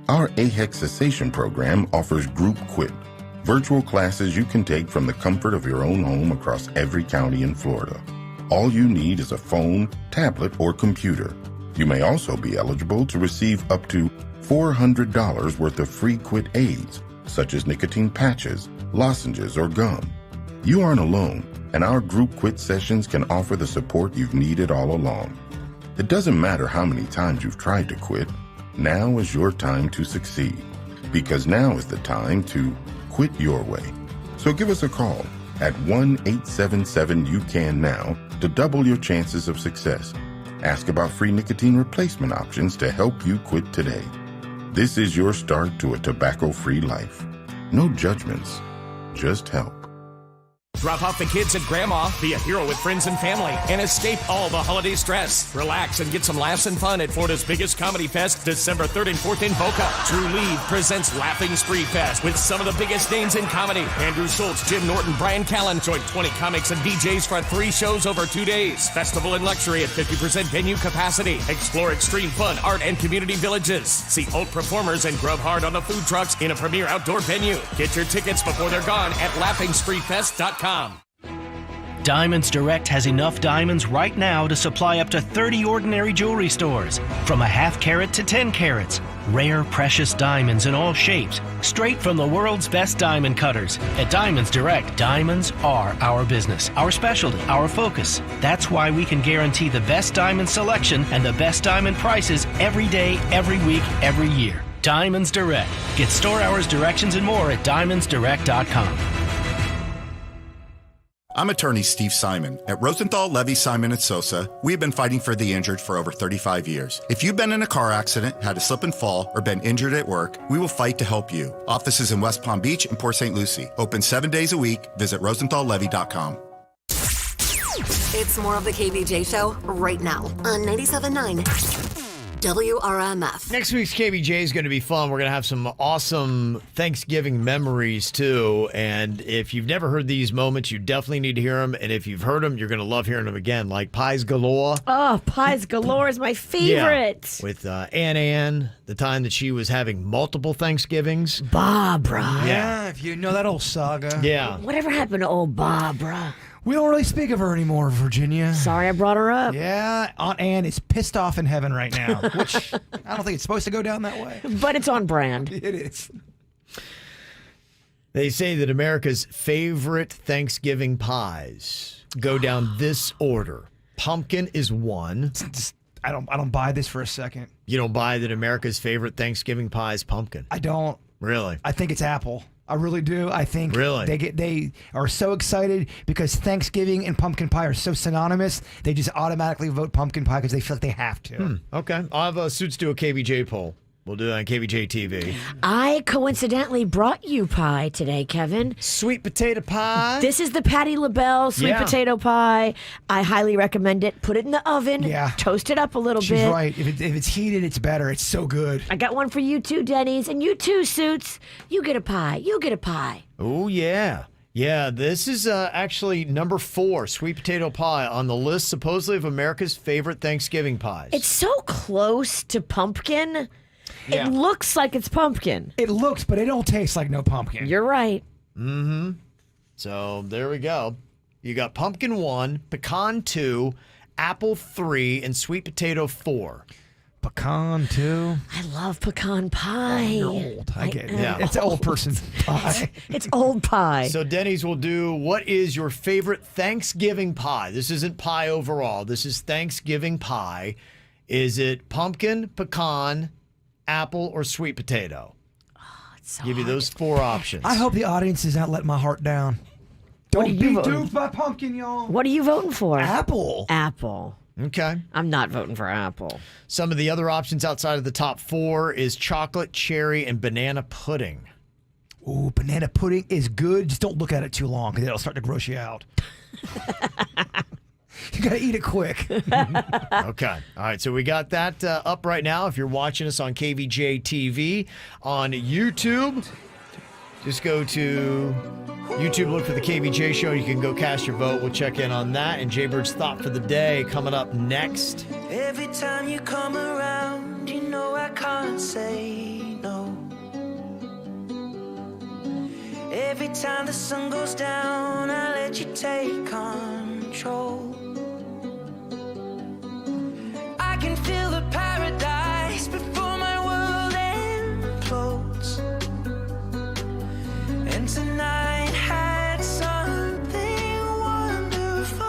Speaker 17: Our AHEC cessation program offers Group Quit, virtual classes you can take from the comfort of your own home across every county in Florida. All you need is a phone, tablet, or computer. You may also be eligible to receive up to $400 worth of free quit aids, such as nicotine patches, lozenges, or gum. You aren't alone, and our group quit sessions can offer the support you've needed all along. It doesn't matter how many times you've tried to quit, now is your time to succeed, because now is the time to quit your way. So give us a call at 1-877-YOU-CAN-NOW to double your chances of success. Ask about free nicotine replacement options to help you quit today. This is your start to a tobacco-free life. No judgments, just help.
Speaker 22: Drop off the kids at Grandma, be a hero with friends and family, and escape all the holiday stress. Relax and get some laughs and fun at Florida's biggest comedy fest, December 3rd and 4th in Boca. True Leave presents Laughing Spree Fest with some of the biggest names in comedy. Andrew Schultz, Jim Norton, Brian Callen. Join 20 comics and DJs for 3 shows over 2 days. Festival and luxury at 50% venue capacity. Explore extreme fun, art, and community villages. See old performers and grub hard on the food trucks in a premier outdoor venue. Get your tickets before they're gone at LaughingSpreeFest.com.
Speaker 1: Diamonds Direct has enough diamonds right now to supply up to 30 ordinary jewelry stores. From a ½ carat to 10 carats. Rare, precious diamonds in all shapes. Straight from the world's best diamond cutters. At Diamonds Direct, diamonds are our business, our specialty, our focus. That's why we can guarantee the best diamond selection and the best diamond prices every day, every week, every year. Diamonds Direct. Get store hours, directions, and more at diamondsdirect.com.
Speaker 3: I'm attorney Steve Simon. At Rosenthal, Levy, Simon & Sosa, we have been fighting for the injured for over 35 years. If you've been in a car accident, had a slip and fall, or been injured at work, we will fight to help you. Offices in West Palm Beach and Port St. Lucie. Open 7 days a week. Visit RosenthalLevy.com.
Speaker 2: It's more of the KVJ Show right now on 97.9 WRMF.
Speaker 4: Next week's KVJ is going to be fun. We're going to have some awesome Thanksgiving memories, too. And if you've never heard these moments, you definitely need to hear them. And if you've heard them, you're going to love hearing them again, like Pies Galore.
Speaker 5: Oh, Pies Galore is my favorite.
Speaker 4: Yeah. With Ann, the time that she was having multiple Thanksgivings.
Speaker 5: Barbara.
Speaker 6: Yeah, if you know that old saga.
Speaker 4: Yeah.
Speaker 5: Whatever happened to old Barbara?
Speaker 6: We don't really speak of her anymore, Virginia.
Speaker 5: Sorry I brought her up.
Speaker 6: Yeah, Aunt Ann is pissed off in heaven right now, which I don't think it's supposed to go down that way.
Speaker 5: But it's on brand.
Speaker 6: It is.
Speaker 4: They say that America's favorite Thanksgiving pies go down this order. Pumpkin is 1.
Speaker 6: I don't buy this for a second.
Speaker 4: You don't buy that America's favorite Thanksgiving pie is pumpkin?
Speaker 6: I don't.
Speaker 4: Really?
Speaker 6: I think it's apple. I really do. I think
Speaker 4: really?
Speaker 6: they are so excited because Thanksgiving and pumpkin pie are so synonymous. They just automatically vote pumpkin pie because they feel like they have to.
Speaker 4: Okay. I'll have Suits do a KVJ poll. We'll do that on KVJ TV.
Speaker 5: I coincidentally brought you pie today, Kevin.
Speaker 4: Sweet potato pie.
Speaker 5: This is the Patti LaBelle sweet potato pie. I highly recommend it. Put it in the oven.
Speaker 6: Yeah.
Speaker 5: Toast it up a little bit.
Speaker 6: She's right. If it's heated, it's better. It's so good.
Speaker 5: I got one for you too, Denny's. And you too, Suits. You get a pie. You get a pie.
Speaker 4: Oh, yeah. Yeah, this is actually number 4, sweet potato pie, on the list supposedly of America's favorite Thanksgiving pies.
Speaker 5: It's so close to pumpkin.
Speaker 4: Yeah.
Speaker 5: It looks like it's pumpkin.
Speaker 6: It looks, but it don't taste like no pumpkin.
Speaker 5: You're right.
Speaker 4: Mm-hmm. So there we go. You got pumpkin 1, pecan 2, apple 3, and sweet potato 4.
Speaker 6: Pecan 2.
Speaker 5: I love pecan pie.
Speaker 6: You're old. I get it.
Speaker 4: Yeah.
Speaker 6: It's an old person's pie.
Speaker 5: It's old pie.
Speaker 4: So Denny's will do, what is your favorite Thanksgiving pie? This isn't pie overall. This is Thanksgiving pie. Is it pumpkin, pecan, apple, or sweet potato?
Speaker 5: Oh, it's so
Speaker 4: Give you
Speaker 5: hard.
Speaker 4: those 4 options.
Speaker 6: I hope the audience does not let my heart down.
Speaker 5: What
Speaker 6: Don't
Speaker 5: are you
Speaker 6: be
Speaker 5: voting?
Speaker 6: duped by pumpkin, y'all.
Speaker 5: What are you voting for?
Speaker 6: Apple.
Speaker 5: Apple.
Speaker 4: Okay.
Speaker 5: I'm not voting for apple.
Speaker 4: Some of the other options outside of the top 4 is chocolate, cherry, and banana pudding.
Speaker 6: Ooh, banana pudding is good. Just don't look at it too long because it'll start to gross you out. You got to eat it quick.
Speaker 4: Okay. All right. So we got that up right now. If you're watching us on KVJ TV on YouTube, just go to YouTube, look for the KVJ Show. You can go cast your vote. We'll check in on that. And Jaybird's Thought for the Day coming up next.
Speaker 7: Every time you come around, you know I can't say no. Every time the sun goes down, I let you take control. I can feel the paradise before my world implodes. And tonight had something wonderful.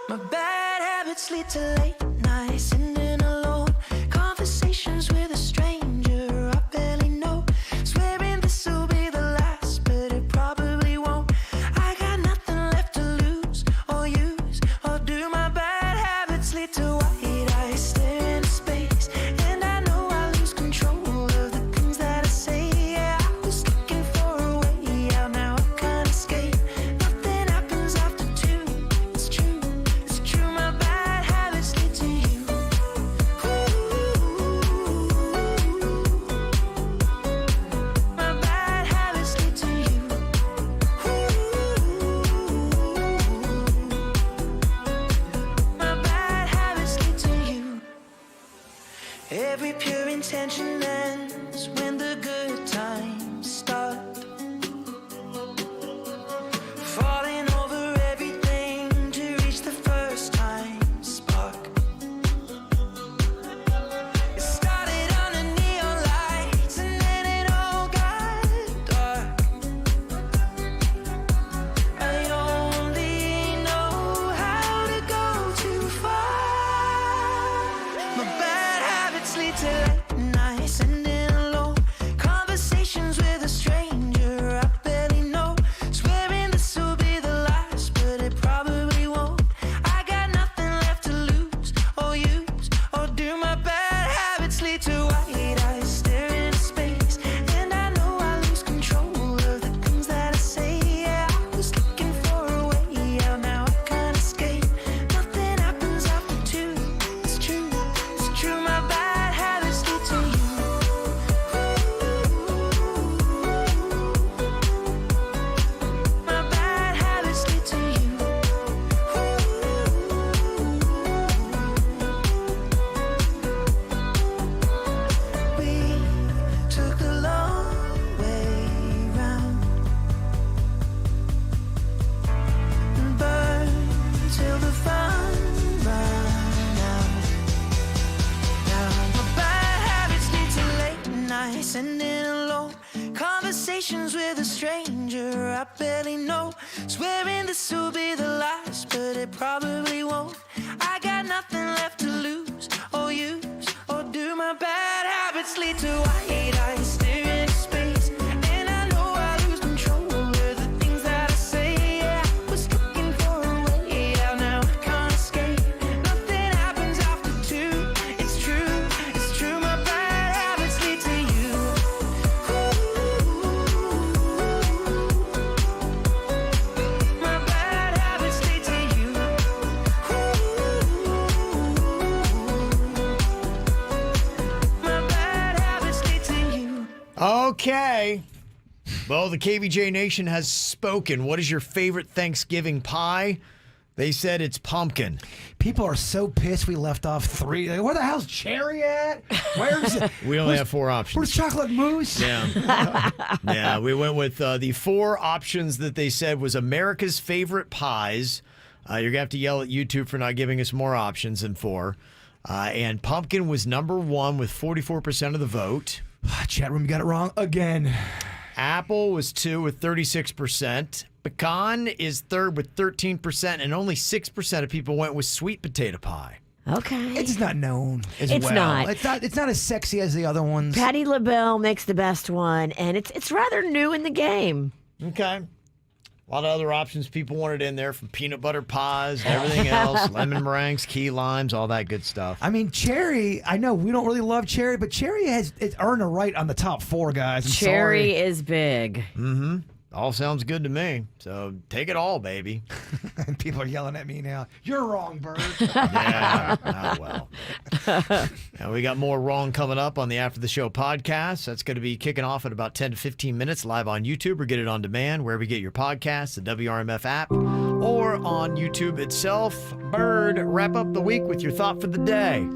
Speaker 7: My bad habits lead to late nights, sitting alone. Conversations with a stranger I barely know. Swearing this will be the last, but it probably won't. I got nothing left to lose or use or do. My bad habits lead to white eyes staring into space, and I know I lose control of the things that I say. Yeah, I was looking for sending alone. Conversations with a stranger I barely know. Swearing this will be the last, but it probably won't. I got nothing left to lose or use, or do my bad habits lead to white eyes staring into space? And I know I lose control of the things that I say. Yeah, I was looking for a way out, now I can't escape. Nothing happens after two. It's true, my bad habits lead to you. My bad habits lead to you. My bad habits lead to you.
Speaker 4: Okay. Well, the KVJ Nation has spoken. What is your favorite Thanksgiving pie? They said it's pumpkin.
Speaker 6: People are so pissed we left off 3. Like, where the hell's cherry at? Where's it?
Speaker 4: We only have 4 options.
Speaker 6: Where's chocolate mousse?
Speaker 4: Yeah. Yeah, we went with the 4 options that they said was America's favorite pies. You're going to have to yell at YouTube for not giving us more options than 4. And pumpkin was number 1 with 44% of the vote.
Speaker 6: Chat room, you got it wrong again.
Speaker 4: Apple was 2 with 36%. Pecan is 3rd with 13%, and only 6% of people went with sweet potato pie.
Speaker 5: Okay.
Speaker 6: It's not known as
Speaker 5: It's
Speaker 6: well.
Speaker 5: not.
Speaker 6: It's not as sexy as the other ones.
Speaker 5: Patti LaBelle makes the best one, and it's rather new in the game.
Speaker 4: Okay. A lot of other options people wanted in there, from peanut butter pies and everything else, lemon meringues, key limes, all that good stuff.
Speaker 6: I mean, cherry, I know we don't really love cherry, but cherry it's earned a right on the top 4, guys. I'm
Speaker 5: Cherry
Speaker 6: sorry.
Speaker 5: is big.
Speaker 4: Mm-hmm. All sounds good to me. So take it all, baby.
Speaker 6: And people are yelling at me now. You're wrong, Bird.
Speaker 4: Yeah. Oh, well. Now we got more Wrong coming up on the After the Show podcast. That's going to be kicking off in about 10 to 15 minutes live on YouTube, or get it on demand wherever you get your podcasts, the WRMF app, or on YouTube itself. Bird, wrap up the week with your thought for the day.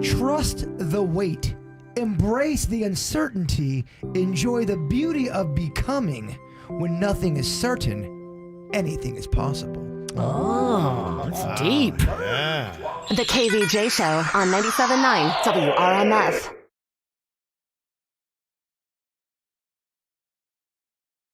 Speaker 6: Trust the wait. Embrace the uncertainty. Enjoy the beauty of becoming. When nothing is certain, anything is possible.
Speaker 5: Oh, that's deep.
Speaker 4: Yeah.
Speaker 9: The KVJ Show on 97.9 WRMF.